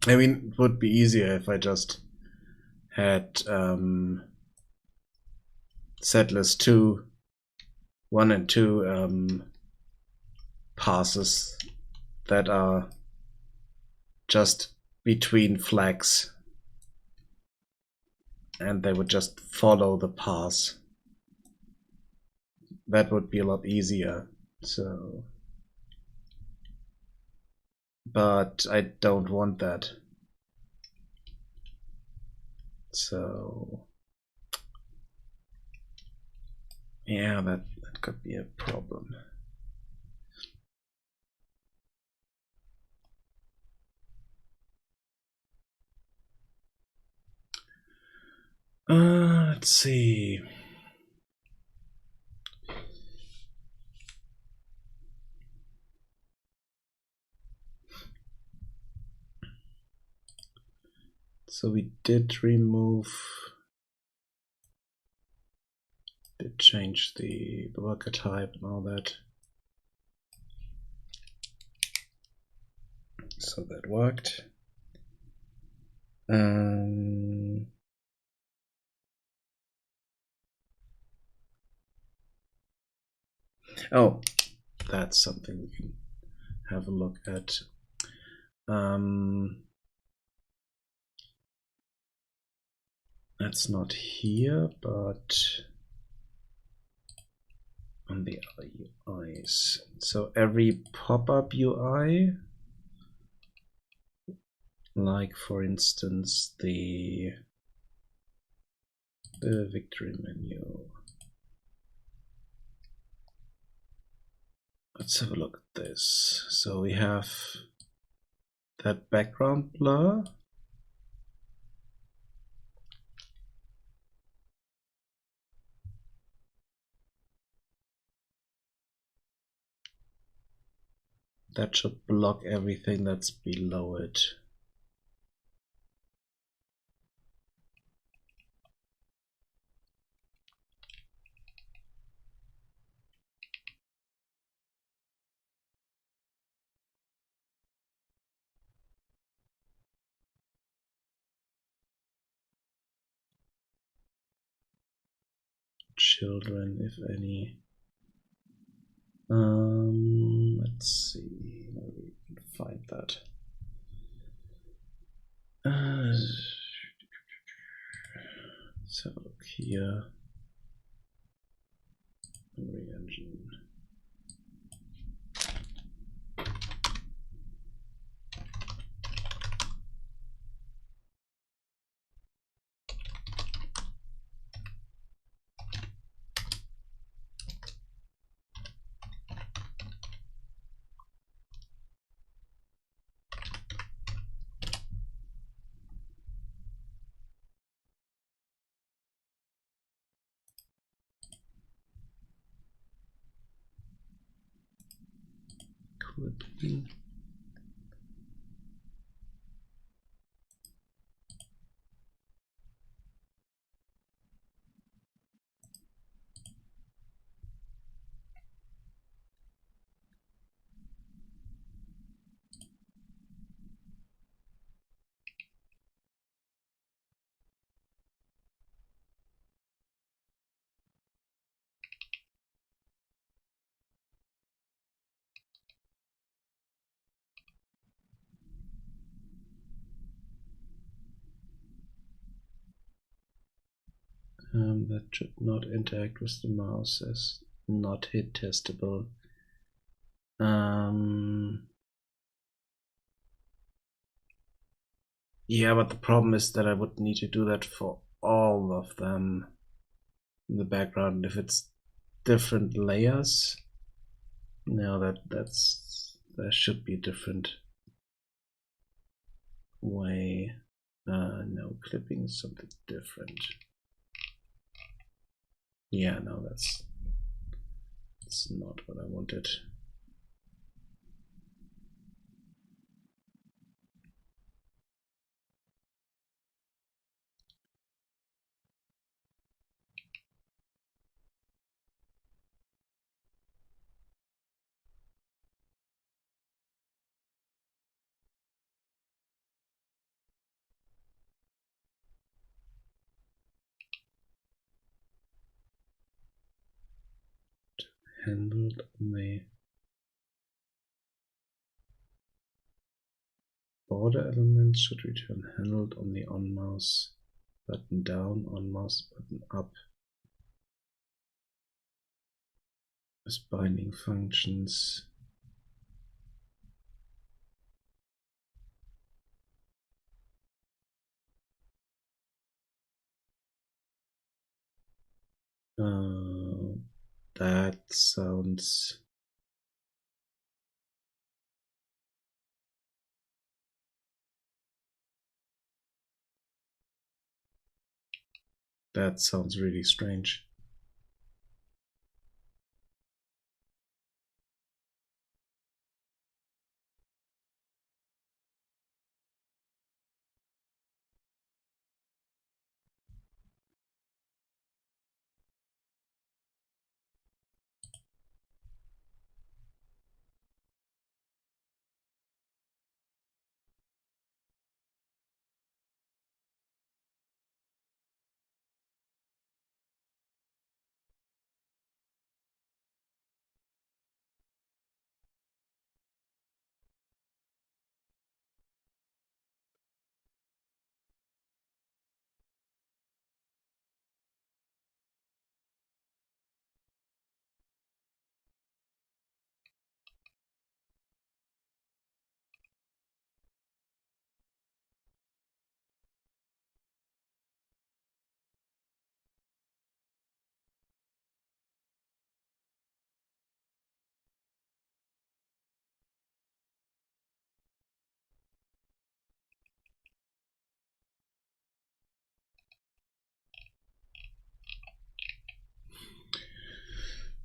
I mean, it would be easier if I just had Settlers 2, 1 and 2 passes that are just between flags, and they would just follow the pass. That would be a lot easier. So, but I don't want that. So yeah, that could be a problem. Let's see. So we did change the worker type and all that. So that worked. Oh, that's something we can have a look at. That's not here, but on the other UIs. So every pop-up UI, like for instance the victory menu, let's have a look at this. So we have that background blur. That should block everything that's below it. Children, if any. Let's see where we can find that. Let's have a look here. Memory engine. Clipping. That should not interact with the mouse as not hit testable. Yeah, but the problem is that I would need to do that for all of them in the background. If it's different layers, no, there should be a different way. No, clipping is something different. Yeah, no, that's not what I wanted. Handled on the border elements should return handled on the on mouse button down, on mouse button up as binding functions. That sounds really strange.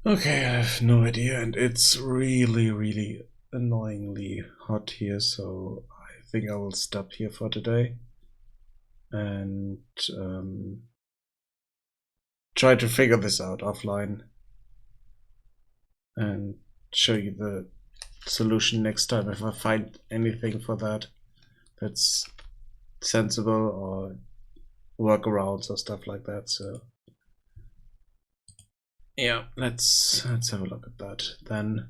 Okay, I have no idea, and it's really, really annoyingly hot here, so I think I will stop here for today and try to figure this out offline and show you the solution next time if I find anything for that that's sensible or workarounds or stuff like that. So yeah, let's have a look at that then.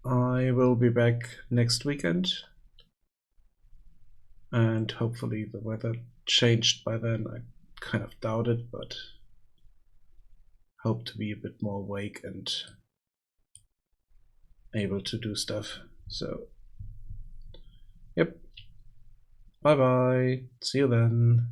I will be back next weekend, and hopefully the weather changed by then. I kind of doubt it, but hope to be a bit more awake and able to do stuff. So, yep. Bye bye. See you then.